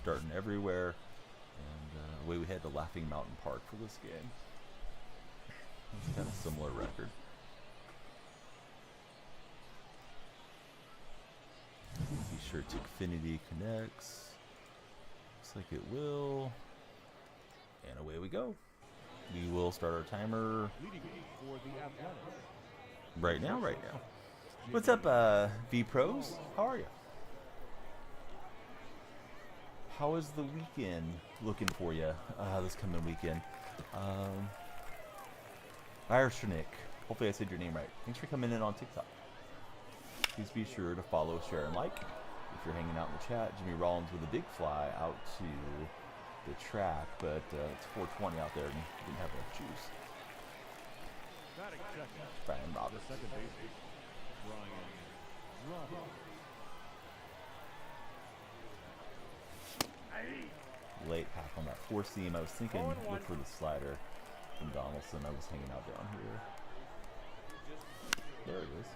starting everywhere. And away we head to Laughing Mountain Park for this game. It's kind of a similar record. Be sure Tickfinity connects. Looks like it will. And away we go. We will start our timer right now. What's up, V Pros? How are you? How is the weekend looking for you this coming weekend? Irishnik, hopefully I said your name right. Thanks for coming in on TikTok. Please be sure to follow, share, and like. If you're hanging out in the chat, Jimmy Rollins with a big fly out to the track, but it's 420 out there and he didn't have enough juice. Brian Roberts. Late pack on that four seam. I was thinking look for the slider from Donaldson. I was hanging out down here. There it is.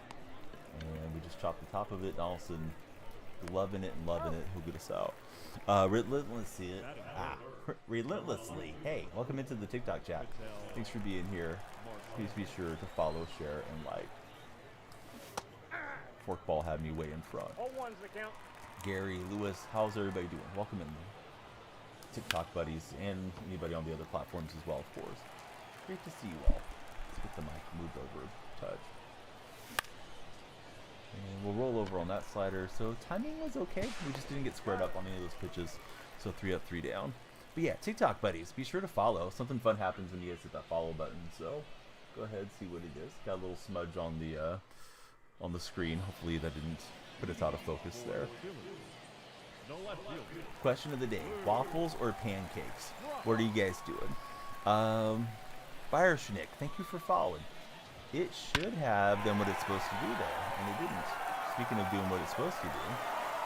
And we just chopped the top of it. Donaldson loving it. He'll get us out. Relentlessly. Hey, welcome into the TikTok chat. Thanks for being here. Please be sure to follow, share, and like. Forkball had me way in front. Gary, Lewis, how's everybody doing? Welcome in, TikTok buddies, and anybody on the other platforms as well, of course. Great to see you all. Let's get the mic moved over a touch. And we'll roll over on that slider. So timing was okay. We just didn't get squared up on any of those pitches. So 3 up, 3 down. But yeah, TikTok buddies, be sure to follow. Something fun happens when you guys hit that follow button. So go ahead, see what it is. Got a little smudge on the screen. Hopefully that didn't put us out of focus there. Question of the day: waffles or pancakes? What are you guys doing? Fireshnick, thank you for following. It should have done what it's supposed to do there, and it didn't. Speaking of doing what it's supposed to do,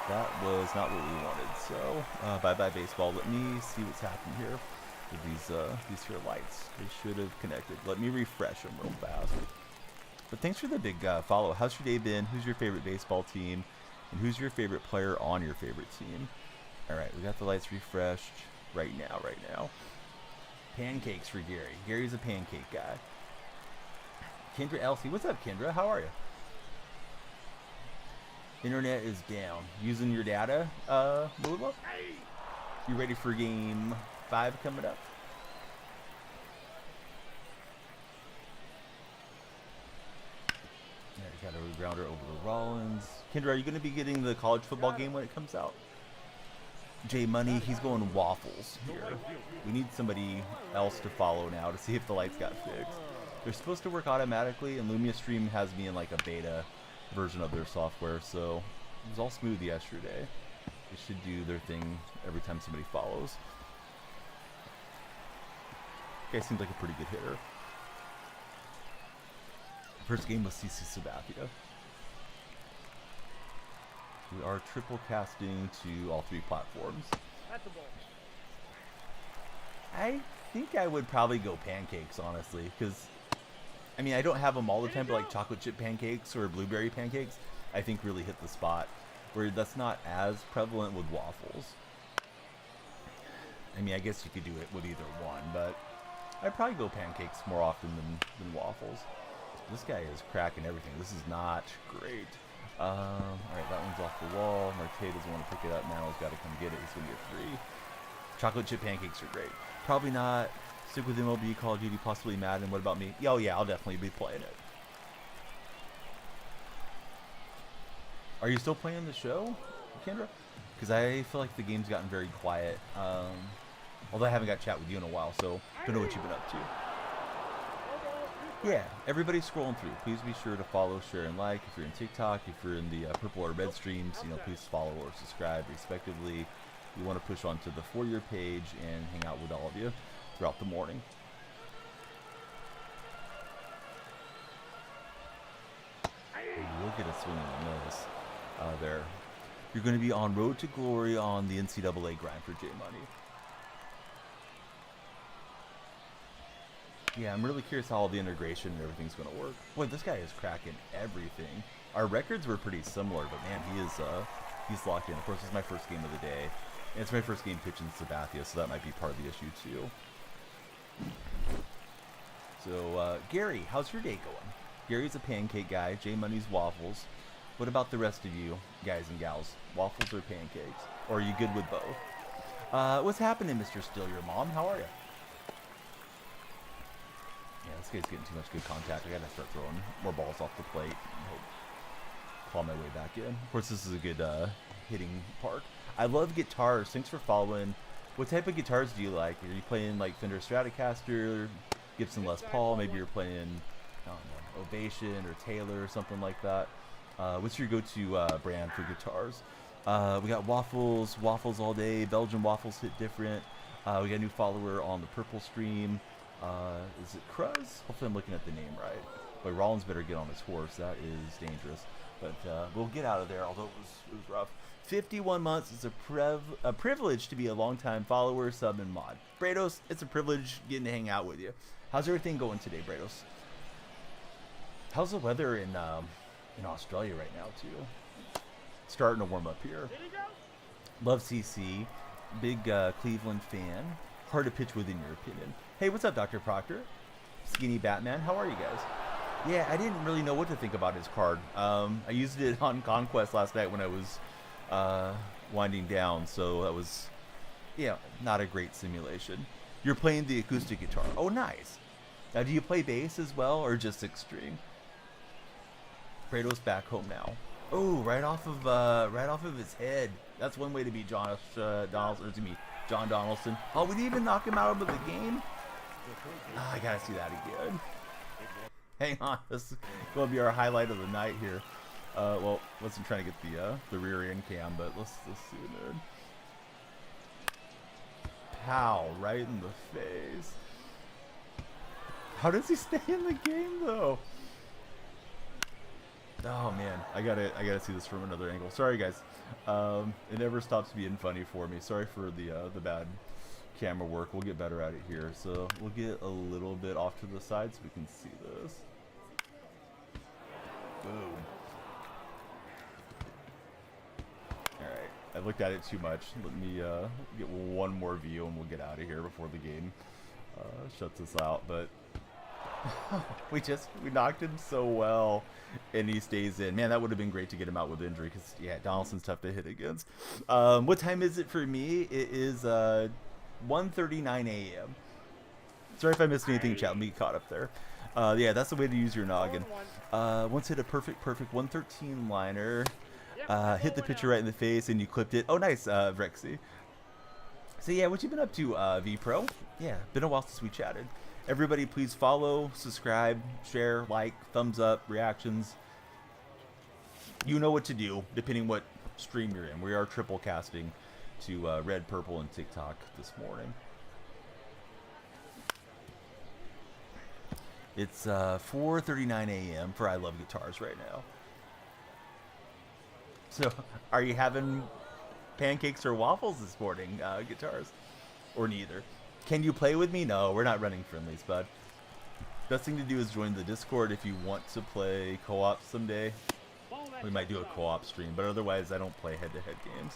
that was not what we wanted. So, bye-bye baseball. Let me see what's happening here with these here lights. They should have connected. Let me refresh them real fast. But thanks for the big follow. How's your day been? Who's your favorite baseball team? And who's your favorite player on your favorite team? All right, we got the lights refreshed right now. Pancakes for Gary. Gary's a pancake guy. Kendra Elsie, what's up, Kendra? How are you? Internet is down. Using your data, Lula? You ready for game 5 coming up? Got a grounder over to Rollins. Kendra, are you going to be getting the college football game when it comes out? J Money, he's going waffles here. We need somebody else to follow now to see if the lights got fixed. They're supposed to work automatically, and Lumia Stream has me in like a beta version of their software, so it was all smooth yesterday. They should do their thing every time somebody follows. Guy seems like a pretty good hitter. First game was CC Sabathia. We are triple casting to all 3 platforms. I think I would probably go pancakes, honestly, because I mean I don't have them all the time, but like chocolate chip pancakes or blueberry pancakes, I think really hit the spot. Where that's not as prevalent with waffles. I mean, I guess you could do it with either one, but I'd probably go pancakes more often than waffles. This guy is cracking everything. This is not great. Alright, that one's off the wall. Marte doesn't want to pick it up now. He's got to come get it. He's going to get 3. Chocolate chip pancakes are great. Probably not. Stick with MLB, Call of Duty, possibly Madden. What about me? Oh, yeah, I'll definitely be playing it. Are you still playing the show, Kendra? Because I feel like the game's gotten very quiet. Although I haven't got chat with you in a while, so don't know what you've been up to. Yeah, everybody's scrolling through. Please be sure to follow, share, and like. If you're in TikTok, if you're in the purple or red streams, please follow or subscribe, respectively. You want to push onto the For Your page and hang out with all of you throughout the morning. Look at a swing and a miss there. You're going to be on Road to Glory on the NCAA grind for J Money. Yeah, I'm really curious how all the integration and everything's going to work. Boy, this guy is cracking everything. Our records were pretty similar, but man, he's locked in. Of course, it's my first game of the day. And it's my first game pitching Sabathia, so that might be part of the issue too. So, Gary, how's your day going? Gary's a pancake guy. J Money's waffles. What about the rest of you, guys and gals? Waffles or pancakes? Or are you good with both? What's happening, Mr. Still Your Mom? How are you? Yeah, this guy's getting too much good contact. I gotta start throwing more balls off the plate and hope claw my way back in. Of course, this is a good hitting park. I love guitars. Thanks for following. What type of guitars do you like? Are you playing like Fender Stratocaster, Gibson Les Paul? Maybe you're playing, I don't know, Ovation or Taylor or something like that. What's your go-to brand for guitars? We got waffles all day. Belgian waffles hit different. We got a new follower on the purple stream. Is it Cruz? Hopefully I'm looking at the name right. Boy, Rollins better get on his horse. That is dangerous. But we'll get out of there, although it was rough. 51 months. It's a privilege to be a longtime follower, sub, and mod. Brados, it's a privilege getting to hang out with you. How's everything going today, Brados? How's the weather in Australia right now, too? Starting to warm up here. Love CC. Big Cleveland fan. Hard to pitch with, in your opinion. Hey, what's up, Dr. Proctor? Skinny Batman, how are you guys? Yeah, I didn't really know what to think about his card. I used it on Conquest last night when I was winding down, so that was, yeah, not a great simulation. You're playing the acoustic guitar. Oh, nice. Now, do you play bass as well, or just extreme? Brado's back home now. Oh, right off of his head. That's one way to beat John Donaldson. Oh, we didn't even knock him out of the game. I gotta see that again. Hang on, this is gonna be our highlight of the night here. Well, wasn't trying to get the rear end cam, but let's see it. Pow, right in the face. How does he stay in the game though? Oh man, I gotta see this from another angle. Sorry guys, it never stops being funny for me. Sorry for the bad camera work. We'll get better at it here. So we'll get a little bit off to the side so we can see this. Boom. All right, I looked at it too much. Let me get one more view and we'll get out of here before the game shuts us out. But we knocked him so well, and he stays in. Man, that would have been great to get him out with injury because, yeah, Donaldson's tough to hit against. What time is it for me? It is 1:39 a.m. Sorry if I missed anything, chat. Let me get caught up there. Yeah, that's the way to use your noggin. Once hit a perfect 113 liner. Hit the pitcher right in the face, and you clipped it. Oh, nice, Vrexy. So, yeah, what you been up to, V-Pro? Yeah, been a while since we chatted. Everybody, please follow, subscribe, share, like, thumbs up, reactions. You know what to do, depending what stream you're in. We are triple casting to Red, Purple, and TikTok this morning. It's 4:39 a.m. for I Love Guitars right now. So, are you having pancakes or waffles this morning, Guitars? Or neither? Can you play with me? No, we're not running friendlies, bud. Best thing to do is join the Discord if you want to play co-op someday. We might do a co-op stream, but otherwise I don't play head-to-head games.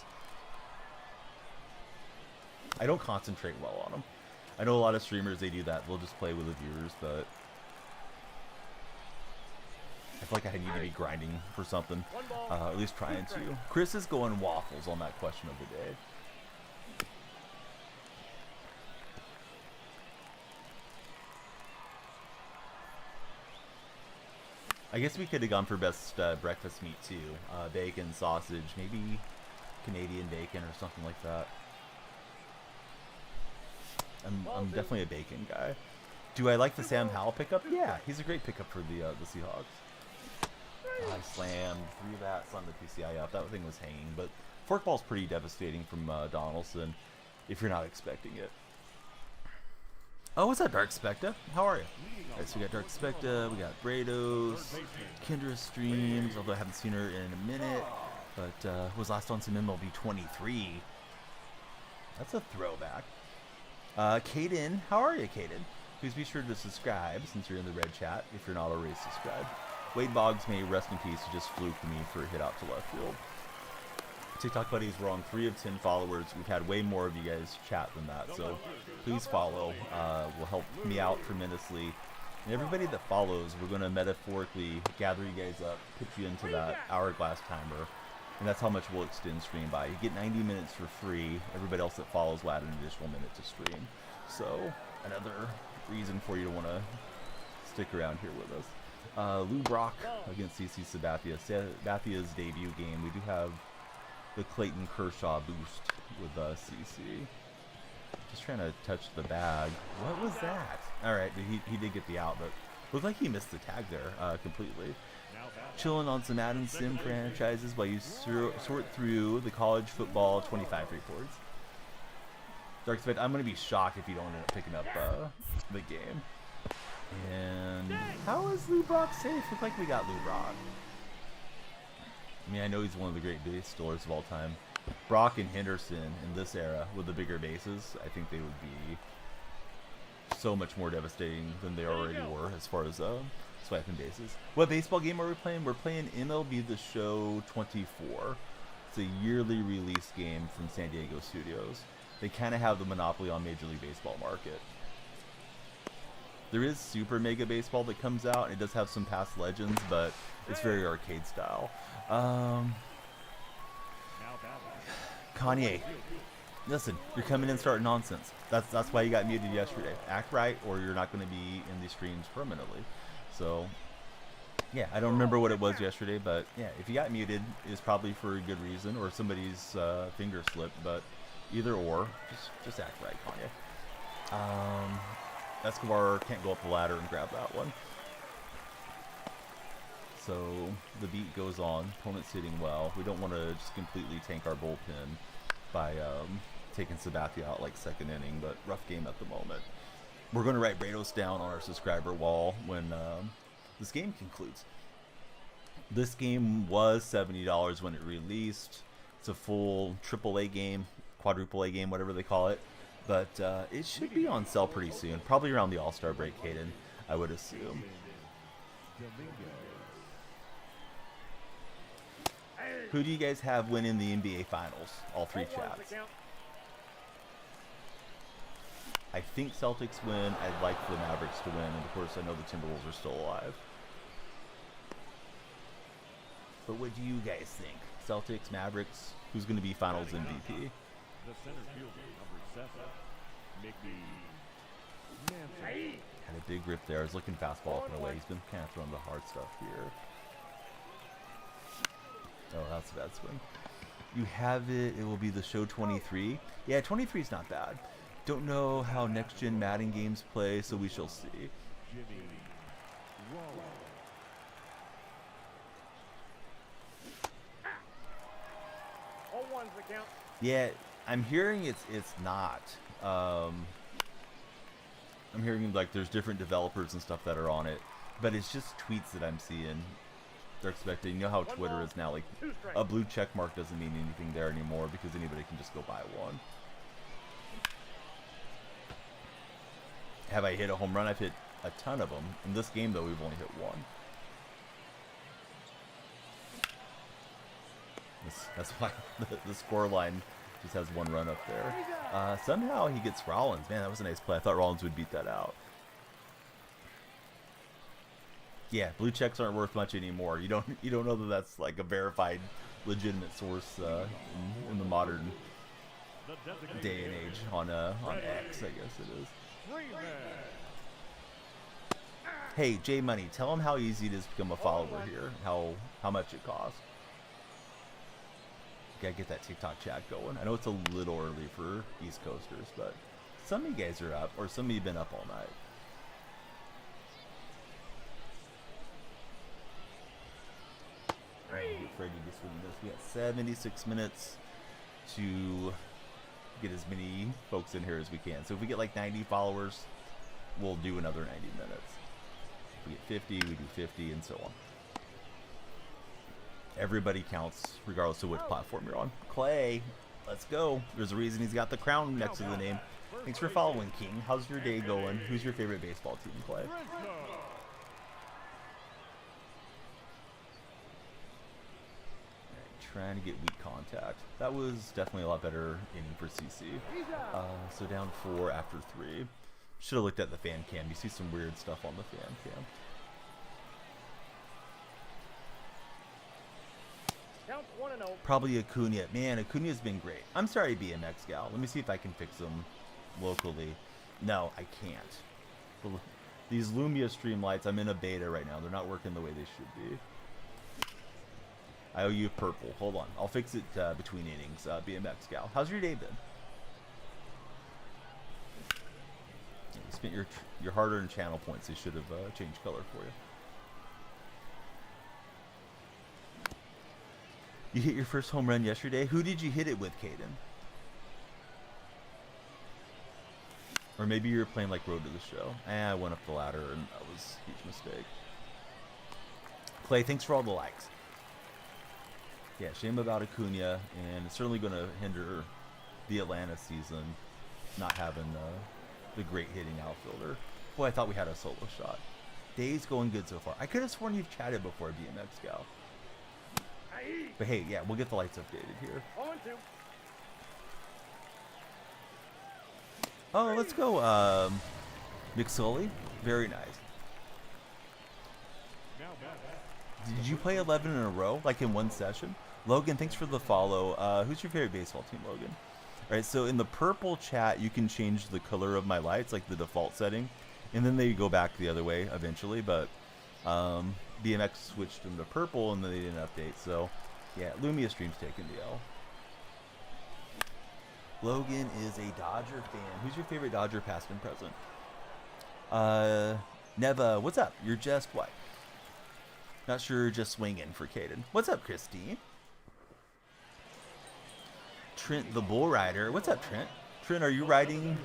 I don't concentrate well on them. I know a lot of streamers, they do that. They'll just play with the viewers, but I feel like I need to be grinding for something. At least trying to. Chris is going waffles on that question of the day. I guess we could have gone for best breakfast meat too. Bacon, sausage, maybe Canadian bacon or something like that. I'm definitely a bacon guy. Do I like the Sam Howell pickup? Yeah, he's a great pickup for the Seahawks. I slammed through that, slammed the PCI up. That thing was hanging, but forkball's pretty devastating from Donaldson if you're not expecting it. Oh, what's up, Dark Specta? How are you? Alright, so we got Dark Specta, we got Brados, Kendra streams, although I haven't seen her in a minute, but was last on some MLB 23. That's a throwback. Kaden, how are you, Kaden? Please be sure to subscribe since you're in the red chat if you're not already subscribed. Wade Boggs may rest in peace. He just flew for me for a hit out to left field. TikTok buddies, we're on 3 of 10 followers. We've had way more of you guys chat than that, so please follow. Will help me out tremendously. And everybody that follows, we're going to metaphorically gather you guys up, put you into that hourglass timer, and that's how much we'll extend stream by. You get 90 minutes for free. Everybody else that follows will add an additional minute to stream. So another reason for you to want to stick around here with us. Lou Brock against CC Sabathia. Sabathia's debut game. We do have the Clayton Kershaw boost with CC. Just trying to touch the bag. What was that? Alright, he did get the out, but looked like he missed the tag there completely. Chilling on some Madden Sim franchises while you sort through the college football 25 reports. Dark Spect, I'm going to be shocked if you don't end up picking up the game. And how is Lou Brock safe? Looks like we got Lou Brock. I mean, I know he's one of the great base stealers of all time. Brock and Henderson in this era with the bigger bases, I think they would be so much more devastating than they already were as far as swiping bases. What baseball game are we playing? We're playing MLB The Show 24. It's a yearly release game from San Diego Studios. They kind of have the monopoly on Major League Baseball market. There is Super Mega Baseball that comes out, and it does have some past legends, but it's very arcade style. Kanye, listen, you're coming in starting nonsense. That's why you got muted yesterday. Act right, or you're not going to be in these streams permanently. So, yeah, I don't remember what it was yesterday, but yeah, if you got muted, it's probably for a good reason, or somebody's finger slipped. But either or, just act right, Kanye. Escobar can't go up the ladder and grab that one. So the beat goes on. Opponent's hitting well. We don't want to just completely tank our bullpen by taking Sabathia out like second inning, but rough game at the moment. We're going to write Brados down on our subscriber wall when this game concludes. This game was $70 when it released. It's a full AAA game, quadruple A game, whatever they call it. But it should be on sale pretty soon, probably around the All-Star break, Caden, I would assume. Who do you guys have winning the NBA Finals? All 3 chats. I think Celtics win. I'd like the Mavericks to win. And of course, I know the Timberwolves are still alive. But what do you guys think? Celtics, Mavericks, who's going to be Finals MVP? The center fielder, number 7, Had a big rip there. I was looking fastball up and away. He's been kind of throwing the hard stuff here. Oh, that's a bad swing. You have it. It will be the show 23. Yeah, 23 is not bad. Don't know how next-gen Madden games play, so we shall see. Yeah, I'm hearing it's not. I'm hearing like there's different developers and stuff that are on it, but it's just tweets that I'm seeing. They're expecting, you know how Twitter is now, like a blue check mark doesn't mean anything there anymore because anybody can just go buy one. Have I hit a home run? I've hit a ton of them. In this game though, we've only hit one. That's why the score line just has one run up there. Somehow he gets Rollins. Man, that was a nice play. I thought Rollins would beat that out. Yeah, blue checks aren't worth much anymore. You don't know that that's like a verified, legitimate source in the modern day and age on X, I guess it is. Hey, J Money, tell him how easy it is to become a follower here. How much it costs. Gotta get that TikTok chat going. I know it's a little early for East Coasters, but some of you guys are up, or some of you have been up all night. Get ready to swing this. We got 76 minutes to get as many folks in here as we can. So if we get like 90 followers, we'll do another 90 minutes. If we get 50, we do 50, and so on. Everybody counts, regardless of which platform you're on. Clay, let's go. There's a reason he's got the crown next to the name. Thanks for following, King. How's your day going? Who's your favorite baseball team, Clay? trying to get weak contact. That was definitely a lot better inning for CC. So down 4 after 3. Should have looked at the fan cam. You see some weird stuff on the fan cam. Probably Acuna. Man, Acuna's been great. I'm sorry, BMX Gal. Let me see if I can fix them locally. No, I can't. These Lumia stream lights, I'm in a beta right now. They're not working the way they should be. I owe you purple. Hold on. I'll fix it between innings, BMX Gal. How's your day been? You spent your hard-earned channel points. They should have changed color for you. You hit your first home run yesterday. Who did you hit it with, Caden? Or maybe you were playing like Road to the Show. I went up the ladder and that was a huge mistake. Clay, thanks for all the likes. Yeah, shame about Acuna, and it's certainly going to hinder the Atlanta season not having the great hitting outfielder. Boy, I thought we had a solo shot. Day's going good so far. I could have sworn you've chatted before, BMX Gal. But hey, yeah, we'll get the lights updated here. Oh, let's go, McSully. Very nice. Did you play 11 in a row, like in one session? Logan, thanks for the follow. Who's your favorite baseball team, Logan? All right, so in the purple chat, you can change the color of my lights, like the default setting, and then they go back the other way eventually, but BMX switched them to purple, and then they didn't update, so yeah, Lumia stream's taking the L. Logan is a Dodger fan. Who's your favorite Dodger past and present? Neva, what's up? You're just what? Not sure, just swinging for Caden. What's up, Christine? Trent the Bull Rider. What's up, Trent? Trent, are you riding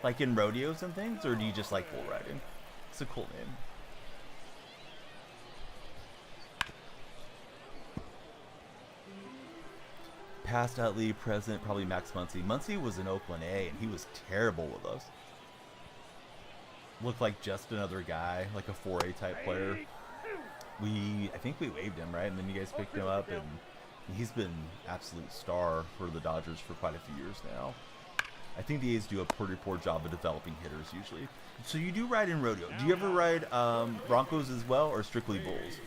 like in rodeos and things, or do you just like bull riding? It's a cool name. Past Utley, present, probably Max Muncy. Muncy was in Oakland A, and he was terrible with us. Looked like just another guy, like a 4A type player. I think we waived him, right? And then you guys picked him up, and he's been absolute star for the Dodgers for quite a few years now. I think the A's do a pretty poor job of developing hitters usually. So you do ride in rodeo. Do you ever ride Broncos as well, or strictly Bulls?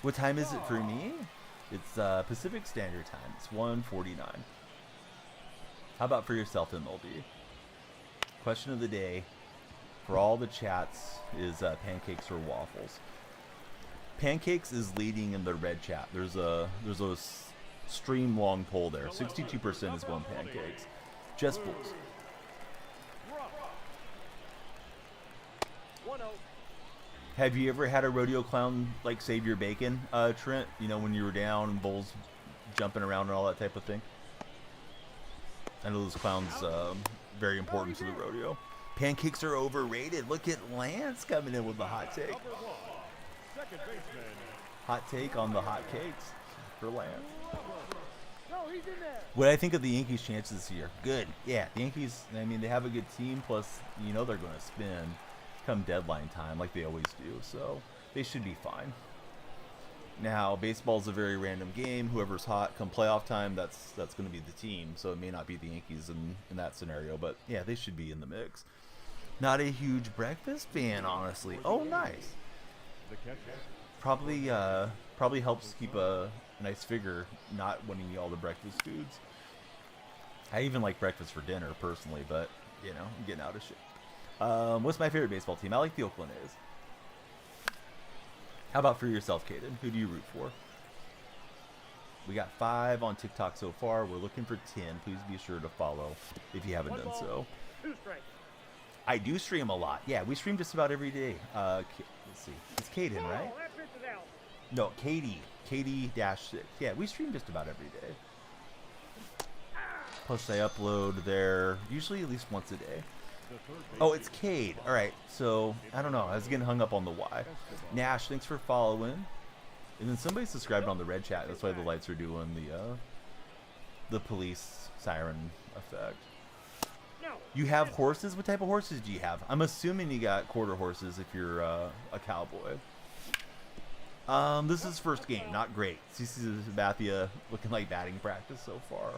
What time is it for me? It's Pacific Standard Time. It's 1:49. How about for yourself, MLB? Question of the day for all the chats is pancakes or waffles. Pancakes is leading in the red chat. There's a stream long poll there. 62% is going pancakes. Just Bulls. Have you ever had a rodeo clown like save your bacon, Trent? You know, when you were down and bulls jumping around and all that type of thing? I know those clowns very important to the rodeo. Pancakes are overrated. Look at Lance coming in with the hot take. Hot take on the hot cakes for Lance. What I think of the Yankees' chances this year? Good. Yeah, the Yankees, I mean, they have a good team, plus, you know, they're going to spin come deadline time like they always do, so they should be fine. Now, baseball's a very random game. Whoever's hot come playoff time, that's going to be the team, so it may not be the Yankees in that scenario, but yeah, they should be in the mix. Not a huge breakfast fan, honestly. Oh, nice. Probably helps keep a nice figure not wanting to eat all the breakfast foods. I even like breakfast for dinner personally, but you know, I'm getting out of shit. What's my favorite baseball team? I like the Oakland A's. How about for yourself, Caden? Who do you root for? We got 5 on TikTok so far. We're looking for 10. Please be sure to follow if you haven't done so. I do stream a lot. Yeah, we stream just about every day. Let's see. It's Caden, right? No, Katie. Katie-6. Yeah, we stream just about every day. Plus, I upload there usually at least once a day. Oh, it's Cade. All right, so I don't know. I was getting hung up on the Y. Nash, thanks for following. And then somebody subscribed on the red chat. That's why the lights are doing the police siren effect. You have horses? What type of horses do you have? I'm assuming you got quarter horses if you're a cowboy. This is his first game. Not great. CC Sabathia looking like batting practice so far.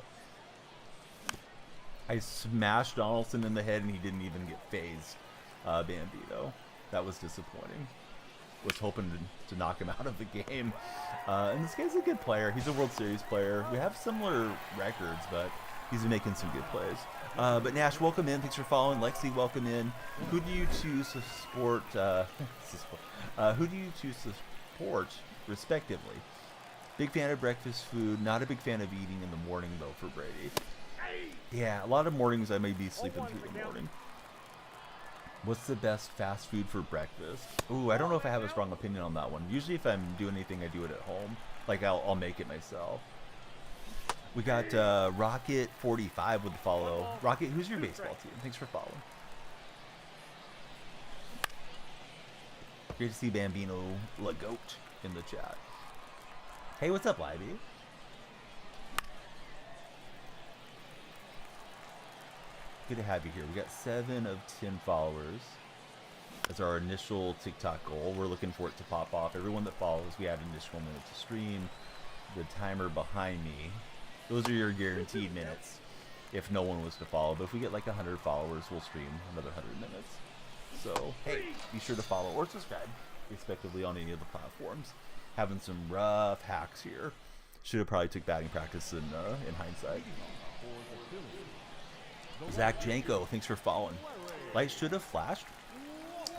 I smashed Donaldson in the head, and he didn't even get phased. Bambino. That was disappointing. Was hoping to knock him out of the game. And this guy's a good player. He's a World Series player. We have similar records, but he's making some good plays. But Nash, welcome in. Thanks for following. Lexi, welcome in. Who do you choose to support? Who do you choose to support, respectively? Big fan of breakfast food. Not a big fan of eating in the morning, though, for Brady. Yeah, a lot of mornings I may be sleeping through the morning. What's the best fast food for breakfast? Ooh, I don't know if I have a strong opinion on that one. Usually if I'm doing anything, I do it at home. Like, I'll make it myself. We got Rocket45 with the follow. Rocket, who's your baseball team? Thanks for following. Great to see Bambino Lagoat in the chat. Hey, what's up, Livey? Good to have you here. We got 7 of 10 followers. That's our initial TikTok goal. We're looking for it to pop off. Everyone that follows, we add an additional minute to stream. The timer behind me, those are your guaranteed minutes if no one was to follow. But if we get like 100 followers, we'll stream another 100 minutes. So, hey, be sure to follow or subscribe, respectively, on any of the platforms. Having some rough hacks here. Should have probably took batting practice in hindsight. Zach Janko, thanks for following. Lights should have flashed,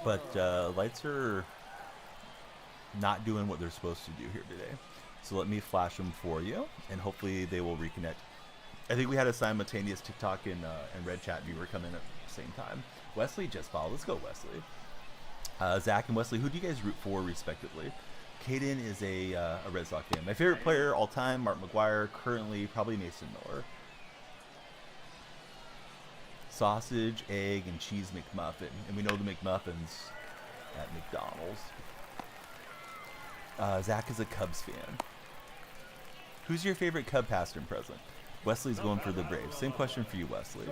but lights are not doing what they're supposed to do here today. So let me flash them for you, and hopefully they will reconnect. I think we had a simultaneous TikTok and Red Chat viewer come in at the same time. Wesley just followed. Let's go, Wesley. Zach and Wesley, who do you guys root for, respectively? Caden is a Red Sox fan. My favorite player all time, Mark McGuire. Currently, probably Mason Miller. Sausage, egg, and cheese McMuffin. And we know the McMuffins at McDonald's. Zach is a Cubs fan. Who's your favorite Cub past and present? Wesley's going for the Braves. Same question for you, Wesley.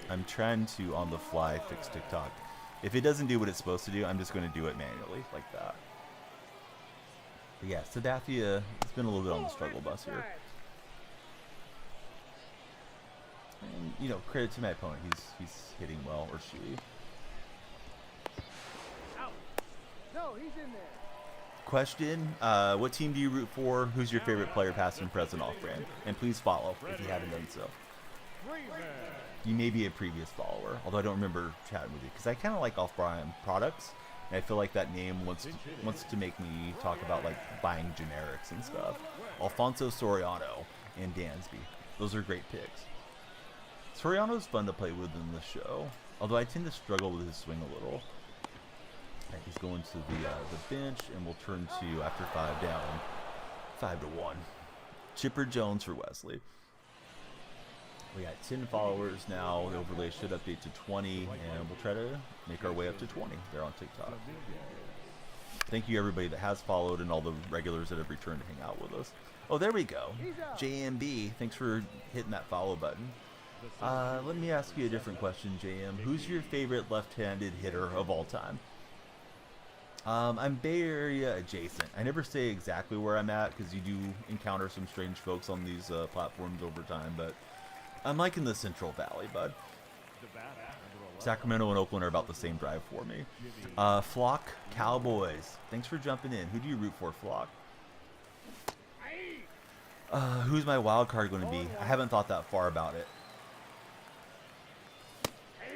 I'm trying to, on the fly, fix TikTok. If it doesn't do what it's supposed to do, I'm just going to do it manually, like that. But yeah, Sabathia has been a little bit on the struggle bus here. And, you know, credit to my opponent. He's hitting well, or she. No, he's in there. Question, what team do you root for? Who's your favorite player, past and present, off-brand? And please follow if you haven't done so. You may be a previous follower, although I don't remember chatting with you, because I kind of like off-brand products, and I feel like that name wants to make me talk about, like, buying generics and stuff. Alfonso Soriano and Dansby. Those are great picks. Soriano's fun to play with in the show, although I tend to struggle with his swing a little. Right, he's going to the bench, and we'll turn to, after 5 down, 5-1. Chipper Jones for Wesley. We got 10 followers now. The overlay should update to 20, and we'll try to make our way up to 20 there on TikTok. Thank you, everybody that has followed and all the regulars that have returned to hang out with us. Oh, there we go. JMB, thanks for hitting that follow button. Let me ask you a different question, JM. Who's your favorite left-handed hitter of all time? I'm Bay Area adjacent. I never say exactly where I'm at because you do encounter some strange folks on these platforms over time, but I'm like in the Central Valley, bud. Sacramento and Oakland are about the same drive for me. Flock Cowboys. Thanks for jumping in. Who do you root for, Flock? Who's my wild card going to be? I haven't thought that far about it.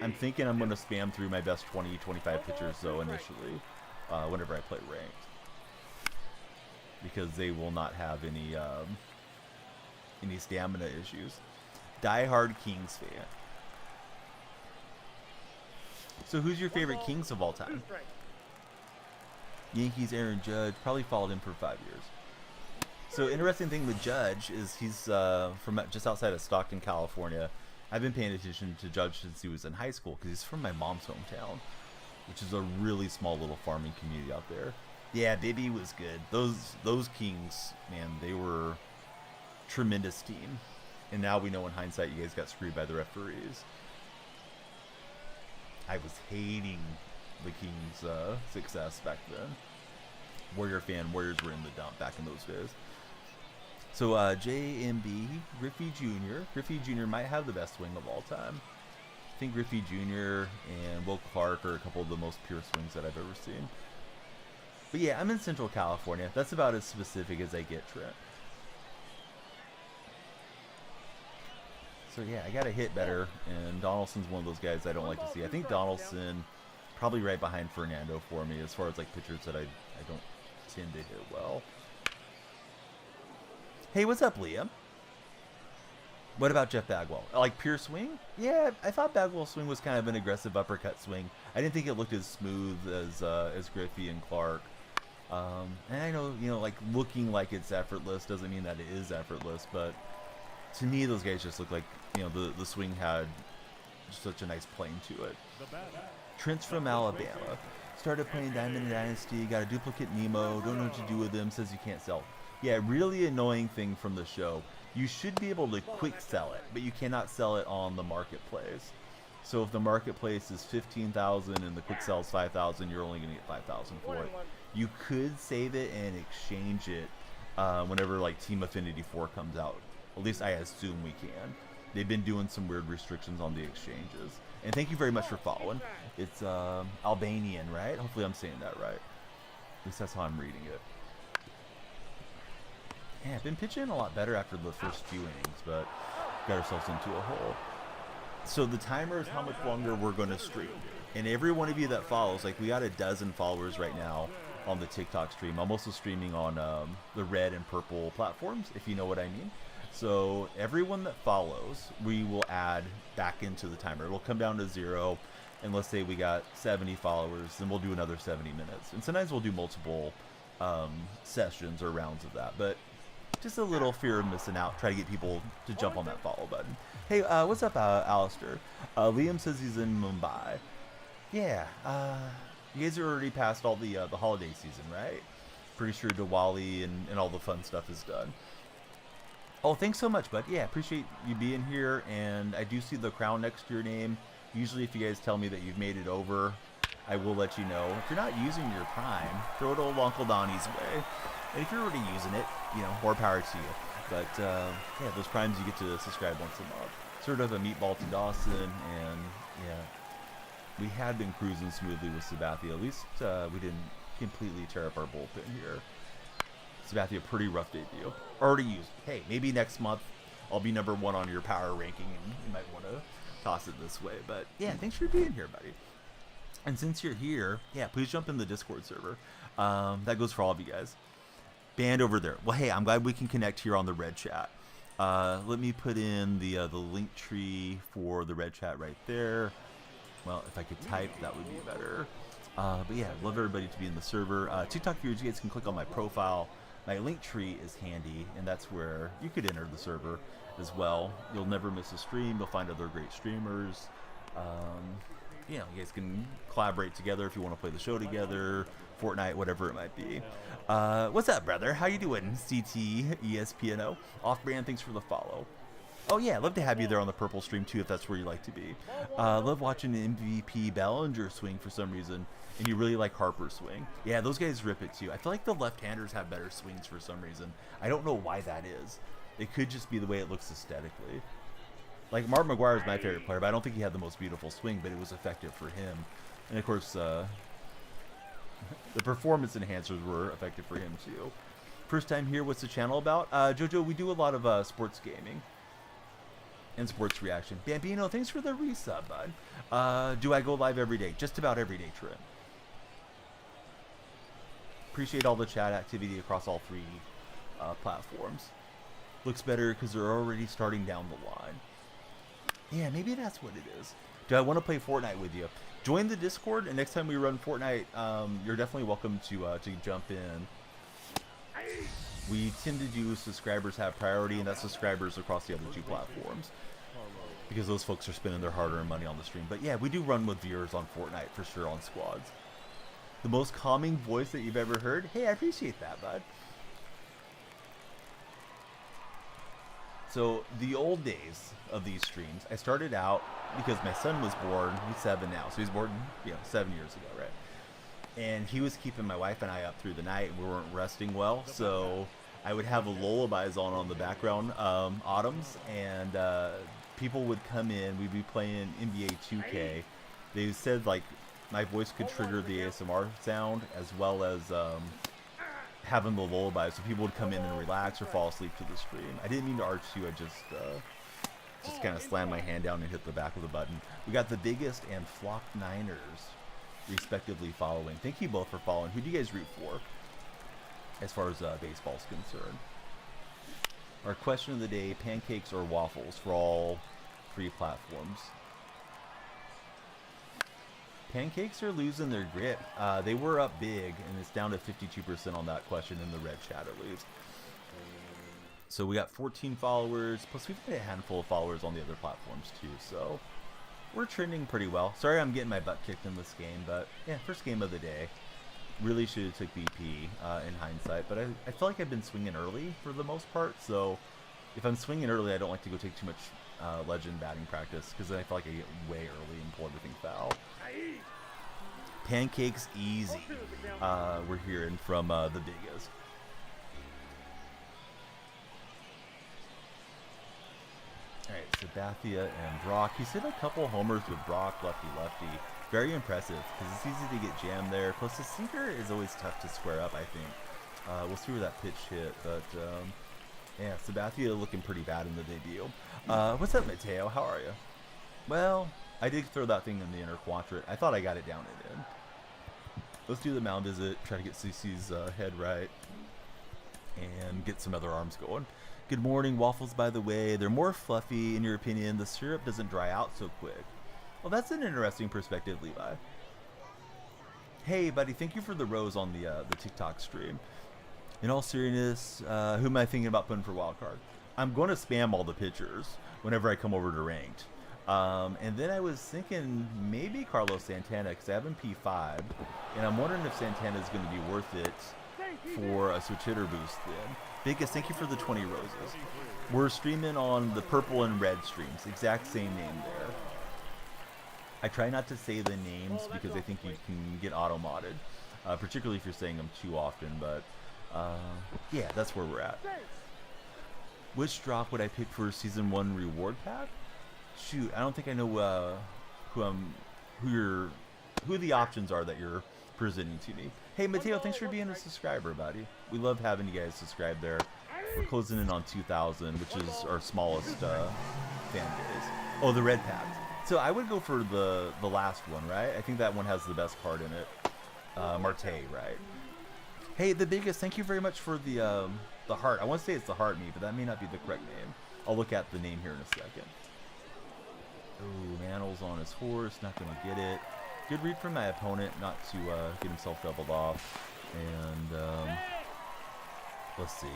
I'm thinking I'm going to spam through my best 20, 25 pitchers, though, initially, whenever I play ranked. Because they will not have any stamina issues. Die-hard Kings fan. So who's your favorite Kings of all time? Yankees, Aaron Judge. Probably followed him for 5 years. So interesting thing with Judge is he's from just outside of Stockton, California. I've been paying attention to Judge since he was in high school because he's from my mom's hometown, which is a really small little farming community out there. Yeah, Bibby was good. Those Kings, man, they were a tremendous team. And now we know in hindsight you guys got screwed by the referees. I was hating the Kings' success back then. Warrior fan. Warriors were in the dump back in those days. So JMB, Griffey Jr. Griffey Jr. might have the best swing of all time. I think Griffey Jr. and Will Clark are a couple of the most pure swings that I've ever seen. But yeah, I'm in Central California. That's about as specific as I get, Trent. So yeah, I gotta hit better, and Donaldson's one of those guys I don't like to see. I think Donaldson probably right behind Fernando for me as far as like pitchers that I don't tend to hit well. Hey, what's up, Liam? What about Jeff Bagwell? Like pure swing? Yeah, I thought Bagwell's swing was kind of an aggressive uppercut swing. I didn't think it looked as smooth as Griffey and Clark. And I know, you know, like looking like it's effortless doesn't mean that it is effortless, but to me, those guys just look like, you know, the swing had just such a nice plane to it. Trent's from Alabama. Started playing Diamond Dynasty, got a duplicate Nemo, don't know what to do with them, says you can't sell. Yeah, really annoying thing from the show. You should be able to quick sell it, but you cannot sell it on the marketplace. So if the marketplace is 15,000 and the quick sell is 5,000, you're only going to get 5,000 for it. You could save it and exchange it whenever like Team Affinity 4 comes out. At least I assume we can. They've been doing some weird restrictions on the exchanges. And thank you very much for following. It's Albanian, right? Hopefully I'm saying that right. At least that's how I'm reading it. Yeah, I've been pitching a lot better after the first few innings, but got ourselves into a hole. So the timer is how much longer we're going to stream. And every one of you that follows, like we got a dozen followers right now on the TikTok stream. I'm also streaming on the red and purple platforms, if you know what I mean. So everyone that follows, we will add back into the timer. It'll come down to 0. And let's say we got 70 followers, then we'll do another 70 minutes. And sometimes we'll do multiple sessions or rounds of that. But just a little fear of missing out. Try to get people to jump on that follow button. Hey, what's up, Alistair? Liam says he's in Mumbai. Yeah, you guys are already past all the holiday season, right? Pretty sure Diwali and all the fun stuff is done. Oh, thanks so much, bud. Yeah, appreciate you being here. And I do see the crown next to your name. Usually if you guys tell me that you've made it over, I will let you know. If you're not using your Prime, throw it old Uncle Donnie's way. And if you're already using it, you know, more power to you. But yeah, those Primes you get to subscribe once a month. Sort of a meatball to Dawson, and yeah, we had been cruising smoothly with Sabathia. At least we didn't completely tear up our bullpen here. Sabathia, pretty rough debut. Already used. Hey, maybe next month I'll be #1 on your power ranking, and you might want to toss it this way. But yeah, thanks for being here, buddy. And since you're here, yeah, please jump in the Discord server. That goes for all of you guys. Band over there. Well, hey, I'm glad we can connect here on the red chat. Let me put in the link tree for the red chat right there. Well, if I could type, that would be better. But yeah, love everybody to be in the server. TikTok viewers, you guys can click on my profile. My link tree is handy, and that's where you could enter the server as well. You'll never miss a stream. You'll find other great streamers. You know, you guys can collaborate together if you want to play the show together, Fortnite, whatever it might be. What's up, brother? How you doing? CT ESPNO. Off-brand, thanks for the follow. Oh yeah, I'd love to have you there on the purple stream too, if that's where you like to be. Love watching MVP Bellinger swing for some reason, and you really like Harper's swing. Yeah, those guys rip it too. I feel like the left-handers have better swings for some reason. I don't know why that is. It could just be the way it looks aesthetically. Like, Mark McGwire is my favorite player, but I don't think he had the most beautiful swing, but it was effective for him. And, of course, the performance enhancers were effective for him, too. First time here, what's the channel about? Jojo, we do a lot of sports gaming and sports reaction. Bambino, thanks for the resub, bud. Do I go live every day? Just about every day, Trent. Appreciate all the chat activity across all 3 platforms. Looks better because they're already starting down the line. Yeah, maybe that's what it is. Do I want to play Fortnite with you? Join the Discord, and next time we run Fortnite, you're definitely welcome to jump in. We tend to do subscribers have priority, and that's subscribers across the other 2 platforms, because those folks are spending their hard-earned money on the stream. But yeah, we do run with viewers on Fortnite for sure on squads. The most calming voice that you've ever heard? Hey, I appreciate that, bud. So the old days of these streams, I started out because my son was born. He's 7 now, so he's born, 7 years ago, right? and he was keeping my wife and I up through the night, and we weren't resting well, so I would have the lullabies on the background, autumns, and people would come in. We'd be playing NBA 2K. They said like my voice could trigger the ASMR sound as well as having the lullabies, so people would come in and relax or fall asleep to the stream. I didn't mean to arch you. I just kind of slammed my hand down and hit the back of the button. We got the biggest and Flock Niners respectively following. Thank you both for following. Who do you guys root for as far as baseball's concerned? Our question of the day: pancakes or waffles for all 3 platforms? Pancakes are losing their grip. They were up big, and it's down to 52% on that question in the red chat at least. So we got 14 followers, plus we've got a handful of followers on the other platforms too, so we're trending pretty well. Sorry I'm getting my butt kicked in this game, but yeah, first game of the day. Really should have took BP in hindsight, but I feel like I've been swinging early for the most part, so if I'm swinging early, I don't like to go take too much legend batting practice, because then I feel like I get way early and pull everything foul. Pancakes easy, we're hearing from the biggest. Alright, Sabathia and Brock. He said a couple homers with Brock, lefty. Very impressive, because it's easy to get jammed there. Plus, the sinker is always tough to square up, I think. We'll see where that pitch hit, but yeah, Sabathia looking pretty bad in the debut. What's up, Mateo? How are you? Well, I did throw that thing in the inner quadrant. I thought I got it down and in. Let's do the mound visit, try to get CC's head right, and get some other arms going. Good morning, waffles, by the way. They're more fluffy, in your opinion. The syrup doesn't dry out so quick. Well, that's an interesting perspective, Levi. Hey, buddy, thank you for the rose on the TikTok stream. In all seriousness, who am I thinking about putting for wildcard? I'm going to spam all the pitchers whenever I come over to ranked. And then I was thinking maybe Carlos Santana, because I have him P5, and I'm wondering if Santana is going to be worth it for a switch hitter boost then. Biggest, thank you for the 20 roses. We're streaming on the purple and red streams, exact same name there. I try not to say the names because I think you can get auto-modded, particularly if you're saying them too often, but yeah, that's where we're at. Which drop would I pick for Season 1 reward pack? Shoot, I don't think I know who the options are that you're presenting to me. Hey, Mateo, thanks for being a subscriber, buddy. We love having you guys subscribe there. We're closing in on 2,000, which is our smallest fan base. Oh, the red pack. So I would go for the last one, right? I think that one has the best card in it. Marte, right? Hey, the biggest, thank you very much for the heart. I want to say it's the heart me, but that may not be the correct name. I'll look at the name here in a second. Ooh, Mantl's on his horse, not going to get it. Good read from my opponent not to get himself doubled off. And let's see.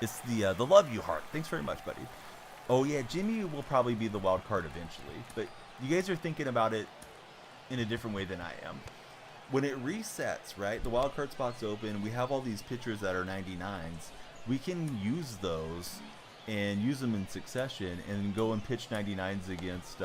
It's the love you heart. Thanks very much, buddy. Oh yeah, Jimmy will probably be the wild card eventually, but you guys are thinking about it in a different way than I am. When it resets, right, the wild card spot's open, we have all these pitchers that are 99s. We can use those and use them in succession and go and pitch 99s against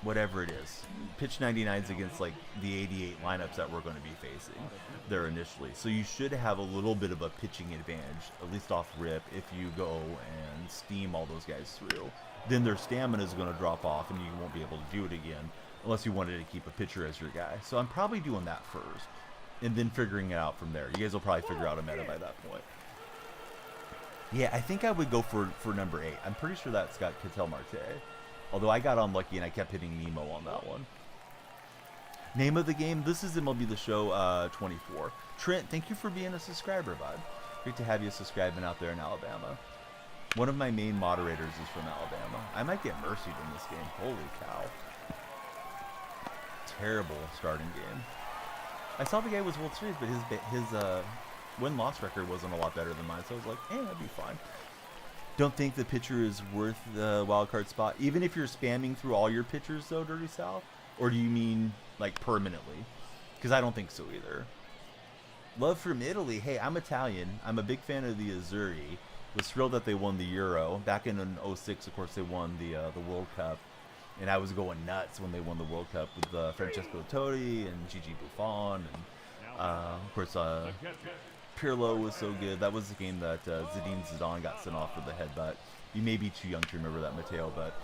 whatever it is. Pitch 99s against like the 88 lineups that we're going to be facing there initially. So you should have a little bit of a pitching advantage, at least off rip, if you go and steam all those guys through. Then their stamina is going to drop off and you won't be able to do it again unless you wanted to keep a pitcher as your guy. So I'm probably doing that first and then figuring it out from there. You guys will probably figure out a meta by that point. Yeah, I think I would go for number 8. I'm pretty sure that's got Ketel Marte. Although I got unlucky and I kept hitting Nemo on that one. Name of the game, this is MLB The Show 24. Trent, thank you for being a subscriber, bud. Great to have you subscribing out there in Alabama. One of my main moderators is from Alabama. I might get mercied in this game. Holy cow. Terrible starting game. I saw the guy was World Series, but his win-loss record wasn't a lot better than mine, so I was like, that'd be fine. Don't think the pitcher is worth the wild card spot, even if you're spamming through all your pitchers, though, Dirty South? Or do you mean, like, permanently? Because I don't think so, either. Love from Italy. Hey, I'm Italian. I'm a big fan of the Azzurri. Was thrilled that they won the Euro. Back in 06, of course, they won the World Cup. and I was going nuts when they won the World Cup with Francesco Totti and Gigi Buffon, and of course Pirlo was so good. That was the game that Zinedine Zidane got sent off for the headbutt. You may be too young to remember that, Matteo, but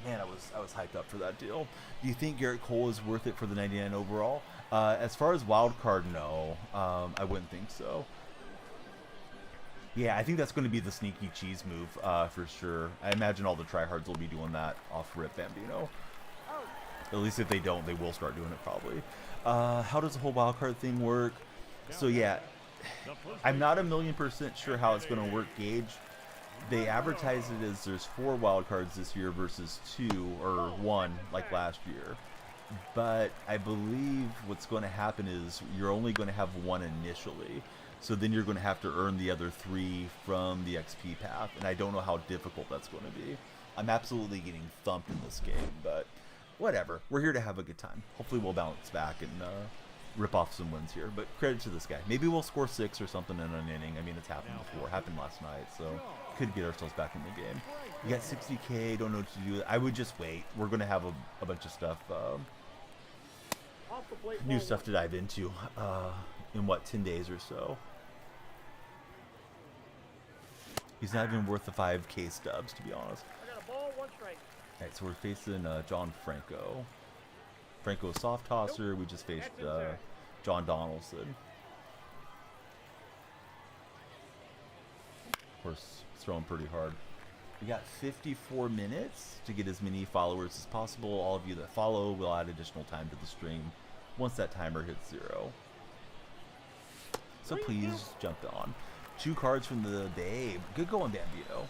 man, I was hyped up for that deal. Do you think Garrett Cole is worth it for the 99 overall? As far as wild card, no, I wouldn't think so. Yeah, I think that's going to be the sneaky cheese move for sure. I imagine all the tryhards will be doing that off rip Bambino. At least if they don't, they will start doing it probably. How does the whole wild card thing work? So yeah, I'm not 1,000,000% sure how it's going to work, Gage. They advertise it as there's 4 wild cards this year versus 2 or 1 like last year. But I believe what's going to happen is you're only going to have 1 initially. So then you're going to have to earn the other 3 from the XP path. And I don't know how difficult that's going to be. I'm absolutely getting thumped in this game, but whatever. We're here to have a good time. Hopefully we'll bounce back and rip off some wins here. But credit to this guy. Maybe we'll score 6 or something in an inning. I mean, it's happened before. Happened last night. So could get ourselves back in the game. You got 60K. Don't know what to do. I would just wait. We're going to have a bunch of stuff. New stuff to dive into in what, 10 days or so. He's not even worth the 5K stubs, to be honest. I got a ball, 1 strike. Alright, so we're facing John Franco. Franco soft tosser. We just faced John Donaldson. Of course, it's throwing pretty hard. We got 54 minutes to get as many followers as possible. All of you that follow will add additional time to the stream once that timer hits 0. So please jump on. 2 cards from the Babe. Good going, Bambino.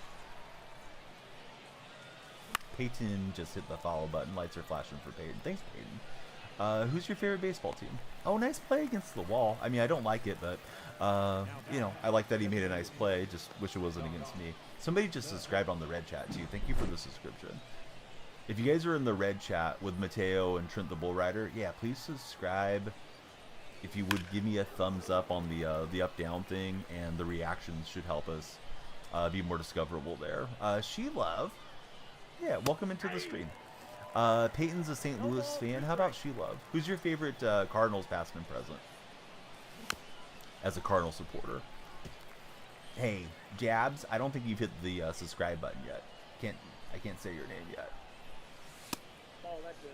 Peyton just hit the follow button. Lights are flashing for Peyton. Thanks, Peyton. Who's your favorite baseball team? Oh, nice play against the wall. I mean, I don't like it, but, you know, I like that he made a nice play. Just wish it wasn't against me. Somebody just subscribed on the red chat, too. Thank you for the subscription. If you guys are in the red chat with Mateo and Trent the Bull Rider, yeah, please subscribe. If you would give me a thumbs up on the up-down thing, and the reactions should help us be more discoverable there. She-Love, yeah, welcome into the stream. Peyton's a St. Louis fan. How about She-Love? Who's your favorite Cardinals past and present? As a Cardinal supporter. Hey, Jabs, I don't think you've hit the subscribe button yet. I can't say your name yet. Oh, that's good.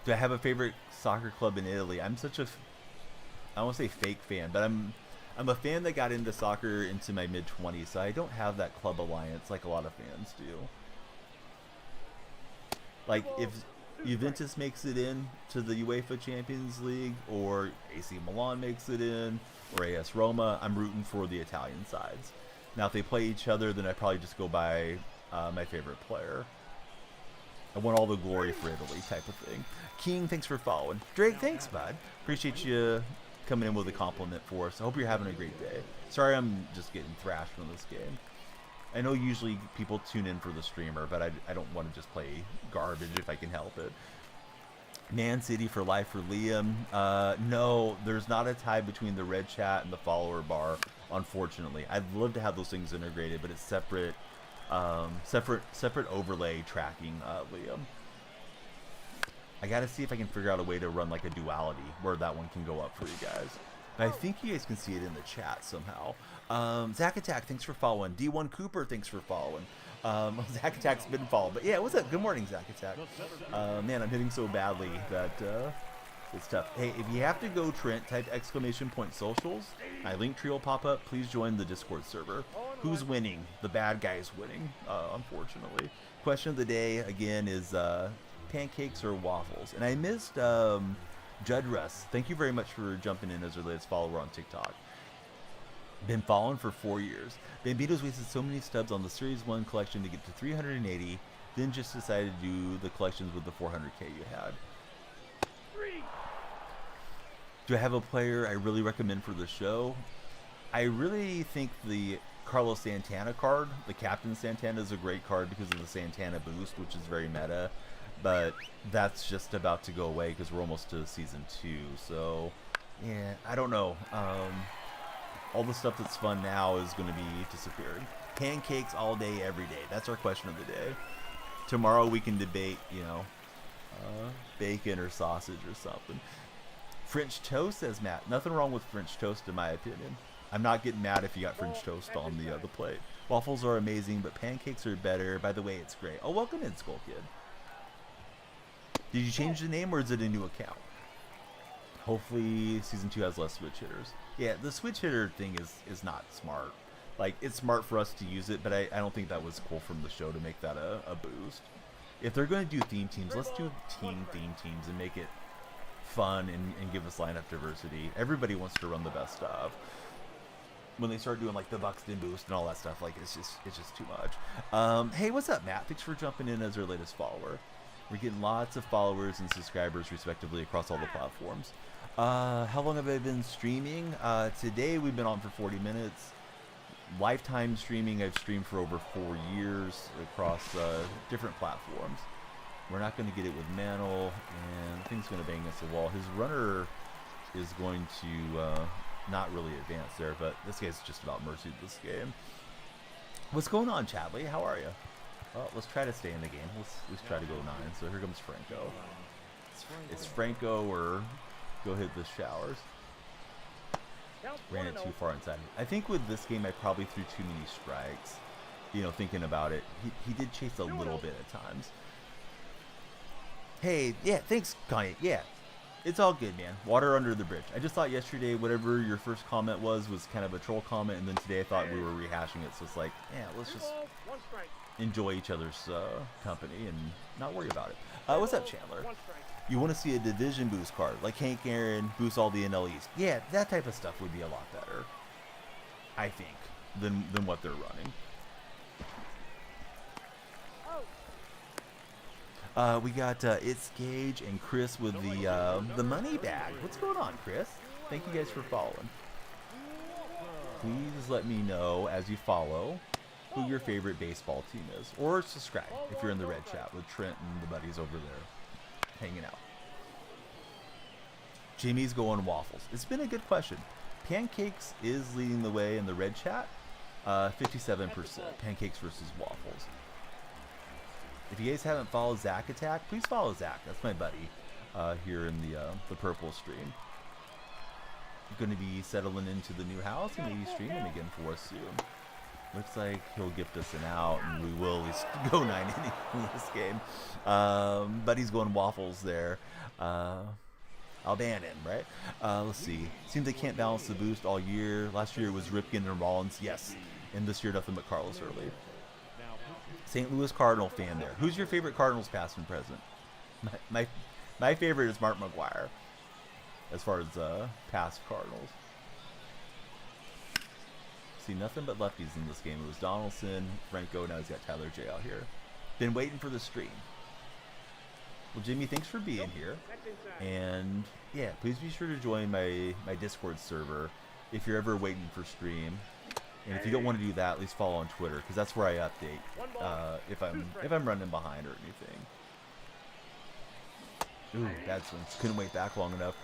Do I have a favorite soccer club in Italy? I'm such a, I don't want to say fake fan, but I'm a fan that got into soccer into my mid-20s, so I don't have that club alliance like a lot of fans do. Like, if Juventus makes it in to the UEFA Champions League, or AC Milan makes it in, or AS Roma, I'm rooting for the Italian sides. Now, if they play each other, then I probably just go by my favorite player. I want all the glory for Italy type of thing. King, thanks for following. Drake, thanks, bud. Appreciate you coming in with a compliment for us. I hope you're having a great day. Sorry I'm just getting thrashed from this game. I know usually people tune in for the streamer, but I don't want to just play garbage if I can help it. Man City for life for Liam. No, there's not a tie between the red chat and the follower bar, unfortunately. I'd love to have those things integrated, but it's separate. Separate overlay tracking, Liam. I gotta see if I can figure out a way to run like a duality where that one can go up for you guys. But I think you guys can see it in the chat somehow. Zack Attack, thanks for following. D1 Cooper, thanks for following. Zack Attack's been followed, but yeah, what's up? Good morning, Zack Attack. Man, I'm hitting so badly that it's tough. Hey, if you have to go, Trent, type !socials. My link tree will pop up. Please join the Discord server. Who's winning? The bad guy's winning, unfortunately. Question of the day, again, is pancakes or waffles? And I missed Judd Russ. Thank you very much for jumping in as our latest follower on TikTok. Been following for 4 years. Bambito's wasted so many stubs on the Series 1 collection to get to 380, then just decided to do the collections with the 400K you had. Do I have a player I really recommend for the show? I really think the Carlos Santana card, the Captain Santana, is a great card because of the Santana boost, which is very meta. But that's just about to go away because we're almost to season 2. So, yeah, I don't know. all the stuff that's fun now is going to be disappearing. Pancakes all day, every day. That's our question of the day. Tomorrow we can debate, bacon or sausage or something. French toast, says Matt. Nothing wrong with French toast, in my opinion. I'm not getting mad if you got French toast on the plate. Waffles are amazing, but pancakes are better. By the way, it's great. Oh, welcome in, Skull Kid. Did you change the name, or is it a new account? Hopefully, Season 2 has less switch hitters. Yeah, the switch hitter thing is not smart. Like, it's smart for us to use it, but I don't think that was cool from the show to make that a boost. If they're going to do theme teams, let's do theme teams and make it fun and give us lineup diversity. Everybody wants to run the best stuff. When they start doing like the Buxton boost and all that stuff, like it's just too much. Hey, what's up, Matt? Thanks for jumping in as our latest follower. We're getting lots of followers and subscribers respectively across all the platforms. How long have I been streaming? Today we've been on for 40 minutes. Lifetime streaming, I've streamed for over 4 years across different platforms. We're not going to get it with Mantle, and I think he's going to bang against the wall. His runner is going to not really advance there, but this guy's just about mercy this game. What's going on, Chadley? How are you? Well, let's try to stay in the game. Let's try to go 9. So here comes Franco. It's Franco or go hit the showers. Ran it too far inside. I think with this game I probably threw too many strikes. Thinking about it. He did chase a little bit at times. Hey, yeah, thanks, Kanye. Yeah, it's all good, man. Water under the bridge. I just thought yesterday whatever your first comment was kind of a troll comment, and then today I thought we were rehashing it. So it's like, yeah, let's just enjoy each other's company and not worry about it. What's up, Chandler? You want to see a division boost card, like Hank Aaron boost all the NLEs. Yeah, that type of stuff would be a lot better, I think, than what they're running. We got It's Gage and Chris with the money bag. What's going on, Chris? Thank you guys for following. Please let me know as you follow who your favorite baseball team is, or subscribe if you're in the red chat with Trent and the buddies over there hanging out. Jimmy's going waffles. It's been a good question. Pancakes is leading the way in the red chat. 57%. Pancakes versus waffles. If you guys haven't followed Zach Attack, please follow Zach. That's my buddy here in the purple stream. Going to be settling into the new house and maybe streaming again for us soon. Looks like he'll gift us an out, and we will at least go 9 innings in this game. But he's going waffles there. I'll ban him, right? Let's see. Seems they can't balance the boost all year. Last year it was Ripken and Rollins, yes. And this year nothing but Carlos early. St. Louis Cardinal fan there. Who's your favorite Cardinals past and present? My favorite is Mark McGuire as far as past Cardinals. See, nothing but lefties in this game. It was Donaldson, Franco, now he's got Tyler J out here. Been waiting for the stream. Well, Jimmy, thanks for being here. And yeah, please be sure to join my Discord server if you're ever waiting for stream. And if you don't want to do that, at least follow on Twitter, because that's where I update if I'm running behind or anything. Ooh, bad swings. Couldn't wait back long enough.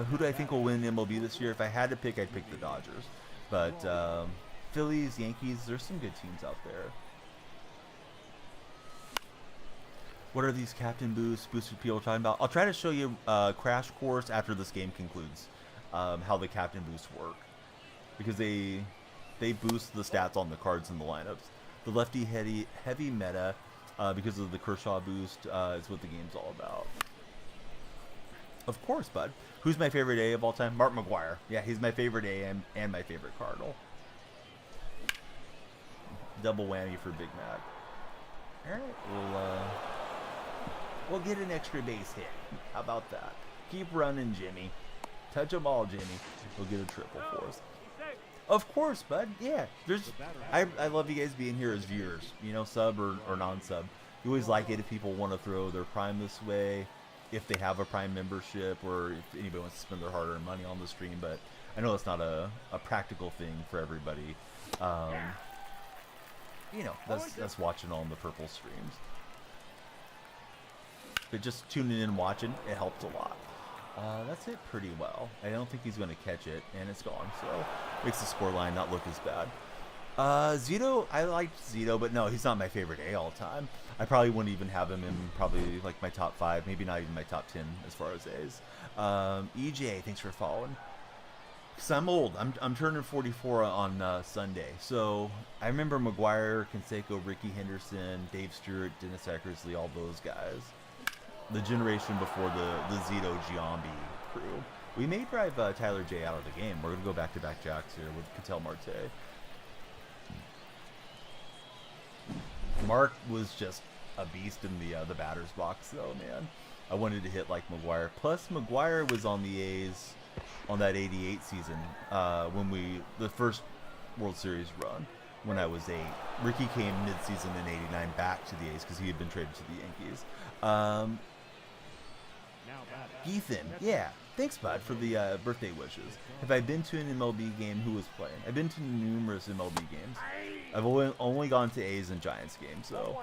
Who do I think will win MLB this year? If I had to pick, I'd pick the Dodgers. But Phillies, Yankees, there's some good teams out there. What are these captain boosts, boosted people talking about? I'll try to show you a crash course after this game concludes, how the captain boosts work. Because they boost the stats on the cards in the lineups. The lefty heavy meta, because of the Kershaw boost, is what the game's all about. Of course, bud. Who's my favorite A of all time? Mark McGuire. Yeah, he's my favorite A and my favorite Cardinal. Double whammy for Big Mac. All right, we'll get an extra base hit. How about that? Keep running, Jimmy. Touch them all, Jimmy. We'll get a triple for us. Of course, bud. Yeah, I love you guys being here as viewers. Sub or non-sub. You always like it if people want to throw their Prime this way, if they have a Prime membership, or if anybody wants to spend their hard-earned money on the stream. But I know it's not a practical thing for everybody. That's watching on the purple streams. But just tuning in and watching, it helps a lot. That's hit pretty well. I don't think he's going to catch it, and it's gone. So makes the score line not look as bad. Zito, I liked Zito, but no, he's not my favorite A all time. I probably wouldn't even have him in probably like my top 5, maybe not even my top 10 as far as A's. EJ, thanks for following. Cause I'm old. I'm turning 44 on Sunday. So I remember McGuire, Canseco, Ricky Henderson, Dave Stewart, Dennis Eckersley, all those guys. The generation before the Zito Giambi crew. We may drive Tyler J out of the game. We're gonna go back-to-back jacks here with Cattell Marte. Mark was just a beast in the batter's box, though, man. I wanted to hit like McGuire. Plus, McGuire was on the A's on that '88 season when the first World Series run when I was 8. Ricky came mid-season in '89 back to the A's because he had been traded to the Yankees. Ethan, yeah. Thanks, bud, for the birthday wishes. Have I been to an MLB game? Who was playing? I've been to numerous MLB games. I've only gone to A's and Giants games, so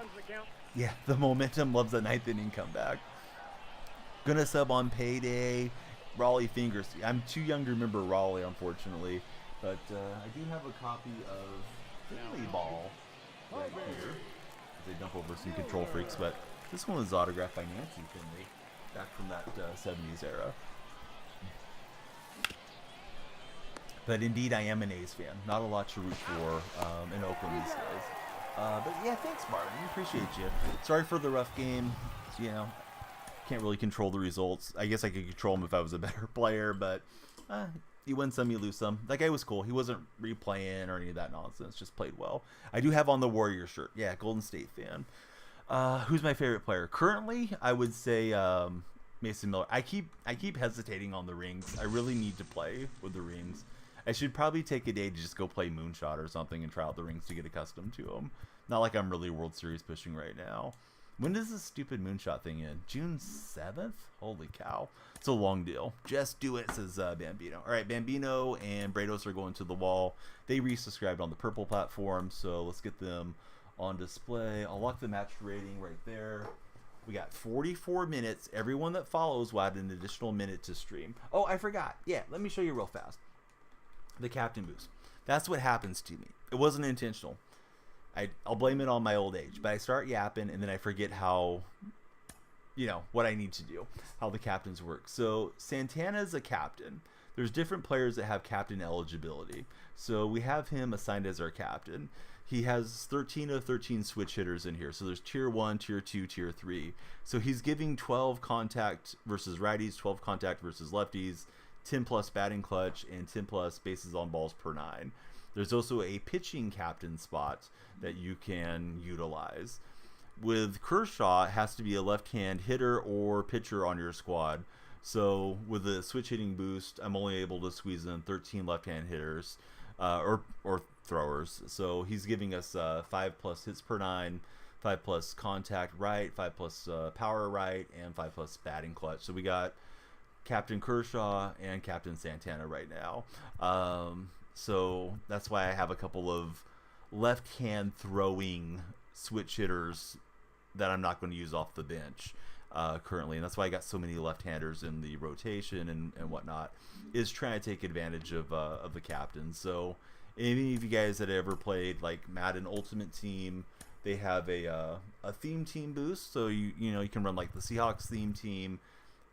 yeah, the momentum loves a 9th inning comeback. Gonna sub on payday. Raleigh Fingers. I'm too young to remember Raleigh, unfortunately, but I do have a copy of Finley Ball right here. They dump over some control freaks, but this one was autographed by Nancy Finley back from that 70s era. But indeed, I am an A's fan. Not a lot to root for in Oakland these days. But yeah, thanks, Martin. Appreciate you. Sorry for the rough game. You know, can't really control the results. I guess I could control them if I was a better player, but you win some, you lose some. That guy was cool. He wasn't replaying or any of that nonsense. Just played well. I do have on the Warriors shirt. Yeah, Golden State fan. Who's my favorite player? Currently, I would say Mason Miller. I keep hesitating on the rings. I really need to play with the rings. I should probably take a day to just go play Moonshot or something and try out the rings to get accustomed to them. Not like I'm really World Series pushing right now. When does this stupid Moonshot thing end? June 7th? Holy cow. It's a long deal. Just do it, says Bambino. All right, Bambino and Brados are going to the wall. They resubscribed on the purple platform, so let's get them on display. I'll lock the match rating right there. We got 44 minutes. Everyone that follows will add an additional minute to stream. Oh, I forgot. Yeah, let me show you real fast. The captain boost. That's what happens to me. It wasn't intentional. I'll blame it on my old age, but I start yapping and then I forget how, what I need to do, how the captains work. So Santana's a captain. There's different players that have captain eligibility. So we have him assigned as our captain. He has 13 of 13 switch hitters in here. So there's tier 1, tier 2, tier 3. So he's giving 12 contact versus righties, 12 contact versus lefties, 10 plus batting clutch, and 10 plus bases on balls per 9. There's also a pitching captain spot that you can utilize. With Kershaw, it has to be a left-hand hitter or pitcher on your squad. So with the switch hitting boost, I'm only able to squeeze in 13 left-hand hitters or throwers. So he's giving us 5 plus hits per 9, 5 plus contact right, 5 plus power right, and 5 plus batting clutch. So we got Captain Kershaw and Captain Santana right now. So that's why I have a couple of left-hand throwing switch hitters that I'm not going to use off the bench currently. And that's why I got so many left-handers in the rotation and whatnot, is trying to take advantage of the captains. So any of you guys that ever played like Madden Ultimate Team, they have a theme team boost. So you can run like the Seahawks theme team.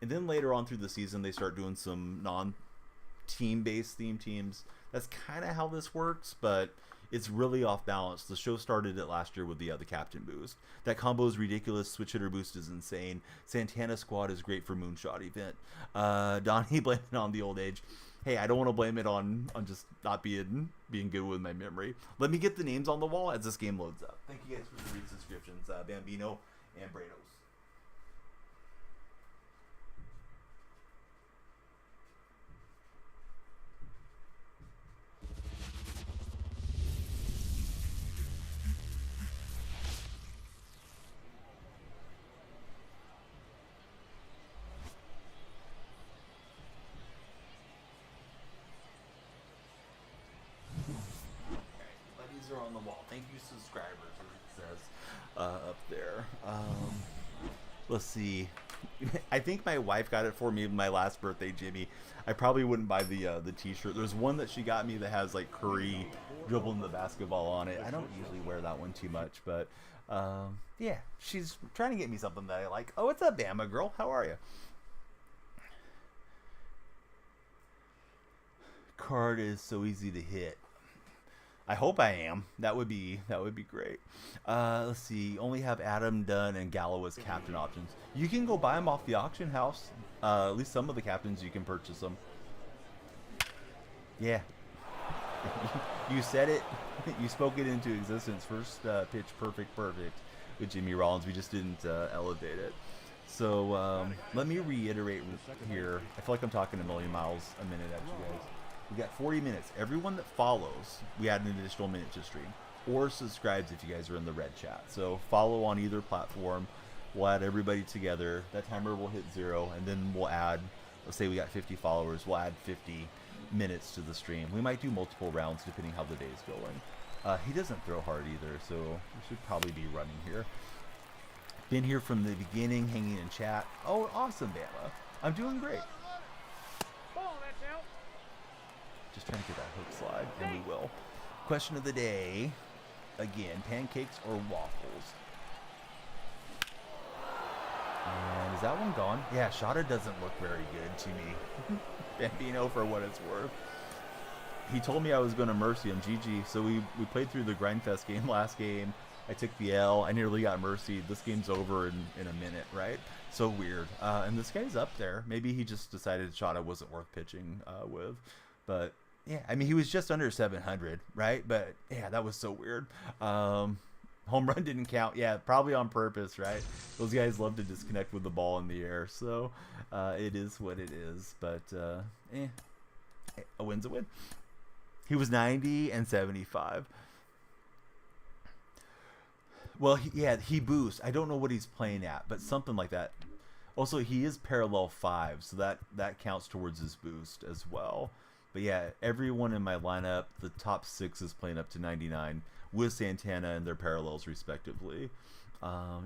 And then later on through the season, they start doing some non-team-based theme teams. That's kind of how this works, but it's really off balance. The show started it last year with the captain boost. That combo is ridiculous. Switch hitter boost is insane. Santana squad is great for Moonshot event. Donnie blaming it on the old age. Hey, I don't want to blame it on just not being good with my memory. Let me get the names on the wall as this game loads up. Thank you guys for the resubscriptions, Bambino and Brados. Are on the wall. Thank you, subscribers, it says up there. Let's see. I think my wife got it for me my last birthday, Jimmy. I probably wouldn't buy the T-shirt. There's one that she got me that has like Curry dribbling the basketball on it. I don't usually wear that one too much, but yeah, she's trying to get me something that I like. Oh, what's up, Bama girl? How are you? Card is so easy to hit. I hope I am. That would be great. Let's see. Only have Adam, Dunn, and Gallo as captain options. You can go buy them off the auction house. At least some of the captains you can purchase them. Yeah. You said it. You spoke it into existence. First pitch, perfect with Jimmy Rollins. We just didn't elevate it. So let me reiterate here. I feel like I'm talking a million miles a minute at you guys. We got 40 minutes. Everyone that follows, we add an additional minute to stream. Or subscribes if you guys are in the red chat. So follow on either platform. We'll add everybody together. That timer will hit 0. And then we'll add, let's say we got 50 followers. We'll add 50 minutes to the stream. We might do multiple rounds depending how the day is going. He doesn't throw hard either. So we should probably be running here. Been here from the beginning, hanging in chat. Oh, awesome, Bama. I'm doing great. Ball, that's out. Just trying to get that hook slide, and we will. Question of the day, again, pancakes or waffles? And is that one gone? Yeah, Shada doesn't look very good to me. Bambino for what it's worth. He told me I was going to mercy him, GG. So we played through the Grindfest game last game. I took the L. I nearly got mercied. This game's over in a minute, right? So weird. And this guy's up there. Maybe he just decided Shada wasn't worth pitching with. But yeah, I mean, he was just under 700, right? But yeah, that was so weird. Home run didn't count. Yeah, probably on purpose, right? Those guys love to disconnect with the ball in the air. So it is what it is. But a win's a win. He was 90 and 75. Well, he boosts. I don't know what he's playing at, but something like that. Also, he is parallel 5, so that counts towards his boost as well. But yeah, everyone in my lineup, the top 6 is playing up to 99 with Santana and their parallels respectively.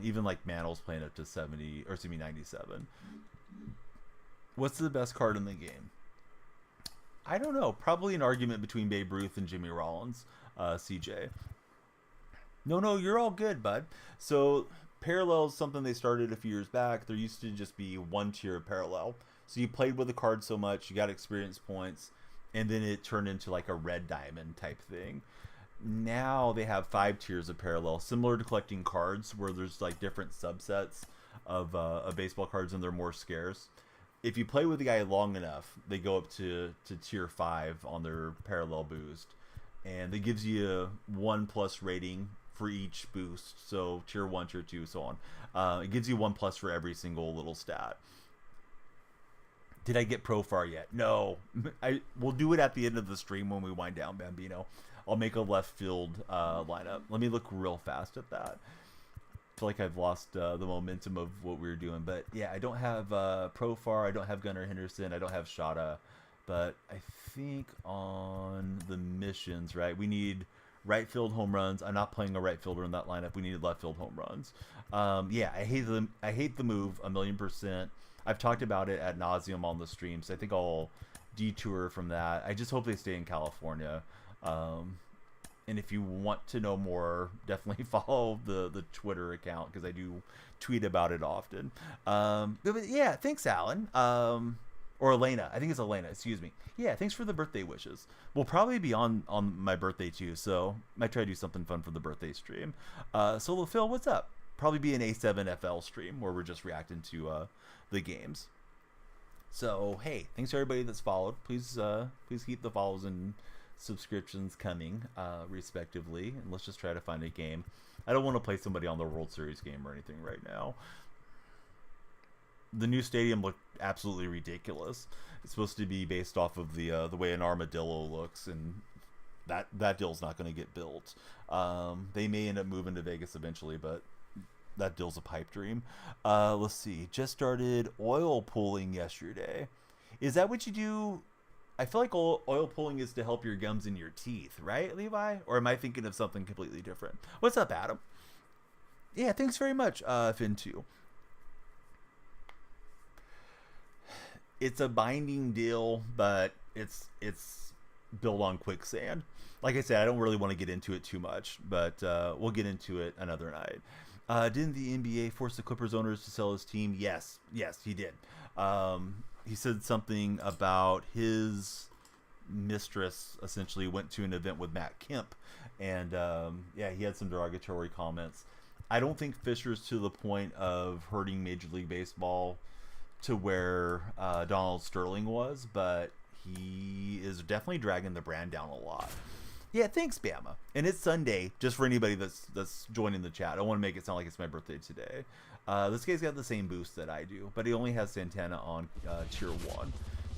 Even like Mantl's playing up to 97. What's the best card in the game? I don't know. Probably an argument between Babe Ruth and Jimmy Rollins, CJ. No, you're all good, bud. So parallel is something they started a few years back. There used to just be one tier of parallel. So you played with the card so much, you got experience points, and then it turned into like a red diamond type thing. Now they have 5 tiers of parallel, similar to collecting cards, where there's like different subsets of baseball cards, and they're more scarce. If you play with the guy long enough, they go up to tier 5 on their parallel boost, and it gives you a 1+ rating for each boost. So tier 1, tier 2, so on. It gives you 1+ for every single little stat. Did I get Profar yet? No. We'll do it at the end of the stream when we wind down, Bambino. I'll make a left field lineup. Let me look real fast at that. I feel like I've lost the momentum of what we were doing. But yeah, I don't have Profar. I don't have Gunnar Henderson. I don't have Shada. But I think on the missions, right, we need right field home runs. I'm not playing a right fielder in that lineup. We needed left field home runs. Yeah, I hate the move 1,000,000%. I've talked about it ad nauseum on the stream, so I think I'll detour from that. I just hope they stay in California. And if you want to know more, definitely follow the Twitter account, because I do tweet about it often. But yeah, thanks, Alan. Or Elena. I think it's Elena. Excuse me. Yeah, thanks for the birthday wishes. We'll probably be on my birthday too, so might try to do something fun for the birthday stream. Solo Phil, what's up? Probably be an A7FL stream where we're just reacting to the games. So hey, thanks to everybody that's followed. Please keep the follows and subscriptions coming, respectively, and let's just try to find a game. I don't want to play somebody on the World Series game or anything right now. The new stadium looked absolutely ridiculous. It's supposed to be based off of the way an armadillo looks, and that deal's not going to get built. They may end up moving to Vegas eventually, but that deal's a pipe dream. Let's see. Just started oil pulling yesterday. Is that what you do? I feel like oil pulling is to help your gums and your teeth, right, Levi? Or am I thinking of something completely different? What's up, Adam? Yeah, thanks very much, Finn2. it's a binding deal, but it's built on quicksand. Like I said, I don't really want to get into it too much, but we'll get into it another night. Didn't the NBA force the Clippers owners to sell his team? Yes, he did. He said something about his mistress essentially went to an event with Matt Kemp, and he had some derogatory comments. I don't think Fisher's to the point of hurting Major League Baseball to where Donald Sterling was, but he is definitely dragging the brand down a lot. Yeah, thanks, Bama. And it's Sunday, just for anybody that's joining the chat. I don't want to make it sound like it's my birthday today. This guy's got the same boost that I do, but he only has Santana on Tier 1.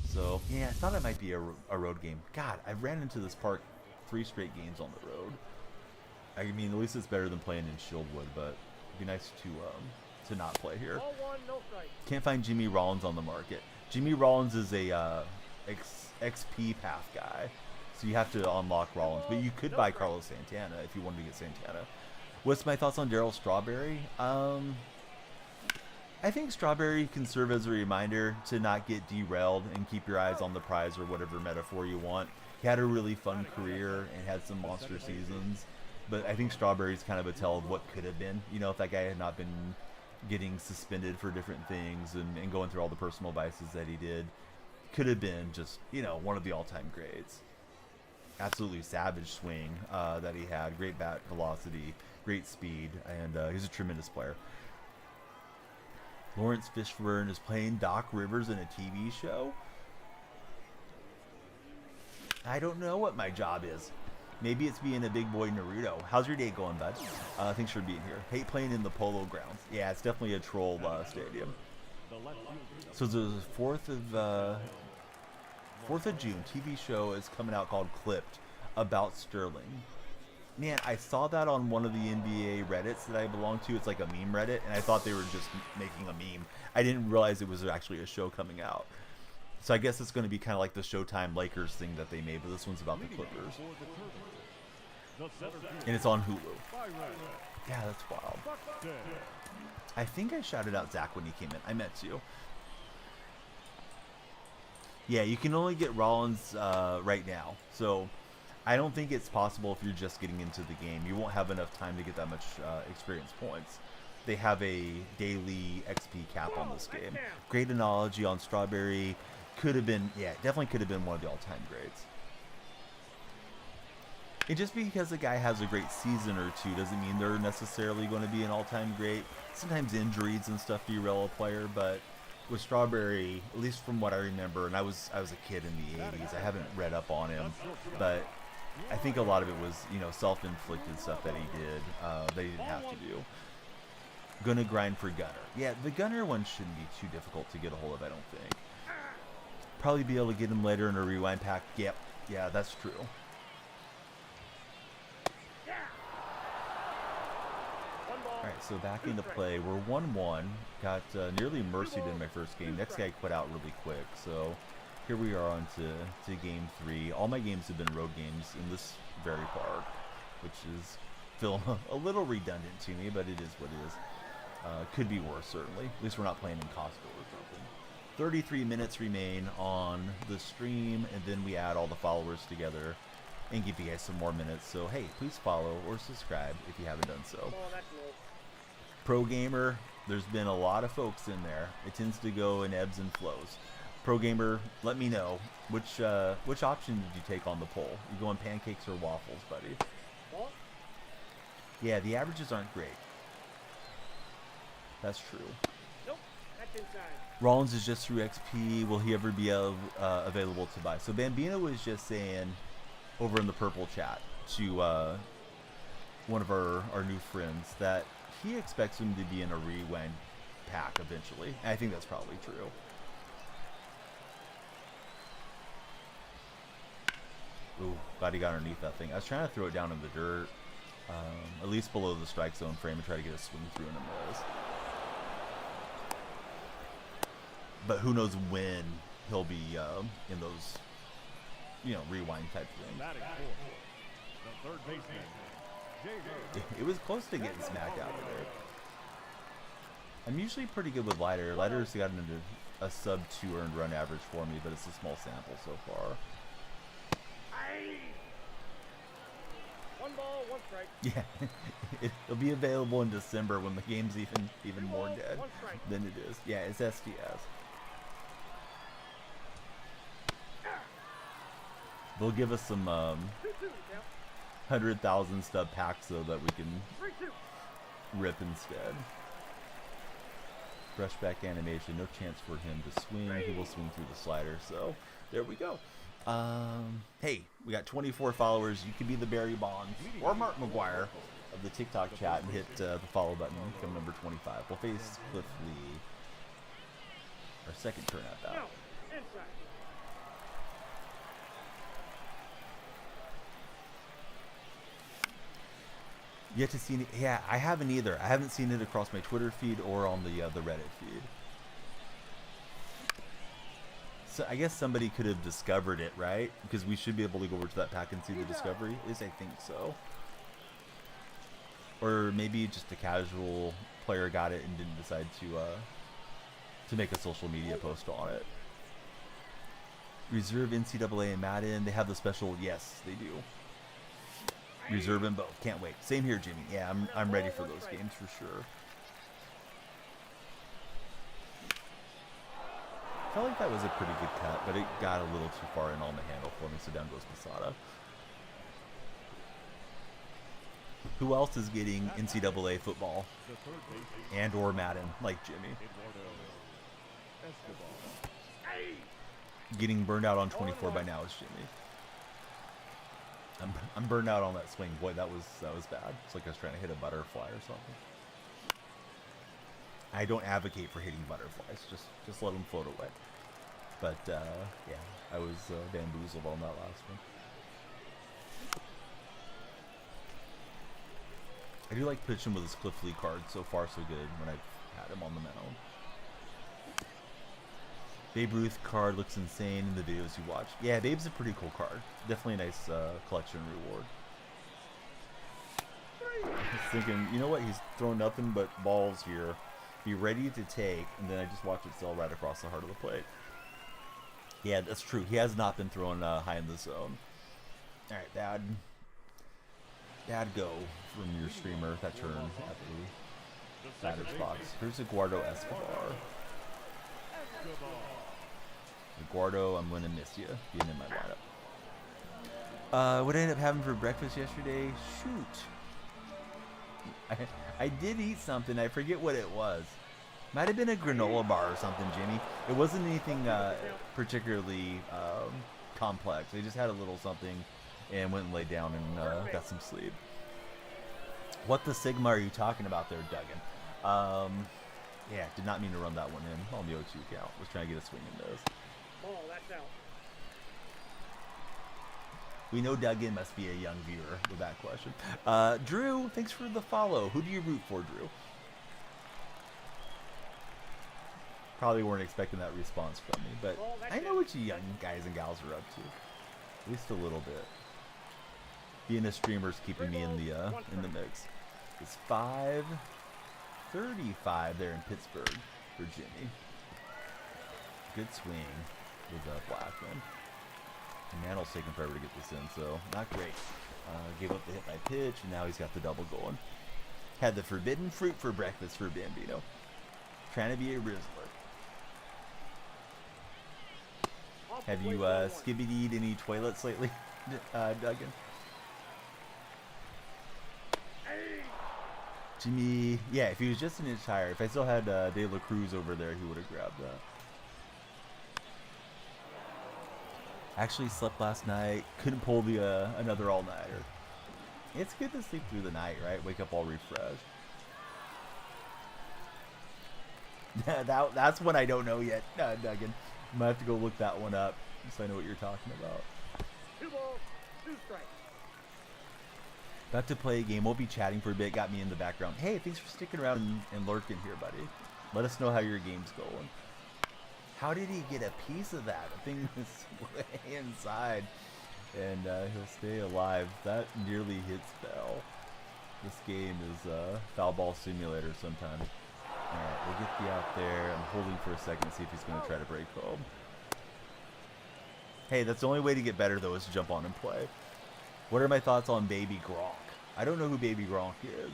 So, yeah, I thought it might be a road game. God, I ran into this park 3 straight games on the road. I mean, at least it's better than playing in Shieldwood, but it'd be nice to not play here. Ball one, no strike. Can't find Jimmy Rollins on the market. Jimmy Rollins is a XP path guy, so you have to unlock Rollins. But you could buy Carlos Santana if you wanted to get Santana. What's my thoughts on Darryl Strawberry? I think Strawberry can serve as a reminder to not get derailed and keep your eyes on the prize, or whatever metaphor you want. He had a really fun career and had some monster seasons, but I think Strawberry's kind of a tell of what could have been. You know, if that guy had not been getting suspended for different things and going through all the personal vices that he did, could have been just, one of the all-time greats. Absolutely savage swing that he had. Great bat velocity, great speed, and he's a tremendous player. Lawrence Fishburne is playing Doc Rivers in a TV show? I don't know what my job is. Maybe it's being a big boy Naruto. How's your day going, bud? Thanks for being here. Hate playing in the Polo Grounds. Yeah, it's definitely a troll stadium. So the 4th of June TV show is coming out called Clipped about Sterling. Man, I saw that on one of the NBA Reddits that I belong to. It's like a meme Reddit, and I thought they were just making a meme. I didn't realize it was actually a show coming out. So I guess it's going to be kind of like the Showtime Lakers thing that they made, but this one's about the Clippers. And it's on Hulu. Yeah, that's wild. I think I shouted out Zach when he came in. I meant to. Yeah, you can only get Rollins right now. So I don't think it's possible if you're just getting into the game. You won't have enough time to get that much experience points. They have a daily XP cap on this game. Great analogy on Strawberry. Could have been, definitely could have been one of the all-time greats. And just because a guy has a great season or two doesn't mean they're necessarily going to be an all-time great. Sometimes injuries and stuff derail a player, but with Strawberry, at least from what I remember, and I was a kid in the 80s, I haven't read up on him, but I think a lot of it was, self-inflicted stuff that he did that he didn't have to do. Gonna grind for Gunner. Yeah, the Gunner one shouldn't be too difficult to get a hold of, I don't think. Probably be able to get him later in a rewind pack. Yep, yeah, that's true. Alright, so back into play. We're 1-1. Got nearly mercied in my first game. Next guy quit out really quick. So here we are on to game 3. All my games have been road games in this very park, which is feel a little redundant to me, but it is what it is. Could be worse, certainly. At least we're not playing in Costco or something. 33 minutes remain on the stream, and then we add all the followers together and give you guys some more minutes. So, hey, please follow or subscribe if you haven't done so. Pro Gamer, there's been a lot of folks in there. It tends to go in ebbs and flows. Pro Gamer, let me know which option did you take on the poll. You going pancakes or waffles, buddy? Yeah, the averages aren't great. That's true. Nope, that's inside. Rollins is just through XP. Will he ever be available to buy? So Bambino was just saying over in the purple chat to one of our new friends that he expects him to be in a rewind pack eventually. And I think that's probably true. Ooh, glad he got underneath that thing. I was trying to throw it down in the dirt, at least below the strike zone frame, and try to get a swing through in a miss. But who knows when he'll be in those, rewind type things. The third baseman, It was close to getting smacked out of there. I'm usually pretty good with Lighter. Lighter's gotten into a sub 2 earned run average for me, but it's a small sample so far. Aye. One ball, one strike. Yeah, it'll be available in December when the game's even more dead than it is. Yeah, it's SDS. They'll give us some 100,000 stub packs so that we can 3-2. rip instead. Brushback animation, no chance for him to swing. He will swing through the slider, so there we go. Hey, we got 24 followers. You can be the Barry Bonds or Mark McGuire of the TikTok chat and hit the follow button, become number 25. We'll face Cliff Lee, our second turn at bat. No, inside. Yet to see it. Yeah, I haven't either. I haven't seen it across my Twitter feed or on the Reddit feed. So I guess somebody could have discovered it, right? Because we should be able to go over to that pack and see the discovery. At least I think so. Or maybe just a casual player got it and didn't decide to make a social media post on it. Reserve NCAA and Madden. They have the special. Yes, they do. Reserve them both. Can't wait. Same here, Jimmy. Yeah, I'm ready for those games for sure. I felt like that was a pretty good cut, but it got a little too far in on the handle for me, so down goes Posada. Who else is getting NCAA football and or Madden like Jimmy? Getting burned out on 24 by now is Jimmy. I'm burned out on that swing. Boy, that was bad. It's like I was trying to hit a butterfly or something. I don't advocate for hitting butterflies. Just let them float away. But yeah, I was bamboozled on that last one. I do like pitching with his Cliff Lee card. So far, so good when I've had him on the mound. Babe Ruth card looks insane in the videos you watch. Yeah, Babe's a pretty cool card. Definitely a nice collection reward. I was thinking, you know what? He's throwing nothing but balls here. Be ready to take, and then I just watch it sail right across the heart of the plate. Yeah, that's true. He has not been throwing high in the zone. All right, Dad, go from your streamer. That turn at the batter's box. Here's Eduardo Escobar. Eduardo, I'm going to miss you being in my lineup. What I ended up having for breakfast yesterday? Shoot. I did eat something. I forget what it was. Might have been a granola bar or something, Jimmy. It wasn't anything particularly complex. I just had a little something and went and laid down and got some sleep. What the Sigma are you talking about there, Duggan? Yeah, did not mean to run that one in on the O2 count. Was trying to get a swing in those. Ball, that's out. We know Duggan must be a young viewer with that question. Drew, thanks for the follow. Who do you root for, Drew? Probably weren't expecting that response from me, but I know what you young guys and gals are up to. At least a little bit. Being a streamer's keeping me in the mix. It's 5:35 there in Pittsburgh for Jimmy. Good swing with Blackman. And Mantl's taking forever to get this in, so not great. Gave up the hit by pitch, and now he's got the double going. Had the forbidden fruit for breakfast for Bambino. Trying to be a Rizzler. Have you skibbidied any toilets lately, Duggan? Jimmy, yeah, if he was just an inch higher, if I still had De La Cruz over there, he would have grabbed that. Actually slept last night, couldn't pull the another all-nighter. It's good to sleep through the night, right? Wake up all refreshed. That's one I don't know yet, Duggan. I might have to go look that one up so I know what you're talking about. 2 balls, 2 strikes. About to play a game. We'll be chatting for a bit. Got me in the background. Hey, thanks for sticking around and lurking here, buddy. Let us know how your game's going. How did he get a piece of that? The thing was way inside. And he'll stay alive. That nearly hits Bell. This game is foul ball simulator sometimes. Alright, we'll get the out there. I'm holding for a second to see if he's going to try to break home. Hey, that's the only way to get better, though, is to jump on and play. What are my thoughts on Baby Gronk? I don't know who Baby Gronk is.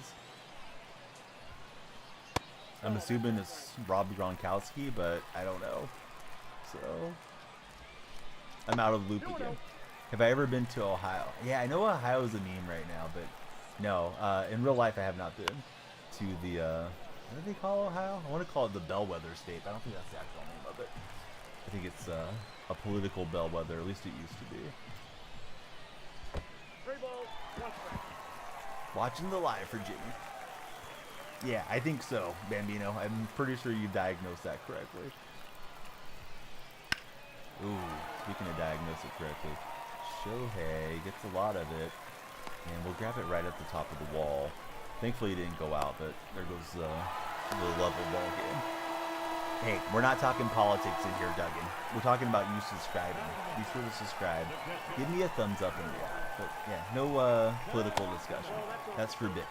I'm assuming it's Rob Gronkowski, but I don't know. So, I'm out of the loop again. Have I ever been to Ohio? Yeah, I know Ohio is a meme right now, but no. In real life, I have not been to the, what do they call Ohio? I want to call it the Bellwether State, but I don't think that's the actual name of it. I think it's a political bellwether, at least it used to be. 3 balls, 1 strike. Watching the live for Jimmy. Yeah, I think so, Bambino. I'm pretty sure you diagnosed that correctly. Ooh, speaking of diagnose it correctly, Shohei gets a lot of it, and we'll grab it right at the top of the wall. Thankfully, it didn't go out, but there goes the level ball game. Hey, we're not talking politics in here, Duggan. We're talking about you subscribing. Be sure to subscribe. Give me a thumbs up and yeah. But yeah, no political discussion. That's forbidden.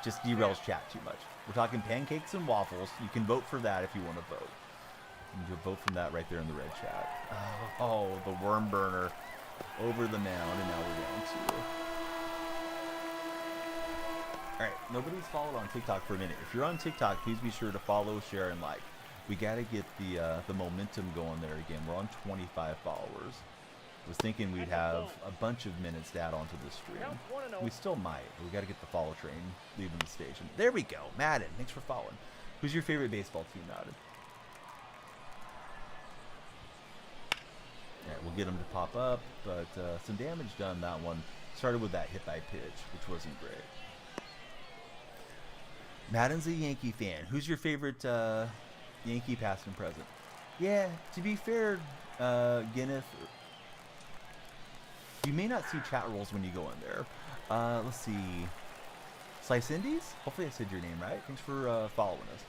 Just derails chat too much. We're talking pancakes and waffles. You can vote for that if you want to vote. You can vote from that right there in the red chat. Oh, the worm burner over the mound, and now we're down 2. Alright, nobody's followed on TikTok for a minute. If you're on TikTok, please be sure to follow, share, and like. We got to get the momentum going there again. We're on 25 followers. I was thinking we'd have a bunch of minutes to add onto this stream. We still might, but we got to get the follow train leaving the station. There we go. Madden, thanks for following. Who's your favorite baseball team, Madden? Alright, we'll get them to pop up, but some damage done that one. Started with that hit by pitch, which wasn't great. Madden's a Yankee fan. Who's your favorite Yankee past and present? Yeah, to be fair, Guinness, you may not see chat rolls when you go in there. Let's see. Slice Indies? Hopefully I said your name right. Thanks for following us.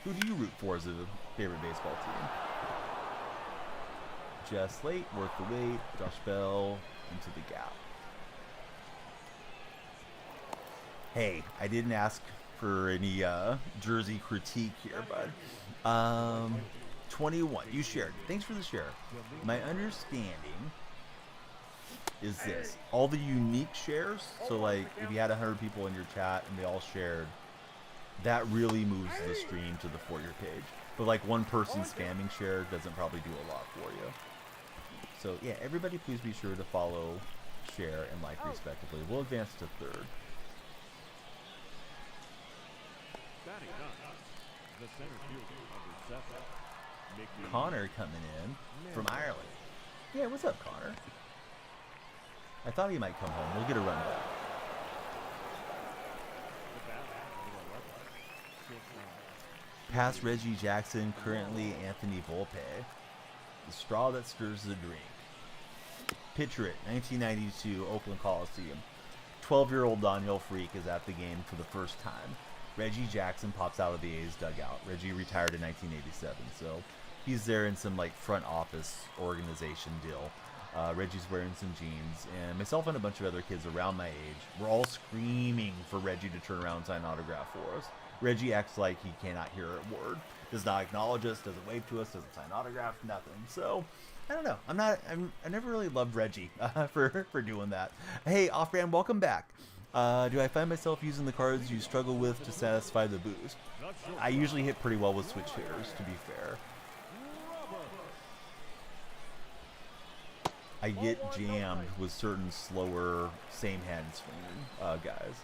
Who do you root for as a favorite baseball team? Jess Slate, Worth the Wait, Josh Bell, Into the Gap. Hey, I didn't ask for any jersey critique here, bud. 21. You shared. Thanks for the share. My understanding is this. All the unique shares, so like if you had 100 people in your chat and they all shared, that really moves the stream to the For You page. But like one person spamming share doesn't probably do a lot for you. So yeah, everybody please be sure to follow, share, and like respectively. We'll advance to 3rd. The center fielder, number 7. Connor coming in from Ireland. Yeah, what's up, Connor? I thought he might come home. We'll get a run back. Past Reggie Jackson, currently Anthony Volpe. The straw that stirs the drink. Picture it, 1992, Oakland Coliseum. 12-year-old Daniel Freak is at the game for the first time. Reggie Jackson pops out of the A's dugout. Reggie retired in 1987, so he's there in some like front office organization deal. Reggie's wearing some jeans, and myself and a bunch of other kids around my age, we're all screaming for Reggie to turn around and sign an autograph for us. Reggie acts like he cannot hear a word, does not acknowledge us, doesn't wave to us, doesn't sign autographs, nothing. So I don't know. I never really loved Reggie for doing that. Hey, Off-Brand, welcome back. Do I find myself using the cards you struggle with to satisfy the boost? I usually hit pretty well with switch hitters, to be fair. I get jammed with certain slower, same hand swinging guys.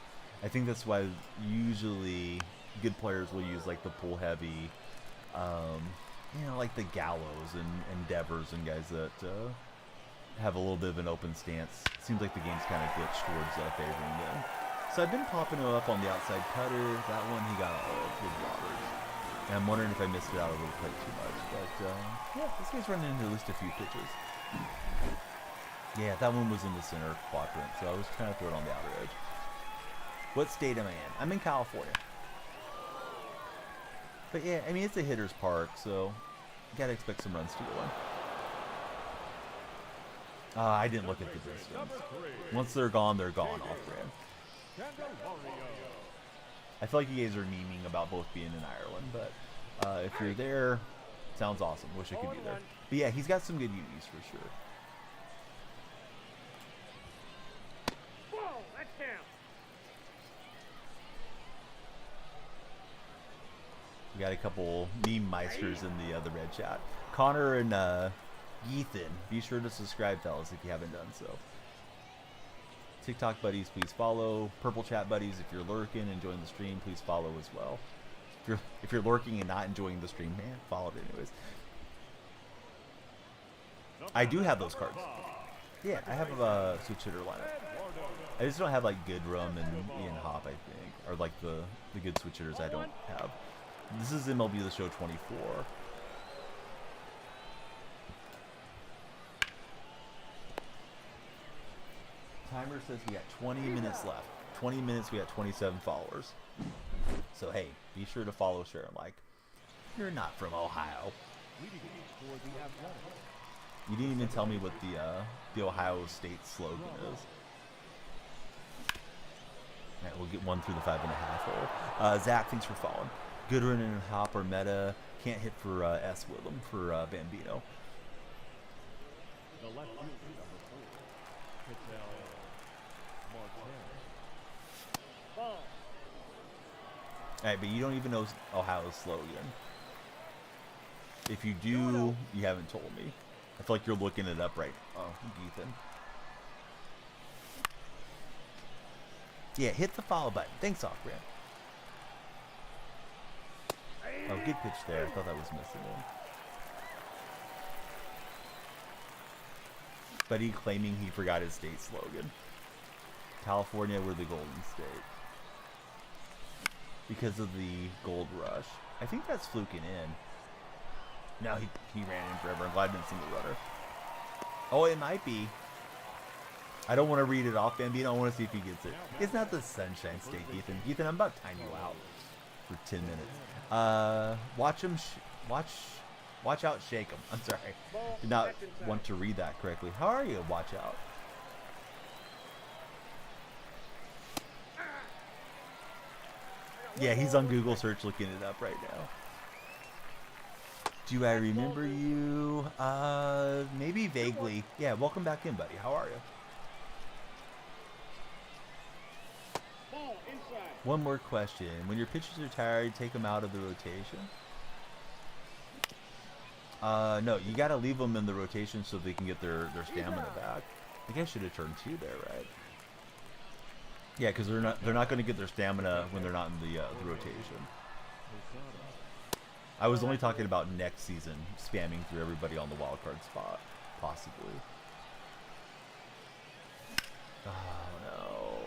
I think that's why usually good players will use like the pull heavy, like the Gallows and Devers and guys that have a little bit of an open stance. Seems like the game's kind of glitched towards favoring them. So I've been popping him up on the outside cutter. That one he got with Roberts. And I'm wondering if I missed it out a little plate too much. But yeah, this guy's running into at least a few pitches. Yeah, that one was in the center quadrant, so I was trying to throw it on the outer edge. What state am I in? I'm in California. But yeah, I mean, it's a hitter's park, so you gotta expect some runs to go in. I didn't look at the distance. Once they're gone, Off-Brand. I feel like you guys are memeing about both being in Ireland, but if you're there, sounds awesome. Wish I could be there. But yeah, he's got some good unis for sure. Ball, that's down. We got a couple meme meisters in the red chat. Connor and Ethan, be sure to subscribe, fellas, if you haven't done so. TikTok buddies, please follow. Purple chat buddies, if you're lurking and enjoying the stream, please follow as well. If you're lurking and not enjoying the stream, man, follow it anyways. I do have those cards. Yeah, I have a switch hitter lineup. I just don't have like Goodrum and Ian Hop, I think, or like the good switch hitters I don't have. This is MLB The Show 24. Timer says we got 20 minutes left. 20 minutes, we got 27 followers. So hey, be sure to follow, share, and like. You're not from Ohio. You didn't even tell me what the Ohio State slogan is. Alright, we'll get one through the 5.5 hole. Zach, thanks for following. Goodrun and Hop are meta. Can't hit for S with them for Bambino. The left fielder, number 4, Pitzel Marquez. Ball. Alright, but you don't even know Ohio's slogan. If you do, you haven't told me. I feel like you're looking it up right now. Oh, Ethan. Yeah, hit the follow button. Thanks, Off-Brand. Oh, good pitch there. I thought that was missing one. But he claiming he forgot his state slogan. California, we're the Golden State. Because of the gold rush. I think that's fluking in. No, he ran in forever. I'm glad I didn't see the runner. Oh, it might be. I don't want to read it off, Bambino. I want to see if he gets it. It's not the Sunshine State, Ethan. Ethan, I'm about to time you out for 10 minutes. Watch him. Watch out, shake him. I'm sorry. Did not want to read that correctly. How are you? Watch out. Yeah, he's on Google search looking it up right now. Do I remember you? Maybe vaguely. Yeah, welcome back in, buddy. How are you? Ball, inside. One more question. When your pitchers are tired, take them out of the rotation? No, you gotta leave them in the rotation so they can get their stamina back. I think I should have turned 2 there, right? Yeah, because they're not going to get their stamina when they're not in the rotation. I was only talking about next season, spamming through everybody on the wild card spot, possibly. Oh no,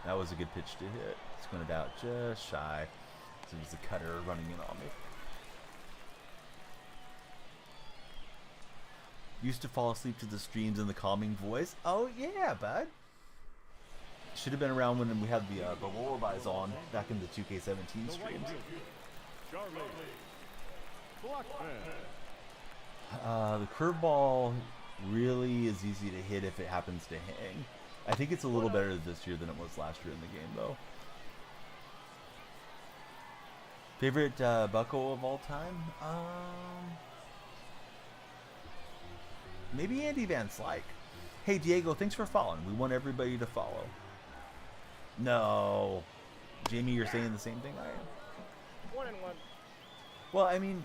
that was a good pitch to hit. It's going to out just shy. So it was the cutter running in on me. Used to fall asleep to the streams in the calming voice. Oh yeah, bud. Should have been around when we had the lullabies on back in the 2K17 streams. The curveball really is easy to hit if it happens to hang. I think it's a little better this year than it was last year in the game, though. Favorite Bucko of all time? Maybe Andy Van Slyke. Hey, Diego, thanks for following. We want everybody to follow. No. Jamie, you're saying the same thing I am? 1-1. Well, I mean,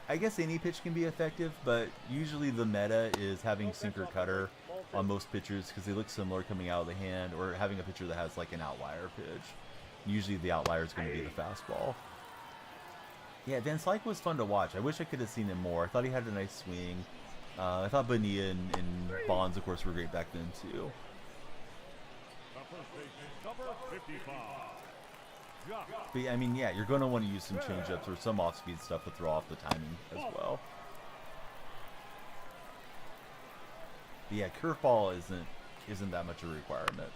I guess any pitch can be effective, but usually the meta is having sinker cutter on most pitchers because they look similar coming out of the hand, or having a pitcher that has like an outlier pitch. Usually the outlier is going to be the fastball. Yeah, Van Slyke was fun to watch. I wish I could have seen him more. I thought he had a nice swing. I thought Bonilla and Bonds, of course, were great back then, too. But I mean, yeah, you're going to want to use some changeups or some off-speed stuff to throw off the timing as well. But yeah, curveball isn't that much a requirement.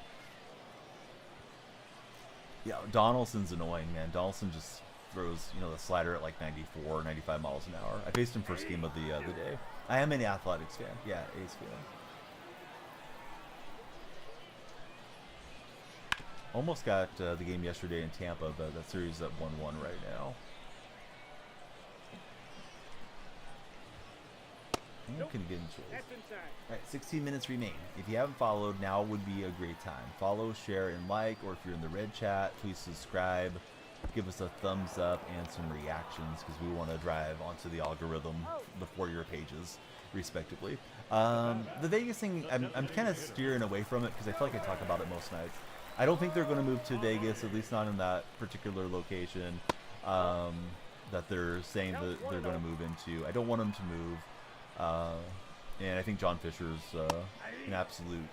Yeah, Donaldson's annoying, man. Donaldson just throws, the slider at like 94, 95 miles an hour. I faced him first game of the day. I am an Athletics fan. Yeah, A's fan. Almost got the game yesterday in Tampa, but that series is at 1-1 right now. And Nope. couldn't get in choice. That's inside. Alright, 16 minutes remain. If you haven't followed, now would be a great time. Follow, share, and like, or if you're in the red chat, please subscribe. Give us a thumbs up and some reactions because we want to drive onto the algorithm before your pages, respectively. The Vegas thing, I'm kind of steering away from it because I feel like I talk about it most nights. I don't think they're going to move to Vegas, at least not in that particular location that they're saying that they're going to move into. I don't want them to move. And I think John Fisher's an absolute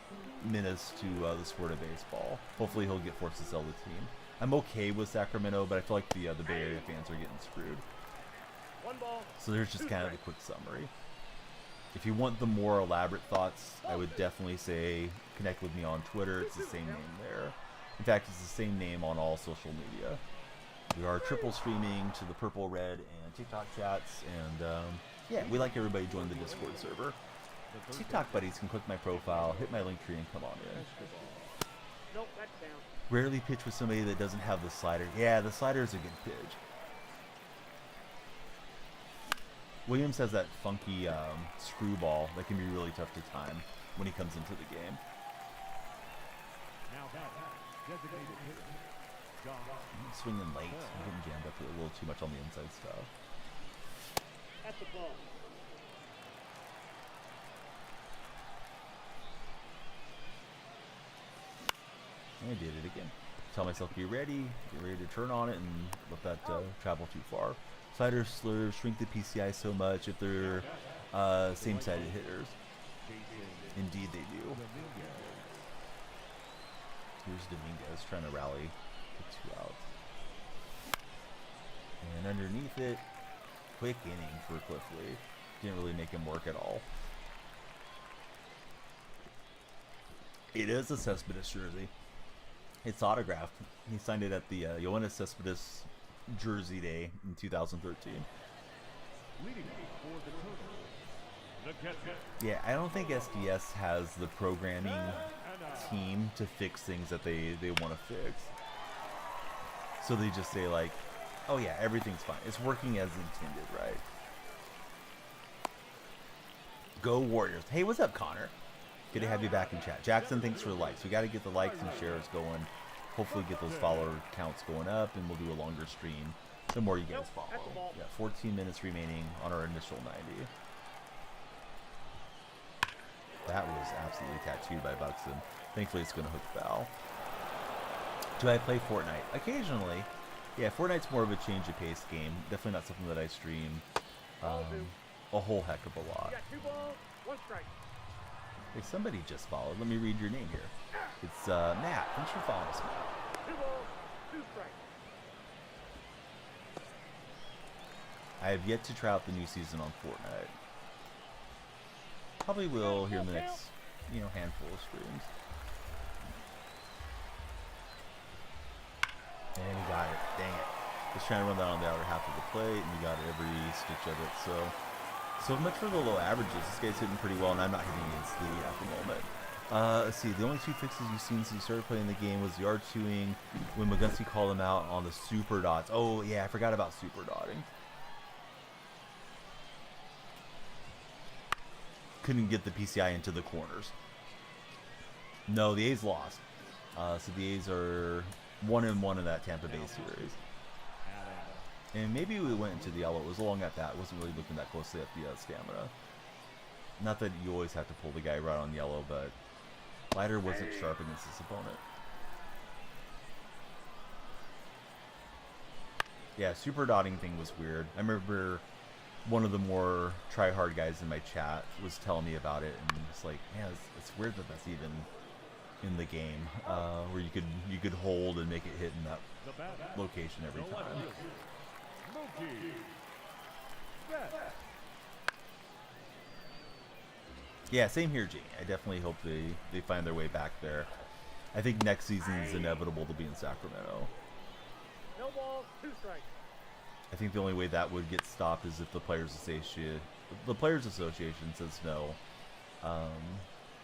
menace to the sport of baseball. Hopefully he'll get forced to sell the team. I'm okay with Sacramento, but I feel like the Bay Area fans are getting screwed. One ball. So there's just kind of a quick summary. If you want the more elaborate thoughts, I would definitely say connect with me on Twitter. It's the same name there. In fact, it's the same name on all social media. We are triple streaming to the Purple, Red, and TikTok chats, and yeah, we like everybody to join the Discord server. TikTok buddies can click my profile, hit my link tree, and come on in. Nope, that's down. Rarely pitch with somebody that doesn't have the slider. Yeah, the slider is a good pitch. Williams has that funky screwball that can be really tough to time when he comes into the game. Now back, designated hitter, John. I'm swinging late. I'm getting jammed up a little too much on the inside stuff. That's the ball. I did it again. Tell myself, get ready to turn on it and let that travel too far. Sliders, slurs, shrink the PCI so much if they're same-sided hitters. Indeed they do. Here's Dominguez trying to rally for 2 outs. And underneath it, quick inning for Cliffley. Didn't really make him work at all. It is a Cespedes jersey. It's autographed. He signed it at the Yoenis Cespedes Jersey Day in 2013. Leading for the tournament, the catcher. Yeah, I don't think SDS has the programming team to fix things that they want to fix. So they just say like, oh yeah, everything's fine. It's working as intended, right? Go Warriors. Hey, what's up, Connor? Good to have you back in chat. Jackson, thanks for the likes. We got to get the likes and shares going. Hopefully get those follower counts going up, and we'll do a longer stream. The more you guys follow. Yeah, 14 minutes remaining on our initial 90. That was absolutely tattooed by Buxton. Thankfully, it's going to hook foul. Do I play Fortnite? Occasionally. Yeah, Fortnite's more of a change of pace game. Definitely not something that I stream a whole heck of a lot. You got 2 balls, 1 strike. Hey, somebody just followed. Let me read your name here. It's Matt. Thanks for following us, Matt. 2 balls, 2 strikes. I have yet to try out the new season on Fortnite. Probably will here in the next, handful of streams. And he got it. Dang it. Just trying to run that on the outer half of the plate, and we got every stitch of it. So much for the low averages. This guy's hitting pretty well, and I'm not hitting against the at the moment. Let's see. The only 2 fixes you've seen since you started playing the game was the R2ing when Magunsky called him out on the super dots. Oh, yeah, I forgot about super dotting. Couldn't get the PCI into the corners. No, the A's lost. So the A's are 1-1 in that Tampa Bay series. And maybe we went into the yellow. It was along at that. Wasn't really looking that closely at the stamina. Not that you always have to pull the guy right on yellow, but Leiter wasn't sharp against his opponent. Yeah, super dotting thing was weird. I remember one of the more try-hard guys in my chat was telling me about it, and it's like, man, it's weird that that's even in the game, where you could hold and make it hit in that location every time. Yeah, same here, G. I definitely hope they find their way back there. I think next season is inevitable to be in Sacramento. No balls, 2 strikes. I think the only way that would get stopped is if the Players Association says no,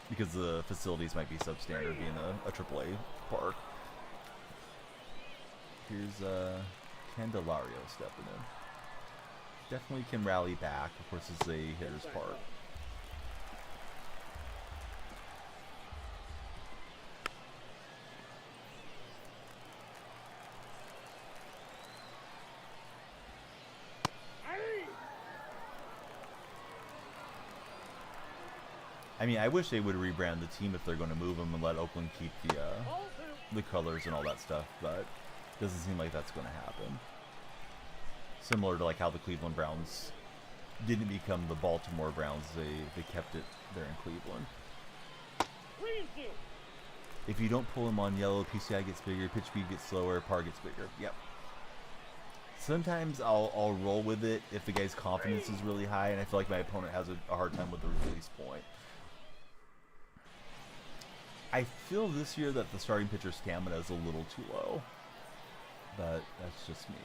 because the facilities might be substandard being a AAA park. Here's Candelario stepping in. Definitely can rally back. Of course, it's a hitter's part. I mean, I wish they would rebrand the team if they're going to move them and let Oakland keep the colors and all that stuff, but it doesn't seem like that's going to happen. Similar to like how the Cleveland Browns didn't become the Baltimore Browns, they kept it there in Cleveland. If you don't pull him on yellow, PCI gets bigger, pitch speed gets slower, par gets bigger. Yep. Sometimes I'll roll with it if the guy's confidence is really high, and I feel like my opponent has a hard time with the release point. I feel this year that the starting pitcher's stamina is a little too low, but that's just me.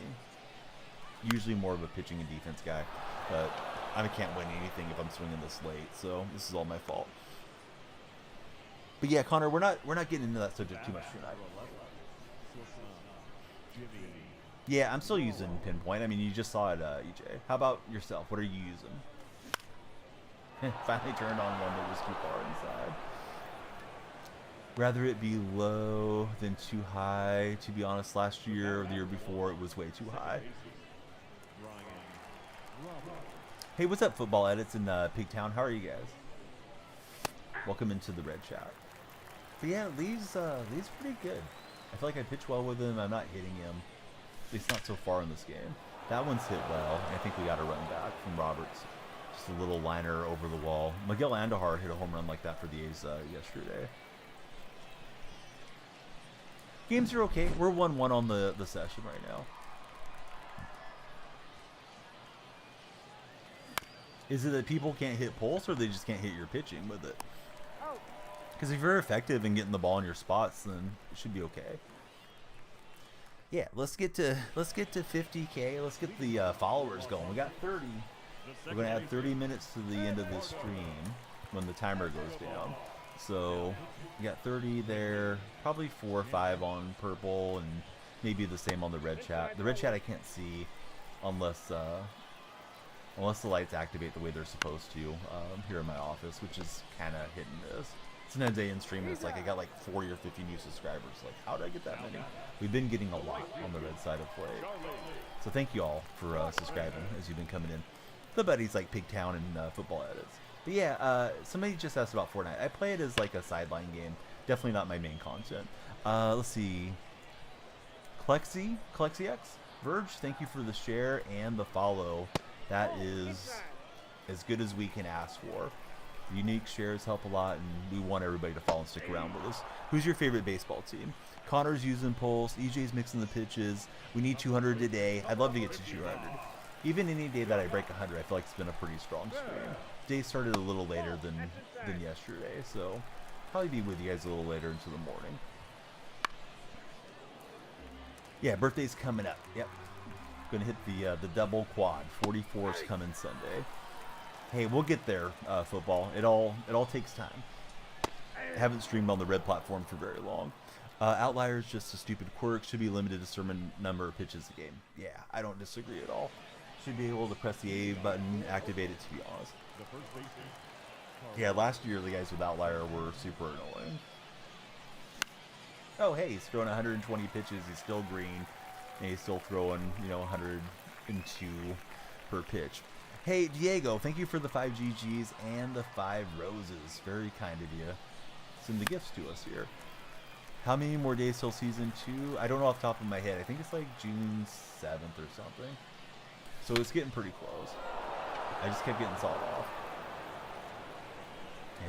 Usually more of a pitching and defense guy, but I can't win anything if I'm swinging this late, so this is all my fault. But yeah, Connor, we're not getting into that subject too much tonight. Yeah, I'm still using Pinpoint. I mean, you just saw it, EJ. How about yourself? What are you using? Finally turned on one that was too far inside. Rather it be low than too high. To be honest, last year or the year before, it was way too high. Hey, what's up, Football Edits in Pigtown? How are you guys? Welcome into the red chat. But yeah, Lee's pretty good. I feel like I pitch well with him. I'm not hitting him. At least not so far in this game. That one's hit well. I think we got a run back from Roberts. Just a little liner over the wall. Miguel Andujar hit a home run like that for the A's yesterday. Games are okay. We're 1-1 on the session right now. Is it that people can't hit pulse, or they just can't hit your pitching with it? Because if you're effective in getting the ball in your spots, then it should be okay. Yeah, let's get to 50K. Let's get the followers going. We got 30. We're gonna add 30 minutes to the end of the stream when the timer goes down. So we got 30 there, probably 4 or 5 on purple, and maybe the same on the red chat. The red chat I can't see unless the lights activate the way they're supposed to here in my office, which is kind of hit and miss. Sometimes I end stream and it's like I got like 40 or 50 new subscribers. Like, how did I get that many? We've been getting a lot on the red side of play. So thank you all for subscribing as you've been coming in. The buddies like Pigtown and Football Edits. But yeah, somebody just asked about Fortnite. I play it as like a sideline game. Definitely not my main content. Let's see. ClexyX, Verge, thank you for the share and the follow. That is as good as we can ask for. Unique shares help a lot, and we want everybody to follow and stick around with us. Who's your favorite baseball team? Connor's using Pulse. EJ's mixing the pitches. We need 200 today. I'd love to get to 200. Even any day that I break 100, I feel like it's been a pretty strong stream. Day started a little later than yesterday, so probably be with you guys a little later into the morning. Yeah, birthday's coming up. Yep. Gonna hit the double quad. 44 is coming Sunday. Hey, we'll get there, football. It all takes time. I haven't streamed on the red platform for very long. Outliers, just a stupid quirk. Should be limited to a certain number of pitches a game. Yeah, I don't disagree at all. Should be able to press the A button, activate it, to be honest. Yeah, last year the guys with Outlier were super annoying. Oh, hey, he's throwing 120 pitches. He's still green. And he's still throwing, 102 per pitch. Hey, Diego, thank you for the 5 GGs and the 5 roses. Very kind of you. Send the gifts to us here. How many more days till season 2? I don't know off the top of my head. I think it's like June 7th or something. So it's getting pretty close. I just kept getting sawed off.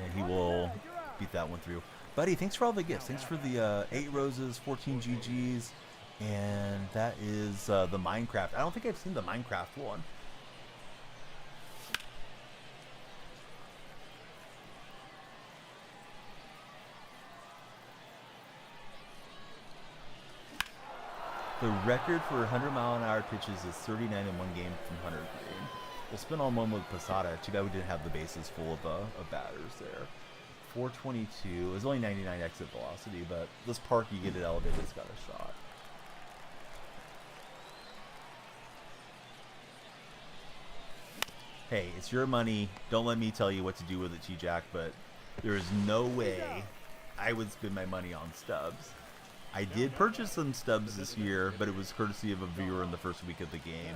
And he will beat that one through. Buddy, thanks for all the gifts. Thanks for the 8 roses, 14 GGs. And that is the Minecraft. I don't think I've seen the Minecraft one. The record for 100-mile-an-hour pitches is 39 in one game from Hunter Green. We'll spin on one with Posada. Too bad we didn't have the bases full of batters there. 422. It was only 99 exit velocity, but this park, you get it elevated, it's got a shot. Hey, it's your money. Don't let me tell you what to do with it, T-Jack, but there is no way I would spend my money on stubs. I did purchase some stubs this year, but it was courtesy of a viewer in the first week of the game.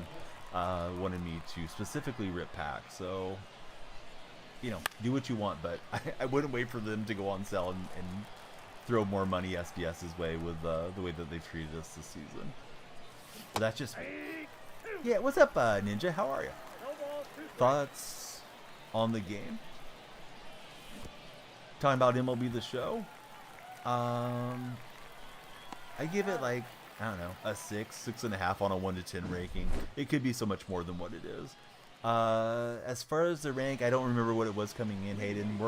Wanted me to specifically rip packs, so, you know, do what you want, but I wouldn't wait for them to go on sale and throw more money SDS's way with the way that they've treated us this season. But that's just me. Yeah, what's up, Ninja? How are you? No balls, 2 strikes. Thoughts on the game? Talking about MLB The Show? I give it like, I don't know, a 6.5 on a 1 to 10 ranking. It could be so much more than what it is. As far as the rank, I don't remember what it was coming in, Hayden.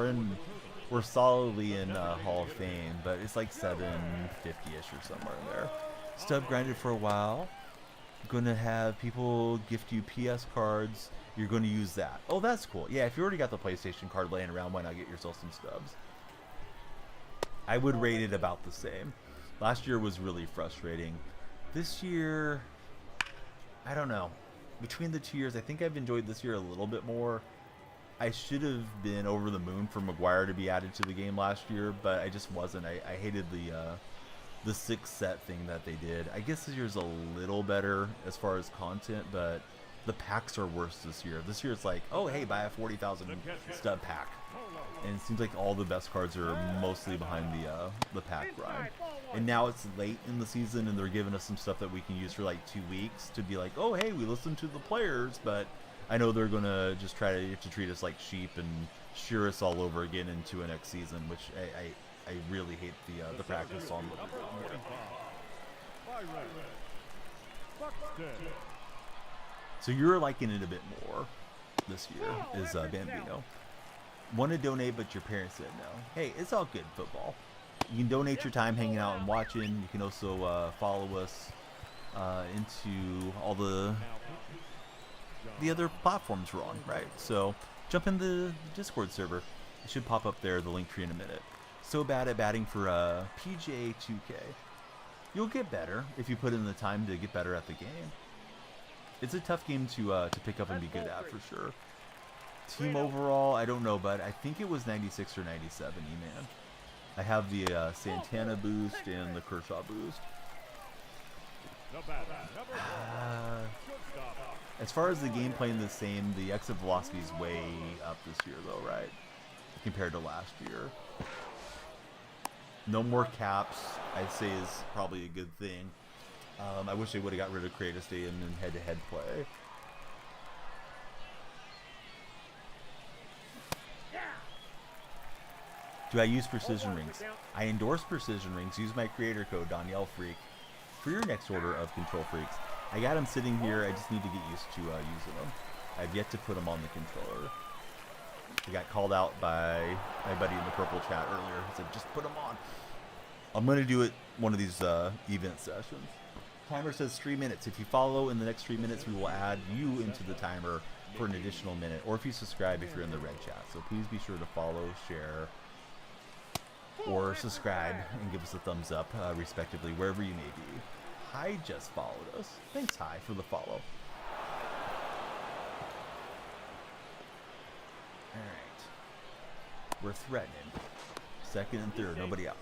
We're solidly in Hall of Fame, but it's like 750-ish or somewhere in there. Stub grinded for a while. Gonna have people gift you PS cards. You're going to use that. Oh, that's cool. Yeah, if you already got the PlayStation card laying around, why not get yourself some stubs? I would rate it about the same. Last year was really frustrating. This year, I don't know. Between the 2 years, I think I've enjoyed this year a little bit more. I should have been over the moon for Maguire to be added to the game last year, but I just wasn't. I hated the 6 set thing that they did. I guess this year's a little better as far as content, but the packs are worse this year. This year it's like, oh hey, buy a 40,000 stub pack, and it seems like all the best cards are mostly behind the pack grind. And now it's late in the season, and they're giving us some stuff that we can use for like 2 weeks to be like, oh hey, we listened to the players, but I know they're gonna just try to treat us like sheep and shear us all over again into an next season, which I really hate the practice on the So you're liking it a bit more this year, is Bambino. Want to donate, but your parents said no. Hey, it's all good football. You can donate your time hanging out and watching. You can also follow us into all the other platforms we're on, right? So jump in the Discord server. It should pop up there, the link tree in a minute. So bad at batting for PGA 2K. You'll get better if you put in the time to get better at the game. It's a tough game to pick up and be good at for sure. Team overall, I don't know, but I think it was 96 or 97, E-Man. I have the Santana boost and the Kershaw boost. As far as the game playing the same, the exit velocity is way up this year though, right? Compared to last year. No more caps, I'd say, is probably a good thing. I wish they would have got rid of Creative Stadium and head-to-head play. Do I use precision rings? I endorse precision rings. Use my creator code, Danielle Freak, for your next order of Control Freaks. I got them sitting here. I just need to get used to using them. I've yet to put them on the controller. I got called out by my buddy in the purple chat earlier. He said, just put them on. I'm going to do it one of these event sessions. Timer says 3 minutes. If you follow in the next 3 minutes, we will add you into the timer for an additional minute. Or if you subscribe, if you're in the red chat. So please be sure to follow, share, or subscribe and give us a thumbs up, respectively, wherever you may be. Hi just followed us. Thanks, Hi, for the follow. Alright. We're threatening. Second and third, nobody out.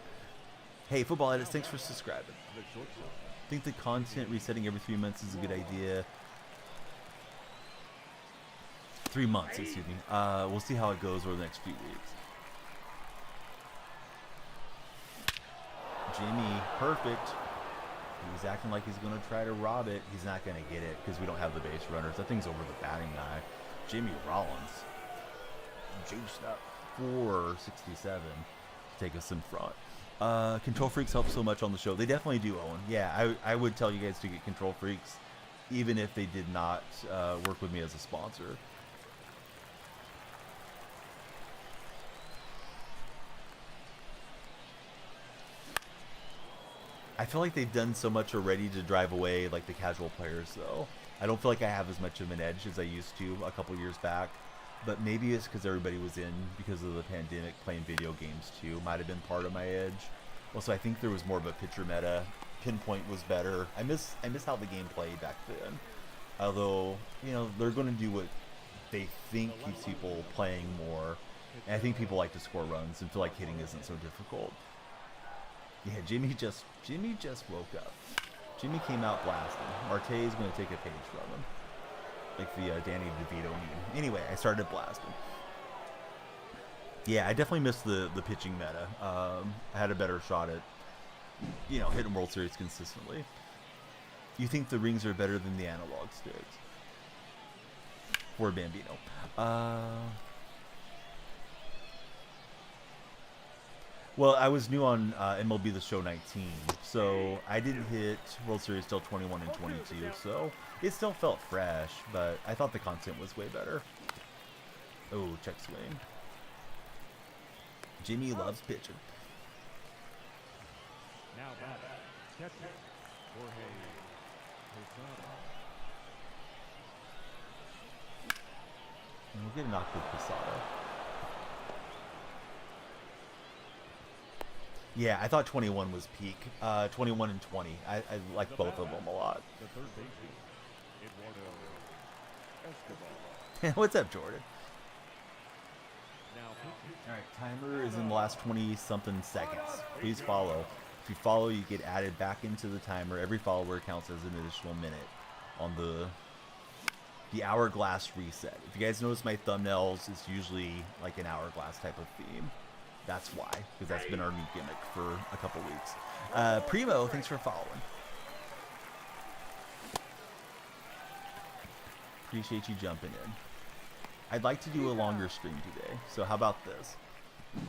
Hey, Football Edits, thanks for subscribing. I think the content resetting every 3 months is a good idea. 3 months, excuse me. We'll see how it goes over the next few weeks. Jimmy, perfect. He's acting like he's going to try to rob it. He's not going to get it because we don't have the base runners. That thing's over the batting eye. Jimmy Rollins juiced up 467 to take us in front. Control Freaks help so much on the show. They definitely do, Owen. Yeah, I would tell you guys to get Control Freaks even if they did not work with me as a sponsor. I feel like they've done so much already to drive away like the casual players though. I don't feel like I have as much of an edge as I used to a couple years back. But maybe it's because everybody was in because of the pandemic playing video games too. Might have been part of my edge. Also, I think there was more of a pitcher meta. Pinpoint was better. I miss how the game played back then. Although, you know, they're going to do what they think keeps people playing more. And I think people like to score runs and feel like hitting isn't so difficult. Yeah, Jimmy just woke up. Jimmy came out blasting. Marte is going to take a page from him. Like the Danny DeVito meme. Anyway, I started blasting. Yeah, I definitely missed the pitching meta. I had a better shot at, hitting World Series consistently. You think the rings are better than the analog sticks? For Bambino. Well, I was new on MLB The Show 19, so I didn't hit World Series till 21 and 22, so it still felt fresh, but I thought the content was way better. Oh, check swing. Jimmy loves pitching. Now back, catcher, Jorge Posada. And we'll get a knock with Posada. Yeah, I thought 21 was peak. 21 and 20. I like both of them a lot. The third baseman, Eduardo Escobar. What's up, Jordan? Now pitching. All right, timer is in the last 20-something seconds. Please follow. If you follow, you get added back into the timer. Every follower counts as an additional minute on the hourglass reset. If you guys notice my thumbnails, it's usually like an hourglass type of theme. That's why, because that's been our new gimmick for a couple weeks. Primo, thanks for following. Appreciate you jumping in. I'd like to do a longer stream today, so how about this?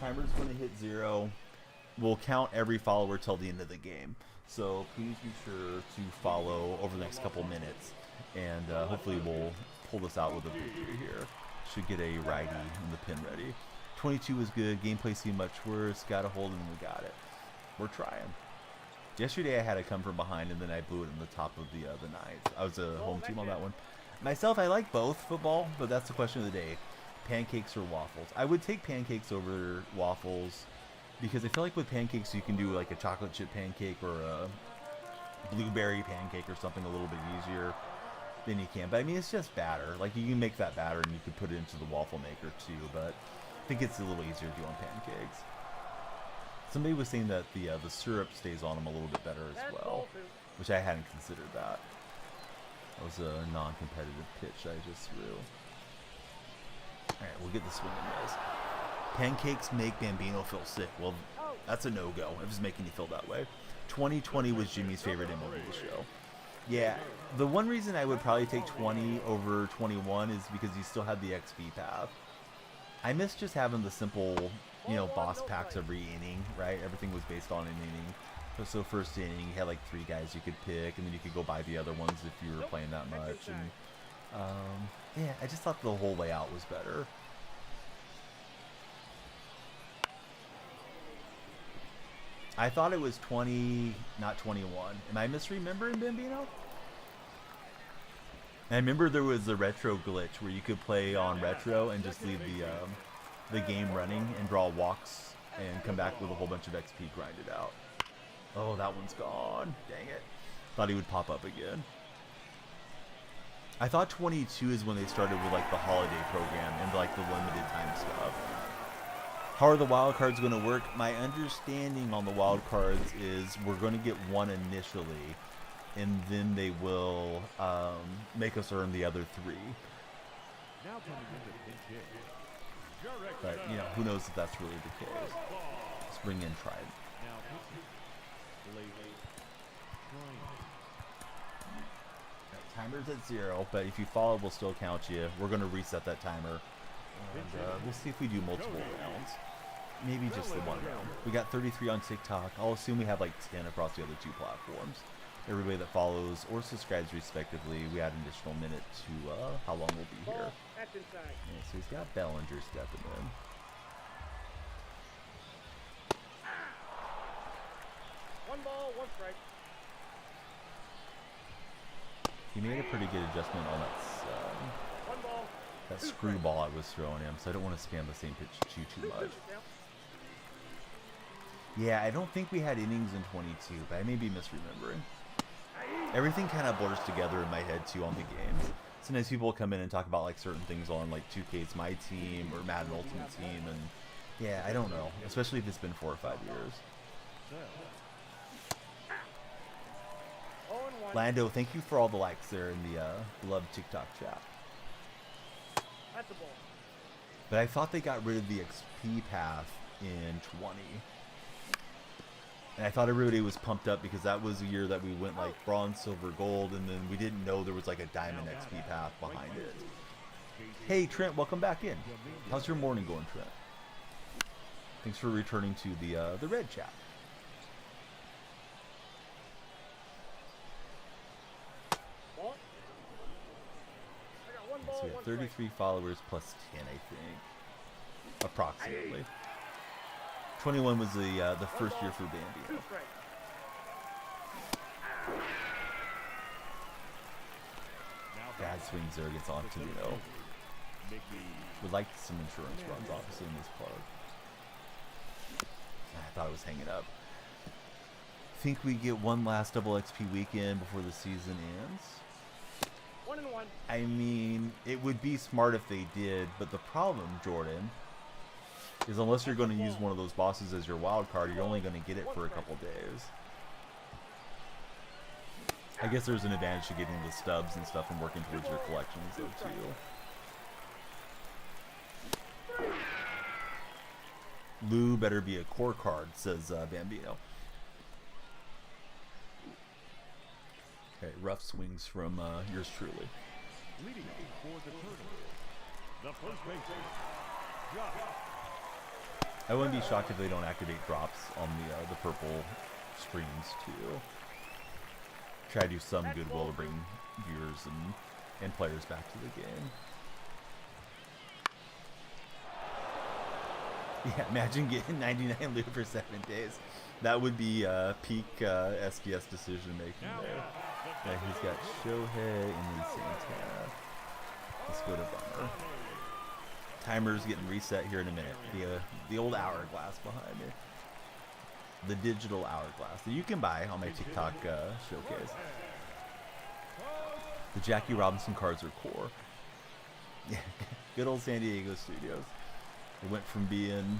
Timer's going to hit 0. We'll count every follower till the end of the game. So please be sure to follow over the next couple minutes, and hopefully we'll pull this out with a victory here. Should get a righty and the pin ready. 22 was good. Gameplay seemed much worse. Got a hold and we got it. We're trying. Yesterday I had to come from behind and then I blew it in the top of the ninth. I was a home team on that one. Myself, I like both football, but that's the question of the day. Pancakes or waffles? I would take pancakes over waffles because I feel like with pancakes you can do like a chocolate chip pancake or a blueberry pancake or something a little bit easier than you can. But I mean, it's just batter. Like you can make that batter and you can put it into the waffle maker too, but I think it's a little easier to do on pancakes. Somebody was saying that the syrup stays on them a little bit better as well, which I hadn't considered that. That was a non-competitive pitch I just threw. Alright, we'll get the swing and miss. Pancakes make Bambino feel sick. Well, that's a no-go if it's making you feel that way. 2020 was Jimmy's favorite MLB show. Yeah, the one reason I would probably take 20 over 21 is because you still had the XP path. I miss just having the simple, boss packs every inning, right? Everything was based on an inning. So first inning, you had like 3 guys you could pick, and then you could go buy the other ones if you were playing that much. And yeah, I just thought the whole layout was better. I thought it was 20, not 21. Am I misremembering, Bambino? I remember there was a retro glitch where you could play on retro and just leave the game running and draw walks and come back with a whole bunch of XP grinded out. Oh, that one's gone. Dang it. Thought he would pop up again. I thought 22 is when they started with like the holiday program and like the limited time stuff. How are the wild cards going to work? My understanding on the wild cards is we're going to get one initially, and then they will make us earn the other 3. Now coming into the pinch hit. But, who knows if that's really the case. Let's bring in Trident. Now pitching. Blake Tribe. Timer's at 0, but if you follow, we'll still count you. We're going to reset that timer. And we'll see if we do multiple rounds. Maybe just the 1 round. We got 33 on TikTok. I'll assume we have like 10 across the other 2 platforms. Everybody that follows or subscribes respectively, we add an additional minute to how long we'll be here. That's inside. Yeah, so he's got Bellinger stepping in. One ball, 1 strike. He made a pretty good adjustment on that One ball. that screwball I was throwing him, so I don't want to spam the same pitch too much. Yeah, I don't think we had innings in 22, but I may be misremembering. Everything kind of blurs together in my head too on the games. sometimes people come in and talk about like certain things on like 2K's My Team or Madden Ultimate Team, and yeah, I don't know, especially if it's been 4 or 5 years. Oh, and 1. Lando, thank you for all the likes there in the beloved TikTok chat. That's a ball. But I thought they got rid of the XP path in 20. And I thought everybody was pumped up because that was a year that we went like bronze, silver, gold, and then we didn't know there was like a diamond XP path behind it. Hey Trent, welcome back in. How's your morning going, Trent? Thanks for returning to the red chat. Ball. I got 1 ball, So we 1 have strike. 33 followers plus 10, I think, approximately. 21 was the first year for 2 Bambino. strikes. Bad swings there against Antonino. Would like some insurance runs, obviously, in this part. I thought it was hanging up. Think we get one last double XP weekend before the season ends? 1 and 1. I mean, it would be smart if they did, but the problem, Jordan, is unless you're going to use one of those bosses as your wild card, you're only going to get it for a couple days. I guess there's an advantage to getting the stubs and stuff and working towards your collections, though, too. Lou better be a core card, says Bambino. Okay, rough swings from yours truly. Leading for the tournament, the first baseman, Josh. I wouldn't be shocked if they don't activate drops on the purple streams, too. Try to do some goodwill to bring viewers and players back to the game. Yeah, imagine getting 99 loot for 7 days. That would be peak SDS decision making there. Yeah, he's got Shohei and then Santana. Let's go to Bummer. Timer's getting reset here in a minute. The old hourglass behind me. The digital hourglass that you can buy on my TikTok showcase. The Jackie Robinson cards are core. Yeah, good old San Diego studios. It went from being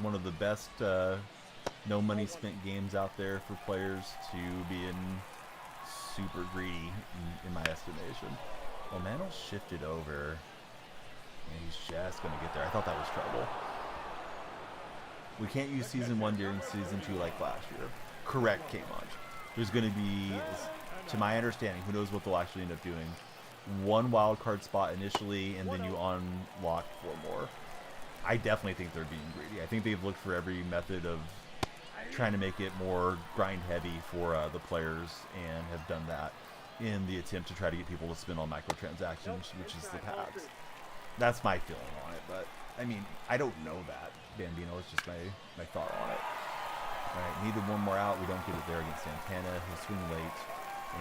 one of the best no money spent games out there for players to being super greedy in my estimation. Well, Mantle shifted over and he's just going to get there. I thought that was trouble. We can't use Season 1 during Season 2 like last year. Correct, K-Munch. There's going to be, to my understanding, who knows what they'll actually end up doing, one wild card spot initially, and then you unlock 4 more. I definitely think they're being greedy. I think they've looked for every method of trying to make it more grind heavy for the players, and have done that in the attempt to try to get people to spend on microtransactions, which is the packs. That's my feeling on it, but I mean, I don't know that. Bambino, it's just my thought on it. Alright, needed one more out. We don't get it there against Santana. He'll swing late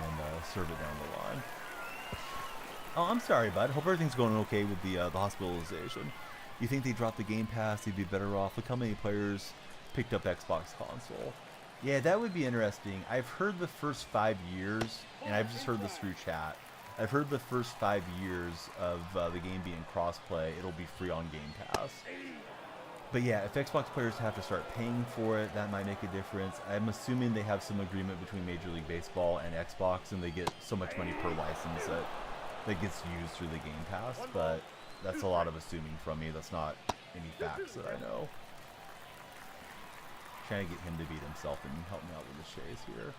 and serve it down the line. Oh, I'm sorry, bud. Hope everything's going okay with the hospitalization. You think they dropped the Game Pass, they'd be better off? Look how many players picked up Xbox console. Yeah, that would be interesting. I've heard the first 5 years, and I've just heard this through chat. I've heard the first 5 years of the game being crossplay, it'll be free on Game Pass. But yeah, if Xbox players have to start paying for it, that might make a difference. I'm assuming they have some agreement between Major League Baseball and Xbox, and they get so much money per license that gets used through the Game Pass, but that's a lot of assuming from me. That's not any facts that I know. Trying to get him to beat himself and help me out with the chase here.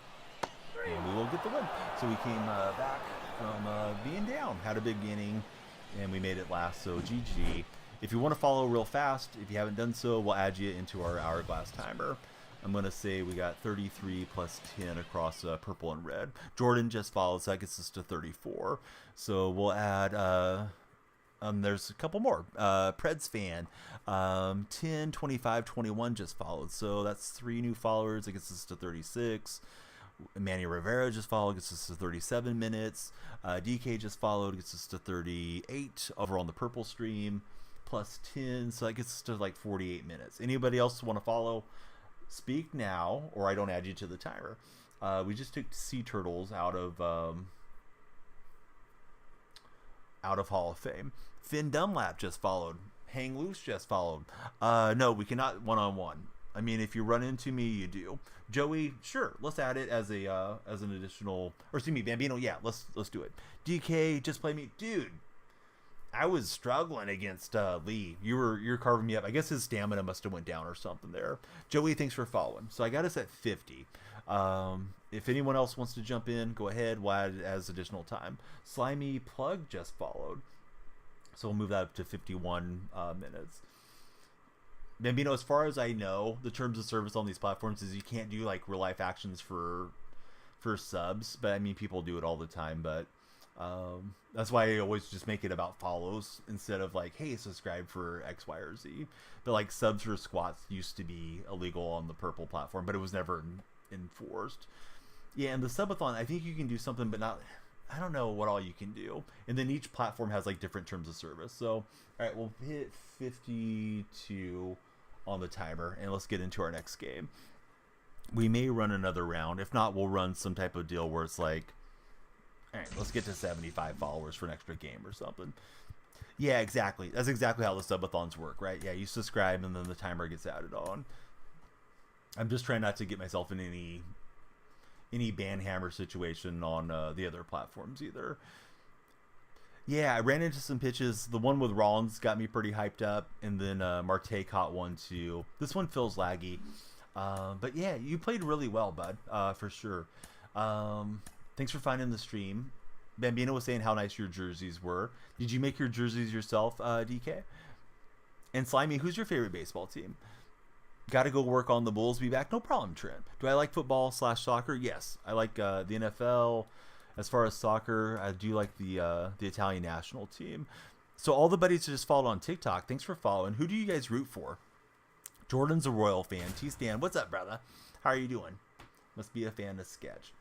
And we will get the win. So we came back from being down, had a big inning, and we made it last, so GG. If you want to follow real fast, if you haven't done so, we'll add you into our hourglass timer. I'm going to say we got 33 plus 10 across purple and red. Jordan just followed, so that gets us to 34. So we'll add, there's a couple more. Preds fan, 10, 25, 21 just followed. So that's 3 new followers. That gets us to 36. Manny Rivera just followed, gets us to 37 minutes. DK just followed, gets us to 38 over on the purple stream. Plus 10, so that gets us to like 48 minutes. Anybody else want to follow? Speak now, or I don't add you to the timer. We just took Sea Turtles out of out of Hall of Fame. Finn Dunlap just followed. Hang Loose just followed. No, we cannot one-on-one. I mean, if you run into me, you do. Joey, sure, let's add it as a as an additional, or excuse me, Bambino, yeah, let's do it. DK, just play me, dude. I was struggling against Lee. You're carving me up. I guess his stamina must have went down or something there. Joey, thanks for following. So I got us at 50. If anyone else wants to jump in, go ahead. We'll add it as additional time. Slimy Plug just followed. So we'll move that up to 51 minutes. Bambino, as far as I know, the terms of service on these platforms is you can't do like real life actions for subs, but I mean people do it all the time. But that's why I always just make it about follows instead of like, hey, subscribe for X, Y, or Z. But like subs for squats used to be illegal on the purple platform, but it was never enforced. Yeah, and the subathon, I think you can do something, but not. I don't know what all you can do. And then each platform has like different terms of service. So, all right, we'll hit 52 on the timer, and let's get into our next game. We may run another round. If not, we'll run some type of deal where it's like, all right, let's get to 75 followers for an extra game or something. Yeah, exactly. That's exactly how the subathons work, right? Yeah, you subscribe, and then the timer gets added on. I'm just trying not to get myself in any banhammer situation on the other platforms either. Yeah, I ran into some pitches. The one with Rollins got me pretty hyped up, and then Marte caught one too. This one feels laggy, but yeah, you played really well, bud, for sure. Thanks for finding the stream. Bambino was saying how nice your jerseys were. Did you make your jerseys yourself, DK? And Slimy, who's your favorite baseball team? Got to go work on the Bulls. Be back. No problem, Trent. Do I like football/soccer? Yes. I like the NFL. As far as soccer, I do like the Italian national team. So all the buddies that just followed on TikTok, thanks for following. Who do you guys root for? Jordan's a Royal fan. T-Stan, what's up, brother? How are you doing? Must be a fan of Sketch.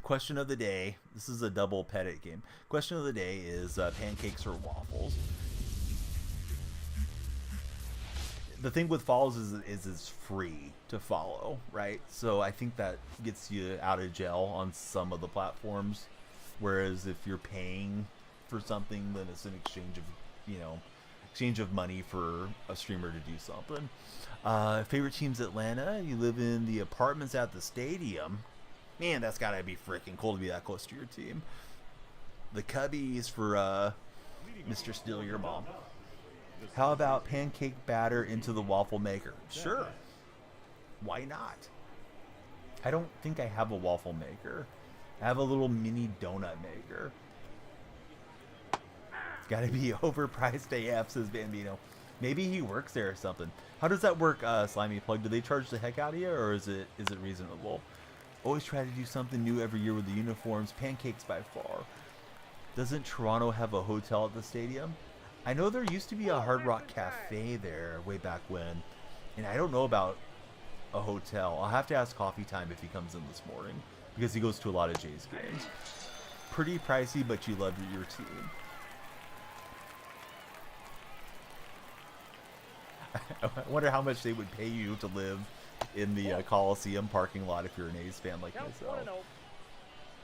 Question of the day. This is a double pettit game. Question of the day is pancakes or waffles. The thing with follows is it's free to follow, right? So I think that gets you out of jail on some of the platforms. Whereas if you're paying for something, then it's an exchange of money for a streamer to do something. Favorite team's Atlanta. You live in the apartments at the stadium. Man, that's gotta be freaking cool to be that close to your team. The Cubbies for Mr. Steal Your Mom. How about pancake batter into the waffle maker? Sure. Why not? I don't think I have a waffle maker. I have a little mini donut maker. It's got to be overpriced AF, says Bambino. Maybe he works there or something. How does that work, Slimy Plug? Do they charge the heck out of you, or is it reasonable? Always try to do something new every year with the uniforms. Pancakes by far. Doesn't Toronto have a hotel at the stadium? I know there used to be a Hard Rock Cafe there way back when, and I don't know about a hotel. I'll have to ask Coffee Time if he comes in this morning, because he goes to a lot of Jays games. Pretty pricey, but you love your team. I wonder how much they would pay you to live in the Coliseum parking lot if you're an A's fan like myself.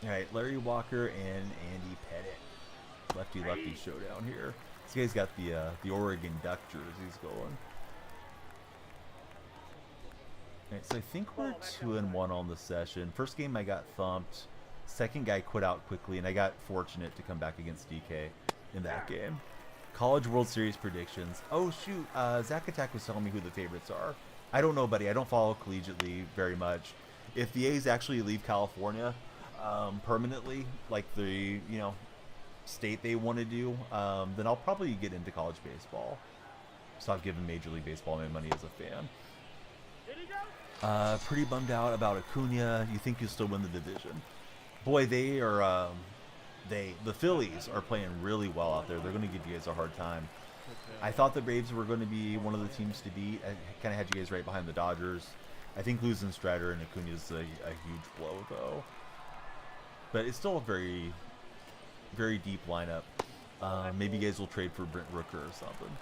All right, Larry Walker and Andy Pettit. Lefty showdown here. This guy's got the Oregon Duck jerseys going. Alright, so I think we're 2-1 on the session. First game I got thumped. Second guy quit out quickly, and I got fortunate to come back against DK in that game. College World Series predictions. Oh shoot, Zach Attack was telling me who the favorites are. I don't know, buddy. I don't follow collegiately very much. If the A's actually leave California permanently, like the state they want to do, then I'll probably get into college baseball. Stop giving Major League Baseball my money as a fan. Pretty bummed out about Acuna. You think you'll still win the division? Boy, they are. The Phillies are playing really well out there. They're going to give you guys a hard time. I thought the Braves were going to be one of the teams to beat. I kind of had you guys right behind the Dodgers. I think losing Strider and Acuna is a huge blow, though. But it's still a very, very deep lineup. Maybe you guys will trade for Brent Rooker or something.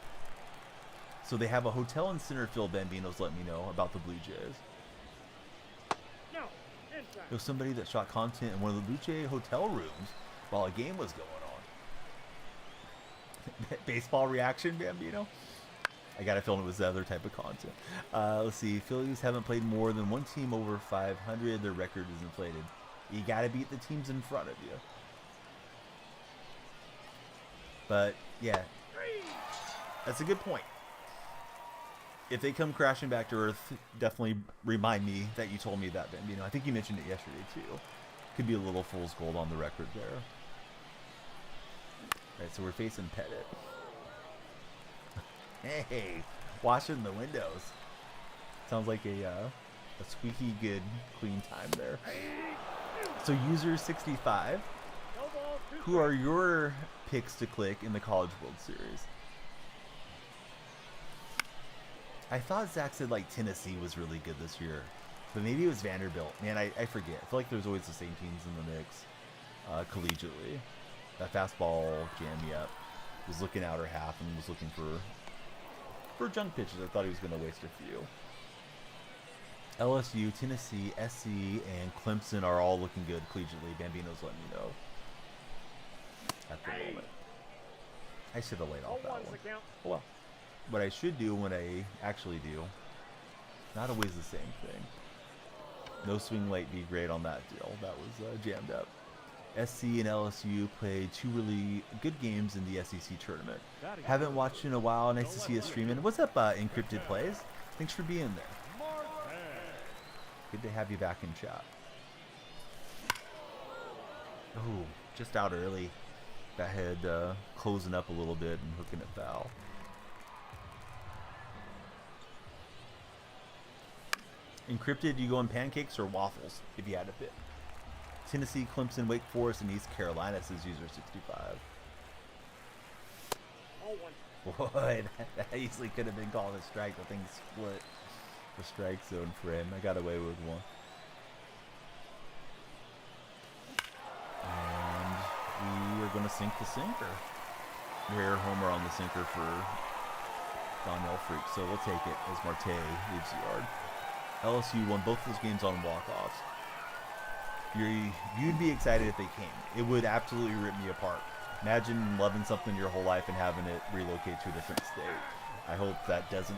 So they have a hotel in Centerfield. Bambinos let me know about the Blue Jays. There was somebody that shot content in one of the Blue Jay hotel rooms. while a game was going on. Baseball reaction, Bambino? I got a feeling it was the other type of content. Let's see. Phillies haven't played more than one team over 500. Their record is inflated. You got to beat the teams in front of you. But, yeah. That's a good point. If they come crashing back to earth, definitely remind me that you told me that, Bambino. I think you mentioned it yesterday, too. Could be a little fool's gold on the record there. Alright, so we're facing Pettit. Hey, washing the windows. Sounds like a squeaky good clean time there. So user 65, who are your picks to click in the College World Series? I thought Zach said like Tennessee was really good this year, but maybe it was Vanderbilt. Man, I forget. I feel like there's always the same teams in the mix collegiately. That fastball jammed me up. Was looking outer half and was looking for junk pitches. I thought he was going to waste a few. LSU, Tennessee, SC, and Clemson are all looking good collegiately. Bambino's letting me know at the moment. I should have laid off that one. Oh, well, what I should do when I actually do, not always the same thing. No swing late be great on that deal. That was jammed up. SC and LSU played two really good games in the SEC tournament. Haven't watched in a while. Nice to see you streaming. What's up, Encrypted Plays? Thanks for being there. Good to have you back in chat. Oh, just out early. That head closing up a little bit and hooking it foul. Encrypted, you go on pancakes or waffles if you had to pick? Tennessee, Clemson, Wake Forest, and East Carolina, says user 65. Boy, that easily could have been called a strike. The thing split the strike zone for him. I got away with one. And we are going to sink the sinker. Rare homer on the sinker for Donnell Freak. So we'll take it as Marte leaves the yard. LSU won both those games on walk-offs. You'd be excited if they came. It would absolutely rip me apart. Imagine loving something your whole life and having it relocate to a different state. I hope that doesn't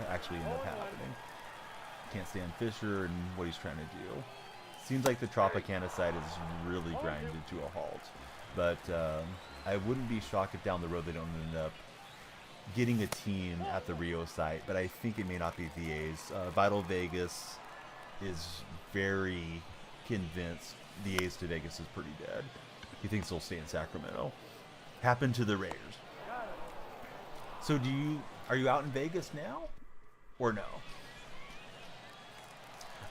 actually end up happening. Can't stand Fisher and what he's trying to do. Seems like the Tropicana side is really grinded to a halt. But I wouldn't be shocked if down the road they don't end up getting a team at the Rio site. But I think it may not be VA's. Vital Vegas is very convinced the A's to Vegas is pretty dead. He thinks they'll stay in Sacramento. Happened to the Raiders. So are you out in Vegas now or no?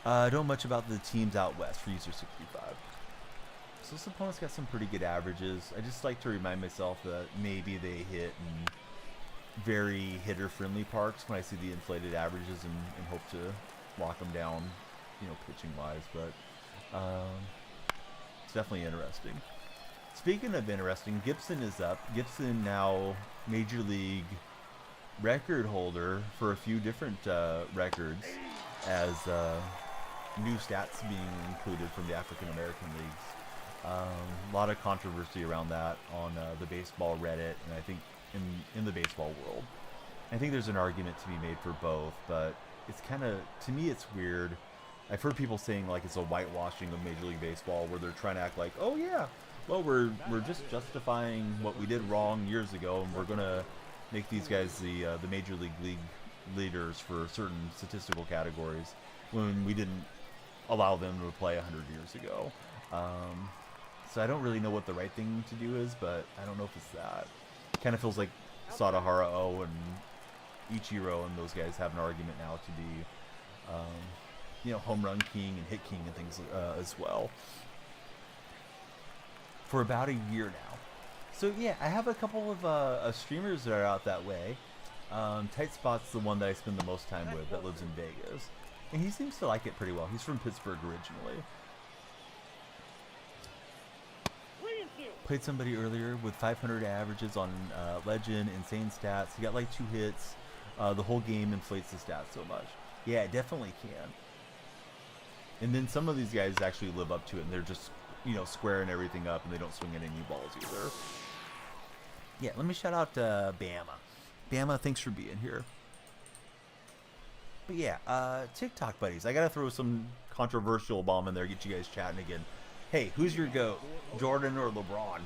Don't know much about the teams out west for user 65. So this opponent's got some pretty good averages. I just like to remind myself that maybe they hit in very hitter-friendly parks when I see the inflated averages and hope to lock them down, pitching-wise. But it's definitely interesting. Speaking of interesting, Gibson is up. Gibson now Major League record holder for a few different records as new stats being included from the African American leagues. A lot of controversy around that on the baseball Reddit, and I think in the baseball world. I think there's an argument to be made for both, but it's kind of, to me, it's weird. I've heard people saying like it's a whitewashing of Major League Baseball, where they're trying to act like, oh yeah, well we're just justifying what we did wrong years ago, and we're gonna make these guys the Major League leaders for certain statistical categories when we didn't allow them to play 100 years ago. So I don't really know what the right thing to do is, but I don't know if it's that. Kind of feels like Sadahara O and Ichiro and those guys have an argument now to be, home run king and hit king and things as well. For about a year now. So yeah, I have a couple of streamers that are out that way. Tight Spot's the one that I spend the most time with that lives in Vegas. And he seems to like it pretty well. He's from Pittsburgh originally. Played somebody earlier with 500 averages on Legend, insane stats. He got like 2 hits. The whole game inflates the stats so much. Yeah, it definitely can. And then some of these guys actually live up to it, and they're just squaring everything up, and they don't swing at any balls either. Yeah, let me shout out Bama. Bama, thanks for being here. But yeah, TikTok buddies. I gotta throw some controversial bomb in there, get you guys chatting again. Hey, who's your GOAT? Jordan or LeBron?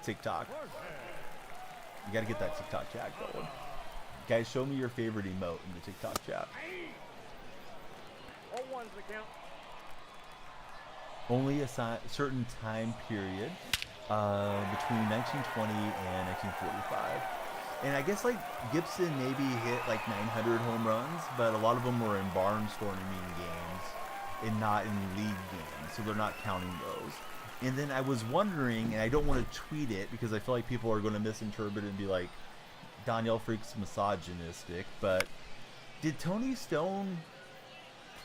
TikTok. You gotta get that TikTok chat going. Guys, show me your favorite emote in the TikTok chat. All ones the count. Only a certain time period between 1920 and 1945. And I guess like Gibson maybe hit like 900 home runs, but a lot of them were in barnstorming games and not in league games, so they're not counting those. And then I was wondering, and I don't want to tweet it because I feel like people are going to misinterpret it and be like, Danielle Freak's misogynistic, but did Toni Stone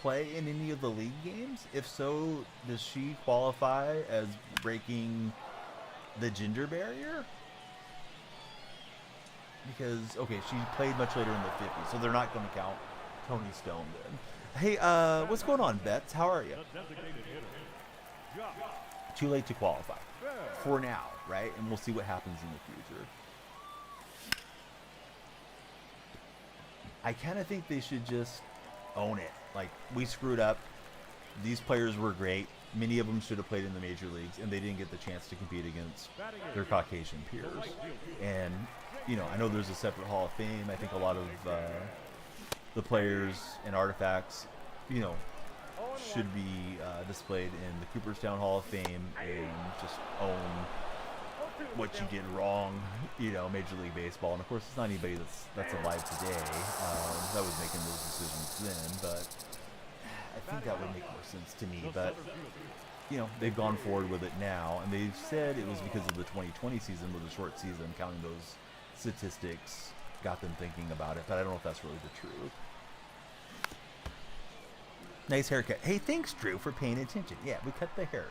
play in any of the league games? If so, does she qualify as breaking the gender barrier? Because, okay, she played much later in the 50s, so they're not going to count Toni Stone then. Hey, what's going on, Bets? How are you? Too late to qualify. For now, right? And we'll see what happens in the future. I kind of think they should just own it. Like, we screwed up. These players were great. Many of them should have played in the major leagues, and they didn't get the chance to compete against their Caucasian peers. And, I know there's a separate Hall of Fame. I think a lot of the players and artifacts, should be displayed in the Cooperstown Hall of Fame and just own what you did wrong, Major League Baseball. And of course, it's not anybody that's alive today that was making those decisions then, but I think that would make more sense to me. But they've gone forward with it now, and they've said it was because of the 2020 season was a short season. Counting those statistics got them thinking about it, but I don't know if that's really the truth. Nice haircut. Hey, thanks, Drew, for paying attention. Yeah, we cut the hair.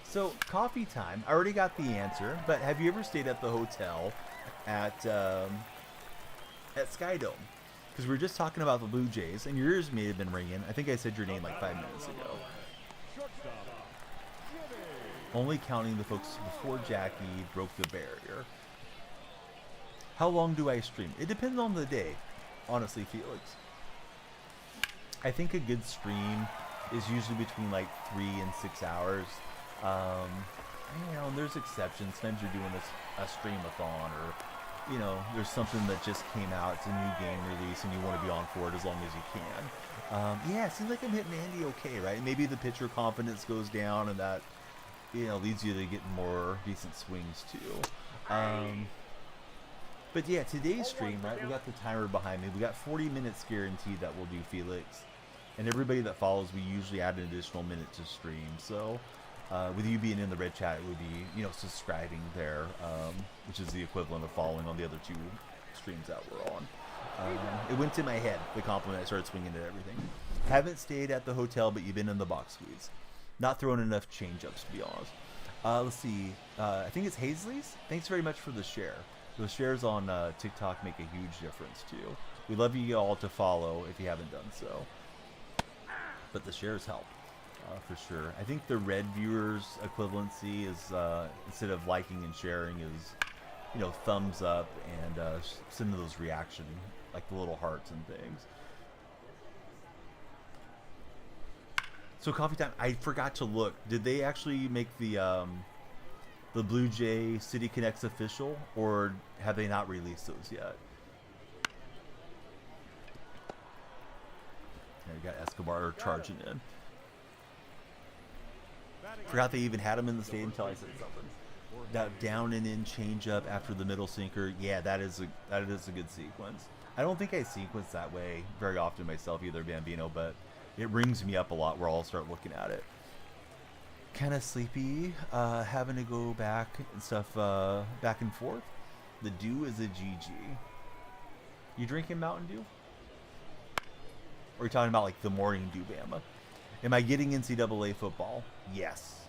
So, coffee time. I already got the answer, but have you ever stayed at the hotel at Skydome? Because we were just talking about the Blue Jays, and your ears may have been ringing. I think I said your name like 5 minutes ago. Only counting the folks before Jackie broke the barrier. How long do I stream? It depends on the day, honestly, Felix. I think a good stream is usually between like 3 and 6 hours. And there's exceptions. Sometimes you're doing a stream-a-thon, or there's something that just came out. It's a new game release, and you want to be on for it as long as you can. Yeah, it seems like I'm hitting Andy okay, right? Maybe the pitcher confidence goes down, and that leads you to get more decent swings too. But yeah, today's stream, right? We got the timer behind me. We got 40 minutes guaranteed that we'll do, Felix. And everybody that follows, we usually add an additional minute to stream. So with you being in the red chat, it would be, subscribing there, which is the equivalent of following on the other 2 streams that we're on. It went to my head, the compliment. I started swinging at everything. Haven't stayed at the hotel, but you've been in the box squeeze. Not throwing enough change-ups, to be honest. Let's see. I think it's Hazley's. Thanks very much for the share. Those shares on TikTok make a huge difference, too. We'd love you all to follow if you haven't done so. But the shares help, for sure. I think the red viewers equivalency is, instead of liking and sharing, is, thumbs up and sending those reaction, like the little hearts and things. So coffee time, I forgot to look. Did they actually make the Blue Jay City Connects official, or have they not released those yet? There you got Escobar charging in. Forgot they even had him in the stadium until I said something. That down and in change up after the middle sinker. Yeah, that is a good sequence. I don't think I sequence that way very often myself either, Bambino, but it rings me up a lot where I'll start looking at it. Kind of sleepy, having to go back and stuff, back and forth. The dew is a GG. You drinking Mountain Dew? Or are you talking about like the morning dew, Bama? Am I getting NCAA football? Yes.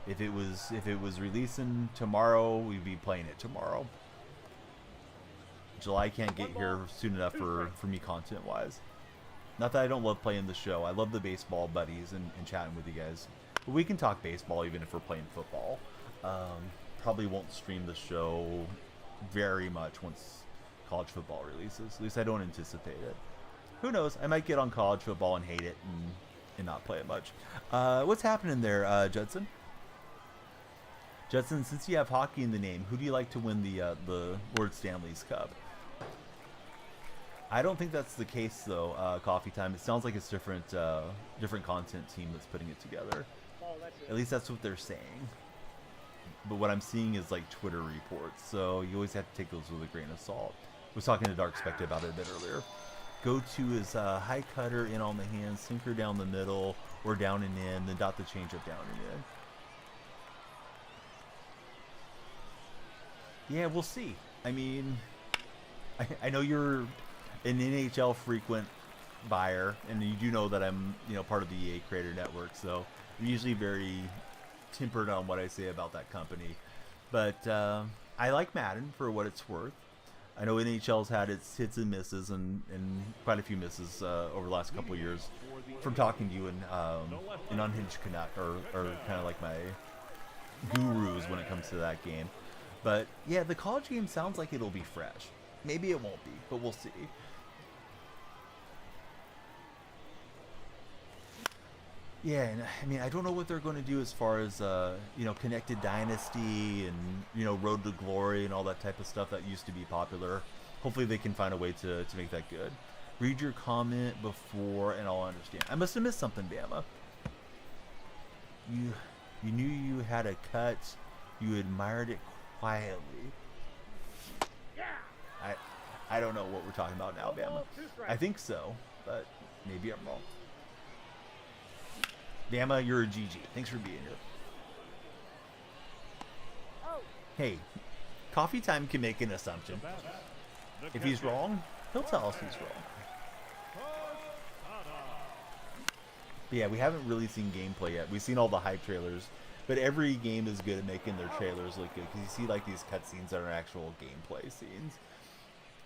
If it was releasing tomorrow, we'd be playing it tomorrow. July can't get here soon enough for me content wise. Not that I don't love playing the show. I love the baseball buddies and chatting with you guys. But we can talk baseball even if we're playing football. Probably won't stream the show very much once college football releases. At least I don't anticipate it. Who knows? I might get on college football and hate it and not play it much. What's happening there, Judson? Judson, since you have hockey in the name, who do you like to win the Lord Stanley's Cup? I don't think that's the case though. Coffee Time. It sounds like it's different content team that's putting it together. Ball, that's it. At least that's what they're saying. But what I'm seeing is like Twitter reports, so you always have to take those with a grain of salt. I was talking to Dark Spectre about it a bit earlier. Go to is high cutter in on the hand, sinker down the middle, or down and in, then dot the changeup down and in. Yeah, we'll see. I mean, I know you're an NHL frequent buyer, and you do know that I'm part of the EA Creator Network, so I'm usually very tempered on what I say about that company. But I like Madden for what it's worth. I know NHL's had its hits and misses, and quite a few misses over the last couple of years from talking to you and an Unhinged Canuck, or kind of like my gurus when it comes to that game. But yeah, the college game sounds like it'll be fresh. Maybe it won't be, but we'll see. Yeah, and I mean, I don't know what they're going to do as far as Connected Dynasty and Road to Glory and all that type of stuff that used to be popular. Hopefully, they can find a way to make that good. Read your comment before, and I'll understand. I must have missed something, Bama. You knew you had a cut. You admired it quietly. Yeah. I don't know what we're talking about now, Bama. I think so, but maybe I'm wrong. Bama, you're a GG. Thanks for being here. Oh. Hey, Coffee Time can make an assumption. If he's wrong, he'll tell us he's wrong. But yeah, we haven't really seen gameplay yet. We've seen all the hype trailers, but every game is good at making their trailers look good, because you see like these cutscenes that are actual gameplay scenes.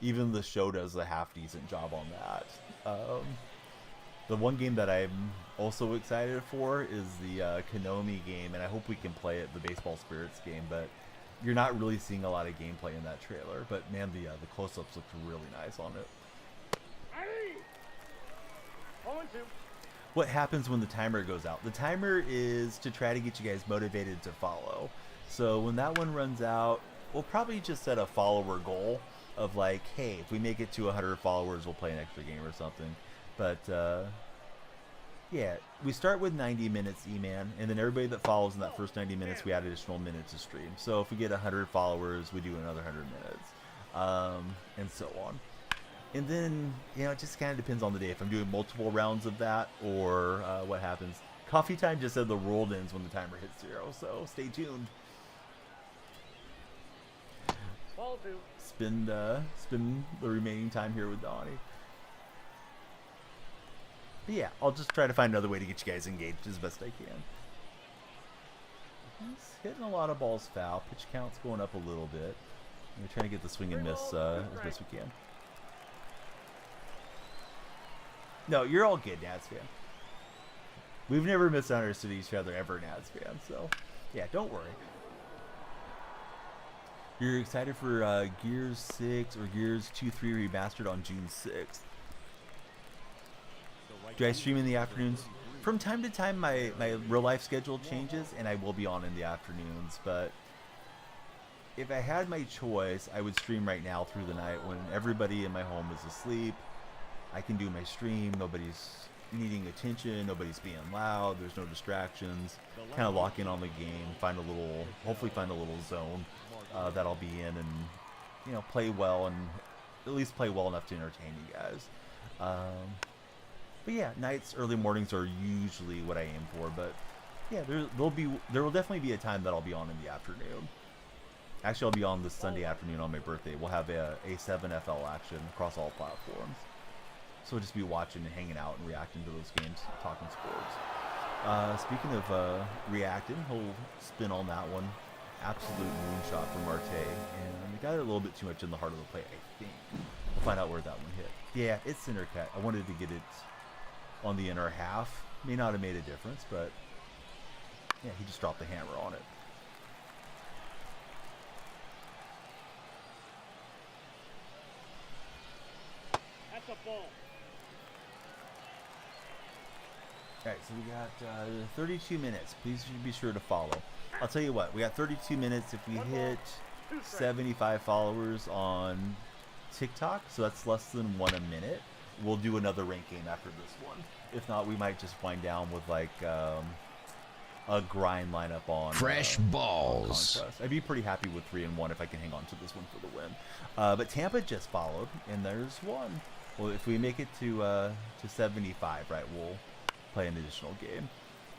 Even the show does a half-decent job on that. The one game that I'm also excited for is the Konami game, and I hope we can play it, the Baseball Spirits game, but you're not really seeing a lot of gameplay in that trailer. But man, the close-ups look really nice on it. Hey. 0-2. What happens when the timer goes out? The timer is to try to get you guys motivated to follow. So when that one runs out, we'll probably just set a follower goal of like, hey, if we make it to 100 followers, we'll play an extra game or something. But yeah, we start with 90 minutes E-Man, and then everybody that follows in that first 90 minutes, we add additional minutes to stream. So if we get 100 followers, we do another 100 minutes, and so on. And then, it just kind of depends on the day. If I'm doing multiple rounds of that, or what happens. Coffee Time just said the world ends when the timer hits 0, so stay tuned. Ball 2. Spend the remaining time here with Donnie. But yeah, I'll just try to find another way to get you guys engaged as best I can. He's hitting a lot of balls foul. Pitch count's going up a little bit. We're trying to get the swing and miss as best we can. No, you're all good, Nats fan. We've never misunderstood each other ever, Nats fan. So, yeah, don't worry. You're excited for Gears 6 or Gears 2-3 remastered on June 6th. Do I stream in the afternoons? From time to time, my real life schedule changes, and I will be on in the afternoons. But if I had my choice, I would stream right now through the night when everybody in my home is asleep. I can do my stream. Nobody's needing attention. Nobody's being loud. There's no distractions. Kind of lock in on the game. Hopefully find a little zone that I'll be in, and play well, and at least play well enough to entertain you guys. But yeah, nights, early mornings are usually what I aim for. But yeah, there will definitely be a time that I'll be on in the afternoon. Actually, I'll be on this Sunday afternoon on my birthday. We'll have a A7 FL action across all platforms. So we'll just be watching and hanging out and reacting to those games, talking sports. Speaking of reacting, he'll spin on that one. Absolute moonshot from Marte, and he got it a little bit too much in the heart of the plate, I think. We'll find out where that one hit. Yeah, it's center cut. I wanted to get it on the inner half. May not have made a difference, but Yeah, he just dropped the hammer on it. That's a ball. Alright, so we got 32 minutes. Please be sure to follow. I'll tell you what, we got 32 minutes if we hit 75 followers on TikTok, so that's less than 1 a minute. We'll do another rank game after this one. If not, we might just wind down with like a grind lineup on Fresh balls. Conquest. I'd be pretty happy with 3-1 if I can hang on to this one for the win. But Tampa just followed, and there's one. Well, if we make it to 75, right, we'll play an additional game.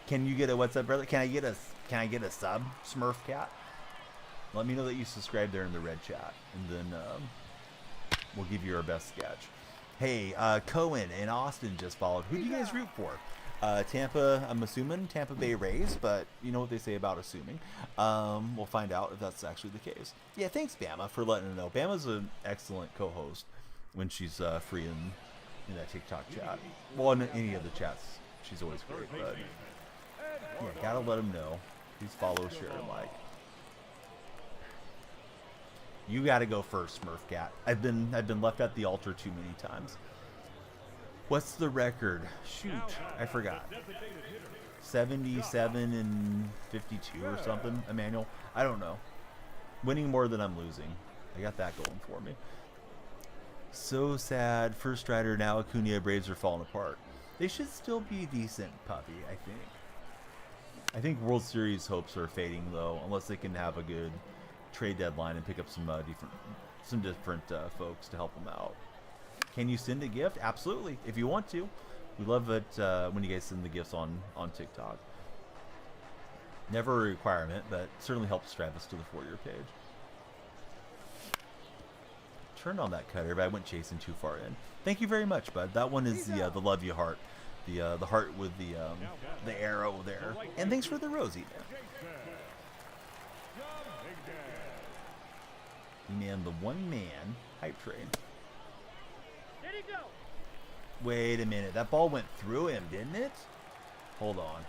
Can you get a what's up, brother? Can I get a sub, Smurf Cat? Let me know that you subscribe there in the red chat, and then we'll give you our best sketch. Hey, Cohen and Austin just followed. Who do you guys root for? Tampa, I'm assuming Tampa Bay Rays, but you know what they say about assuming. We'll find out if that's actually the case. Yeah, thanks, Bama, for letting us know. Bama's an excellent co-host when she's free in that TikTok chat. Well, in any of the chats, she's always great. But yeah, gotta let them know. Please follow, share, and like. You gotta go first, Smurf Cat. I've been left at the altar too many times. What's the record? Shoot, I forgot. 77 and 52 or something, Emmanuel. I don't know. Winning more than I'm losing. I got that going for me. So sad. First strider, now Acuna. Braves are falling apart. They should still be decent, puppy, I think. I think World Series hopes are fading, though, unless they can have a good trade deadline and pick up some different folks to help them out. Can you send a gift? Absolutely, if you want to. We love it when you guys send the gifts on TikTok. Never a requirement, but certainly helps drive us to the For Your page. Turned on that cutter, but I went chasing too far in. Thank you very much, bud. That one is the love you heart, the heart with the arrow there. And thanks for the Rosie there. Man, the one man hype train. Did he go? Wait a minute, that ball went through him, didn't it? Hold on.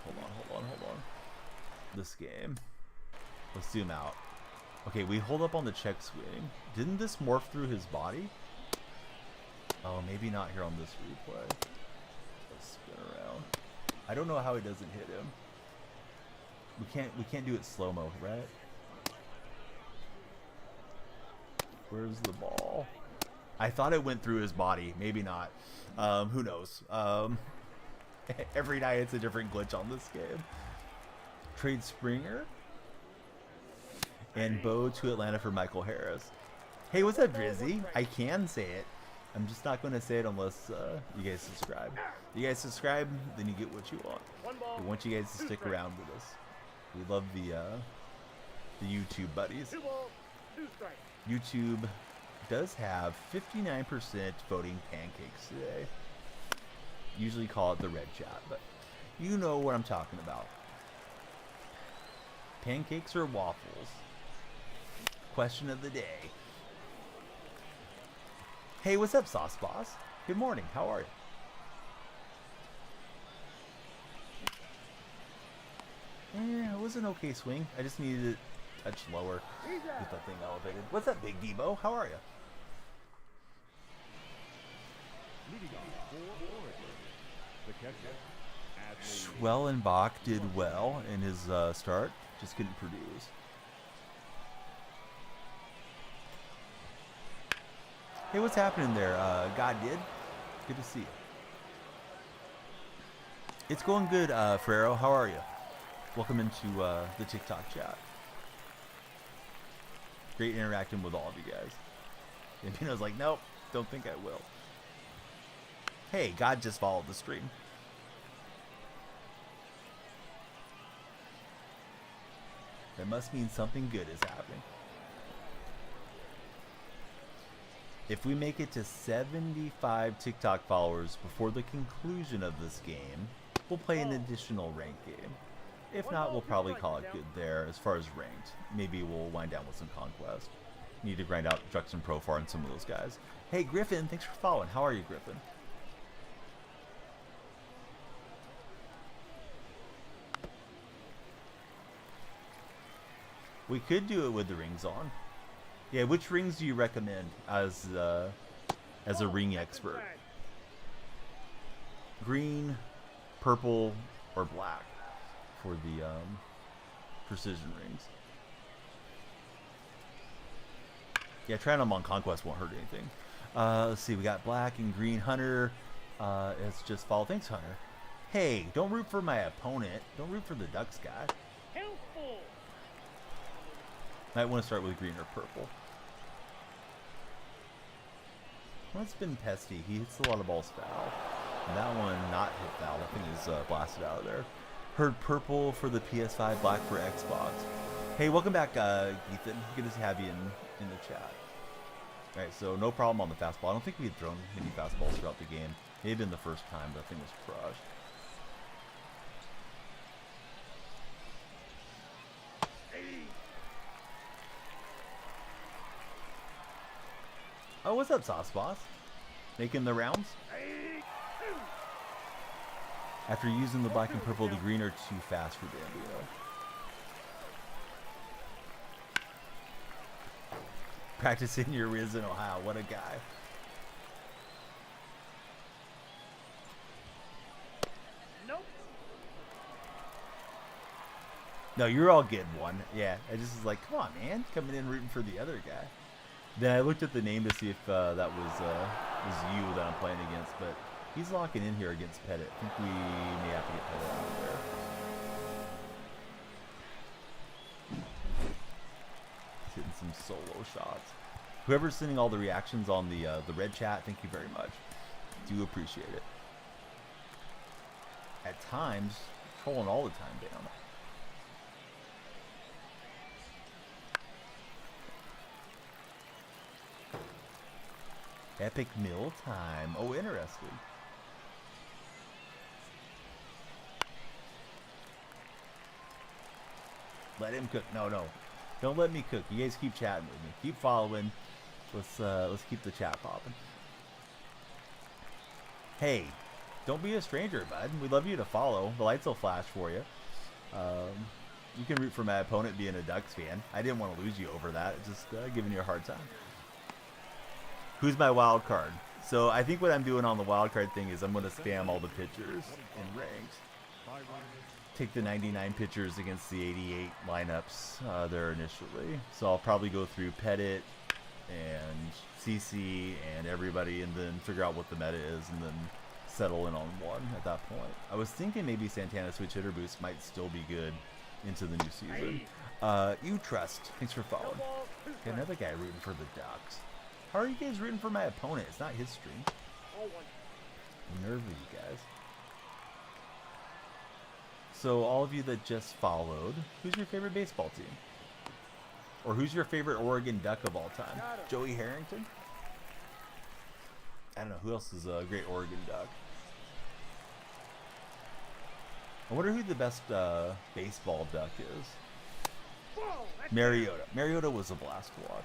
This game. Let's zoom out. Okay, we hold up on the check swing. Didn't this morph through his body? Oh, maybe not here on this replay. Let's spin around. I don't know how he doesn't hit him. We can't do it slow-mo, right? Where's the ball? I thought it went through his body. Maybe not. Who knows? Every night it's a different glitch on this game. Trade Springer. And Bo to Atlanta for Michael Harris. Hey, what's up, Drizzy? I can say it. I'm just not going to say it unless you guys subscribe. You guys subscribe, then you get what you want. We want you guys to stick around with us. We love the YouTube buddies. 2 balls, 2 strikes. YouTube does have 59% voting pancakes today. Usually call it the red chat, but you know what I'm talking about. Pancakes or waffles? Question of the day. Hey, what's up, Sauce Boss? Good morning. How are you? It was an okay swing. I just needed it a touch lower. Get that thing elevated. What's up, Big Debo? How are you? Leading off for Oregon, the catcher, Schwellenbach did well in his start. Just couldn't produce. Hey, what's happening there? God did. Good to see you. It's going good, Ferrero. How are you? Welcome into the TikTok chat. Great interacting with all of you guys. And Pino's like, nope, don't think I will. Hey, God just followed the stream. That must mean something good is happening. If we make it to 75 TikTok followers before the conclusion of this game, we'll play an additional ranked game. If not, we'll probably call it good there as far as ranked. Maybe we'll wind down with some conquest. Need to grind out Drux and Profar and some of those guys. Hey, Griffin, thanks for following. How are you, Griffin? We could do it with the rings on. Yeah, which rings do you recommend as a ring expert? Green, purple, or black for the precision rings. Yeah, trying them on Conquest won't hurt anything. Let's see, we got black and green. Hunter, it's just follow. Thanks, Hunter. Hey, don't root for my opponent. Don't root for the Ducks guy. Helpful. Might want to start with green or purple. Well, it's been pesty. He hits a lot of balls foul. And that one not hit foul. That thing is blasted out of there. Heard purple for the PS5, black for Xbox. Hey, welcome back, Ethan. Good to have you in the chat. All right, so no problem on the fastball. I don't think we had thrown many fastballs throughout the game. May have been the first time the thing was crushed. Oh, what's up, Sauce Boss? Making the rounds? After using the black and purple, the green are too fast for Bambino. Practicing your Riz in Ohio. What a guy. Nope. No, you're all getting one. Yeah, I just was like, come on, man. Coming in rooting for the other guy. Then I looked at the name to see if that was you that I'm playing against, but he's locking in here against Pettit. I think we may have to get Pettit out of there. He's hitting some solo shots. Whoever's sending all the reactions on the red chat, thank you very much. Do appreciate it. At times, trolling all the time down. Epic meal time. Oh, interesting. Let him cook. No, no. Don't let me cook. You guys keep chatting with me. Keep following. Let's keep the chat popping. Hey, don't be a stranger, bud. We'd love you to follow. The lights will flash for you. You can root for my opponent being a Ducks fan. I didn't want to lose you over that. Just giving you a hard time. Who's my wild card? So I think what I'm doing on the wild card thing is I'm going to spam all the pitchers in ranks. Take the 99 pitchers against the 88 lineups there initially. So I'll probably go through Pettit and CC and everybody and then figure out what the meta is and then settle in on one at that point. I was thinking maybe Santana Switch Hitter Boost might still be good into the new season. You Trust, thanks for following. Okay, another guy rooting for the Ducks. How are you guys rooting for my opponent? It's not his stream. Nerve of you guys. So all of you that just followed, who's your favorite baseball team? Or who's your favorite Oregon Duck of all time? Joey Harrington? I don't know. Who else is a great Oregon Duck? I wonder who the best baseball Duck is. Mariota. Mariota was a blast to watch.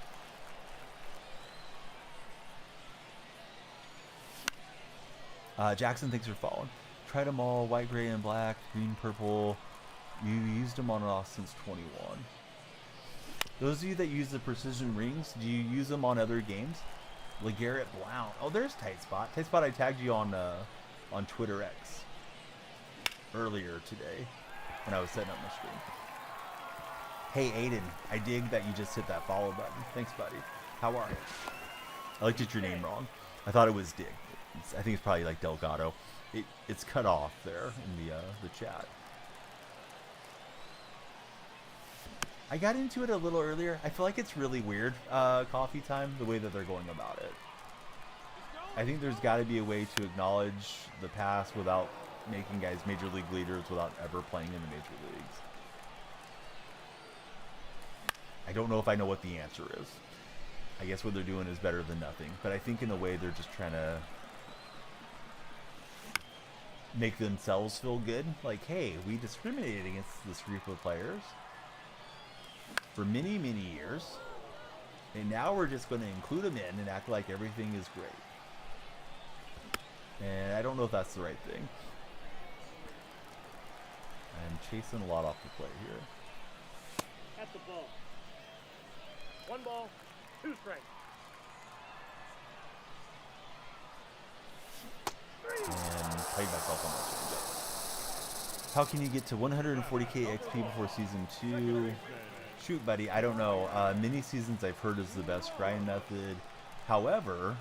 Jackson, thanks for following. Tried them all, white, gray, and black, green, purple. You used them on and off since 21. Those of you that use the precision rings, do you use them on other games? LeGarrette Blount. Oh, there's Tight Spot. Tight Spot, I tagged you on Twitter X earlier today when I was setting up my stream. Hey, Aiden, I dig that you just hit that follow button. Thanks, buddy. How are you? I looked at your name wrong. I thought it was Dig. I think it's probably like Delgado. It's cut off there in the chat. I got into it a little earlier. I feel like it's really weird, coffee time, the way that they're going about it. I think there's got to be a way to acknowledge the past without making guys major league leaders without ever playing in the major leagues. I don't know if I know what the answer is. I guess what they're doing is better than nothing. But I think in a way they're just trying to make themselves feel good. Like, hey, we discriminated against this group of players for many, many years. And now we're just going to include them in and act like everything is great. And I don't know if that's the right thing. I'm chasing a lot off the play here. That's the ball. 1 ball, 2 strikes. And played myself on that changeup. How can you get to 140k XP before season 2? Shoot, buddy, I don't know. Mini seasons I've heard is the best grind method. However,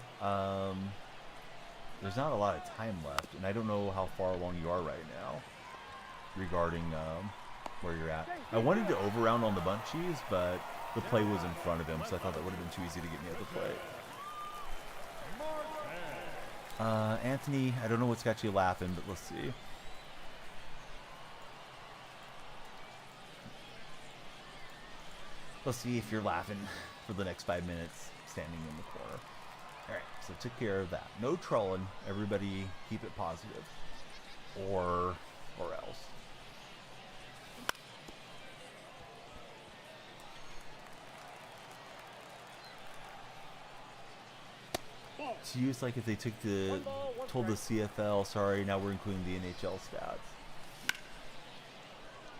there's not a lot of time left, and I don't know how far along you are right now regarding where you're at. I wanted to overround on the bunt cheese, but the play was in front of him, so I thought that would have been too easy to get me at the plate. Anthony, I don't know what's got you laughing, but let's see. Let's see if you're laughing for the next 5 minutes standing in the corner. Alright, so took care of that. No trolling. Everybody keep it positive. Or else. To use like if they took told the CFL, sorry, now we're including the NHL stats.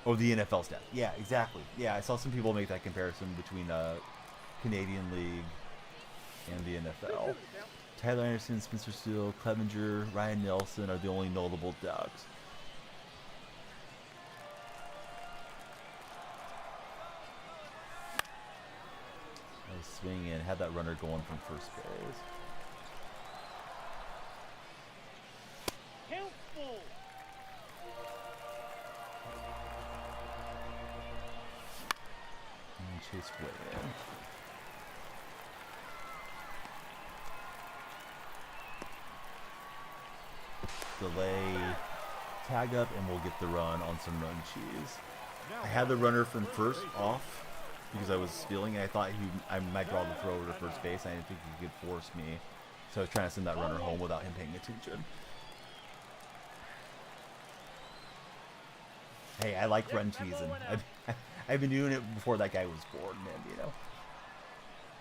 Or the NFL stats. Yeah, exactly. Yeah, I saw some people make that comparison between Canadian League and the NFL. Tyler Anderson, Spencer Steele, Clevenger, Ryan Nelson are the only notable Ducks. Nice swing in. Had that runner going from first base. Count full. And chase way in. Delay, tag up, and we'll get the run on some run cheese. I had the runner from first off because I was stealing, and I thought I might draw the throw over to first base. I didn't think he could force me, so I was trying to send that runner home without him paying attention. Hey, I like run cheesing. I've been doing it before that guy was born, man. You know.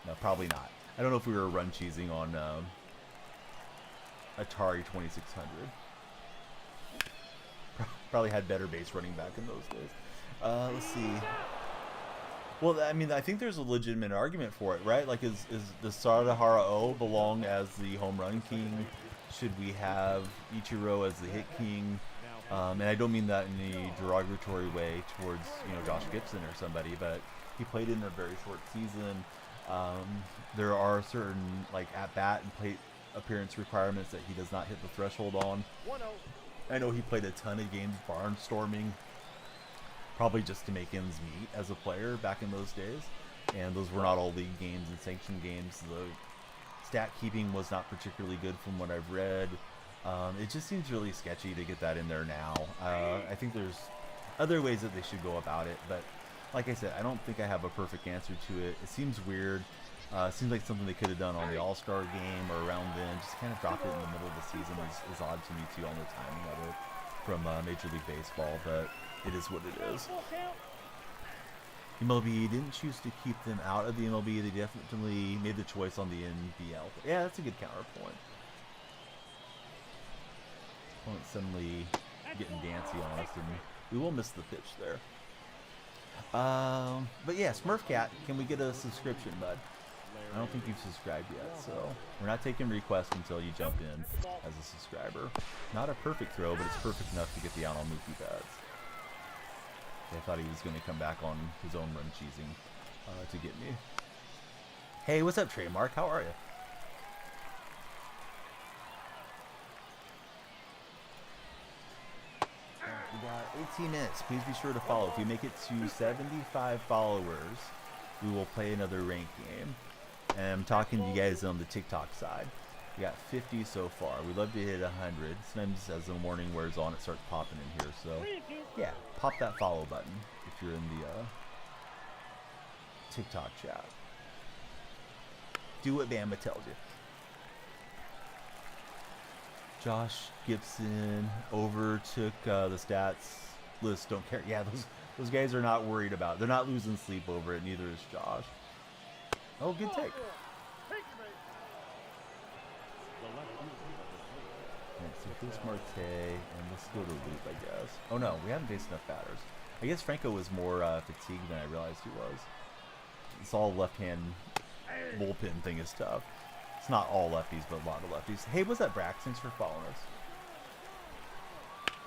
No, probably not. I don't know if we were run cheesing on Atari 2600. Probably had better base running back in those days. Let's see. Well, I mean, I think there's a legitimate argument for it, right? Like, does Sadahara O belong as the home run king? Should we have Ichiro as the hit king? And I don't mean that in a derogatory way towards, Josh Gibson or somebody, but he played in a very short season. There are certain, like, at-bat and plate appearance requirements that he does not hit the threshold on. I know he played a ton of games barnstorming, probably just to make ends meet as a player back in those days, and those were not all league games and sanctioned games. The stat keeping was not particularly good from what I've read. It just seems really sketchy to get that in there now. I think there's other ways that they should go about it, but like I said, I don't think I have a perfect answer to it. It seems weird. Seems like something they could have done on the All-Star game or around then. Just kind of dropped it in the middle of the season is odd to me too on the timing of it from Major League Baseball, but it is what it is. MLB didn't choose to keep them out of the MLB. They definitely made the choice on the NBL. Yeah, that's a good counterpoint. Opponent suddenly getting dancy on us, and we will miss the pitch there. But yeah, Smurfcat, can we get a subscription, bud? I don't think you've subscribed yet, so we're not taking requests until you jump in as a subscriber. Not a perfect throw, but it's perfect enough to get the out on Mookie Betts. I thought he was going to come back on his own run cheesing to get me. Hey, what's up, Trademark? How are you? We got 18 minutes. Please be sure to follow. If we make it to 75 followers, we will play another ranked game. And I'm talking to you guys on the TikTok side. We got 50 so far. We'd love to hit 100. Sometimes as the morning wears on, it starts popping in here. So, yeah, pop that follow button if you're in the TikTok chat. Do what Bama tells you. Josh Gibson overtook the stats list. Don't care. Yeah, those guys are not worried about it. They're not losing sleep over it. Neither is Josh. Oh, good take. Alright, so Chris Marte, and let's go to Loop, I guess. Oh no, we haven't faced enough batters. I guess Franco was more fatigued than I realized he was. It's all left-hand bullpen thing is tough. It's not all lefties, but a lot of lefties. Hey, what's that, Brax? Thanks for following us.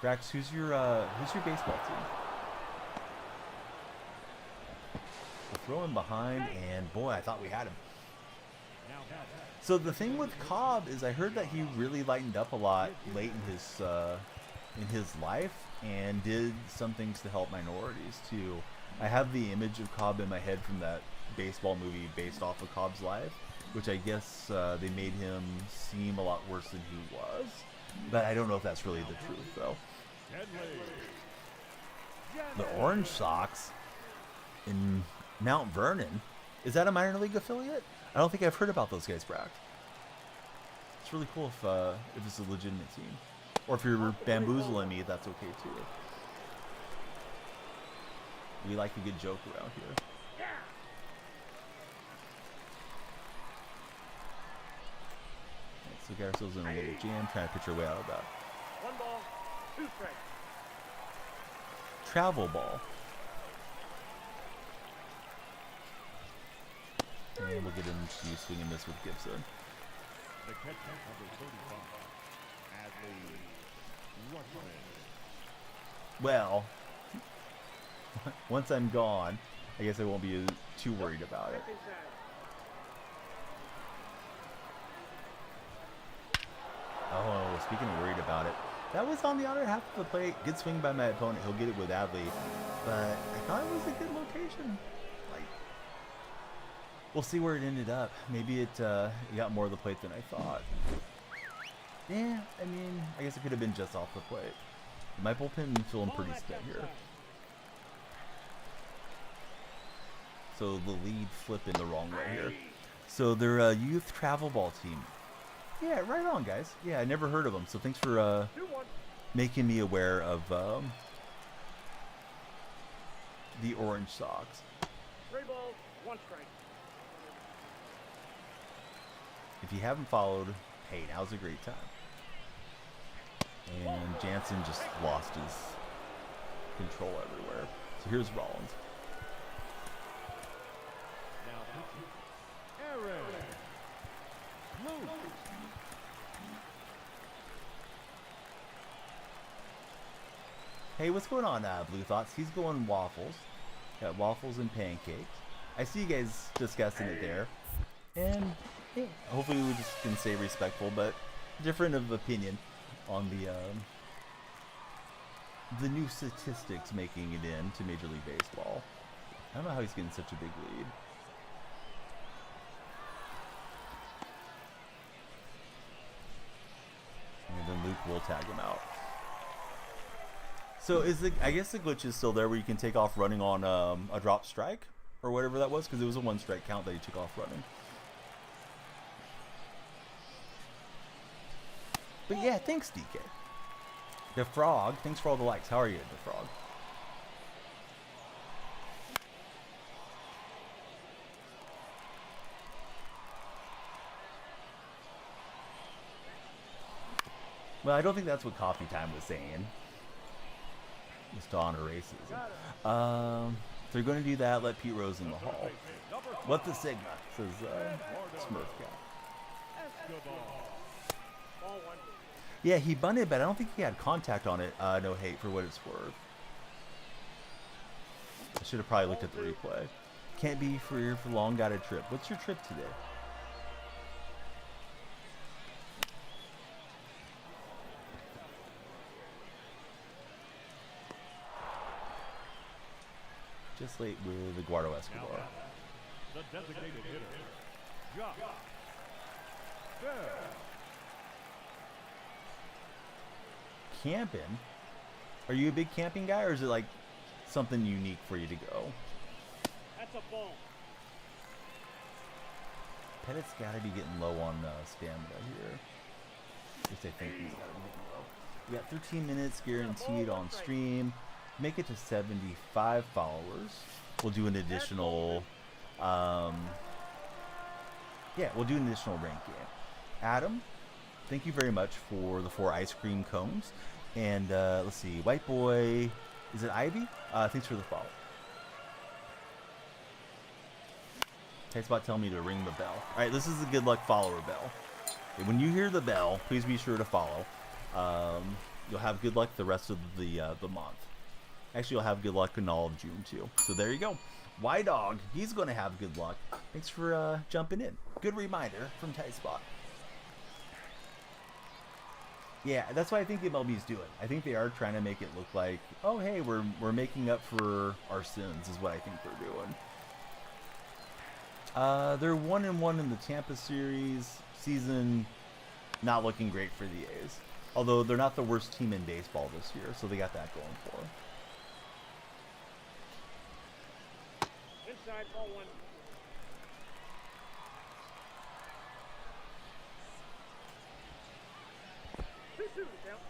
Brax, who's your baseball team? We're throwing behind, and boy, I thought we had him. So the thing with Cobb is I heard that he really lightened up a lot late in his life and did some things to help minorities too. I have the image of Cobb in my head from that baseball movie based off of Cobb's life, which I guess they made him seem a lot worse than he was. But I don't know if that's really the truth, though. The Orange Sox in Mount Vernon, is that a minor league affiliate? I don't think I've heard about those guys, Brack. It's really cool if it's a legitimate team. Or if you're bamboozling me, that's okay too. We like a good joke around here. So we got ourselves in a little jam, trying to pitch our way out of that. 1 ball, 2 strikes. Travel ball. And we'll get him to swing and miss with Gibson. The catch number 35, Adley Rutschman. Well, once I'm gone, I guess I won't be too worried about it. Oh, speaking of worried about it, that was on the other half of the plate. Good swing by my opponent. He'll get it with Adley, but I thought it was a good location. Like, we'll see where it ended up. Maybe it got more of the plate than I thought. Yeah, I mean, I guess it could have been just off the plate. My bullpen feeling pretty spent here. So the lead flipping the wrong way here. So they're a youth travel ball team. Yeah, right on, guys. Yeah, I never heard of them. So thanks for making me aware of the Orange Sox. 3 balls, 1 strike. If you haven't followed, hey, now's a great time. And Jansen just lost his control everywhere. So here's Rollins. Now pitching, Aaron Luke. Hey, what's going on, Blue Thoughts? He's going waffles. Got waffles and pancakes. I see you guys discussing it there. And yeah, hopefully we just can stay respectful, but different of opinion on the new statistics making it into Major League Baseball. I don't know how he's getting such a big lead. And then Luke will tag him out. So I guess the glitch is still there where you can take off running on a drop strike or whatever that was, because it was a 1 strike count that he took off running. But yeah, thanks DK. The Frog, thanks for all the likes. How are you, The Frog? Well, I don't think that's what Coffee Time was saying. Just to honor racism. If they're going to do that, let Pete Rose in the hall. What the Sigma, says Smurf Guy. Ball 1. Yeah, he bunted, but I don't think he had contact on it. No hate for what it's worth. I should have probably looked at the replay. Can't be here for long, got a trip. What's your trip today? Just late with Eduardo Escobar. The designated hitter, Josh Bell. Camping? Are you a big camping guy, or is it like something unique for you to go? That's a ball. Pettit's got to be getting low on stamina here. At least I think he's got to be getting low. We got 13 minutes guaranteed on stream. Make it to 75 followers. We'll do an additional, we'll do an additional rank game. Adam, thank you very much for the 4 ice cream cones. And let's see, White Boy, is it Ivy? Thanks for the follow. Tight Spot telling me to ring the bell. All right, this is a good luck follower bell. When you hear the bell, please be sure to follow. You'll have good luck the rest of the month. Actually, you'll have good luck in all of June too. So there you go. Y-Dog, he's going to have good luck. Thanks for jumping in. Good reminder from Tight Spot. Yeah, that's what I think the MLB is doing. I think they are trying to make it look like, oh hey, we're making up for our sins, is what I think they're doing. They're 1-1 in the Tampa series. Season not looking great for the A's. Although they're not the worst team in baseball this year, so they got that going for them. Inside, ball 1. 2-2 to count.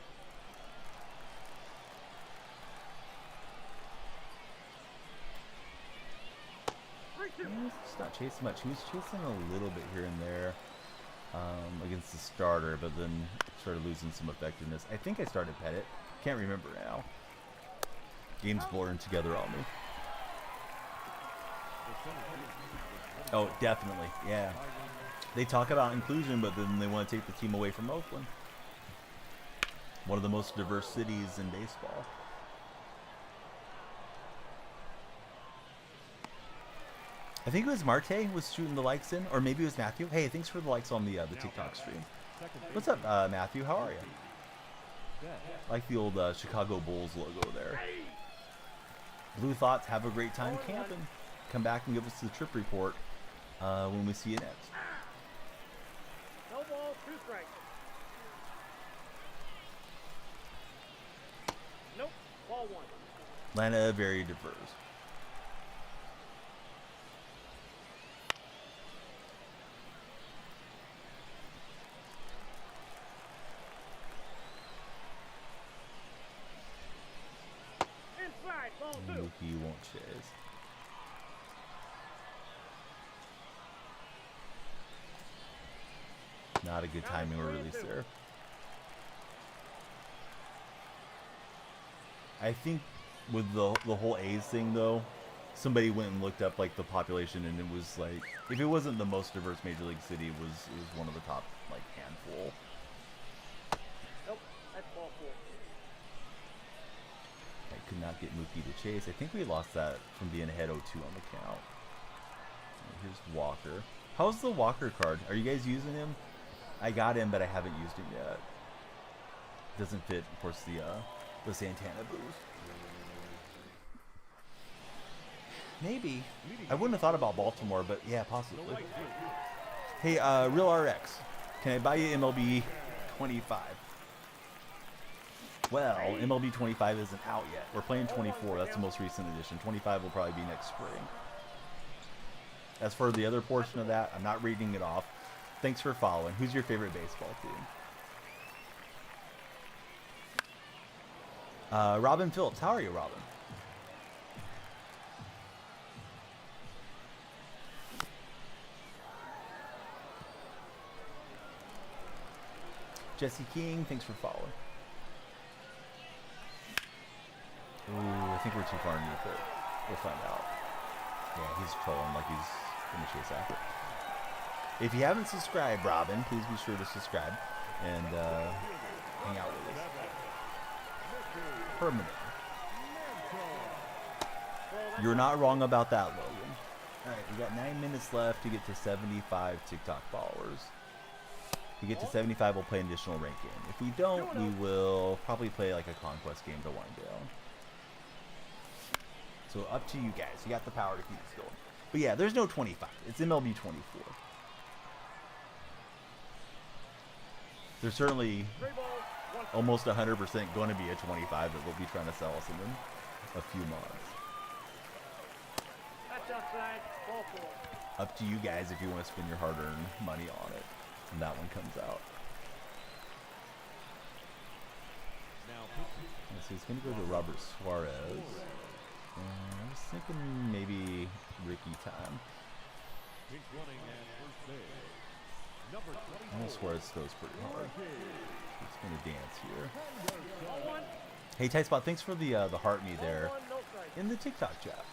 3-2. He's not chasing much. He was chasing a little bit here and there against the starter, but then started losing some effectiveness. I think I started Pettit. Can't remember now. Game's blurring together on me. Oh, definitely. Yeah. They talk about inclusion, but then they want to take the team away from Oakland. One of the most diverse cities in baseball. I think it was Marte was shooting the likes in, or maybe it was Matthew. Hey, thanks for the likes on the TikTok stream. What's up, Matthew? How are you? I like the old Chicago Bulls logo there. Blue Thoughts, have a great time camping. Come back and give us the trip report when we see you next. No ball, 2 strikes. Nope, ball 1. Atlanta, very diverse. Inside, ball 2. Mookie won't chase. Not a good timing or release there. I think with the whole A's thing though, somebody went and looked up like the population, and it was like, if it wasn't the most diverse major league city, it was one of the top like handful. Nope, that's ball 4. I could not get Mookie to chase. I think we lost that from being ahead 0-2 on the count. Here's Walker. How's the Walker card? Are you guys using him? I got him, but I haven't used him yet. Doesn't fit, of course, the Santana boost. Maybe. I wouldn't have thought about Baltimore, but yeah, possibly. Hey, Real RX, can I buy you MLB 25? Well, MLB 25 isn't out yet. We're playing 24. That's the most recent edition. 25 will probably be next spring. As for the other portion of that, I'm not reading it off. Thanks for following. Who's your favorite baseball team? Robin Phillips. How are you, Robin? Jesse King, thanks for following. Ooh, I think we're too far underneath it. We'll find out. Yeah, he's trolling like he's going to chase after it. If you haven't subscribed, Robin, please be sure to subscribe and hang out with us. Permanent. You're not wrong about that, Logan. Alright, we got 9 minutes left to get to 75 TikTok followers. If we get to 75, we'll play an additional rank game. If we don't, we will probably play like a conquest game to wind down. So up to you guys. You got the power to keep this going. But yeah, there's no 25. It's MLB 24. There's certainly almost 100% going to be a 25 that they'll be trying to sell us in a few months. That's outside, ball 4. Up to you guys if you want to spend your hard-earned money on it when that one comes out. So he's going to go to Robert Suarez. I was thinking maybe Ricky time. Suarez throws pretty hard. He's going to dance here. Hey, Tight Spot, thanks for the heart me there in the TikTok chat.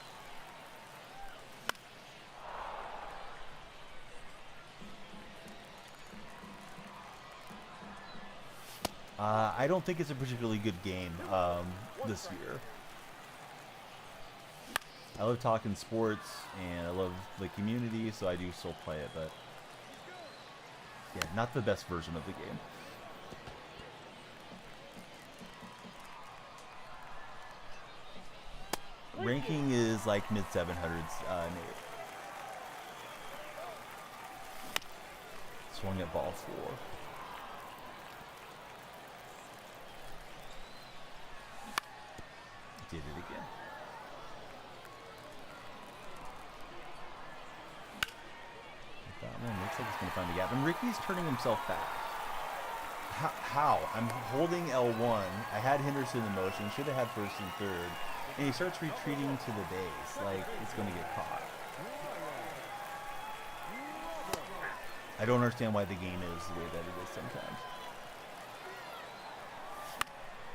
I don't think it's a particularly good game this year. I love talking sports and I love the community, so I do still play it, but yeah, not the best version of the game. Ranking is like mid 700s, Nate. Swung at ball 4. Did it again. That one looks like he's going to find the gap. And Ricky's turning himself back. How? I'm holding L1. I had Henderson in motion. Should have had first and third. And he starts retreating to the base. Like, it's going to get caught. I don't understand why the game is the way that it is sometimes.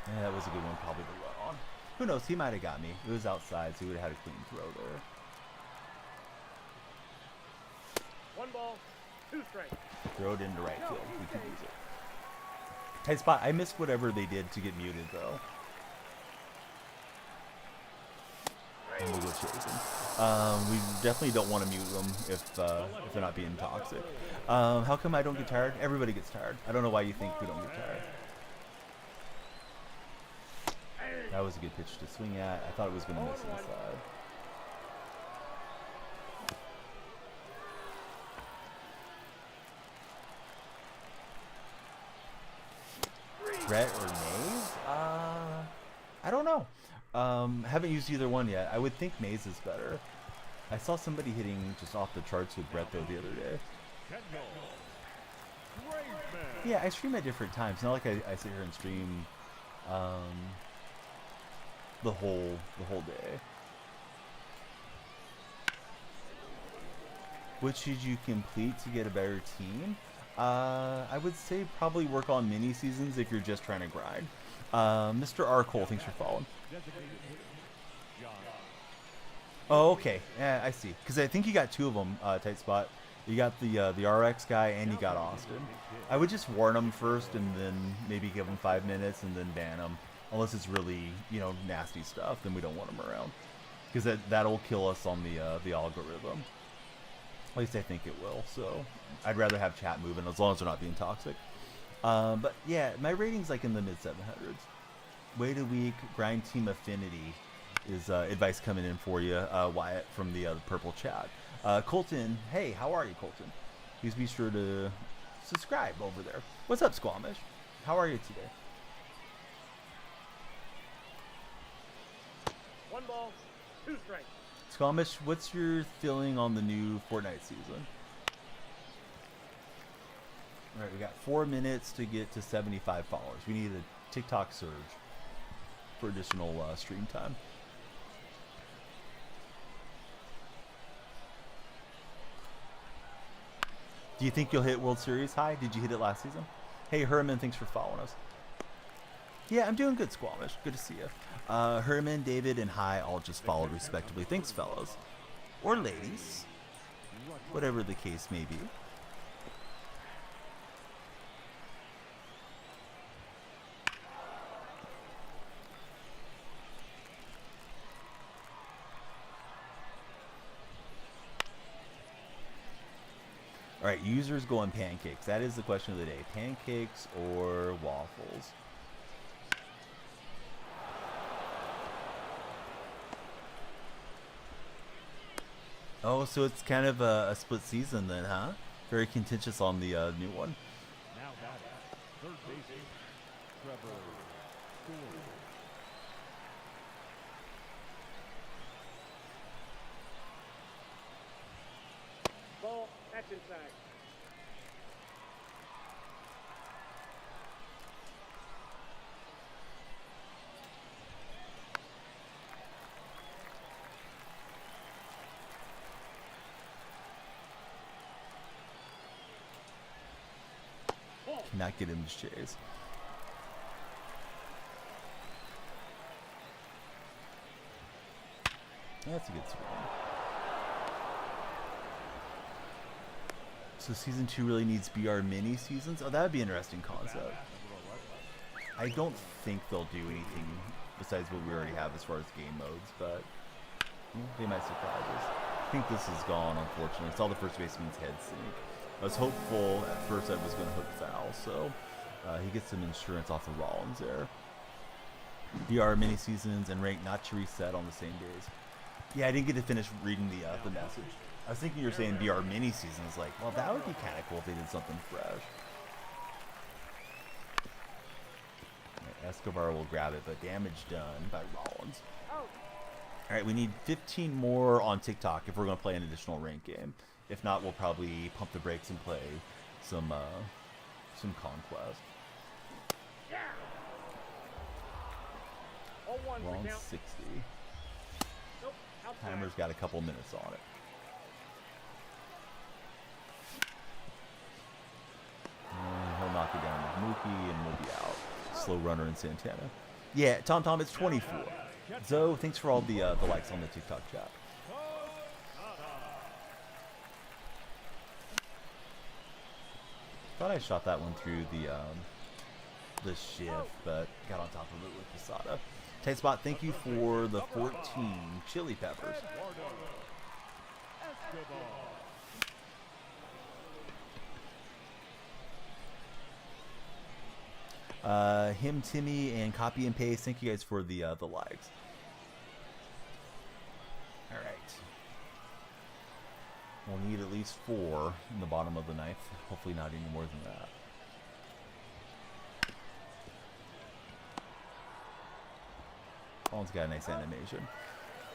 Yeah, that was a good one. Probably the run on. Who knows? He might have got me. It was outside, so he would have had a clean throw there. 1 ball, 2 strikes. Throw it into right field. We can use it. Tight spot. I missed whatever they did to get muted, though. And we'll go chasing. We definitely don't want to mute them if they're not being toxic. How come I don't get tired? Everybody gets tired. I don't know why you think we don't get tired. That was a good pitch to swing at. I thought it was going to miss inside. Brett or Maze? I don't know. Haven't used either one yet. I would think Maze is better. I saw somebody hitting just off the charts with Brett though the other day. Yeah, I stream at different times. Not like I sit here and stream the whole day. What should you complete to get a better team? I would say probably work on mini seasons if you're just trying to grind. Mr. R. Cole, thanks for following. Oh, okay. Yeah, I see. Because I think you got 2 of them, tight spot. You got the RX guy and you got Austin. I would just warn them first and then maybe give them 5 minutes and then ban them. Unless it's really, nasty stuff, then we don't want them around. Because that'll kill us on the algorithm. At least I think it will. So I'd rather have chat moving as long as they're not being toxic. But yeah, my rating's like in the mid 700s. Wait a week, grind team affinity is advice coming in for you, Wyatt, from the purple chat. Colton, hey, how are you, Colton? Please be sure to subscribe over there. What's up, Squamish? How are you today? 1 ball, 2 strikes. Squamish, what's your feeling on the new Fortnite season? All right, we got 4 minutes to get to 75 followers. We need a TikTok surge for additional stream time. Do you think you'll hit World Series high? Did you hit it last season? Hey, Herman, thanks for following us. Yeah, I'm doing good, Squamish. Good to see you. Herman, David, and Hi all just followed respectively. Thanks, fellas. Or ladies. Whatever the case may be. All right, users go on pancakes. That is the question of the day. Pancakes or waffles? Oh, so it's kind of a split season then, huh? Very contentious on the new one. Now batting, third baseman, Trevor Story. Ball, that's inside. Cannot get him to chase. That's a good swing. So season 2 really needs BR mini seasons? Oh, that would be an interesting concept. I don't think they'll do anything besides what we already have as far as game modes, but they might surprise us. I think this is gone, unfortunately. It's all the first baseman's head sink. I was hopeful at first I was going to hook foul, so he gets some insurance off of Rollins there. BR mini seasons and rank not to reset on the same days. Yeah, I didn't get to finish reading the message. I was thinking you were saying BR mini seasons. Like, well, that would be kind of cool if they did something fresh. Right, Escobar will grab it, but damage done by Rollins. All right, we need 15 more on TikTok if we're going to play an additional rank game. If not, we'll probably pump the brakes and play some Conquest. Wrong 60. Nope, outside. Timer's got a couple minutes on it. And he'll knock it down with Mookie, and we'll be out. Slow runner in Santana. Yeah, Tom, it's 24. Zoe, thanks for all the likes on the TikTok chat. Thought I shot that one through the shift, but got on top of it with Posada. Tight spot, thank you for the 14 chili peppers. Him, Timmy, and copy and paste. Thank you guys for the likes. All right. We'll need at least 4 in the bottom of the ninth. Hopefully not any more than that. Colin's got a nice animation.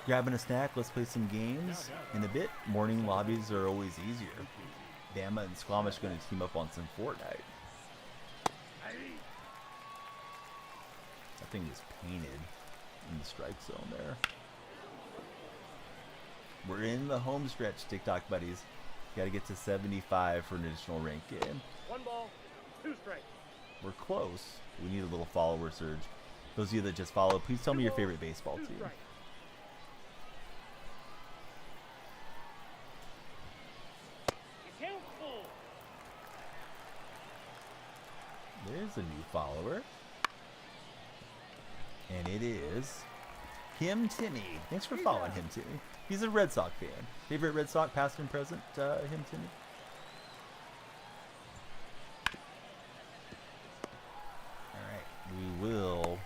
Grabbing a snack, let's play some games in a bit. Morning lobbies are always easier. Bama and Squamish going to team up on some Fortnite. That thing is painted in the strike zone there. We're in the home stretch, TikTok buddies. Got to get to 75 for an additional rank game. 1 ball, 2 strikes. We're close. We need a little follower surge. Those of you that just follow, please tell me your favorite baseball team. There's a new follower. And it is Him Timmy. Thanks for following Him Timmy. He's a Red Sox fan. Favorite Red Sox, past and present, Him Timmy? Alright, we will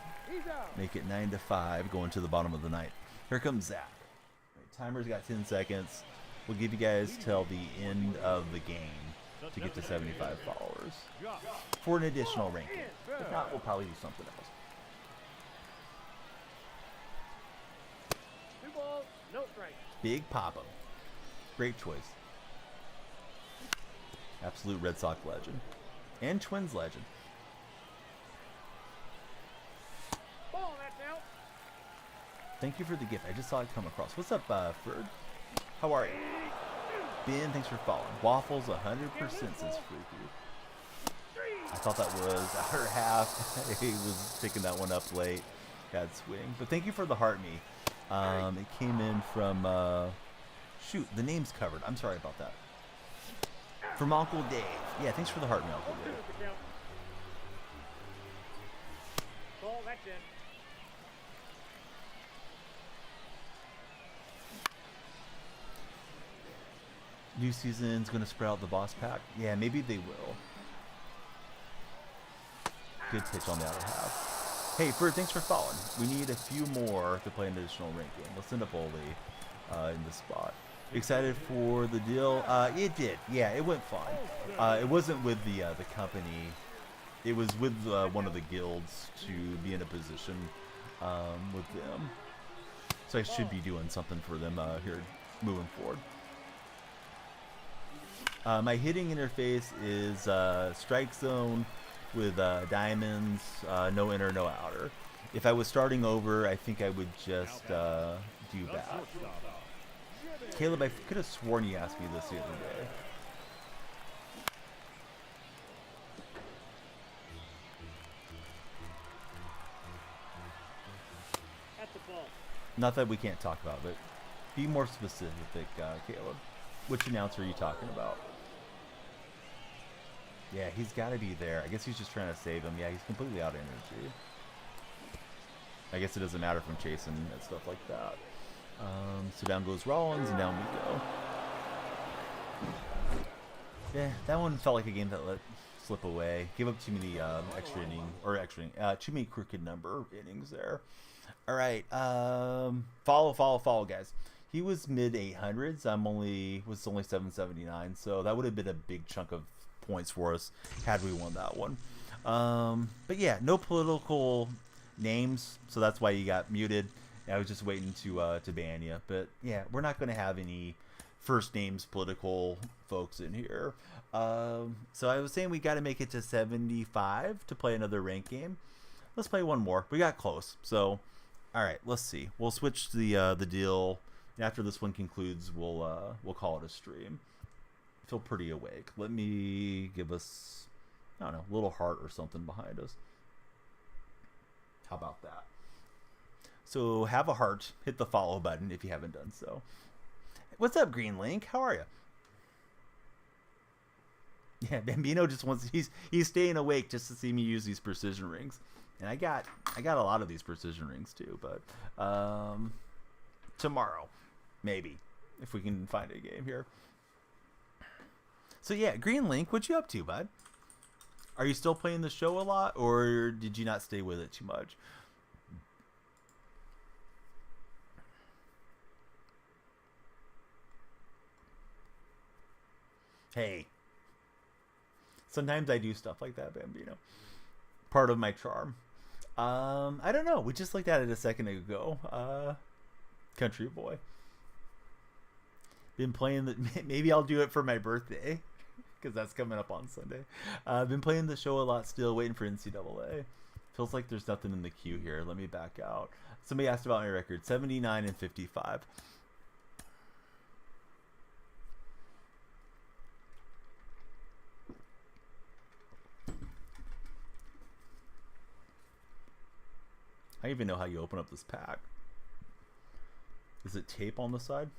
make it 9-5 going to the bottom of the ninth. Here comes Zach. Right, timer's got 10 seconds. We'll give you guys till the end of the game to get to 75 followers for an additional ranking. If not, we'll probably do something else. 2 balls, no strikes. Big Papa. Great choice. Absolute Red Sox legend. And Twins legend. Ball, that's out. Thank you for the gift. I just saw it come across. What's up, Ferd? How are you? Ben, thanks for following. Waffles 100% says Freaky. I thought that was our half. He was picking that one up late. Got swing. But thank you for the heart me. It came in from, shoot, the name's covered. I'm sorry about that. From Uncle Dave. Yeah, thanks for the heart me, Uncle Dave. Ball, that's in. New season's going to spread out the boss pack. Yeah, maybe they will. Good pitch on the other half. Hey, Ferd, thanks for following. We need a few more to play an additional rank game. Let's send up Oli in the spot. Excited for the deal? It did. Yeah, it went fine. It wasn't with the company. It was with one of the guilds to be in a position with them. So I should be doing something for them here moving forward. My hitting interface is strike zone with diamonds, no inner, no outer. If I was starting over, I think I would just do that. Caleb, I could have sworn you asked me this the other day. At the ball. Not that we can't talk about it. Be more specific, Caleb. Which announcer are you talking about? Yeah, he's got to be there. I guess he's just trying to save him. Yeah, he's completely out of energy. I guess it doesn't matter if I'm chasing and stuff like that. So down goes Rollins, and down we go. Yeah, that one felt like a game that let slip away. Gave up too many too many crooked number innings there. All right, follow, guys. He was mid 800s. Was only 779, so that would have been a big chunk of points for us had we won that one. But yeah, no political names, so that's why you got muted. I was just waiting to ban you, but yeah, we're not going to have any first names political folks in here. So I was saying we got to make it to 75 to play another rank game. Let's play one more. We got close, so all right. Let's see. We'll switch the deal. And after this one concludes, we'll call it a stream. Feel pretty awake. Let me give us, I don't know, a little heart or something behind us. How about that? So have a heart. Hit the follow button if you haven't done so. What's up, Green Link? How are you? Yeah, Bambino just wants he's staying awake just to see me use these precision rings, and I got a lot of these precision rings too. But tomorrow, maybe if we can find a game here. So yeah, Green Link, what you up to, bud? Are you still playing the show a lot, or did you not stay with it too much? Hey, sometimes I do stuff like that, Bambino. Part of my charm. I don't know. We just looked at it a second ago. Country boy. Been playing the. Maybe I'll do it for my birthday, because that's coming up on Sunday. Been playing the show a lot still, waiting for NCAA. Feels like there's nothing in the queue here. Let me back out. Somebody asked about my record. 79 and 55. I don't even know how you open up this pack. Is it tape on the side?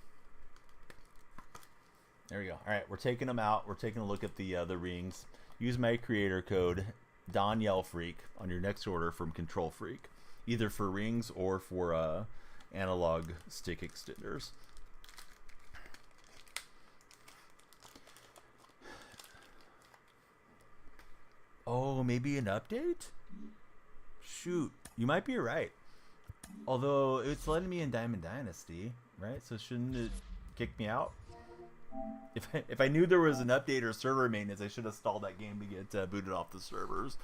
There we go. All right, we're taking them out. We're taking a look at the rings. Use my creator code DonYellFreak on your next order from Control Freak, either for rings or for analog stick extenders. Oh, maybe an update? Shoot, you might be right. Although it's letting me in Diamond Dynasty, right? So shouldn't it kick me out? If I knew there was an update or server maintenance, I should have stalled that game to get booted off the servers.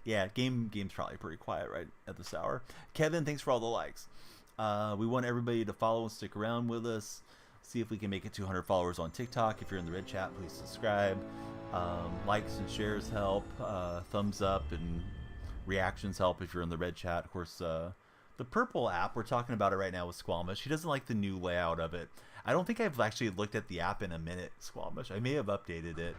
Yeah, game's probably pretty quiet right at this hour. Kevin, thanks for all the likes. We want everybody to follow and stick around with us. See if we can make it 200 followers on TikTok. If you're in the red chat, please subscribe. Likes and shares help. Thumbs up and reactions help if you're in the red chat. Of course, the purple app, we're talking about it right now with Squamish. He doesn't like the new layout of it. I don't think I've actually looked at the app in a minute, Squamish. I may have updated it.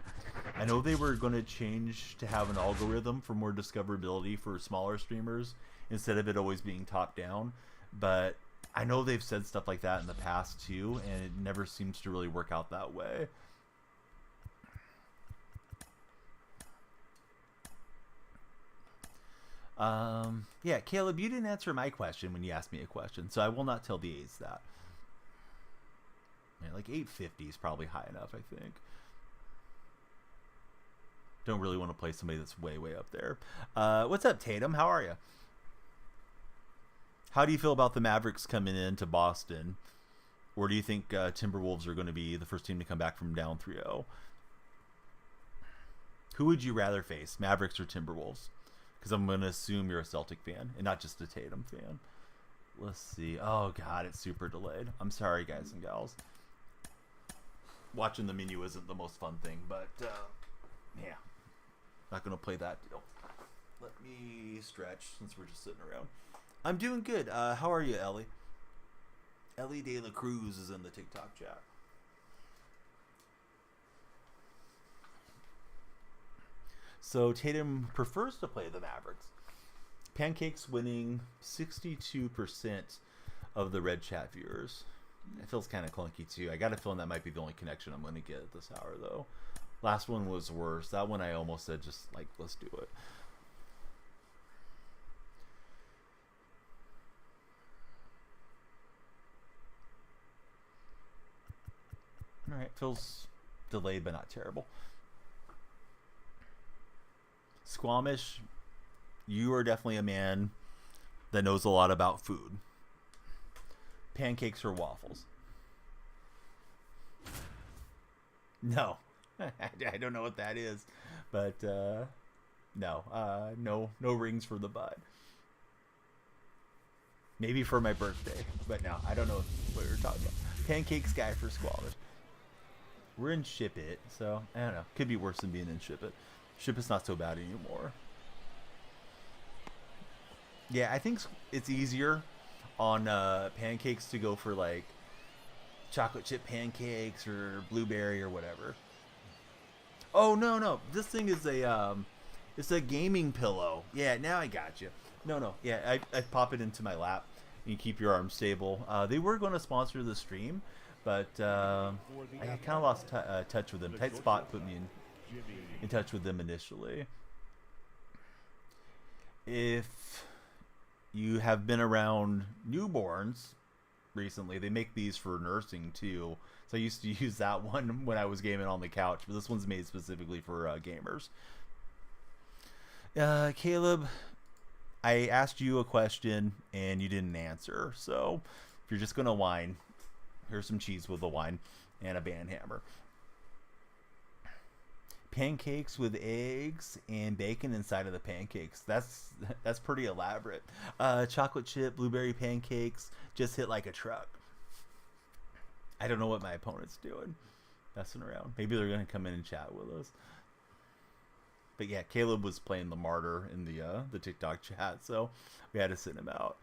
I know they were going to change to have an algorithm for more discoverability for smaller streamers instead of it always being top down. But I know they've said stuff like that in the past too, and it never seems to really work out that way. Yeah, Caleb, you didn't answer my question when you asked me a question, so I will not tell the A's that. Yeah, like 850 is probably high enough, I think. Don't really want to play somebody that's way, way up there. What's up, Tatum? How are you? How do you feel about the Mavericks coming into Boston? Or do you think Timberwolves are going to be the first team to come back from down 3-0? Who would you rather face, Mavericks or Timberwolves? Because I'm going to assume you're a Celtic fan and not just a Tatum fan. Let's see. Oh, God, it's super delayed. I'm sorry, guys and gals. Watching the menu isn't the most fun thing, but yeah. Not going to play that deal. Let me stretch since we're just sitting around. I'm doing good. How are you, Ellie? Ellie De La Cruz is in the TikTok chat. So Tatum prefers to play the Mavericks. Pancakes winning 62% of the red chat viewers. It feels kind of clunky too. I got a feeling that might be the only connection I'm going to get at this hour though. Last one was worse. That one I almost said just like, let's do it. All right, feels delayed but not terrible. Squamish, you are definitely a man that knows a lot about food. Pancakes or waffles? No. I don't know what that is, but no, no rings for the bud. Maybe for my birthday, but no, I don't know what you're talking about. Pancakes guy for Squamish. We're in Ship It, so I don't know. Could be worse than being in Ship It. Ship It's not so bad anymore. Yeah, I think it's easier on pancakes to go for like chocolate chip pancakes or blueberry or whatever. Oh no, this thing is a it's a gaming pillow. Yeah, now I got you. No, yeah, I pop it into my lap and you keep your arm stable. They were going to sponsor the stream, but I kind of lost touch with them. Tight Spot put me in touch with them initially. If you have been around newborns recently, they make these for nursing too. So I used to use that one when I was gaming on the couch, but this one's made specifically for gamers. Caleb, I asked you a question and you didn't answer. So if you're just going to whine, here's some cheese with a wine and a band hammer. Pancakes with eggs and bacon inside of the pancakes. That's pretty elaborate. Chocolate chip blueberry pancakes just hit like a truck. I don't know what my opponent's doing. Messing around. Maybe they're gonna come in and chat with us. But yeah, Caleb was playing the martyr in the TikTok chat, so we had to send him out.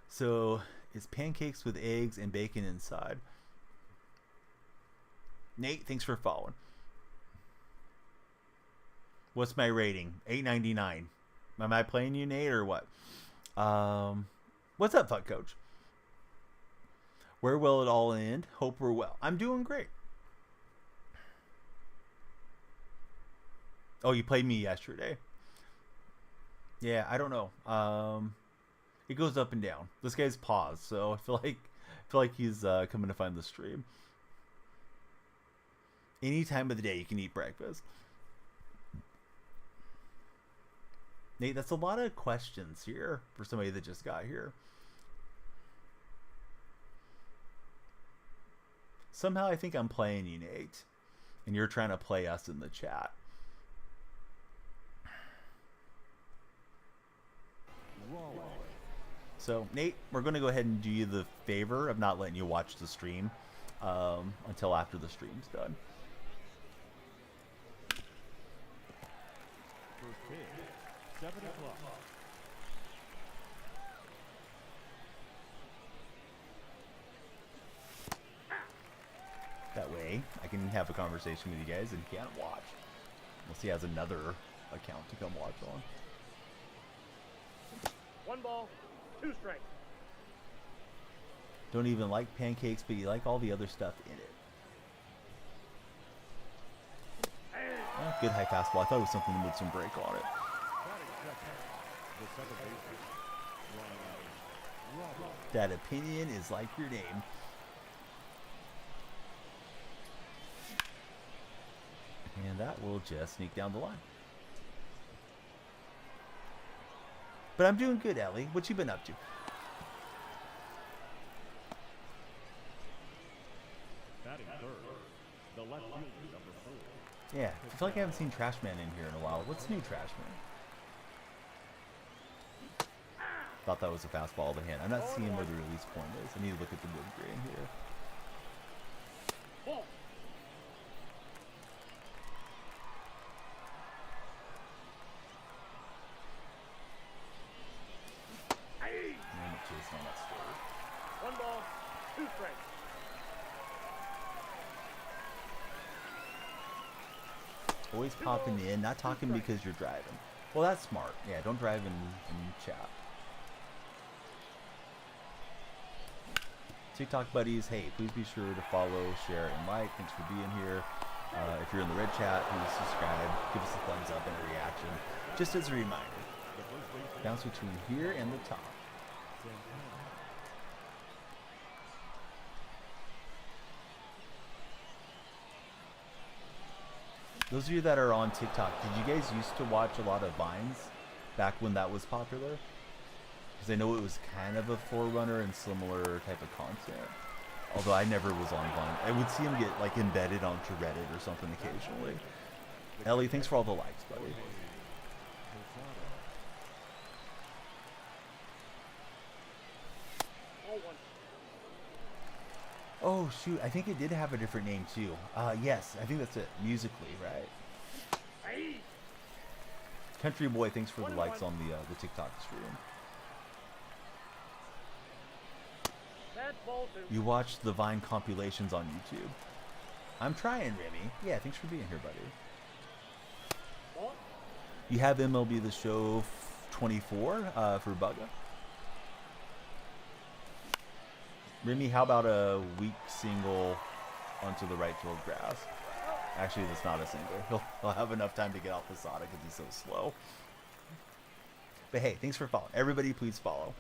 So it's pancakes with eggs and bacon inside. Nate, thanks for following. What's my rating? 8.99. Am I playing you, Nate, or what? What's up, Fuck Coach? Where will it all end? Hope we're well. I'm doing great. Oh, you played me yesterday. Yeah, I don't know. It goes up and down. This guy's paused, so I feel like he's coming to find the stream. Any time of the day you can eat breakfast. Nate, that's a lot of questions here for somebody that just got here. Somehow I think I'm playing you, Nate, and you're trying to play us in the chat. So, Nate, we're going to go ahead and do you the favor of not letting you watch the stream until after the stream's done. First pitch, 7 o'clock. That way, I can have a conversation with you guys and he can't watch. Unless he has another account to come watch on. 1 ball, 2 strikes. Don't even like pancakes, but you like all the other stuff in it. Oh, good high fastball. I thought it was something with some break on it. The second baseman, That opinion is like your name. And that will just sneak down the line. But I'm doing good, Ellie. What you been up to? batting third, the left fielder, number 4. Yeah, I feel like I haven't seen Trashman in here in a while. What's new, Trashman? Thought that was a fastball to hand. I'm not seeing where the release point is. I need to look at the wood grain here. Ball. And I'm chasing on that story. 1 ball, 2 strikes. Always popping in, not talking because you're driving. Well, that's smart. Yeah, don't drive and chat. TikTok buddies, hey, please be sure to follow, share, and like. Thanks for being here. If you're in the red chat, please subscribe. Give us a thumbs up and a reaction. Just as a reminder, bounce between here and the top. Those of you that are on TikTok, did you guys used to watch a lot of Vines back when that was popular? Because I know it was kind of a forerunner and similar type of content. Although I never was on Vine. I would see them get like embedded onto Reddit or something occasionally. Ellie, thanks for all the likes, buddy. Oh shoot, I think it did have a different name too. Yes, I think that's it. Musically, right? Country Boy, thanks for the likes on the TikTok stream. You watch the Vine compilations on YouTube. I'm trying, Remy. Yeah, thanks for being here, buddy. You have MLB The Show 24 for Bugga. Remy, how about a weak single onto the right field grass? Actually, that's not a single. He'll have enough time to get off the Sonic because he's so slow. But hey, thanks for following. Everybody, please follow.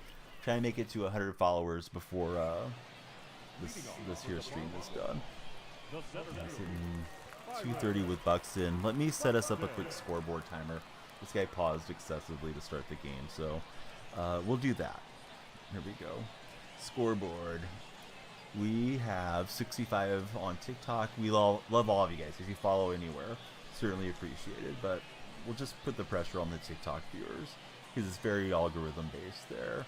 Try and make it to 100 followers before this here stream is done. I'm sitting 2:30 with Buxton. Let me set us up a quick scoreboard timer. This guy paused excessively to start the game, so we'll do that. Here we go. Scoreboard. We have 65 on TikTok. We love all of you guys. If you follow anywhere, certainly appreciated. But we'll just put the pressure on the TikTok viewers because it's very algorithm based there.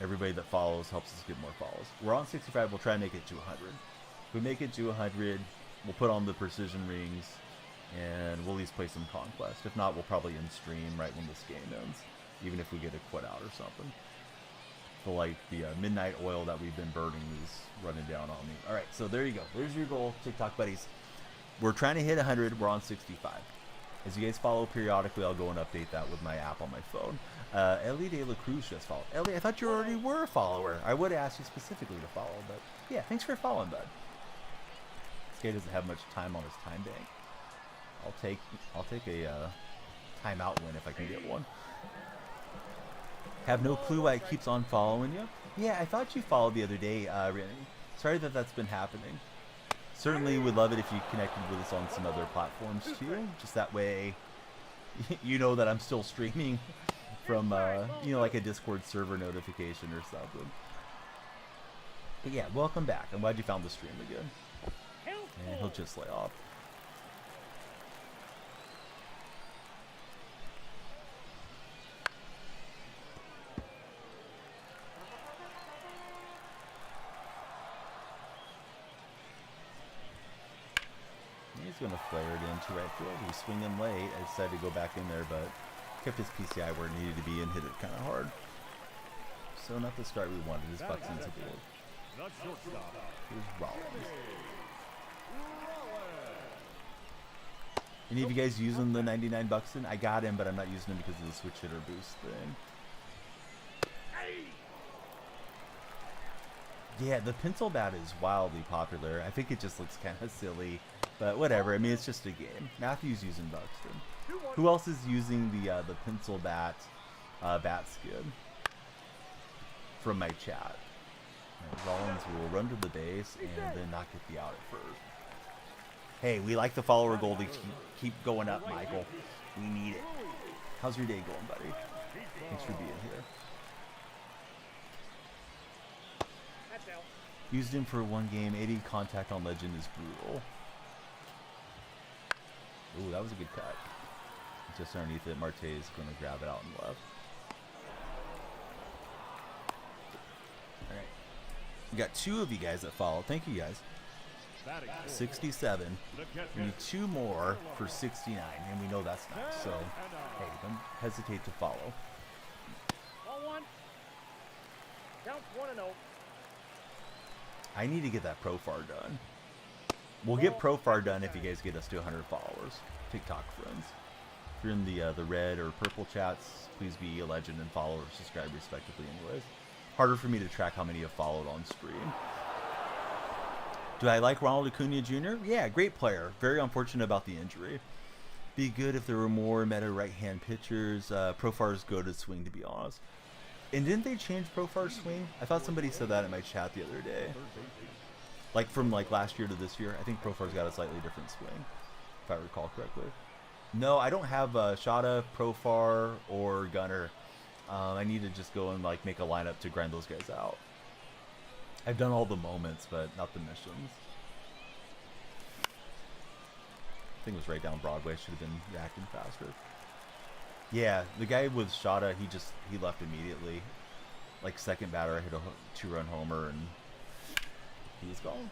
Everybody that follows helps us get more follows. We're on 65. We'll try and make it to 100. If we make it to 100, we'll put on the precision rings and we'll at least play some Conquest. If not, we'll probably end stream right when this game ends, even if we get a quit out or something. So like the midnight oil that we've been burning is running down on me. All right, so there you go. There's your goal, TikTok buddies. We're trying to hit 100. We're on 65. As you guys follow periodically, I'll go and update that with my app on my phone. Ellie De La Cruz just followed. Ellie, I thought you already were a follower. I would ask you specifically to follow, but yeah, thanks for following, bud. This guy doesn't have much time on his time bank. I'll take a timeout win if I can get one. Have no clue why it keeps on following you. Yeah, I thought you followed the other day, Rennie. Sorry that that's been happening. Certainly would love it if you connected with us on some other platforms too. Just that way, you know that I'm still streaming from, you know, like a Discord server notification or something. But yeah, welcome back. I'm glad you found the stream again. And he'll just lay off. He's going to flare it into right field. He's swinging late. I decided to go back in there, but kept his PCI where it needed to be and hit it kind of hard. So not the start we wanted. His Buxton's a board. Here's Rollins. Any of you guys using the 99 Buxton? I got him, but I'm not using him because of the switch hitter boost thing. Yeah, the pencil bat is wildly popular. I think it just looks kind of silly, but whatever. I mean, it's just a game. Matthew's using Buxton. Who else is using the pencil bat bat skin from my chat? And Rollins will run to the base and then not get the out at first. Hey, we like the follower goal to keep going up, Michael. We need it. How's your day going, buddy? Thanks for being here. Used him for one game. 80 contact on Legend is brutal. Ooh, that was a good cut. Just underneath it, Marte is going to grab it out and left. All right. We got 2 of you guys that follow. Thank you, guys. 67. We need 2 more for 69, and we know that's nice. So, hey, don't hesitate to follow. Ball 1. Count 1-0. I need to get that Profar done. We'll get Profar done if you guys get us to 100 followers. TikTok friends. If you're in the red or purple chats, please be a legend and follow or subscribe respectively anyways. Harder for me to track how many have followed on stream. Do I like Ronald Acuna Jr.? Yeah, great player. Very unfortunate about the injury. Be good if there were more meta right-hand pitchers. Profar's go-to swing, to be honest. And didn't they change Profar's swing? I thought somebody said that in my chat the other day. Like from like last year to this year, I think Profar's got a slightly different swing, if I recall correctly. No, I don't have Shada, Profar, or Gunner. I need to just go and like make a lineup to grind those guys out. I've done all the moments, but not the missions. I think it was right down Broadway. Should have been reacting faster. Yeah, the guy with Shada, he left immediately. Like second batter, I hit a 2-run homer and he was gone.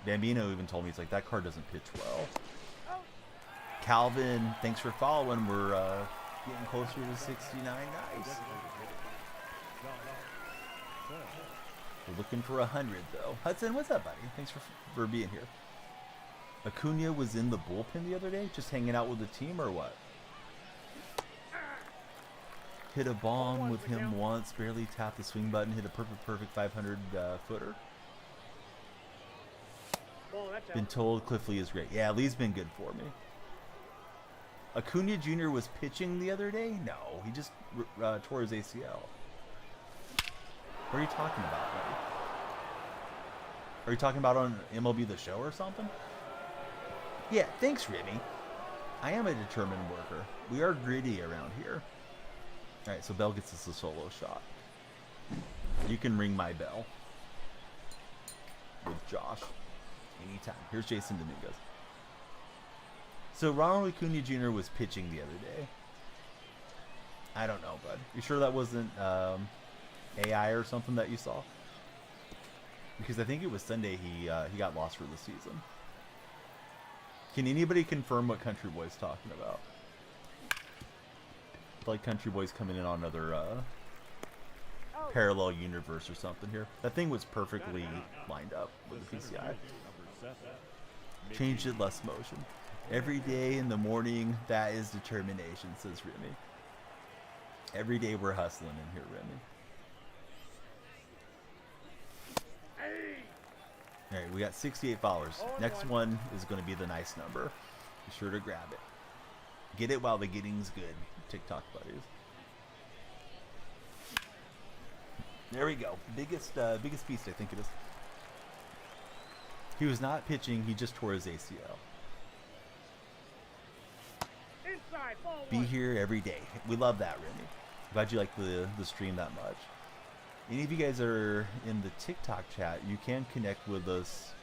Bambino even told me, he's like, that card doesn't pitch well. Calvin, thanks for following. We're getting closer to 69. Nice. We're looking for 100 though. Hudson, what's up, buddy? Thanks for being here. Acuna was in the bullpen the other day, just hanging out with the team or what? Hit a bomb with him once, barely tapped the swing button, hit a perfect 500 footer. Been told Cliff Lee is great. Yeah, Lee's been good for me. Acuna Jr. was pitching the other day? No, he just tore his ACL. What are you talking about, buddy? Are you talking about on MLB The Show or something? Yeah, thanks, Remy. I am a determined worker. We are gritty around here. Alright, so Bell gets us a solo shot. You can ring my bell. With Josh. Anytime. Here's Jason Dominguez. So Ronald Acuna Jr. was pitching the other day. I don't know, bud. You sure that wasn't AI or something that you saw? Because I think it was Sunday he got lost for the season. Can anybody confirm what Country Boy's talking about? I feel like Country Boy's coming in on another parallel universe or something here. That thing was perfectly lined up with the PCI. Changed it less motion. Every day in the morning, that is determination, says Remy. Every day we're hustling in here, Remy. Alright, we got 68 followers. Next one is going to be the nice number. Be sure to grab it. Get it while the getting's good. TikTok buddies. There we go. Biggest feast, I think it is. He was not pitching. He just tore his ACL. Be here every day. We love that, Remy. Glad you like the stream that much. Any of you guys are in the TikTok chat, you can connect with us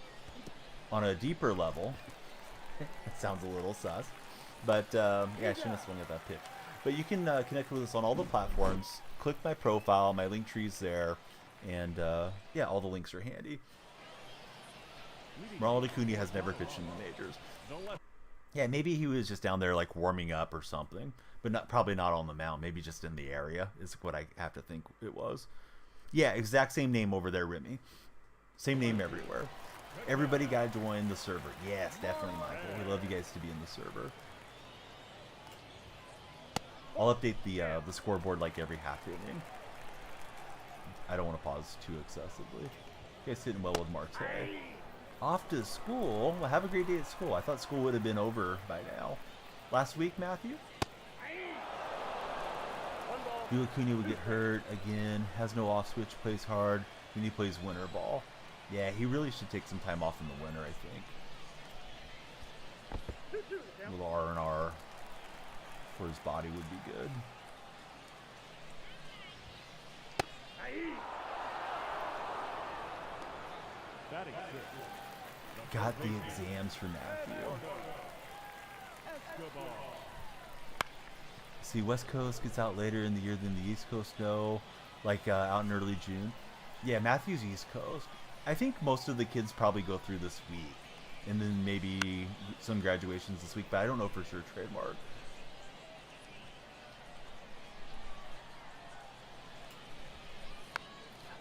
on a deeper level. That sounds a little sus. But, yeah, I shouldn't have swung at that pitch. But you can connect with us on all the platforms. Click my profile, my link tree's there. And, yeah, all the links are handy. Ronald Acuna has never pitched in the majors. Yeah, maybe he was just down there, like, warming up or something. But probably not on the mound. Maybe just in the area is what I have to think it was. Yeah, exact same name over there, Remy. Same name everywhere. Everybody got to join the server. Yes, definitely, Michael. We love you guys to be in the server. I'll update the scoreboard like every half inning. I don't want to pause too excessively. You guys sitting well with Marte. Off to school? Well, have a great day at school. I thought school would have been over by now. Last week, Matthew? Yu Acuna would get hurt again. Has no off switch. Plays hard. Then he plays winter ball. Yeah, he really should take some time off in the winter, I think. A little R&R for his body would be good. Got the exams for Matthew. See, West Coast gets out later in the year than the East Coast, no. Like out in early June. Yeah, Matthew's East Coast. I think most of the kids probably go through this week. And then maybe some graduations this week, but I don't know for sure trademark.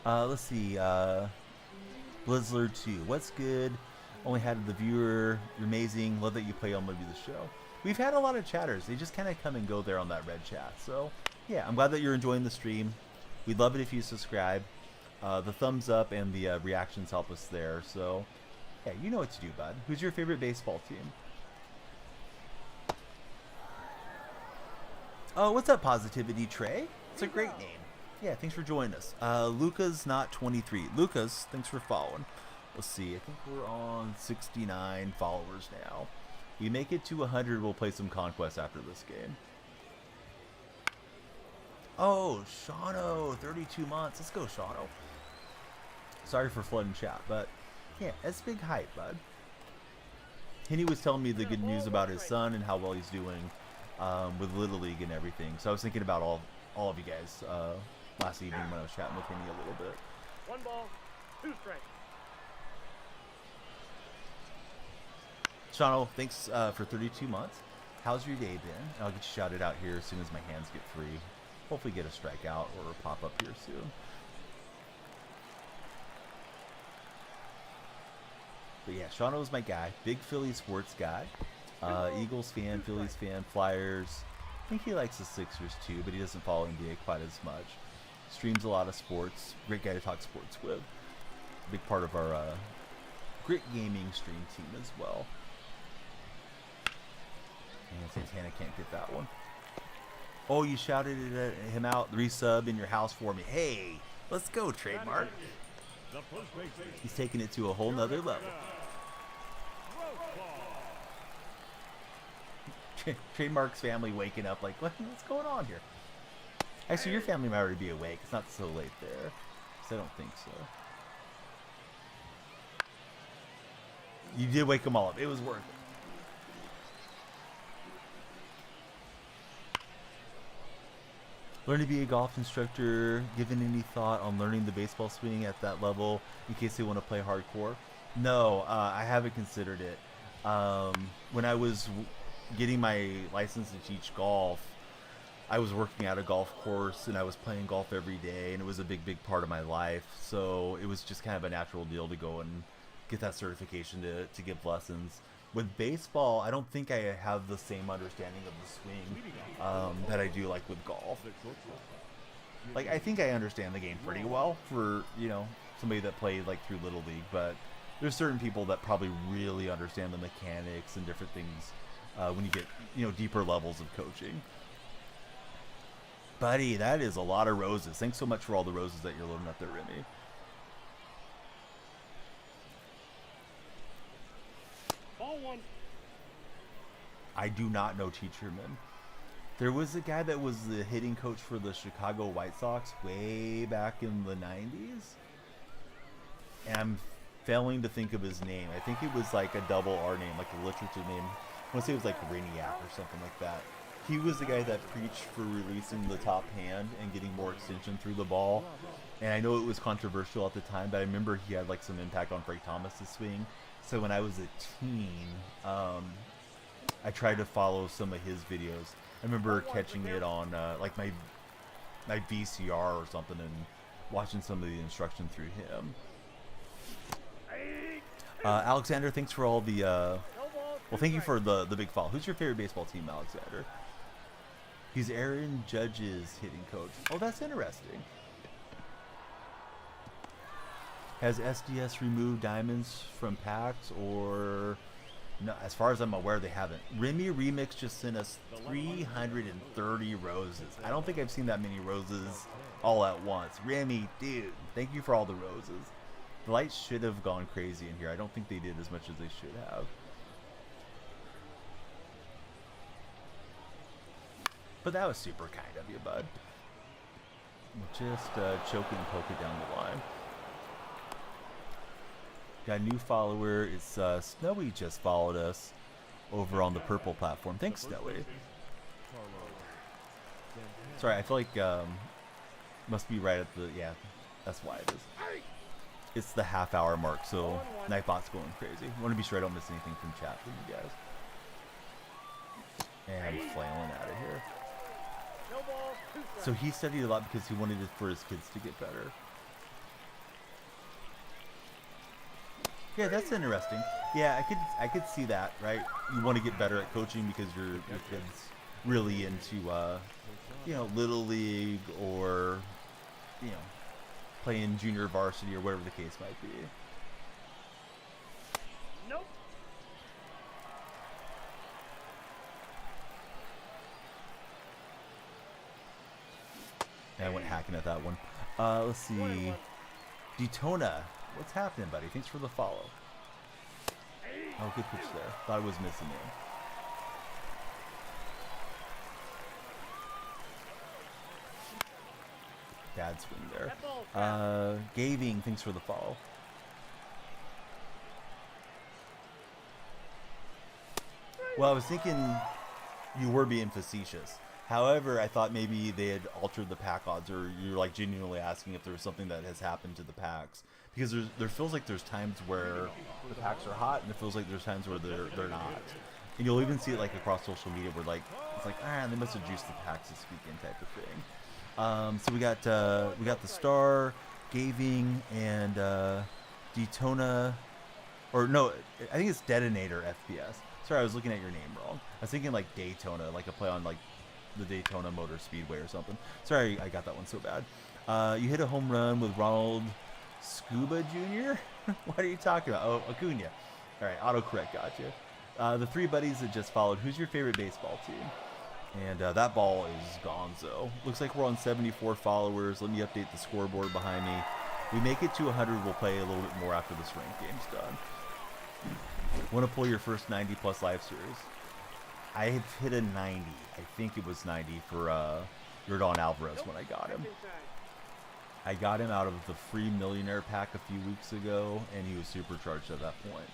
Let's see. Blizzard 2. What's good? Only had the viewer. You're amazing. Love that you play on Maybe the Show. We've had a lot of chatters. They just kind of come and go there on that red chat. So, yeah, I'm glad that you're enjoying the stream. We'd love it if you subscribe. The thumbs up and the reactions help us there. So, Yeah, you know what to do, bud. Who's your favorite baseball team? Oh, what's up, Positivity Trey? It's a great name. Yeah, thanks for joining us. Luca's not 23. Lucas, thanks for following. Let's see. I think we're on 69 followers now. You make it to 100, we'll play some Conquest after this game. Oh, Shauno, 32 months. Let's go, Shauno. Sorry for flooding chat, but yeah, that's big hype, bud. Henny was telling me the good news about his son and how well he's doing with Little League and everything. So I was thinking about all of you guys last evening when I was chatting with Henny a little bit. 1 ball, 2 strikes. Shauno, thanks for 32 months. How's your day been? I'll get you shouted out here as soon as my hands get free. Hopefully get a strikeout or a pop up here soon. But yeah, Shauno's my guy. Big Philly sports guy. Eagles fan, Phillies fan, Flyers. I think he likes the Sixers too, but he doesn't follow NBA quite as much. Streams a lot of sports. Great guy to talk sports with. Big part of our Grit Gaming stream team as well. And Santana can't get that one. Oh, you shouted him out, resub in your house for me. Hey, let's go, Trademark. He's taking it to a whole nother level. Trademark's family waking up like, what's going on here? Actually, your family might already be awake. It's not so late there. So I don't think so. You did wake them all up. It was worth it. Learn to be a golf instructor. Given any thought on learning the baseball swing at that level in case they want to play hardcore? No, I haven't considered it. When I was getting my license to teach golf, I was working at a golf course and I was playing golf every day, and it was a big part of my life. So it was just kind of a natural deal to go and get that certification to give lessons. With baseball, I don't think I have the same understanding of the swing that I do like with golf. Like, I think I understand the game pretty well for, somebody that played like through Little League, but there's certain people that probably really understand the mechanics and different things when you get, deeper levels of coaching. Buddy, that is a lot of roses. Thanks so much for all the roses that you're loading up there, Remy. Ball 1. I do not know Teacherman. There was a guy that was the hitting coach for the Chicago White Sox way back in the 90s. And I'm failing to think of his name. I think it was like a double R name, like a literature name. I want to say it was like Rainiac or something like that. He was the guy that preached for releasing the top hand and getting more extension through the ball. And I know it was controversial at the time, but I remember he had like some impact on Frank Thomas's swing. So when I was a teen, I tried to follow some of his videos. I remember catching it on like my VCR or something and watching some of the instruction through him. Alexander, thanks for all the well, thank you for the big follow. Who's your favorite baseball team, Alexander? He's Aaron Judge's hitting coach. Oh, that's interesting. Has SDS removed diamonds from packs, or no? As far as I'm aware, they haven't. Remy Remix just sent us 330 roses. I don't think I've seen that many roses all at once. Remy, dude, thank you for all the roses. The lights should have gone crazy in here. I don't think they did as much as they should have. But that was super kind of you, bud. Just choke it and poke it down the line. Got a new follower. It's Snowy just followed us over on the purple platform. Thanks, Snowy. Sorry, I feel like must be right at the, yeah, that's why it is. It's the half-hour mark, so Nightbot's going crazy. I want to be sure I don't miss anything from chat from you guys. And flailing out of here. So he studied a lot because he wanted it for his kids to get better. Yeah, that's interesting. Yeah, I could see that, right? You want to get better at coaching because your kid's really into Little League or playing junior varsity or whatever the case might be. Nope. And I went hacking at that one. Let's see. 1-1. Daytona. What's happening, buddy? Thanks for the follow. Oh, good pitch there. Thought I was missing it. Bad swing there. That ball's Gaving, thanks for the follow. Well, I was thinking you were being facetious. However, I thought maybe they had altered the pack odds, or you're like genuinely asking if there was something that has happened to the packs. Because there feels like there's times where the packs are hot, and it feels like there's times where they're not. And you'll even see it like across social media where like it's like they must have juiced the packs this weekend type of thing. So we got the Star, Gaving, and Daytona, or no, I think it's Detonator FPS. Sorry, I was looking at your name wrong. I was thinking like Daytona, like a play on like the Daytona Motor Speedway or something. Sorry, I got that one so bad. You hit a home run with Ronald Scuba Jr.? What are you talking about? Oh, Acuna. All right, autocorrect got you. The three buddies that just followed, who's your favorite baseball team? And that ball is gonzo. Looks like we're on 74 followers. Let me update the scoreboard behind me. We make it to 100, we'll play a little bit more after this ranked game's done. Want to pull your first 90 plus live series? I have hit a 90. I think it was 90 for Yordan Alvarez when I got him. I got him out of the free millionaire pack a few weeks ago, and he was supercharged at that point.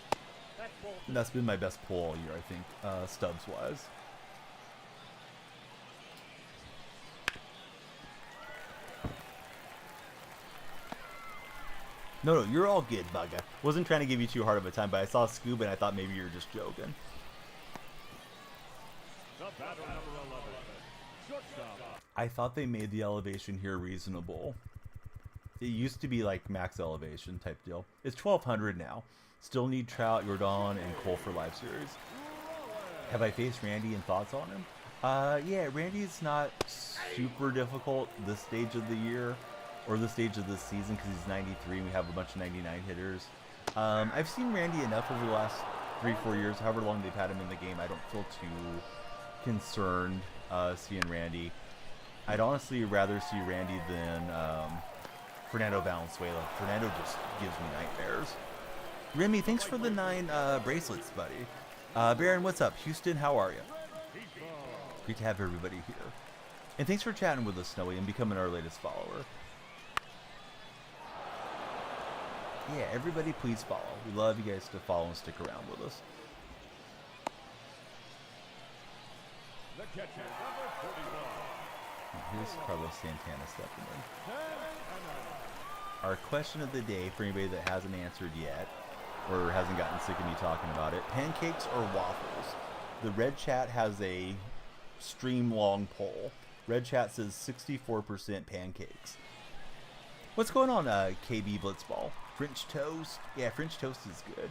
And that's been my best pull all year, I think, stubs wise. No, you're all good, Bugga. Wasn't trying to give you too hard of a time, but I saw Scuba and I thought maybe you were just joking. The batter number 11, shortstop. I thought they made the elevation here reasonable. It used to be like max elevation type deal. It's 1200 now. Still need Trout, Yordan, and Cole for live series. Have I faced Randy and thoughts on him? Yeah, Randy's not super difficult this stage of the year. Or the stage of this season, because he's 93 and we have a bunch of 99 hitters. I've seen Randy enough over the last 3-4 years, however long they've had him in the game. I don't feel too concerned seeing Randy. I'd honestly rather see Randy than Fernando Valenzuela. Fernando just gives me nightmares. Remy, thanks for the 9 bracelets, buddy. Baron, what's up? Houston, how are you? Great to have everybody here. And thanks for chatting with us, Snowy, and becoming our latest follower. Yeah, everybody please follow. We love you guys to follow and stick around with us. The catcher, number 41. Here's Carlos Santana stepping in. Our question of the day, for anybody that hasn't answered yet, or hasn't gotten sick of me talking about it, pancakes or waffles? The red chat has a stream long poll. Red chat says 64% pancakes. What's going on, KB Blitzball? French toast? Yeah, French toast is good.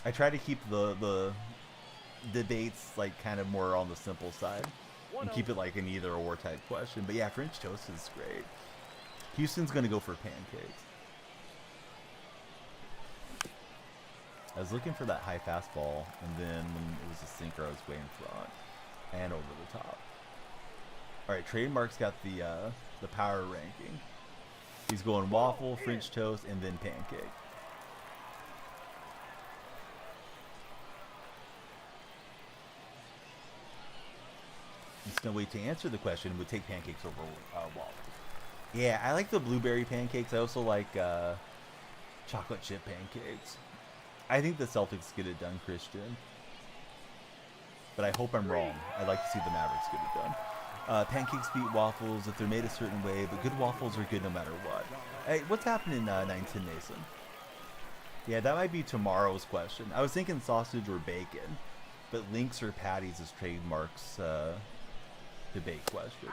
I try to keep the debates like kind of more on the simple side and keep it like an either or type question. But yeah, French toast is great. Houston's gonna go for pancakes. I was looking for that high fastball, and then when it was a sinker, I was way in front and over the top. All right, Trademark's got the power ranking. He's going waffle, French toast, and then pancake. There's no way to answer the question. Would take pancakes over waffles. Yeah, I like the blueberry pancakes. I also like chocolate chip pancakes. I think the Celtics get it done, Christian. But I hope I'm wrong. I'd like to see the Mavericks get it done. Pancakes beat waffles if they're made a certain way, but good waffles are good no matter what. Hey, what's happening, 910 Mason? Yeah, that might be tomorrow's question. I was thinking sausage or bacon, but links or patties is Trademark's debate question.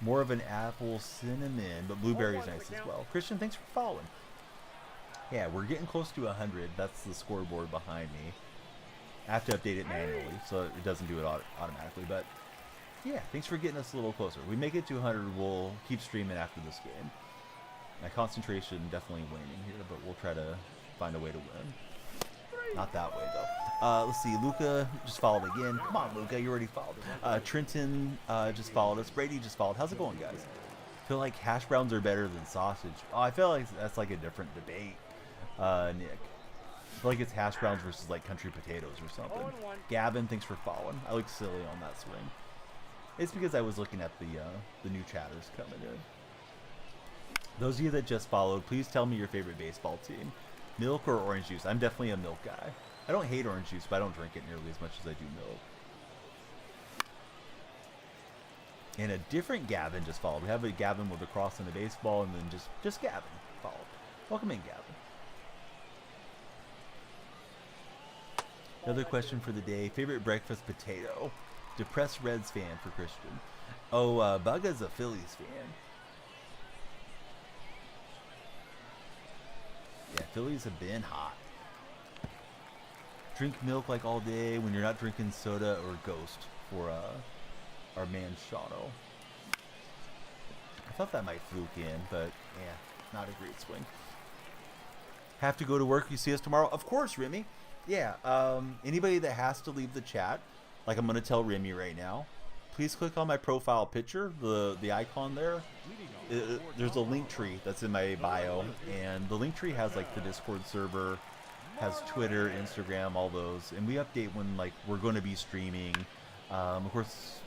More of an apple cinnamon, but blueberry is nice as well. Christian, thanks for following. Yeah, we're getting close to 100. That's the scoreboard behind me. I have to update it manually, so it doesn't do it automatically, but yeah, thanks for getting us a little closer. We make it to 100, we'll keep streaming after this game. My concentration definitely waning here, but we'll try to find a way to win. Not that way, though. Let's see. Luca just followed again. Come on, Luca. You already followed. Trenton just followed us. Brady just followed. How's it going, guys? I feel like hash browns are better than sausage. Oh, I feel like that's like a different debate, Nick. I feel like it's hash browns versus like country potatoes or something. 0-1. Gavin, thanks for following. I look silly on that swing. It's because I was looking at the new chatters coming in. Those of you that just followed, please tell me your favorite baseball team. Milk or orange juice? I'm definitely a milk guy. I don't hate orange juice, but I don't drink it nearly as much as I do milk. And a different Gavin just followed. We have a Gavin with a cross and a baseball, and then just Gavin followed. Welcome in, Gavin. Another question for the day. Favorite breakfast potato? Depressed Reds fan for Christian. Oh, Bugga's a Phillies fan. Yeah, Phillies have been hot. Drink milk like all day when you're not drinking soda or Ghost for our man Shano. I thought that might fluke in, but yeah, not a great swing. Have to go to work. You see us tomorrow? Of course, Remy. Yeah, anybody that has to leave the chat, like I'm going to tell Remy right now, please click on my profile picture, the icon there. There's a link tree that's in my bio, and the link tree has like the Discord server, has Twitter, Instagram, all those, and we update when like we're going to be streaming. Of course,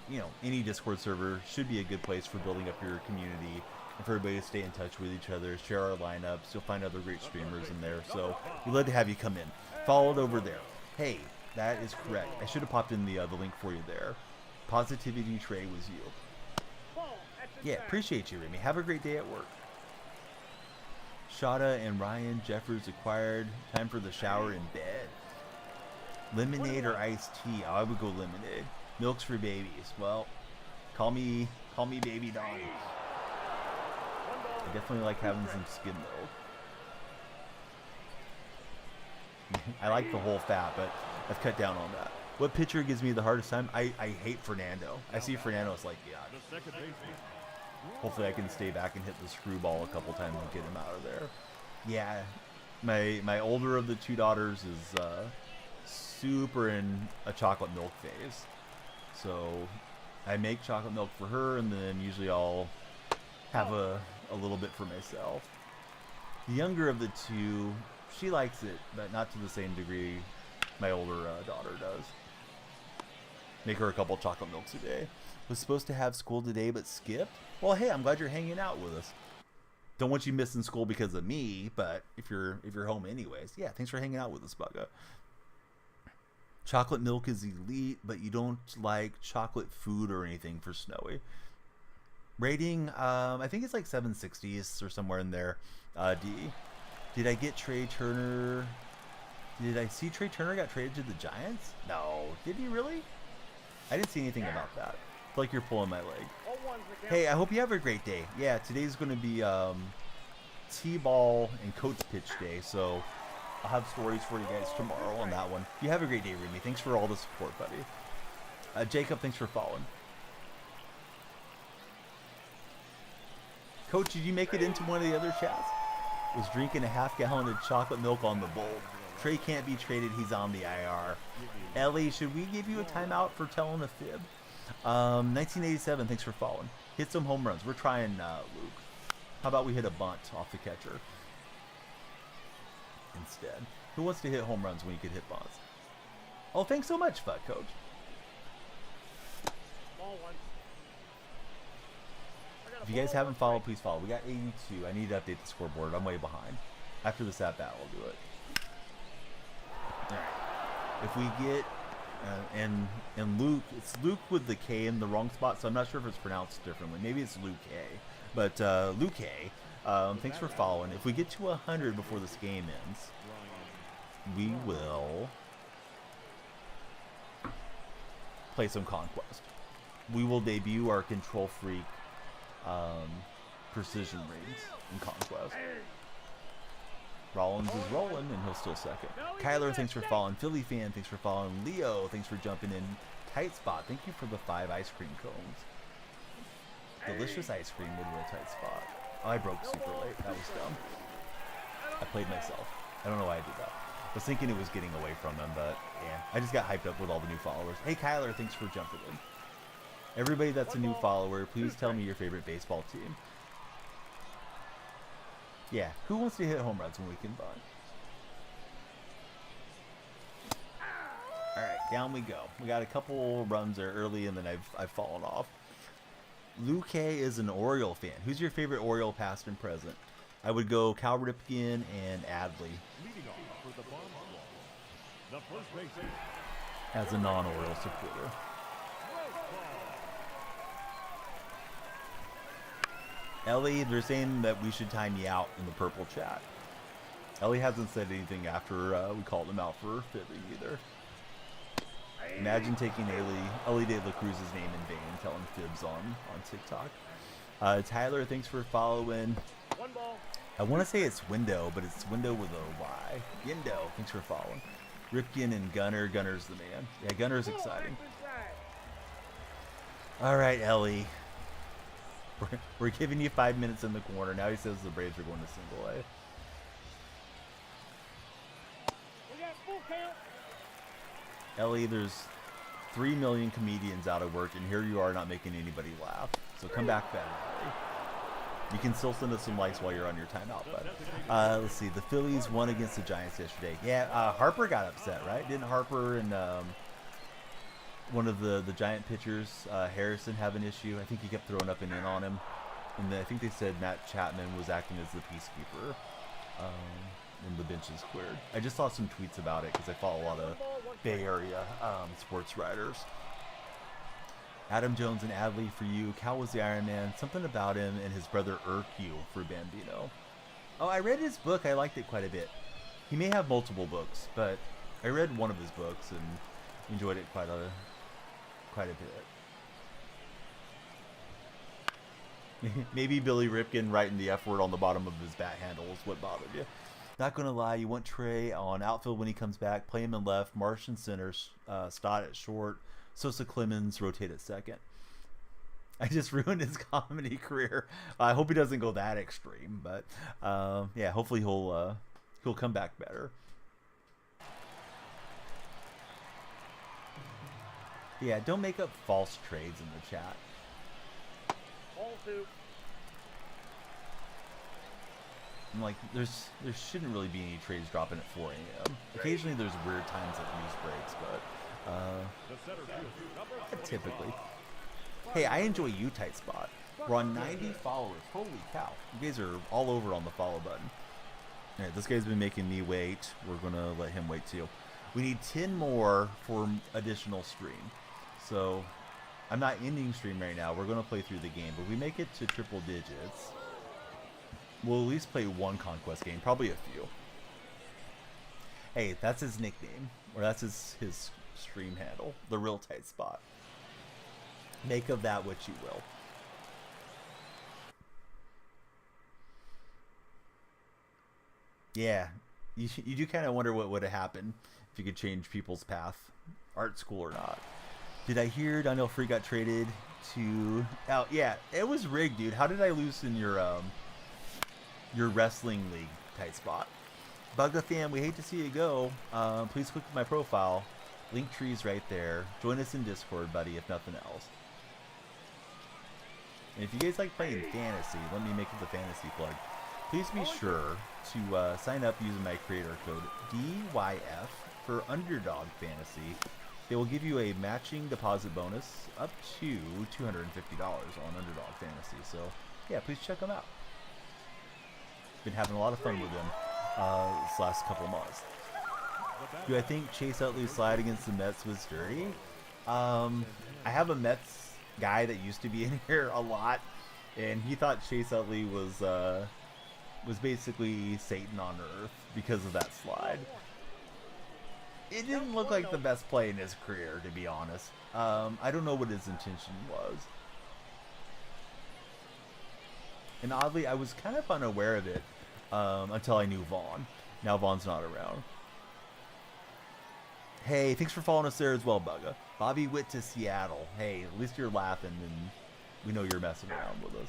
you know, any Discord server should be a good place for building up your community and for everybody to stay in touch with each other, share our lineups. You'll find other great streamers in there, so we'd love to have you come in. Follow it over there. Hey, that is correct. I should have popped in the link for you there. Positivity Trey was you. Yeah, appreciate you, Remy. Have a great day at work. Shada and Ryan Jeffers acquired. Time for the shower in bed. Lemonade or iced tea? Oh, I would go lemonade. Milk's for babies. Well, call me Baby Donnie. I definitely like having some skim milk. I like the whole fat, but I've cut down on that. What pitcher gives me the hardest time? I hate Fernando. I see Fernando, it's like, yeah. Hopefully I can stay back and hit the screwball a couple times and get him out of there. Yeah, my older of the two daughters is super in a chocolate milk phase. So I make chocolate milk for her, and then usually I'll have a little bit for myself. The younger of the two, she likes it, but not to the same degree my older daughter does. Make her a couple chocolate milks a day. Was supposed to have school today but skipped. Well, hey, I'm glad you're hanging out with us. Don't want you missing school because of me, but if you're home anyways, yeah, thanks for hanging out with us, Bugga. Chocolate milk is elite, but you don't like chocolate food or anything for Snowy. Rating, I think it's like 760s or somewhere in there. D. Did I get Trey Turner? Did I see Trey Turner got traded to the Giants? No. Did he really? I didn't see anything about that. I feel like you're pulling my leg. Hey, I hope you have a great day. Yeah, today's going to be T-ball and coach pitch day, so I'll have stories for you guys tomorrow on that one. You have a great day, Remy. Thanks for all the support, buddy. Jacob, thanks for following. Coach, did you make it into one of the other chats? Was drinking a half-gallon of chocolate milk on the bowl. Trey can't be traded. He's on the IR. Ellie, should we give you a timeout for telling a fib? 1987, thanks for following. Hit some home runs. We're trying, Luke. How about we hit a bunt off the catcher instead? Who wants to hit home runs when you could hit bunts? Oh, thanks so much, Fuck Coach. If you guys haven't followed, please follow. We got 82. I need to update the scoreboard. I'm way behind. After this at bat, we'll do it. All right. If we get and Luke, it's Luke with the K in the wrong spot, so I'm not sure if it's pronounced differently. Maybe it's Luke K, but Luke K. Thanks for following. If we get to 100 before this game ends, we will play some Conquest. We will debut our Control Freak precision rings in Conquest. Rollins is rolling, and he'll still second. Kyler, thanks for following. Philly fan, thanks for following. Leo, thanks for jumping in. Tight spot, thank you for the 5 ice cream cones. Delicious ice cream with a real tight spot. Oh, I broke super late. That was dumb. I played myself. I don't know why I did that. was thinking it was getting away from him, but yeah, I just got hyped up with all the new followers. Hey, Kyler, thanks for jumping in. Everybody that's a new follower, please tell me your favorite baseball team. Yeah, who wants to hit home runs when we can bunt? All right, down we go. We got a couple runs there early, and then I've fallen off. Luke is an Oriole fan. Who's your favorite Oriole, past and present? I would go Cal Ripken and Adley. Leading off for the bomb squad, the first baseman. As a non-Oriole supporter. Ellie, they're saying that we should time you out in the purple chat. Ellie hasn't said anything after we called him out for fibbing either. Imagine taking Ellie De La Cruz's name in vain, telling fibs on TikTok. Tyler, thanks for following. One ball. I want to say it's Window, but it's Window with a Y. Yindo, thanks for following. Ripken and Gunner. Gunner's the man. Yeah, Gunner's exciting. All right, Ellie. We're giving you 5 minutes in the corner. Now he says the Braves are going to single A. We got full count. Ellie, there's 3 million comedians out of work, and here you are not making anybody laugh. So come back better, Ellie. You can still send us some likes while you're on your timeout, bud. Let's see. The Phillies won against the Giants yesterday. Yeah, Harper got upset, right? Didn't Harper and one of the Giant pitchers, Harrison, have an issue? I think he kept throwing up and in on him. And then I think they said Matt Chapman was acting as the peacekeeper when the bench is cleared. I just saw some tweets about it because I follow a lot of Bay Area sports writers. Adam Jones and Adley for you. Cal was the Iron Man. Something about him and his brother Urq for Bambino. Oh, I read his book. I liked it quite a bit. He may have multiple books, but I read one of his books and enjoyed it quite a bit. Maybe Billy Ripken writing the F word on the bottom of his bat handle is what bothered you. Not gonna lie, you want Trey on outfield when he comes back. Play him in left. Marsh in center. Stott at short. Sosa Clemens rotate at second. I just ruined his comedy career. I hope he doesn't go that extreme, but yeah, hopefully he'll come back better. Yeah, don't make up false trades in the chat. Ball two. I'm like, there shouldn't really be any trades dropping at 4 a.m. Occasionally there's weird times like news breaks, but typically. Hey, I enjoy you, Tight Spot. We're on 90 followers. Holy cow. You guys are all over on the follow button. Alright, this guy's been making me wait. We're going to let him wait too. We need 10 more for additional stream. So, I'm not ending stream right now. We're going to play through the game. But we make it to triple digits, we'll at least play one Conquest game. Probably a few. Hey, that's his nickname. Or that's his stream handle. The Real Tight Spot. Make of that what you will. Yeah, you do kind of wonder what would have happened if you could change people's path, art school or not. Did I hear Daniel Free got traded to... Oh, yeah, it was rigged, dude. How did I lose in your wrestling league, Tight Spot? Bugga fam, we hate to see you go. Please click my profile. Link tree's right there. Join us in Discord, buddy, if nothing else. And if you guys like playing fantasy, let me make it the fantasy plug. Please be sure to sign up using my creator code DYF for Underdog Fantasy. They will give you a matching deposit bonus up to $250 on Underdog Fantasy. So, yeah, please check them out. Been having a lot of fun with them this last couple months. Do I think Chase Utley's slide against the Mets was dirty? I have a Mets guy that used to be in here a lot, and he thought Chase Utley was basically Satan on Earth because of that slide. It didn't look like the best play in his career, to be honest. I don't know what his intention was. And oddly, I was kind of unaware of it until I knew Vaughn. Now Vaughn's not around. Hey, thanks for following us there as well, Bugga. Bobby Witt to Seattle. Hey, at least you're laughing and we know you're messing around with us.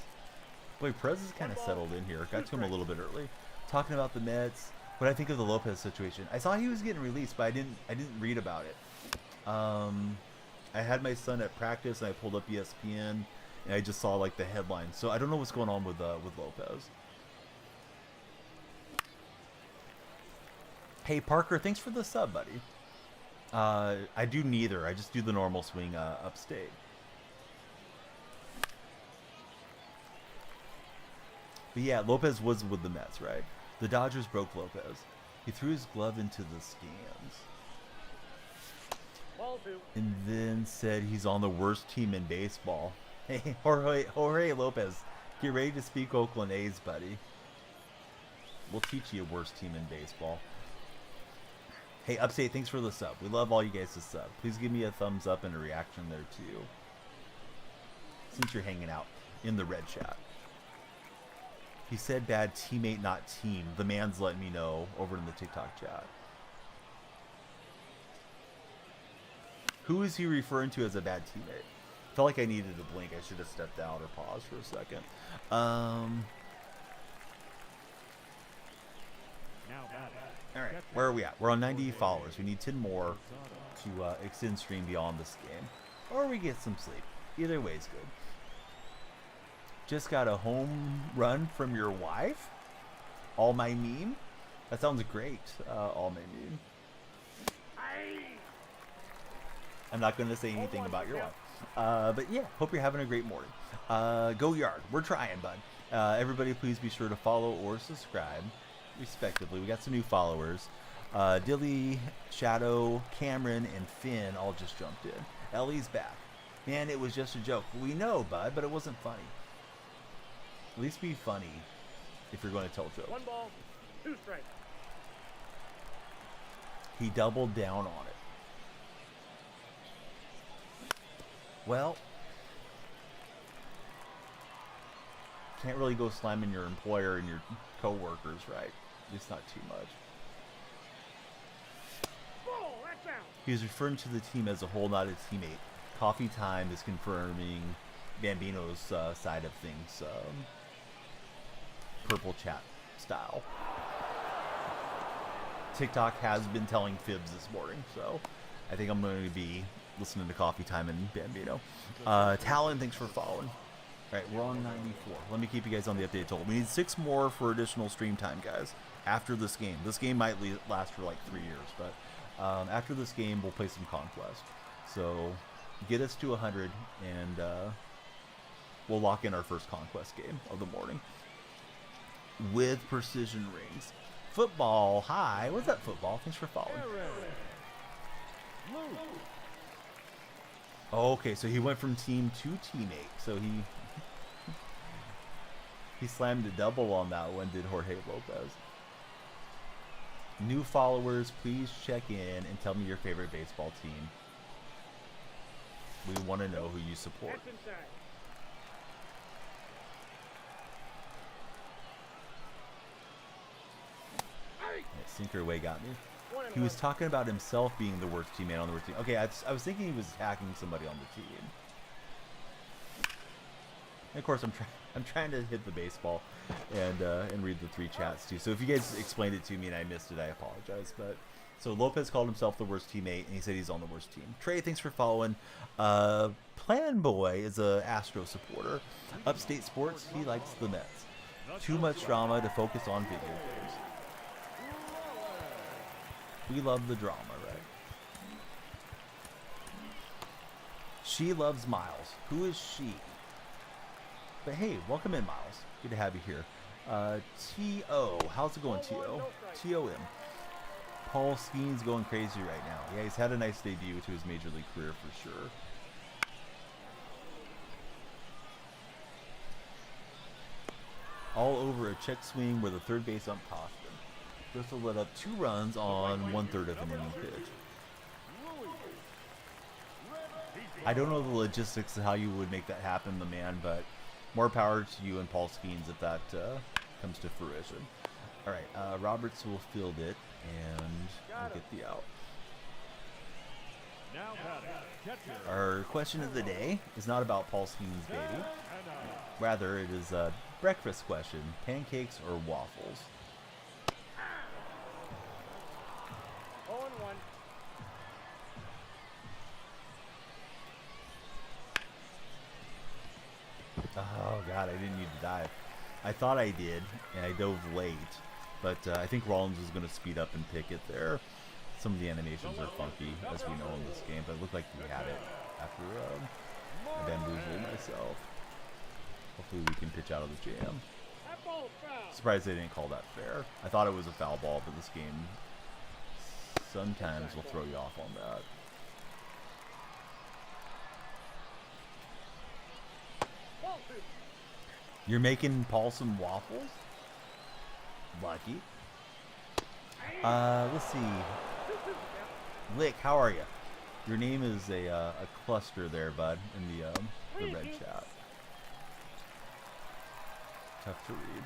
Boy, Perez is kind of settled in here. Got to him a little bit early. Talking about the Mets. what I think of the Lopez situation. I saw he was getting released, but I didn't read about it. I had my son at practice, and I pulled up ESPN, and I just saw like the headline. So I don't know what's going on with Lopez. Hey Parker, thanks for the sub, buddy. I do neither. I just do the normal swing upstate. But yeah, Lopez was with the Mets, right? The Dodgers broke Lopez. He threw his glove into the stands. Ball 2. And then said he's on the worst team in baseball. Hey, Jorge Lopez, get ready to speak Oakland A's, buddy. We'll teach you a worst team in baseball. Hey, Upstate, thanks for the sub. We love all you guys to sub. Please give me a thumbs up and a reaction there, too. Since you're hanging out in the red chat. He said bad teammate, not team. The man's letting me know over in the TikTok chat. Who is he referring to as a bad teammate? Felt like I needed to blink. I should have stepped out or paused for a second. All right, where are we at? We're on 90 followers. We need 10 more to extend stream beyond this game. Or we get some sleep. Either way is good. Just got a home run from your wife? All my meme? That sounds great, all my meme. I'm not going to say anything about your wife. But yeah, hope you're having a great morning. Go Yard. We're trying, bud. Everybody please be sure to follow or subscribe, respectively. We got some new followers. Dilly, Shadow, Cameron, and Finn all just jumped in. Ellie's back. Man, it was just a joke. We know, bud, but it wasn't funny. At least be funny if you're going to tell jokes. 1 ball, 2 strikes. He doubled down on it. Well, can't really go slamming your employer and your co-workers, right? At least not too much. Ball, that's out. He was referring to the team as a whole, not his teammate. Coffee Time is confirming Bambino's side of things. Purple chat style. TikTok has been telling fibs this morning, so I think I'm going to be listening to Coffee Time and Bambino. Talon, thanks for following. All right, we're on 94. Let me keep you guys on the update total. We need 6 more for additional stream time, guys, after this game. This game might last for like 3 years, but after this game, we'll play some Conquest. So get us to 100, and we'll lock in our first Conquest game of the morning with precision rings. Football, hi. What's up, Football? Thanks for following. Okay, so he went from team to teammate. So he slammed a double on that one, did Jorge Lopez. New followers, please check in and tell me your favorite baseball team. We want to know who you support. That's inside. That sinker away got me. 1 and He was 1. talking about himself being the worst teammate on the worst team. Okay, I was thinking he was attacking somebody on the team. And of course, I'm trying to hit the baseball and read the 3 chats too. So if you guys explained it to me and I missed it, I apologize. But so Lopez called himself the worst teammate, and he said he's on the worst team. Trey, thanks for following. Plan Boy is a Astro supporter. Upstate Sports, he likes the Mets. Too much drama to focus on video games. We love the drama, right? She loves Miles. Who is she? But hey, welcome in, Miles. Good to have you here. T.O. How's it going, T.O.? T.O.M. Paul Skeen's going crazy right now. Yeah, he's had a nice debut to his major league career for sure. All over a check swing where the third base ump tossed him. Bristol let up 2 runs on 1/3 of an inning pitch. I don't know the logistics of how you would make that happen, the man, but more power to you and Paul Skeens if that comes to fruition. All right, Roberts will field it, and we'll get the out. Our question of the day is not about Paul Skeens' baby. Rather, it is a breakfast question: pancakes or waffles? Oh god, I didn't need to dive. I thought I did, and I dove late, but I think Rollins was going to speed up and pick it there. Some of the animations are funky, as we know in this game, but it looked like he had it after I bamboozled myself. Hopefully we can pitch out of the jam. That ball's foul. Surprised they didn't call that fair. I thought it was a foul ball, but this game sometimes will throw you off on that. Ball two. You're making Paulson waffles? Lucky. Let's see. Lick, how are you? Your name is a cluster there, bud, in the red chat. Tough to read.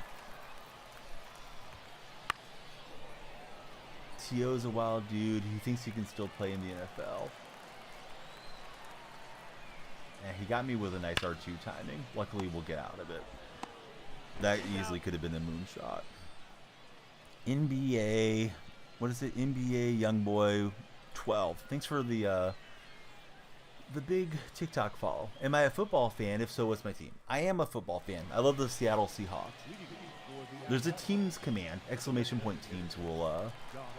T.O.'s a wild dude. He thinks he can still play in the NFL. And he got me with a nice R2 timing. Luckily, we'll get out of it. That easily could have been a moonshot. NBA, what is it? NBA Youngboy 12. Thanks for the big TikTok follow. Am I a football fan? If so, what's my team? I am a football fan. I love the Seattle Seahawks. There's a teams command. Exclamation point teams will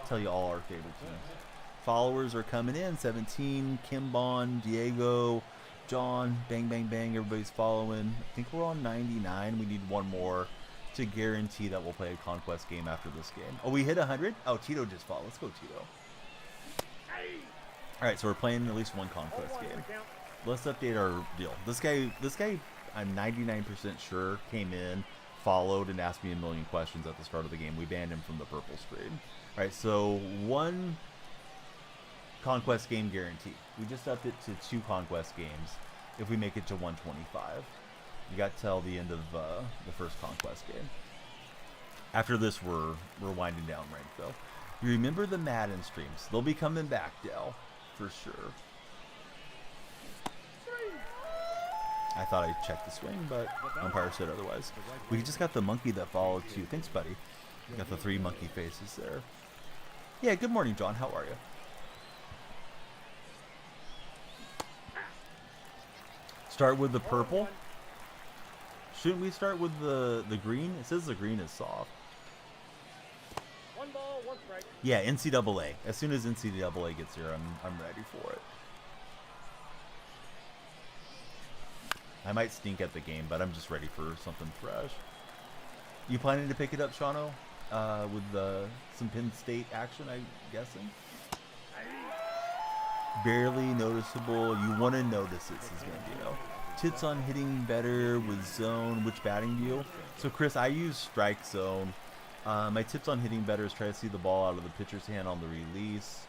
tell you all our favorite teams. Followers are coming in. 17, Kimbon, Diego, John, bang, bang, bang. Everybody's following. I think we're on 99. We need one more to guarantee that we'll play a Conquest game after this game. Oh, we hit 100? Oh, Tito just followed. Let's go, Tito. All right, so we're playing at least one Conquest game. Let's update our deal. This guy, I'm 99% sure came in, followed, and asked me a million questions at the start of the game. We banned him from the purple screen. All right, so one Conquest game guarantee. We just upped it to 2 Conquest games if we make it to 125. You got till the end of the first Conquest game. After this, we're winding down rank, though. You remember the Madden streams? They'll be coming back, Dell, for sure. I thought I checked the swing, but umpire said otherwise. We just got the monkey that followed, too. Thanks, buddy. We got the 3 monkey faces there. Yeah, good morning, John. How are you? Start with the purple. Shouldn't we start with the green? It says the green is soft. One ball, one strike. Yeah, NCAA. As soon as NCAA gets here, I'm ready for it. I might stink at the game, but I'm just ready for something fresh. You planning to pick it up, Shano? With some Penn State action, I'm guessing? Barely noticeable. You want to notice it, says Gambino. Tits on hitting better with zone. Which batting deal? So, Chris, I use strike zone. My tips on hitting better is try to see the ball out of the pitcher's hand on the release.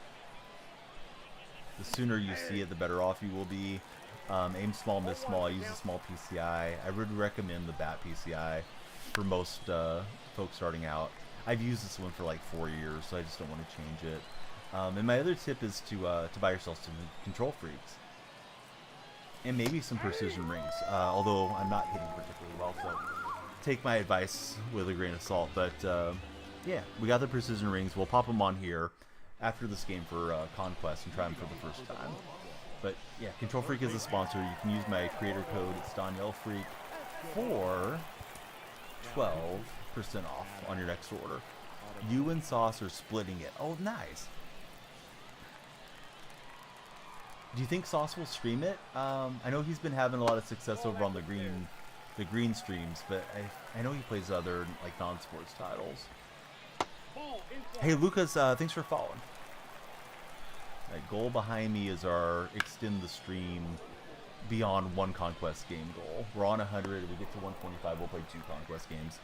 The sooner you see it, the better off you will be. Aim small, miss small. I use a small PCI. I would recommend the bat PCI for most folks starting out. I've used this one for like 4 years, so I just don't want to change it. And my other tip is to buy yourself some control freaks. And maybe some precision rings, although I'm not hitting particularly well, so take my advice with a grain of salt. But yeah, we got the precision rings. We'll pop them on here after this game for Conquest and try them for the first time. But yeah, Control Freak is a sponsor. You can use my creator code. It's DanielleFreak for 12% off on your next order. You and Sauce are splitting it. Oh, nice. Do you think Sauce will stream it? I know he's been having a lot of success over on the green streams, but I know he plays other like non-sports titles. Hey Lucas, thanks for following. Right, goal behind me is our extend the stream beyond one Conquest game goal. We're on 100. We get to 125. We'll play 2 Conquest games,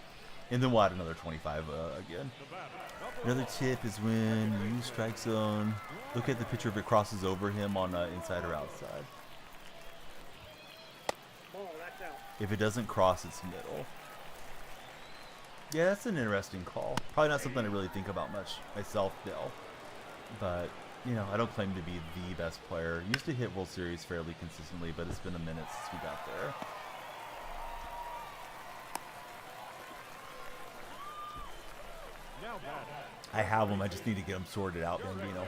and then we'll add another 25 again. Another tip is when you use strike zone, look at the picture if it crosses over him on inside or outside. If it doesn't cross, it's middle. Yeah, that's an interesting call. Probably not something I really think about much myself, Dell. But, you know, I don't claim to be the best player. Used to hit World Series fairly consistently, but it's been a minute since we got there. I have them. I just need to get them sorted out, Bambino.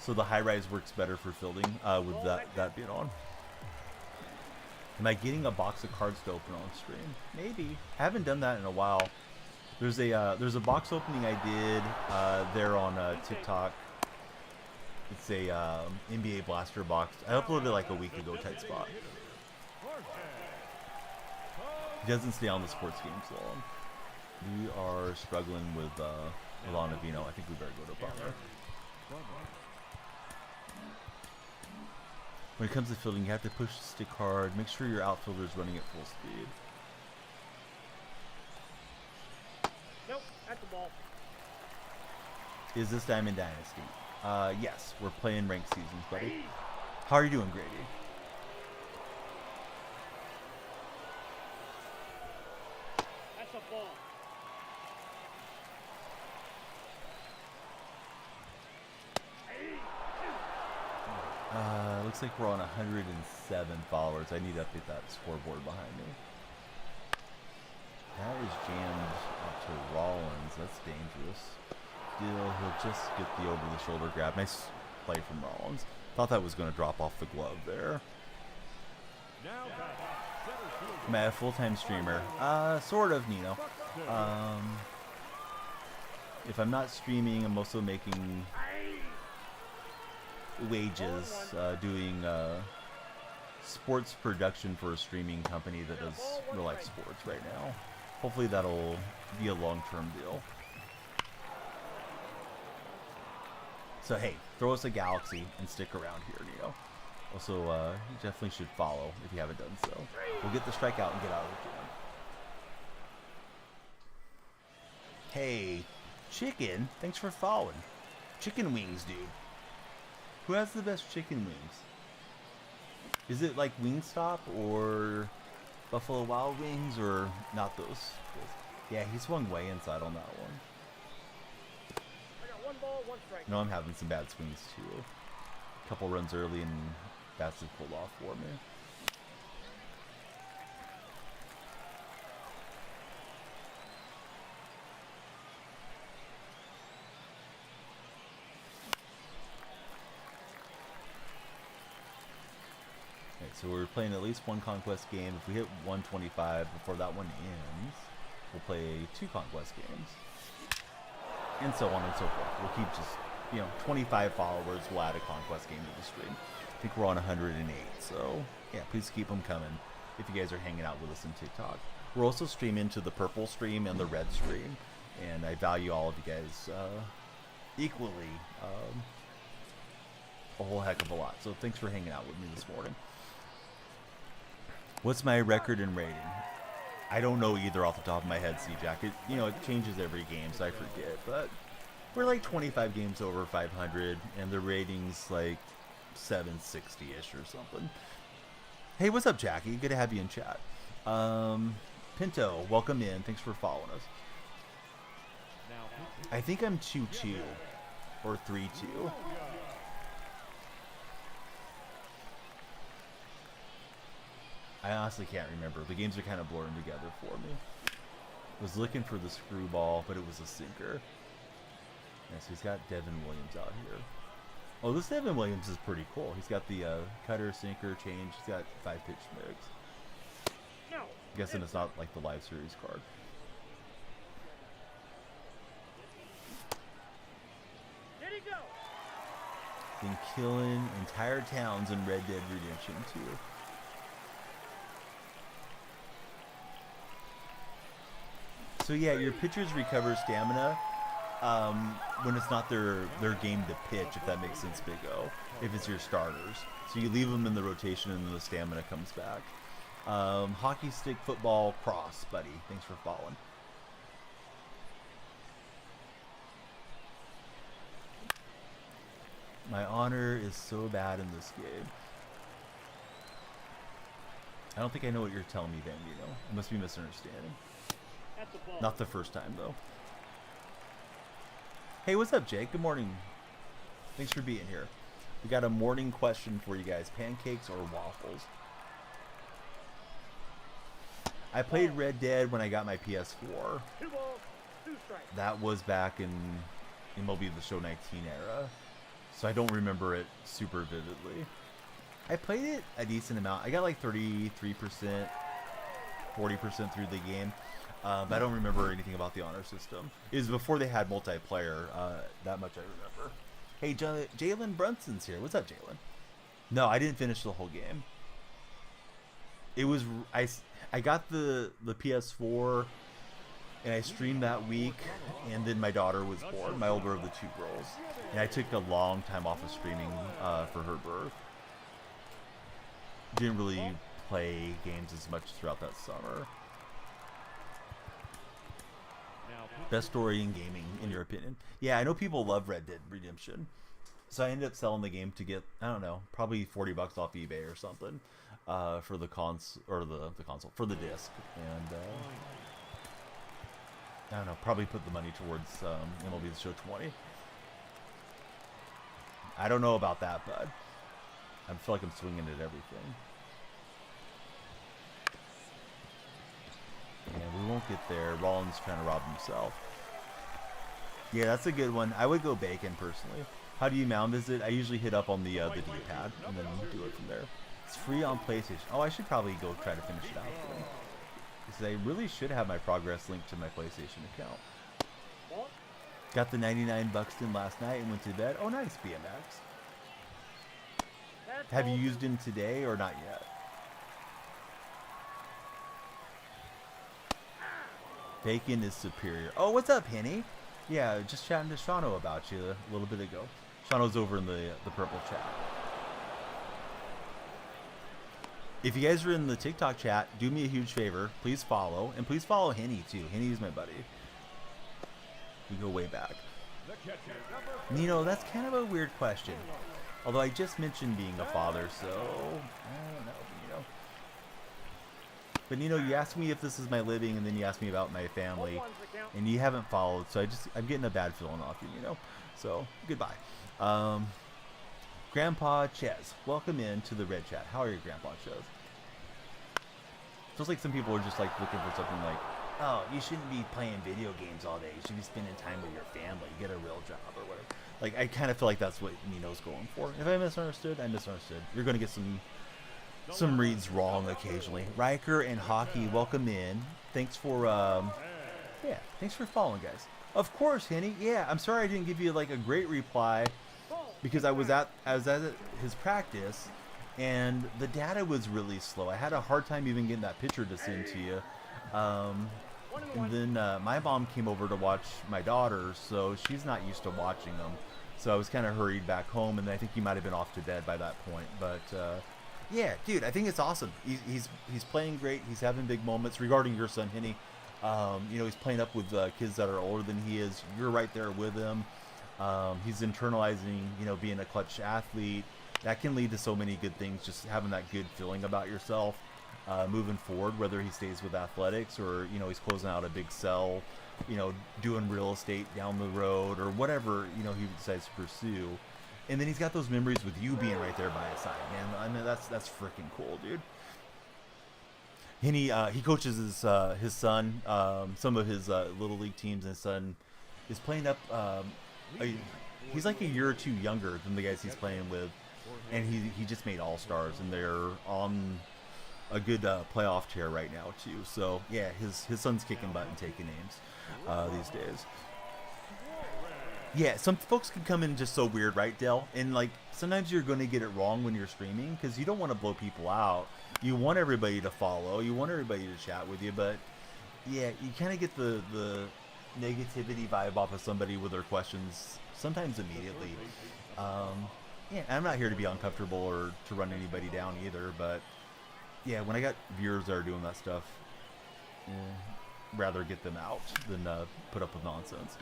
So the high rise works better for fielding with that being on. Am I getting a box of cards to open on stream? Maybe. I haven't done that in a while. There's a box opening I did there on TikTok. It's a NBA Blaster box. I uploaded it like a week ago, tight spot. He doesn't stay on the sports games long. We are struggling with Ilana Vino. I think we better go to Butler. When it comes to fielding, you have to push the stick hard. Make sure your outfielder is running at full speed. Nope, at the ball. Is this Diamond Dynasty? Yes, we're playing ranked seasons, buddy. How are you doing, Grady? That's a ball. Looks like we're on 107 followers. I need to update that scoreboard behind me. That is jammed up to Rollins. That's dangerous. Deal. He'll just get the over-the-shoulder grab. Nice play from Rollins. Thought that was going to drop off the glove there. Am I a full-time streamer? Sort of, Nino. If I'm not streaming, I'm also making wages doing sports production for a streaming company that does real life sports right now. Hopefully that'll be a long-term deal. So hey, throw us a galaxy and stick around here, Neo. Also, you definitely should follow if you haven't done so. We'll get the strikeout and get out of the jam. Hey, Chicken, thanks for following. Chicken wings, dude. Who has the best chicken wings? Is it like Wingstop or Buffalo Wild Wings or not those? Yeah, he swung way inside on that one. I got 1 ball, 1 strike. No, I'm having some bad swings too. A couple runs early and bats have pulled off for me. So we're playing at least one conquest game. If we hit 125 before that one ends, we'll play 2 conquest games. And so on and so forth. We'll keep just, 25 followers. We'll add a conquest game to the stream. I think we're on 108. So, yeah, please keep them coming if you guys are hanging out with us on TikTok. We're also streaming to the purple stream and the red stream. And I value all of you guys equally a whole heck of a lot. So thanks for hanging out with me this morning. What's my record in rating? I don't know either off the top of my head, C-Jack. It changes every game, so I forget. But we're like 25 games over 500, and the rating's like 760-ish or something. Hey, what's up, Jackie? Good to have you in chat. Pinto, welcome in. Thanks for following us. I think I'm 2-2 or 3-2. I honestly can't remember. The games are kind of blurring together for me. Was looking for the screwball, but it was a sinker. Yeah, so he's got Devin Williams out here. Oh, this Devin Williams is pretty cool. He's got the cutter, sinker, change. He's got 5-pitch mix. No. I'm guessing it's not like the live series card. Did he go? Been killing entire towns in Red Dead Redemption 2. So yeah, your pitchers recover stamina when it's not their game to pitch, if that makes sense, Big O. If it's your starters, so you leave them in the rotation and then the stamina comes back. Hockey stick, football, cross, buddy. Thanks for following. My honor is so bad in this game. I don't think I know what you're telling me, Bambino. I must be misunderstanding. At the ball. Not the first time, though. Hey, what's up, Jake? Good morning. Thanks for being here. We got a morning question for you guys. Pancakes or waffles? I played Red Dead when I got my PS4. 2 balls, 2 strikes. That was back in MLB The Show 19 era. So I don't remember it super vividly. I played it a decent amount. I got like 33%, 40% through the game. But I don't remember anything about the honor system. It was before they had multiplayer. That much I remember. Hey, Jalen Brunson's here. What's up, Jalen? No, I didn't finish the whole game. It was I got the PS4 and I streamed that week, and then my daughter was born, my older of the two girls, and I took a long time off of streaming for her birth. Didn't really play games as much throughout that summer. Best story in gaming, in your opinion? Yeah, I know people love Red Dead Redemption, so I ended up selling the game to get, I don't know, probably $40 off eBay or something for the console for the disc, and I don't know, probably put the money towards MLB The Show 20. I don't know about that, bud. I feel like I'm swinging at everything. And we won't get there. Rollins trying to rob himself. Yeah, that's a good one. I would go bacon personally. How do you mound visit? I usually hit up on the D-pad and then do it from there. It's free on PlayStation. Oh, I should probably go try to finish it out then. Because I really should have my progress linked to my PlayStation account. Got the 99 bucks in last night and went to bed. Oh, nice, BMX. Have you used him today or not yet? Bacon is superior. Oh, what's up, Henny? Yeah, just chatting to Shano about you a little bit ago. Shano's over in the purple chat. If you guys are in the TikTok chat, do me a huge favor. Please follow. And please follow Henny, too. Henny is my buddy. We go way back. Nino, that's kind of a weird question. Although I just mentioned being a father, so I don't know, Nino. But Nino, you asked me if this is my living, and then you asked me about my family, and you haven't followed, so I'm getting a bad feeling off you, Nino. So goodbye. Grandpa Ches, welcome in to the red chat. How are you, Grandpa Ches? Feels like some people are just like looking for something like, oh, you shouldn't be playing video games all day. You should be spending time with your family. Get a real job or whatever. Like, I kind of feel like that's what Nino's going for. If I misunderstood, I misunderstood. You're going to get some reads wrong occasionally. Riker and Hockey, welcome in. Thanks for, yeah, thanks for following, guys. Of course, Henny. Yeah, I'm sorry I didn't give you, like, a great reply because I was at his practice, and the data was really slow. I had a hard time even getting that picture to send to you. And then my mom came over to watch my daughter, so she's not used to watching them. So I was kind of hurried back home, and I think he might have been off to bed by that point. But yeah, dude, I think it's awesome. He's playing great. He's having big moments. Regarding your son, Henny, you know, he's playing up with kids that are older than he is. You're right there with him. He's internalizing, you know, being a clutch athlete. That can lead to so many good things. Just having that good feeling about yourself. Moving forward, whether he stays with athletics or, you know, he's closing out a big sell, you know, doing real estate down the road or whatever, you know, he decides to pursue. And then he's got those memories with you being right there by his side, man. I mean, that's freaking cool, dude. And he coaches his son, some of his little league teams, and his son is playing up. He's like a year or two younger than the guys he's playing with, and he just made all-stars, and they're on a good playoff tier right now too. So yeah, his son's kicking butt and taking names these days. Yeah, some folks can come in just so weird, right, Dell? And like sometimes you're going to get it wrong when you're streaming because you don't want to blow people out. You want everybody to follow. You want everybody to chat with you, but yeah, you kind of get the negativity vibe off of somebody with their questions sometimes immediately. Yeah, I'm not here to be uncomfortable or to run anybody down either, but yeah, when I got viewers that are doing that stuff, rather get them out than put up with nonsense.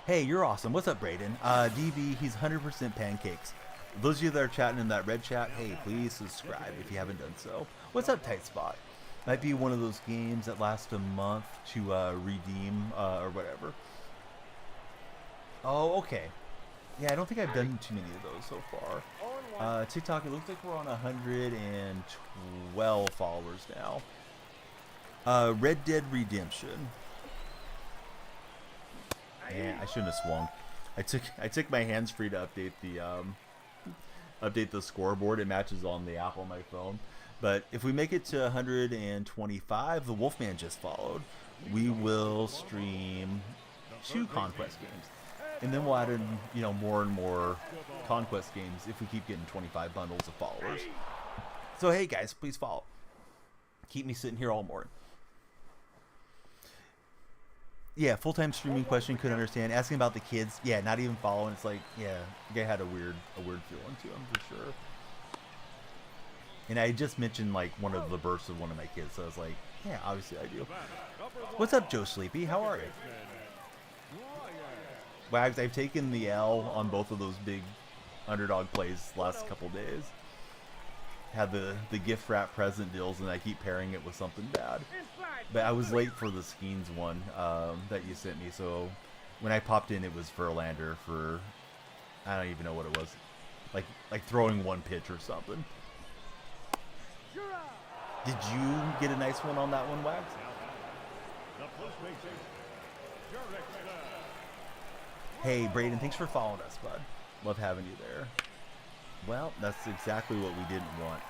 Hey, you're awesome. What's up, Brayden? DB, he's 100% pancakes. Those of you that are chatting in that red chat, hey, please subscribe if you haven't done so. What's up, Tight Spot? Might be one of those games that last a month to redeem or whatever. Oh, okay. Yeah, I don't think I've done too many of those so far. TikTok, it looks like we're on 112 followers now. Red Dead Redemption. Man, I shouldn't have swung. I took my hands free to update update the scoreboard. It matches on the app on my phone. But if we make it to 125, the Wolfman just followed. We will stream 2 Conquest games. And then we'll add in, you know, more and more Conquest games if we keep getting 25 bundles of followers. So, hey, guys, please follow. Keep me sitting here all morning. Yeah, full-time streaming question, couldn't understand. Asking about the kids, yeah, not even following. It's like, yeah, the guy had a weird feeling to him, for sure. And I just mentioned, like, one of the births of one of my kids, so I was like, yeah, obviously I do. What's up, Joe Sleepy? How are you? Wags, I've taken the L on both of those big underdog plays last couple days. Had the gift wrap present deals, and I keep pairing it with something bad. But I was late for the Skeens one that you sent me, so when I popped in, it was Verlander for, I don't even know what it was, like throwing one pitch or something. Did you get a nice one on that one, Wags? Hey, Braden, thanks for following us, bud. Love having you there. Well, that's exactly what we didn't want.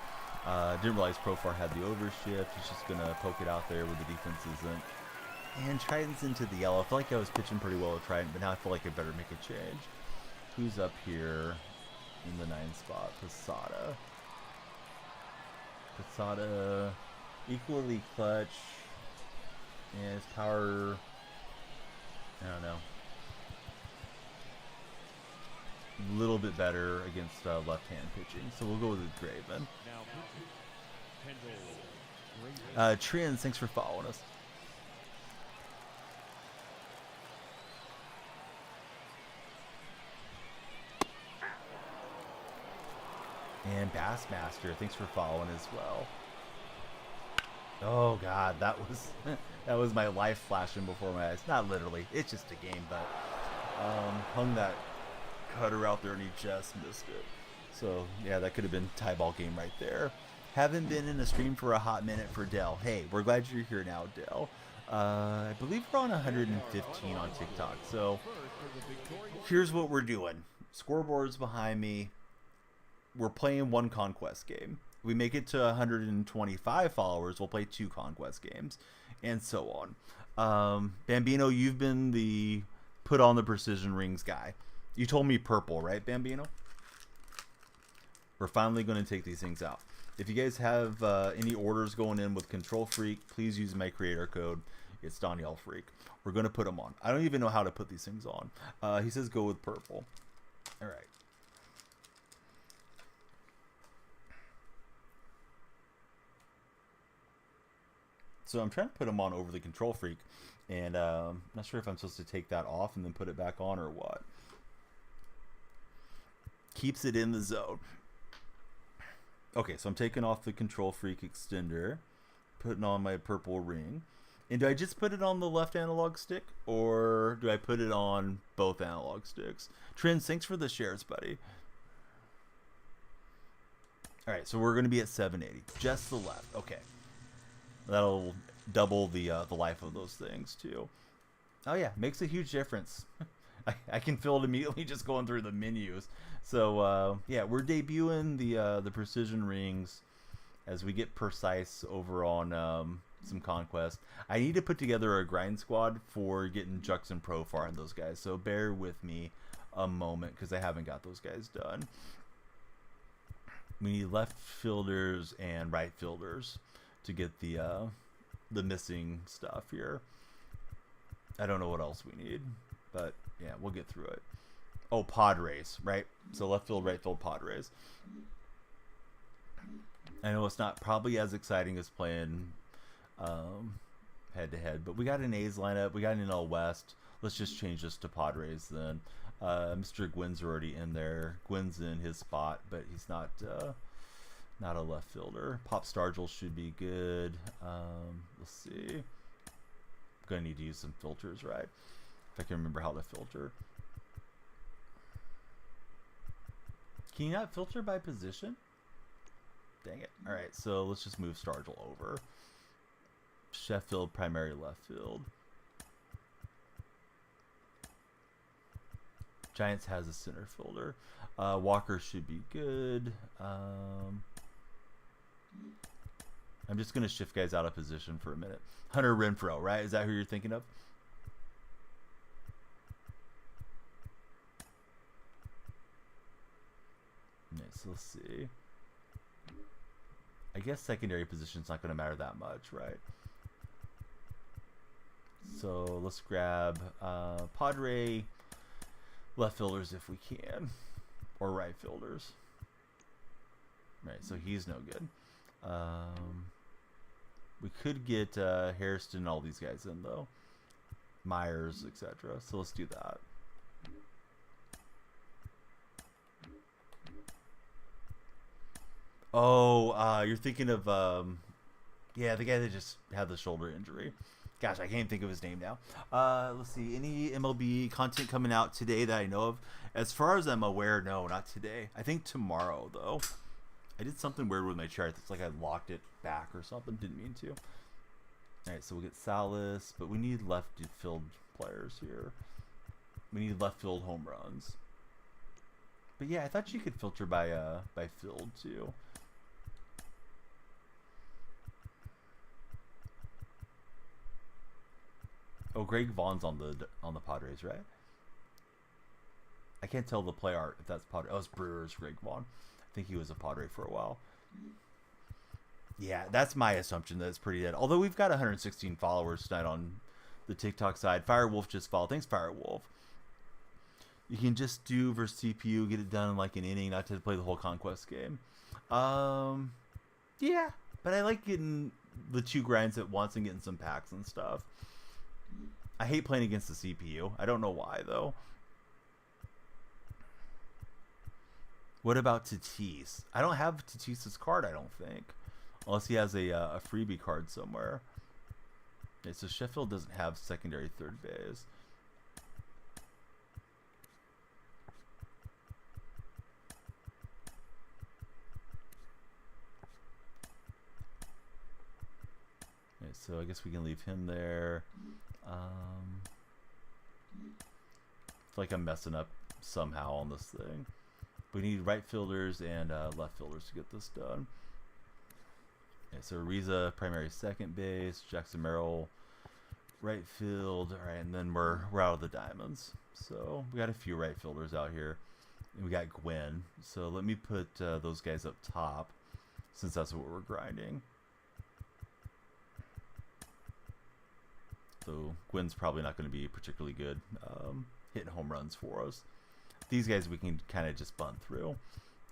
Didn't realize Profar had the overshift. He's just going to poke it out there where the defense isn't. And Trident's into the yellow. I feel like I was pitching pretty well with Trident, but now I feel like I better make a change. Who's up here in the 9 spot? Posada. Posada, equally clutch. And his power, I don't know. A little bit better against left-hand pitching, so we'll go with the Graven. Trins, thanks for following us. And Bassmaster, thanks for following as well. Oh God, that was my life flashing before my eyes. Not literally, it's just a game, but hung that cutter out there and he just missed it. So yeah, that could have been tie ball game right there. Haven't been in a stream for a hot minute for Dell. Hey, we're glad you're here now, Dell. I believe we're on 115 on TikTok. So here's what we're doing. Scoreboard's behind me. We're playing 1 Conquest game. We make it to 125 followers, we'll play 2 Conquest games, and so on. Bambino, you've been the put on the precision rings guy. You told me purple, right, Bambino? We're finally going to take these things out. If you guys have any orders going in with Control Freak, please use my creator code. It's Danielle Freak. We're going to put them on. I don't even know how to put these things on. He says go with purple. All right. So I'm trying to put them on over the Control Freak, and I'm not sure if I'm supposed to take that off and then put it back on or what. Keeps it in the zone. Okay, so I'm taking off the Control Freak extender, putting on my purple ring. And do I just put it on the left analog stick, or do I put it on both analog sticks? Trins, thanks for the shares, buddy. All right, so we're going to be at 780. Just the left. Okay. That'll double the life of those things too. Oh yeah, makes a huge difference. I can feel it immediately just going through the menus. So yeah, we're debuting the precision rings as we get precise over on some Conquest. I need to put together a grind squad for getting Jux and Profar and those guys. So bear with me a moment because I haven't got those guys done. We need left fielders and right fielders to get the missing stuff here. I don't know what else we need, but yeah, we'll get through it. Oh, Padres, right? So left field, right field, Padres. I know it's not probably as exciting as playing head to head, but we got an A's lineup, we got an NL West. Let's just change this to Padres then. Mr. Gwynn's already in there. Gwynn's in his spot, but he's not a left fielder. Pop Stargell should be good. Let's see. I'm gonna need to use some filters, right? If I can remember how to filter. Can you not filter by position? Dang it. All right, so let's just move Stargell over. Sheffield, primary left field. Giants has a center fielder. Walker should be good. I'm just going to shift guys out of position for a minute. Hunter Renfroe, right? Is that who you're thinking of? Nice, let's see. I guess secondary position's not going to matter that much, right? So let's grab Padre left fielders if we can, or right fielders. Right, so he's no good. We could get Hairston and all these guys in though, Myers, etc. So let's do that. Oh, you're thinking of yeah, the guy that just had the shoulder injury. Gosh, I can't think of his name now. Let's see. Any MLB content coming out today that I know of? As far as I'm aware, no, not today. I think tomorrow, though. I did something weird with my chart. It's like I locked it back or something. Didn't mean to. All right, so we'll get Salas, but we need left field players here. We need left field home runs. But yeah, I thought you could filter by field too. Oh, Greg Vaughn's on the Padres, right? I can't tell the play art if that's Padres. Oh, it's Brewers, Greg Vaughn. I think he was a Padre for a while. Yeah, that's my assumption that it's pretty dead. Although we've got 116 followers tonight on the TikTok side. Firewolf just followed. Thanks, Firewolf. You can just do versus CPU, get it done in like an inning, not to play the whole Conquest game. Yeah, but I like getting the 2 grinds at once and getting some packs and stuff. I hate playing against the CPU. I don't know why, though. What about Tatis? I don't have Tatis's card, I don't think. Unless he has a freebie card somewhere. Okay, so Sheffield doesn't have secondary third base. Okay, so I guess we can leave him there. I feel like I'm messing up somehow on this thing. We need right fielders and left fielders to get this done. Okay, so Ariza, primary second base. Jackson Merrill, right field. All right, and then we're out of the diamonds. So we got a few right fielders out here. And we got Gwynn. So let me put those guys up top, since that's what we're grinding. So Gwynn's probably not going to be particularly good hitting home runs for us. These guys we can kind of just bunt through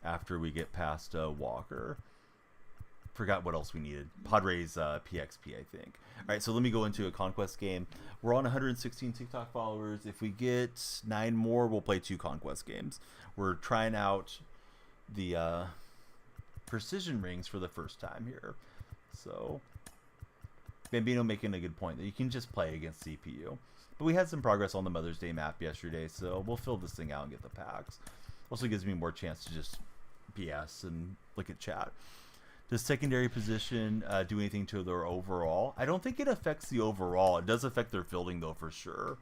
after we get past Walker. Forgot what else we needed. Padres PXP, I think. All right, so let me go into a Conquest game. We're on 116 TikTok followers. If we get 9 more, we'll play 2 Conquest games. We're trying out the precision rings for the first time here. So Bambino making a good point that you can just play against CPU. But we had some progress on the Mother's Day map yesterday, so we'll fill this thing out and get the packs. Also gives me more chance to just BS and look at chat. Does secondary position do anything to their overall? I don't think it affects the overall. It does affect their fielding, though, for sure.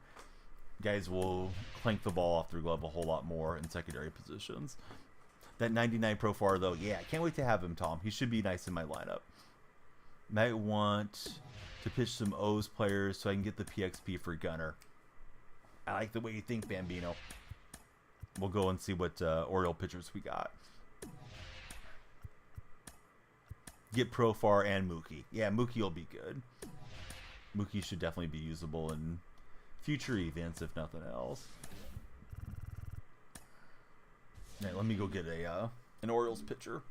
Guys will clank the ball off their glove a whole lot more in secondary positions. That 99 Profar, though, yeah, I can't wait to have him, Tom. He should be nice in my lineup. Might want to pitch some O's players so I can get the PXP for Gunner. I like the way you think, Bambino. We'll go and see what Oriole pitchers we got. Get Profar and Mookie. Yeah, Mookie will be good. Mookie should definitely be usable in future events, if nothing else. All right, let me go get an Orioles pitcher.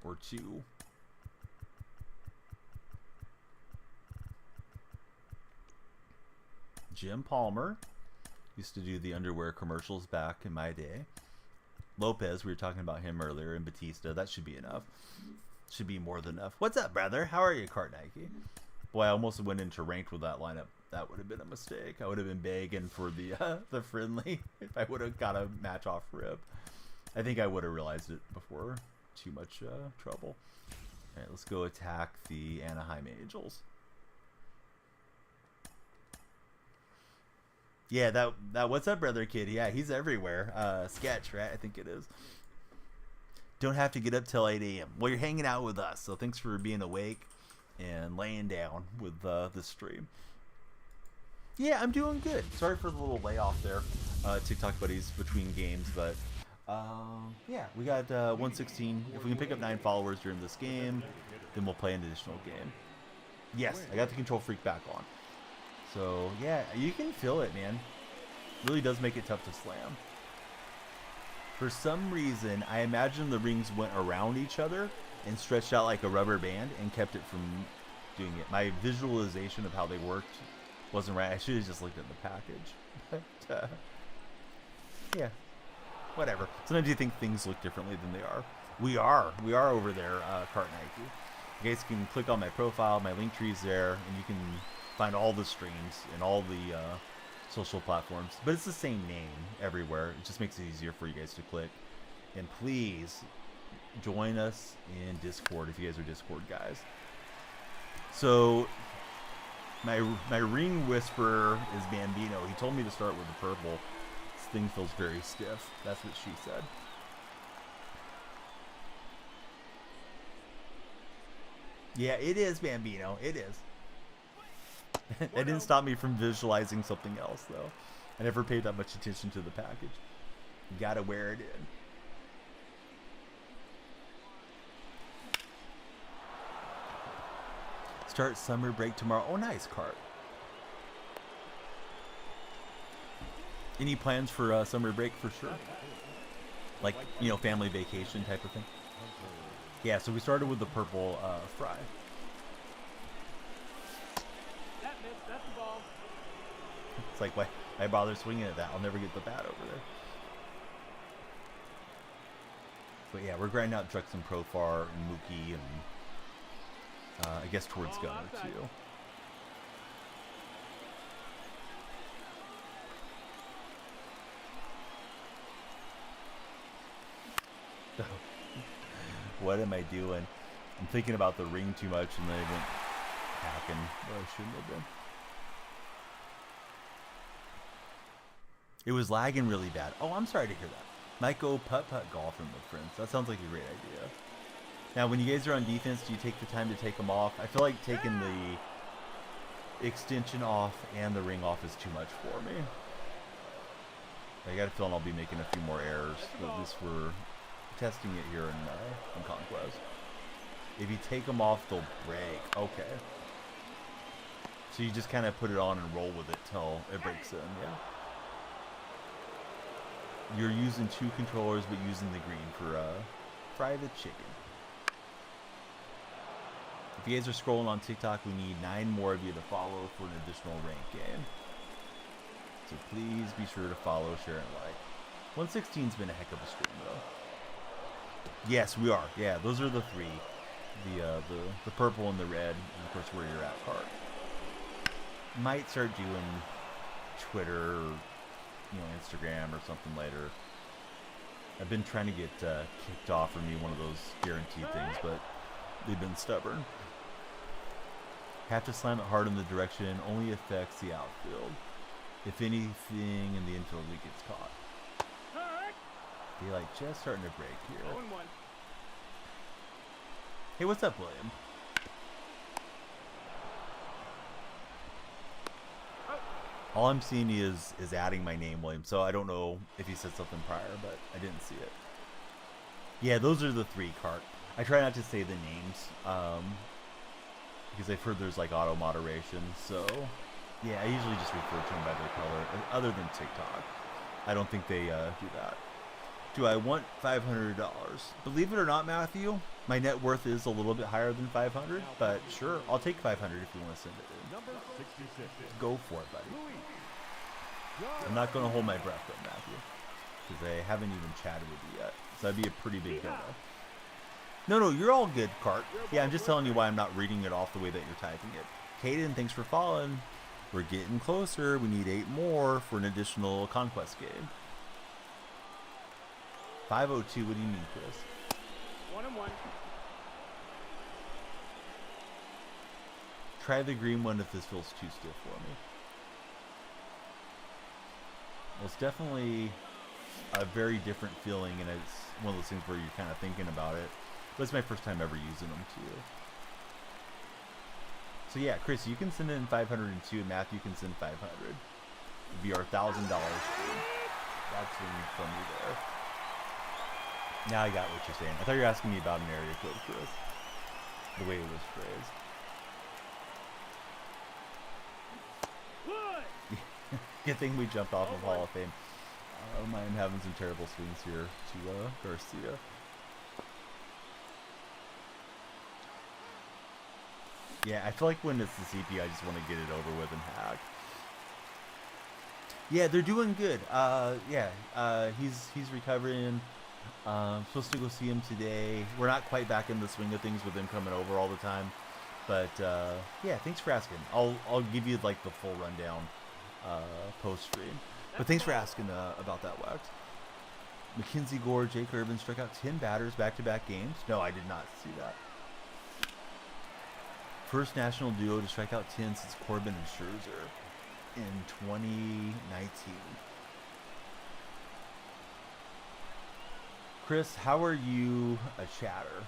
Or 2. Jim Palmer used to do the underwear commercials back in my day. Lopez, we were talking about him earlier, and Batista. That should be enough. Should be more than enough. What's up, brother? How are you, Cart Nike? Boy, I almost went into ranked with that lineup. That would have been a mistake. I would have been begging for the friendly if I would have got a match off rip. I think I would have realized it before too much trouble. All right, let's go attack the Anaheim Angels. Yeah, that what's up, brother kid? Yeah, he's everywhere. Sketch, right? I think it is. Don't have to get up till 8 a.m. Well, you're hanging out with us, so thanks for being awake and laying down with this stream. Yeah, I'm doing good. Sorry for the little layoff there, TikTok buddies between games, but yeah, we got 116. If we can pick up 9 followers during this game, then we'll play an additional game. Yes, I got the control freak back on. So yeah, you can feel it, man. Really does make it tough to slam. For some reason, I imagine the rings went around each other and stretched out like a rubber band and kept it from doing it. My visualization of how they worked wasn't right. I should have just looked at the package. But, yeah, whatever. Sometimes you think things look differently than they are. We are over there, Cart Nike. You guys can click on my profile, my link tree's there, and you can find all the streams and all the social platforms. But it's the same name everywhere. It just makes it easier for you guys to click. And please join us in Discord if you guys are Discord guys. So my ring whisperer is Bambino. He told me to start with the purple. This thing feels very stiff. That's what she said. Yeah, it is Bambino. It is. That didn't stop me from visualizing something else, though. I never paid that much attention to the package. You gotta wear it in. Start summer break tomorrow. Oh, nice, Cart. Any plans for summer break for sure? Like, you know, family vacation type of thing? Yeah, so we started with the purple fry. That's the ball. It's like, why bother swinging at that? I'll never get the bat over there. But yeah, we're grinding out Drux and Profar and Mookie and I guess towards Gunner too. What am I doing? I'm thinking about the ring too much and then I went hacking where I shouldn't have been. It was lagging really bad. Oh, I'm sorry to hear that. Might go putt-putt golf with friends. That sounds like a great idea. Now, when you guys are on defense, do you take the time to take them off? I feel like taking the extension off and the ring off is too much for me. I got a feeling I'll be making a few more errors. But at least we're testing it here in Conquest. If you take them off, they'll break. Okay. So you just kind of put it on and roll with it till it breaks in, yeah? You're using 2 controllers, but using the green for fry the chicken. If you guys are scrolling on TikTok, we need 9 more of you to follow for an additional rank game. So please be sure to follow, share, and like. 116's been a heck of a stream, though. Yes, we are. Yeah, those are the 3. The purple and the red, and of course where you're at, Cart. Might start doing Twitter, or, you know, Instagram or something later. I've been trying to get kicked off for me one of those guaranteed things, but they've been stubborn. Have to slam it hard in the direction, only affects the outfield. If anything in the infield, it gets caught. Daylight just starting to break here. 0-1. Hey, what's up, William? All I'm seeing is adding my name, William, so I don't know if he said something prior, but I didn't see it. Yeah, those are the 3, Cart. I try not to say the names, because I've heard there's like auto moderation, so yeah, I usually just refer to them by their color, other than TikTok. I don't think they do that. Do I want $500? Believe it or not, Matthew, my net worth is a little bit higher than 500, but sure, I'll take 500 if you want to send it in. Number 66. Go for it, buddy. I'm not going to hold my breath though, Matthew, because I haven't even chatted with you yet, so that'd be a pretty big no. No, you're all good, Cart. Yeah, I'm just telling you why I'm not reading it off the way that you're typing it. Caden, thanks for following. We're getting closer. We need 8 more for an additional Conquest game. 502, what do you mean, Chris? 1-1. Try the green one if this feels too stiff for me. Well, it's definitely a very different feeling, and it's one of those things where you're kind of thinking about it. But it's my first time ever using them too. So yeah, Chris, you can send in 502, and Matthew can send 500. It'd be our $1,000 stream. That's from you there. Now I got what you're saying. I thought you were asking me about an area code, Chris. The way it was phrased. Good thing we jumped off of Hall of Fame. I'm having some terrible swings here to Garcia. Yeah, I feel like when it's the CP, I just want to get it over with and hack. Yeah, they're doing good. He's recovering. Supposed to go see him today. We're not quite back in the swing of things with him coming over all the time, but yeah, thanks for asking. I'll give you like the full rundown post stream. But thanks for asking about that, Wax. Mackenzie Gore, Jake Urban struck out 10 batters back-to-back games. No, I did not see that. First national duo to strike out 10 since Corbin and Scherzer in 2019. Chris, how are you a chatter?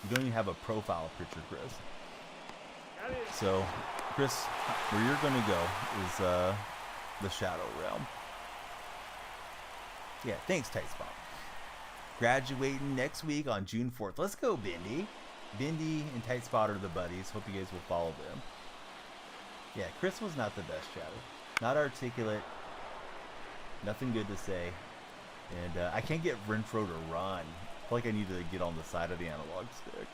You don't even have a profile picture, Chris. So, Chris, where you're going to go is the Shadow Realm. Yeah, thanks, Tight Spot. Graduating next week on June 4th. Let's go, Bendy. Bendy and Tight Spot are the buddies. Hope you guys will follow them. Yeah, Chris was not the best chatter. Not articulate. Nothing good to say. And I can't get Renfro to run. I feel like I need to get on the side of the analog stick.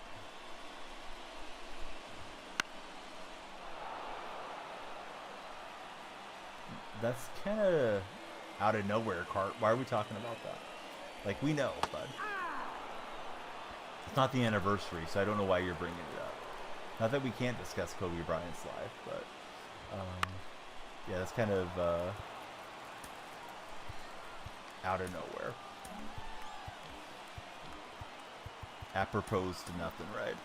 That's kind of out of nowhere, Cart. Why are we talking about that? Like, we know, bud. It's not the anniversary, so I don't know why you're bringing it up. Not that we can't discuss Kobe Bryant's life, but yeah, that's kind of out of nowhere. Apropos to nothing, right?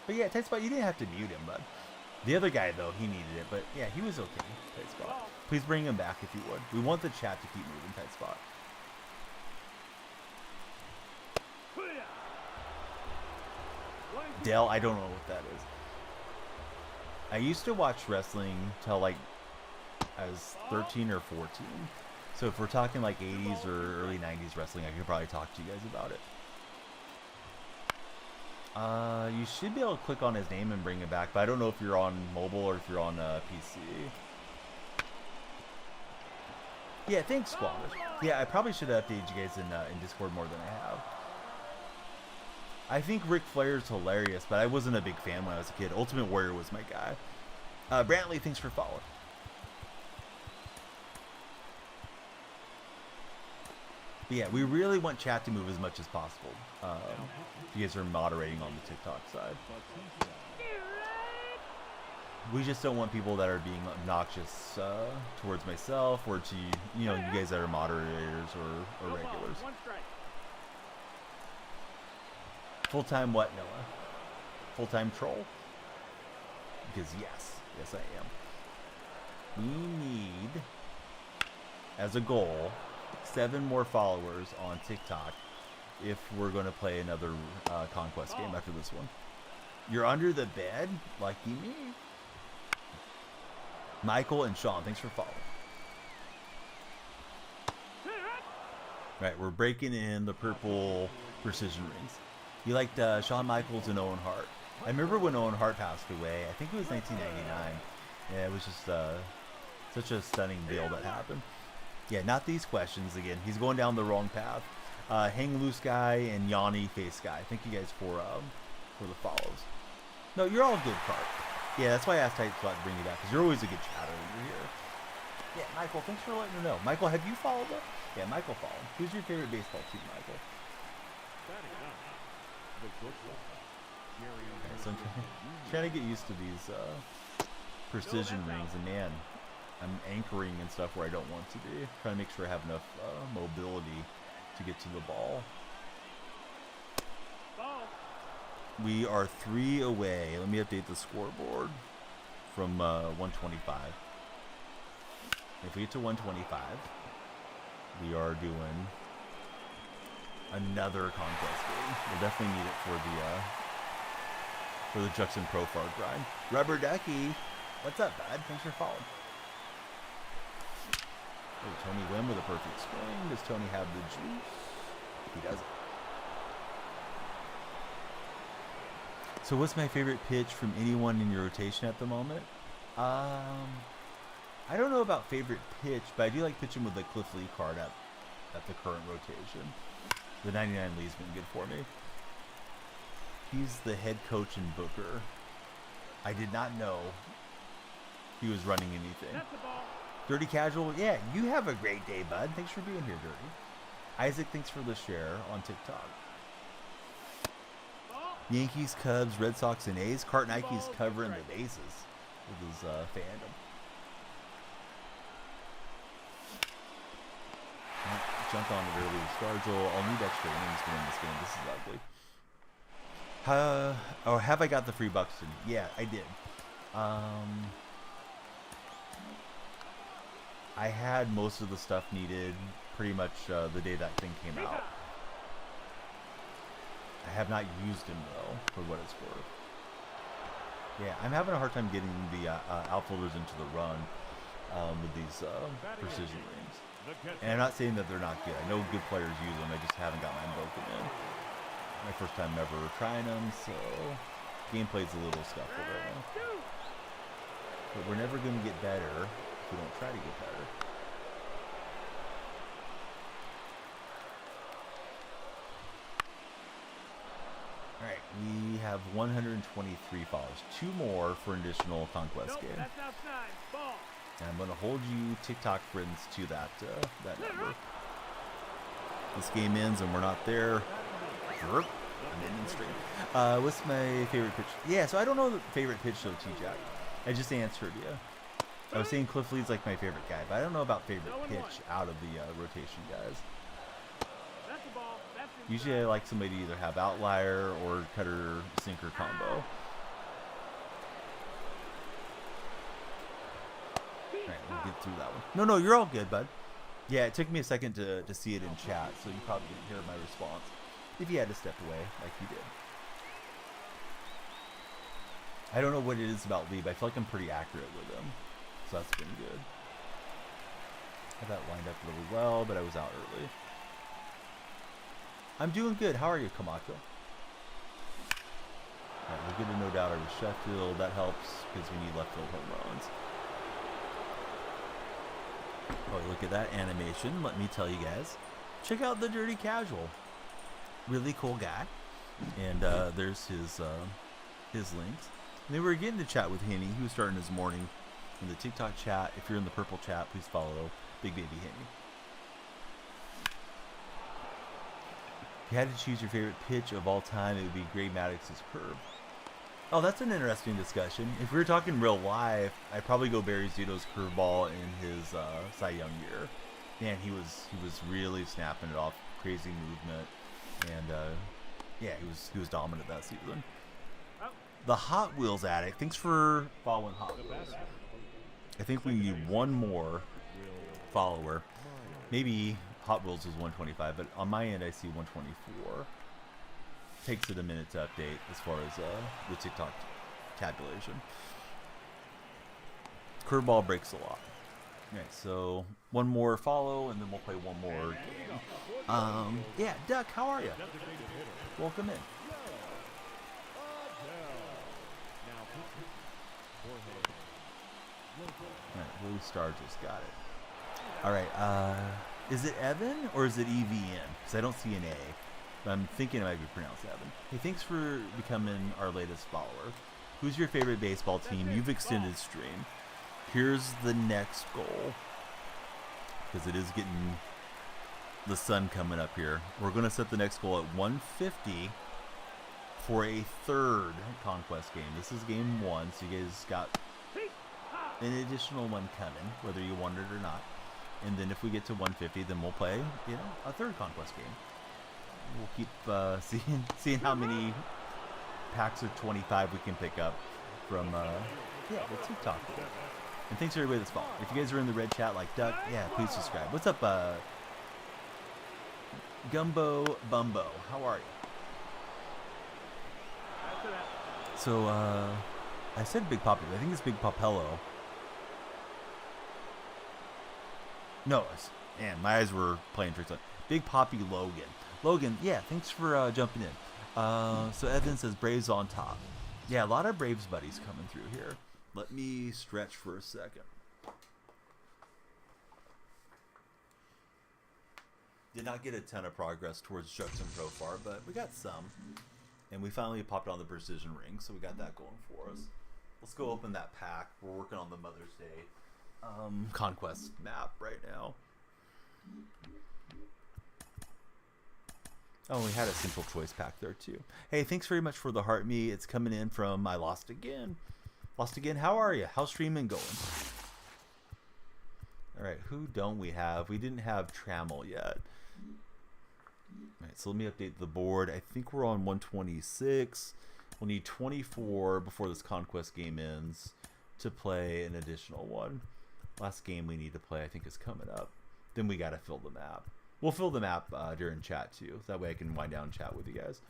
But yeah, Tight Spot, you didn't have to mute him, bud. The other guy, though, he needed it, but yeah, he was okay. Tight Spot. Please bring him back if you would. We want the chat to keep moving, Tight Spot. Dell, I don't know what that is. I used to watch wrestling till like I was 13 or 14. So if we're talking like 80s or early 90s wrestling, I could probably talk to you guys about it. You should be able to click on his name and bring him back, but I don't know if you're on mobile or if you're on PC. Yeah, thanks, Squamish. Yeah, I probably should have updated you guys in Discord more than I have. I think Ric Flair's hilarious, but I wasn't a big fan when I was a kid. Ultimate Warrior was my guy. Brantley, thanks for following. But yeah, we really want chat to move as much as possible. If you guys are moderating on the TikTok side. We just don't want people that are being obnoxious towards myself or to, you know, you guys that are moderators or regulars. Full-time what, Noah? Full-time troll? Because yes I am. We need, as a goal, 7 more followers on TikTok if we're going to play another Conquest game after this one. You're under the bed? Lucky me. Michael and Sean, thanks for following. Right, we're breaking in the purple precision rings. You liked Shawn Michaels and Owen Hart. I remember when Owen Hart passed away. I think it was 1999. Yeah, it was just such a stunning deal that happened. Yeah, not these questions again. He's going down the wrong path. Hang Loose Guy and Yanni Face Guy. Thank you guys for the follows. No, you're all good, Cart. Yeah, that's why I asked Tight Spot to bring you back, because you're always a good chatter when you're here. Yeah, Michael, thanks for letting me know. Michael, have you followed up? Yeah, Michael followed. Who's your favorite baseball team, Michael? Okay, so I'm trying to get used to these precision rings, and man, I'm anchoring and stuff where I don't want to be. Trying to make sure I have enough mobility to get to the ball. We are 3 away. Let me update the scoreboard. from 125. If we get to 125, we are doing another conquest game. We'll definitely need it for the Juxon Profar grind. Rubber Ducky, what's up, bud? Thanks for following. Oh, Tony Wynn with a perfect swing. Does Tony have the juice? He doesn't. So what's my favorite pitch from anyone in your rotation at the moment? I don't know about favorite pitch, but I do like pitching with the Cliff Lee card at the current rotation. The 99 Lee's been good for me. He's the head coach in Booker. I did not know he was running anything. That's the ball. Dirty Casual, yeah, you have a great day, bud. Thanks for being here, Dirty. Isaac, thanks for the share on TikTok. Ball. Yankees, Cubs, Red Sox, and A's. Cart Nike's covering the bases with his fandom. Jumped on it early with Scargill. I'll need extra innings to win this game. This is ugly. Oh, have I got the free Buxton? Yeah, I did. I had most of the stuff needed pretty much the day that thing came out. I have not used him though, for what it's worth. Yeah, I'm having a hard time getting the outfielders into the run with these precision rings. And I'm not saying that they're not good. I know good players use them. I just haven't got mine broken in. My first time ever trying them, so gameplay's a little scuffled right now. But we're never going to get better if we don't try to get better. Alright, we have 123 followers. 2 more for an additional conquest game. That's outside. Ball. And I'm going to hold you TikTok friends to that number. This game ends and we're not there. I'm in stream. What's my favorite pitch? Yeah, so I don't know the favorite pitch though, T-Jack. I just answered you. I was saying Cliff Lee's like my favorite guy, but I don't know about favorite pitch out of the rotation guys. That's the ball. That's Usually I like somebody to either have outlier or cutter sinker combo. Alright, we'll get through that one. No, you're all good, bud. Yeah, it took me a second to see it in chat, so you probably didn't hear my response. If you had to step away, like you did. I don't know what it is about Lee, but I feel like I'm pretty accurate with him. So that's been good. Had that lined up really well, but I was out early. I'm doing good. How are you, Camacho? Alright, we'll get a no doubter with Sheffield. That helps because we need left field home runs. Oh, look at that animation. Let me tell you guys. Check out the Dirty Casual. Really cool guy. And there's his links. And then we were getting to chat with Henny. He was starting his morning in the TikTok chat. If you're in the purple chat, please follow Big Baby Henny. If you had to choose your favorite pitch of all time, it would be Gray Maddox's curve. Oh, that's an interesting discussion. If we were talking real life, I'd probably go Barry Zito's curveball in his Cy Young year. Man, he was really snapping it off, crazy movement, and yeah, he was dominant that season. The Hot Wheels addict. Thanks for following Hot Wheels. I think we need one more follower. Maybe Hot Wheels is 125, but on my end I see 124. Takes it a minute to update as far as the TikTok tabulation. Curveball breaks a lot. Alright, so one more follow and then we'll play one more game. Yeah, Duck, how are you? Welcome in. Alright, Willie Star just got it. Alright, is it Evan or is it EVN? Because I don't see an A. But I'm thinking it might be pronounced Evan. Hey, thanks for becoming our latest follower. Who's your favorite baseball team? You've extended stream. Here's the next goal. Because it is getting the sun coming up here. We're going to set the next goal at 150 for a third conquest game. This is game 1, so you guys got an additional one coming, whether you want it or not. And then if we get to 150, then we'll play, a third conquest game. We'll keep seeing how many packs of 25 we can pick up from Yeah, the TikTok. And thanks to everybody that's following. If you guys are in the red chat like Duck, yeah, please subscribe. What's up, Gumbo Bumbo? How are you? So, I said Big Poppy, but I think it's Big Popello. No, man, my eyes were playing tricks on Big Poppy Logan. Logan, yeah, thanks for jumping in. So Evan says Braves on top. Yeah, a lot of Braves buddies coming through here. Let me stretch for a second. Did not get a ton of progress towards Juxon Profar, but we got some. And we finally popped on the precision ring, so we got that going for us. Let's go open that pack. We're working on the Mother's Day Conquest map right now. Oh, we had a simple choice pack there too. Hey, thanks very much for the heart me. It's coming in from I Lost Again. Lost Again, how are you? How's streaming going? All right, who don't we have? We didn't have Trammell yet. All right, so let me update the board. I think we're on 126. We'll need 24 before this Conquest game ends to play an additional one. Last game we need to play, I think, is coming up. Then we got to fill the map. We'll fill the map during chat, too. That way I can wind down and chat with you guys.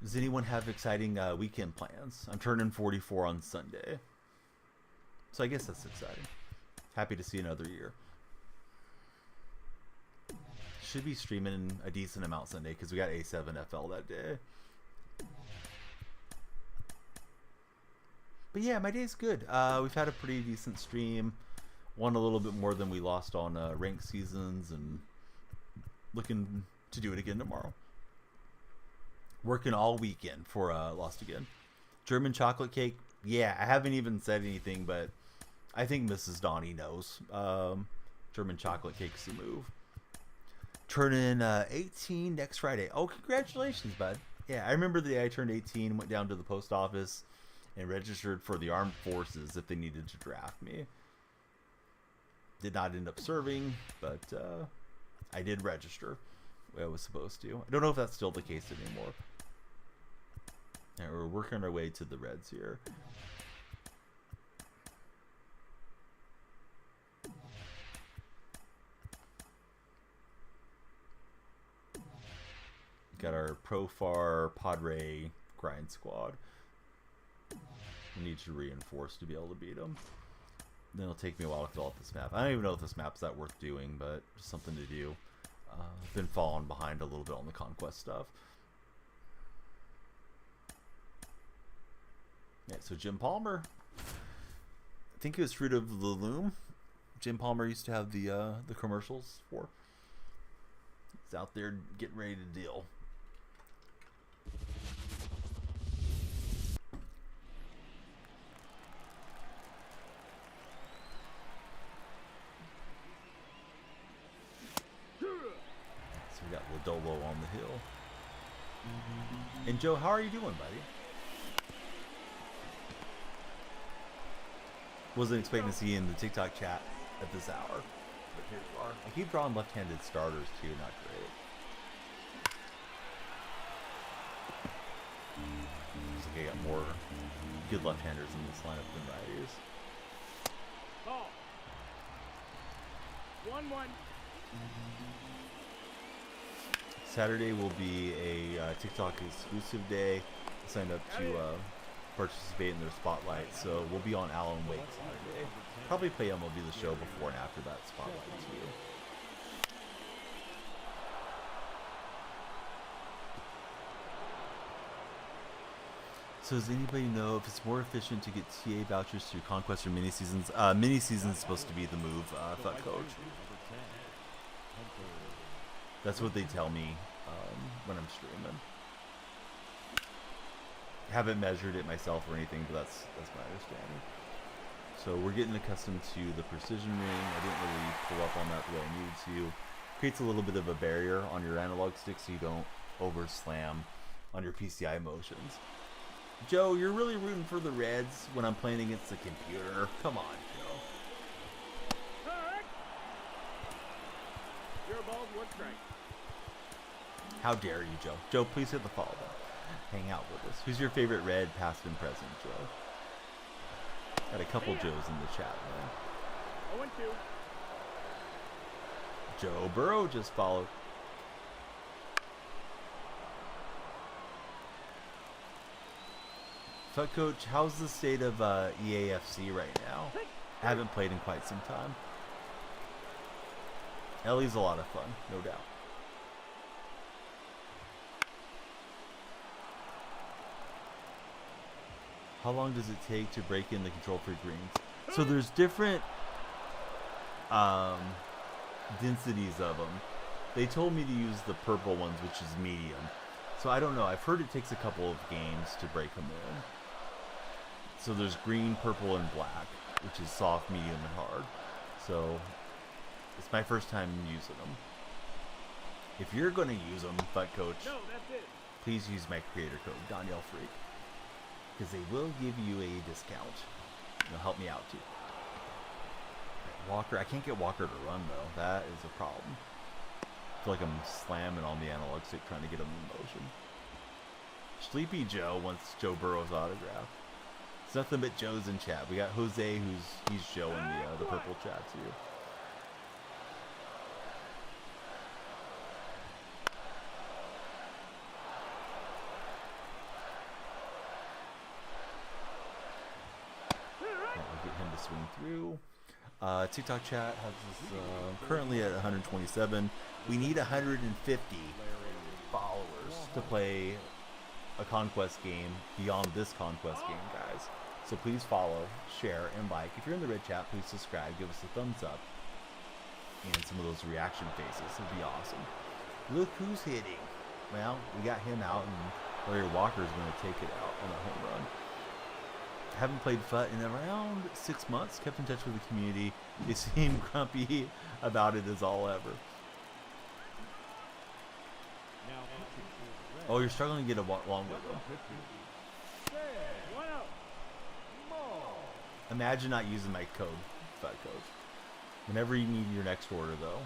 Does anyone have exciting weekend plans? I'm turning 44 on Sunday. So I guess that's exciting. Happy to see another year. Should be streaming a decent amount Sunday because we got A7FL that day. But yeah, my day's good. We've had a pretty decent stream. Won a little bit more than we lost on ranked seasons, and looking to do it again tomorrow. Working all weekend for Lost Again. German chocolate cake. Yeah, I haven't even said anything, but I think Mrs. Donnie knows. German chocolate cake's the move. Turning 18 next Friday. Oh, congratulations, bud. Yeah, I remember the day I turned 18, went down to the post office and registered for the armed forces if they needed to draft me. Did not end up serving, but I did register where I was supposed to. I don't know if that's still the case anymore. All right, we're working our way to the Reds here. Got our Profar Padre grind squad. We need to reinforce to be able to beat them. Then it'll take me a while to fill out this map. I don't even know if this map's that worth doing, but just something to do. I've been falling behind a little bit on the conquest stuff. Yeah, so Jim Palmer. I think it was Fruit of the Loom. Jim Palmer used to have the commercials for. He's out there getting ready to deal. We got Lodolo on the hill. And Joe, how are you doing, buddy? Wasn't expecting to see you in the TikTok chat at this hour. But here you are. I keep drawing left-handed starters too, not great. Looks like I got more good left-handers in this lineup than righties. Ball. 1-1. Saturday will be a TikTok exclusive day. I signed up to participate in their spotlight, so we'll be on Alan Wake Saturday. Probably play MLB The Show before and after that spotlight too. So does anybody know if it's more efficient to get TA vouchers through Conquest or mini seasons? Mini seasons is supposed to be the move, Thought Coach. That's what they tell me when I'm streaming. Haven't measured it myself or anything, but that's my understanding. So we're getting accustomed to the precision ring. I didn't really pull up on that the way I needed to. Creates a little bit of a barrier on your analog stick so you don't over slam on your PCI motions. Joe, you're really rooting for the Reds when I'm playing against the computer. Come on, Joe. Correct. Your ball's one strike. How dare you, Joe? Joe, please hit the follow button. Hang out with us. Who's your favorite red, past and present, Joe? Got a couple Joes in the chat, man. 0-2. Joe Burrow just followed. Fuck Coach, how's the state of EAFC right now? I haven't played in quite some time. Ellie's a lot of fun, no doubt. How long does it take to break in the control for greens? So there's different densities of them. They told me to use the purple ones, which is medium. So I don't know. I've heard it takes a couple of games to break them in. So there's green, purple, and black, which is soft, medium, and hard. So it's my first time using them. If you're going to use them, Butt Coach, No, that's it. please use my creator code, Danielle Freak, because they will give you a discount. It'll help me out too. Walker, I can't get Walker to run though. That is a problem. I feel like I'm slamming on the analog stick trying to get him in motion. Sleepy Joe wants Joe Burrow's autograph. It's nothing but Joe's in chat. We got Jose, he's Joe in the purple chat too. I'll get him to swing through. TikTok chat has this currently at 127. We need 150 followers to play a conquest game beyond this conquest game, guys. So please follow, share, and like. If you're in the red chat, please subscribe. Give us a thumbs up and some of those reaction faces. It'd be awesome. Look who's hitting. Well, we got him out, and Larry Walker's going to take it out on a home run. Haven't played FUT in around 6 months. Kept in touch with the community. They seem grumpy about it as all ever. Oh, you're struggling to get along with them. 1-0. Imagine not using my code, FUT Coach. Whenever you need your next order, though,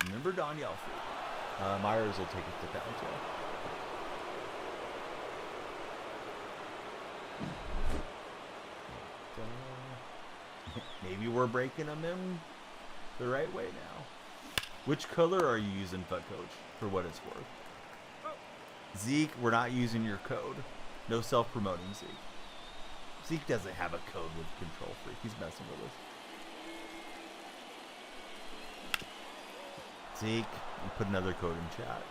remember Danielle Freak. Myers will take it to Bounty. Maybe we're breaking them in the right way now. Which color are you using, FUT Coach, for what it's worth? Zeke, we're not using your code. No self-promoting, Zeke. Zeke doesn't have a code with Control Freak. He's messing with us. Zeke, you put another code in chat.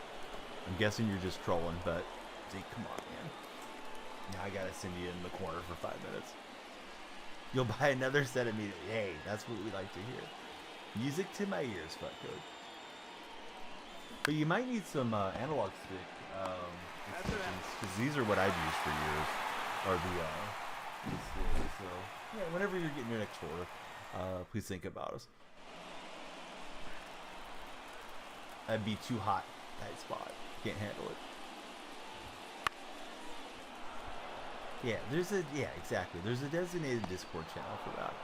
I'm guessing you're just trolling, but Zeke, come on, man. Now I gotta send you in the corner for 5 minutes. You'll buy another set immediately. Hey, that's what we like to hear. Music to my ears, FUT Code. But you might need some analog stick extensions, because these are what I've used for years. Are the so yeah, whenever you're getting your next order, please think about us. That'd be too hot, tight spot. Can't handle it. Yeah, exactly. There's a designated Discord channel for that.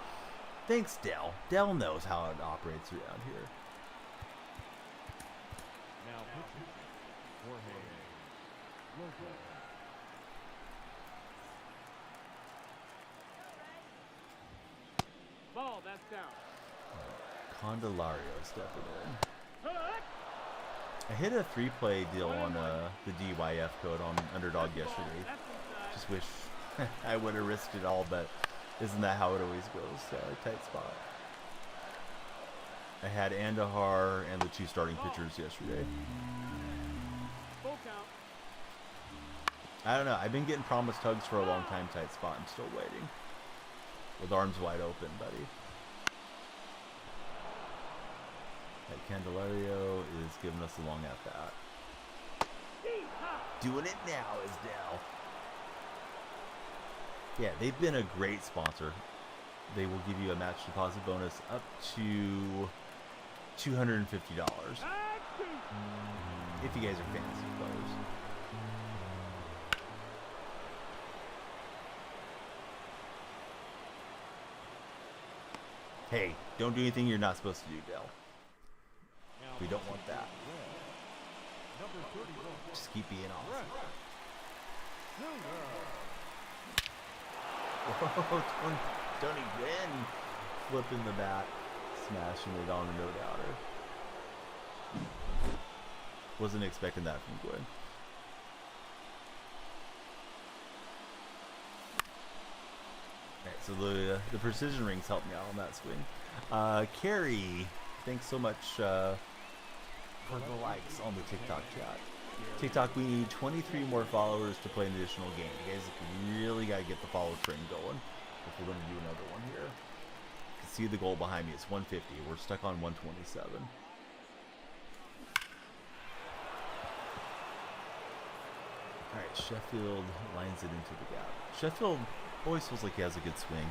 Thanks, Dell. Dell knows how it operates around here. Now pitching, Jorge Lopez. Ball, that's down. Candelario stepping in. I hit a 3-play deal on the DYF code on Underdog yesterday. Just wish I would have risked it all, but isn't that how it always goes? Tight spot. I had Andahar and the 2 starting pitchers yesterday. Full count. I don't know. I've been getting promised hugs for a long time, tight spot. I'm still waiting. With arms wide open, buddy. That Candelario is giving us a long at-bat. Doing it now is Dell. Yeah, they've been a great sponsor. They will give you a match deposit bonus up to $250. If you guys are fantasy players. Hey, don't do anything you're not supposed to do, Dell. We don't want that. Number 31. Just keep being awesome. Silver. Whoa, Tony Gwynn flipping the bat, smashing it on a no-doubter. Wasn't expecting that from Gwynn. Alright, so the precision rings helped me out on that swing. Carrie, thanks so much for the likes on the TikTok chat. TikTok, we need 23 more followers to play an additional game. You guys really got to get the follow train going if we're going to do another one here. You can see the goal behind me. It's 150. We're stuck on 127. Alright, Sheffield lines it into the gap. Sheffield always feels like he has a good swing.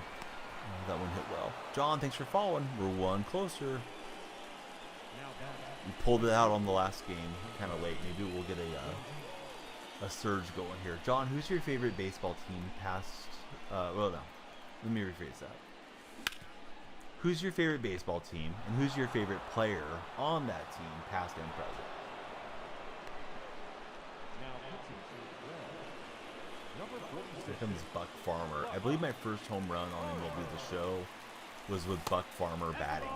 That one hit well. John, thanks for following. We're one closer. We pulled it out on the last game kind of late. Maybe we'll get a surge going here. John, who's your favorite baseball team past... well, no. Let me rephrase that. Who's your favorite baseball team, and who's your favorite player on that team, past and present? Here comes Buck Farmer. I believe my first home run on MLB The Show was with Buck Farmer batting.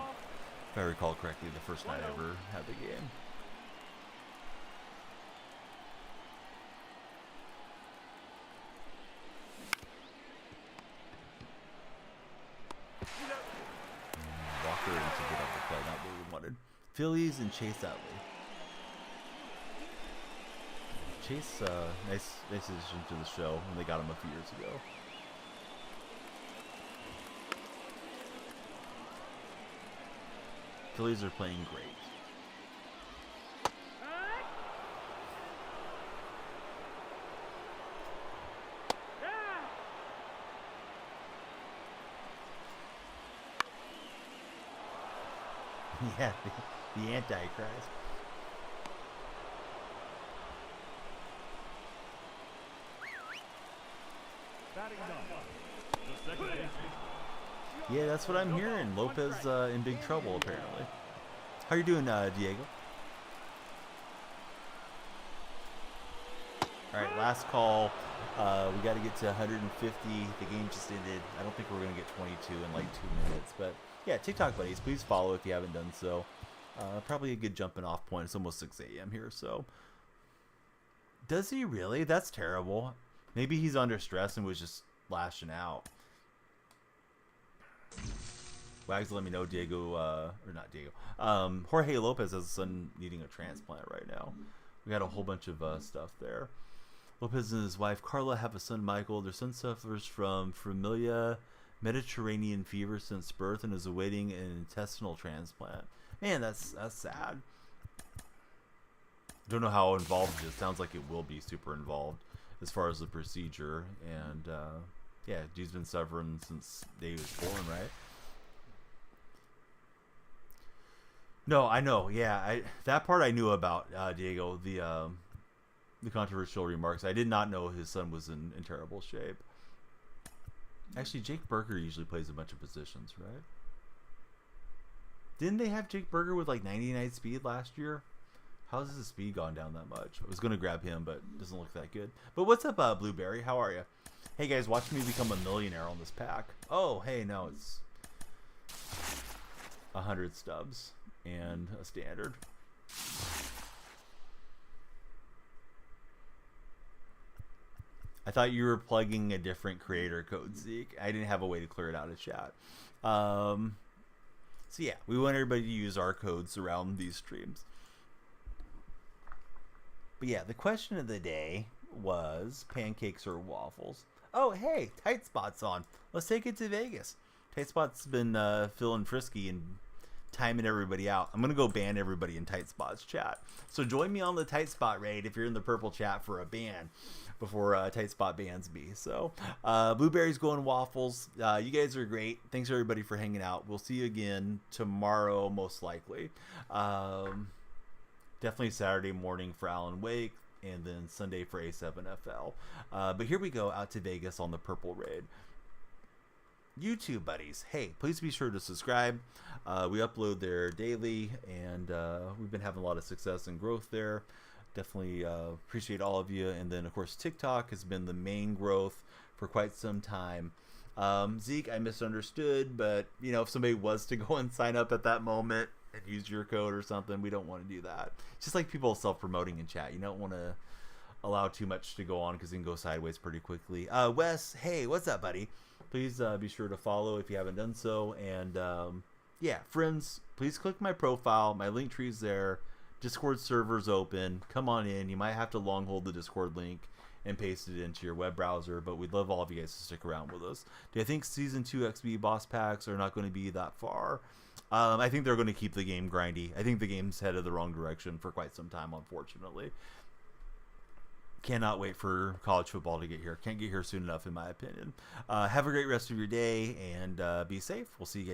If I recall correctly, the first night I ever had the game. Walker to get up the play, not what we wanted. Phillies and Chase Utley. Chase, nice addition to the show when they got him a few years ago. Phillies are playing great. Yeah, the Antichrist. Yeah, that's what I'm hearing. Lopez in big trouble, apparently. How you doing, Diego? All right, last call. We got to get to 150. The game just ended. I don't think we're going to get 22 in like 2 minutes. But, yeah, TikTok buddies, please follow if you haven't done so. Probably a good jumping off point. It's almost 6 a.m. here, so. Does he really? That's terrible. Maybe he's under stress and was just lashing out. Wags, let me know, Diego, or not Diego. Jorge Lopez has a son needing a transplant right now. We got a whole bunch of stuff there. Lopez and his wife Carla have a son, Michael. Their son suffers from familial Mediterranean fever since birth and is awaiting an intestinal transplant. Man, that's sad. Don't know how involved it is. Sounds like it will be super involved as far as the procedure. And yeah, dude's been suffering since the day he was born, right? No, I know. Yeah, that part I knew about, Diego. The controversial remarks. I did not know his son was in terrible shape. Actually, Jake Berger usually plays a bunch of positions, right? Didn't they have Jake Berger with like 99 speed last year? How's his speed gone down that much? I was going to grab him, but it doesn't look that good. But what's up, Blueberry? How are you? Hey, guys, watch me become a millionaire on this pack. Oh, hey, no, it's 100 stubs and a standard. I thought you were plugging a different creator code, Zeke. I didn't have a way to clear it out of chat. So yeah, we want everybody to use our codes around these streams. But yeah, the question of the day was pancakes or waffles. Oh, hey, Tight Spot's on. Let's take it to Vegas. Tight Spot's been feeling frisky and timing everybody out. I'm going to go ban everybody in Tight Spot's chat. So join me on the Tight Spot raid if you're in the purple chat for a ban before Tight Spot bans me. So Blueberry's going waffles. You guys are great. Thanks everybody for hanging out. We'll see you again tomorrow, most likely. Definitely Saturday morning for Alan Wake, and then Sunday for A7FL. But here we go, out to Vegas on the purple raid. YouTube buddies, hey, please be sure to subscribe. We upload there daily, and we've been having a lot of success and growth there. definitely appreciate all of you. And then, of course, TikTok has been the main growth for quite some time. Zeke, I misunderstood, but if somebody was to go and sign up at that moment and use your code or something, we don't want to do that. It's just like people self-promoting in chat. You don't want to allow too much to go on because it can go sideways pretty quickly. Wes, hey, what's up, buddy? Please be sure to follow if you haven't done so. And yeah, friends, please click my profile. My link tree's there. Discord server's open. Come on in. You might have to long hold the Discord link and paste it into your web browser, but we'd love all of you guys to stick around with us. Do I think Season 2 XB boss packs are not going to be that far? I think they're going to keep the game grindy. I think the game's headed the wrong direction for quite some time, unfortunately. Cannot wait for college football to get here. Can't get here soon enough, in my opinion. Have a great rest of your day, and be safe. We'll see you guys.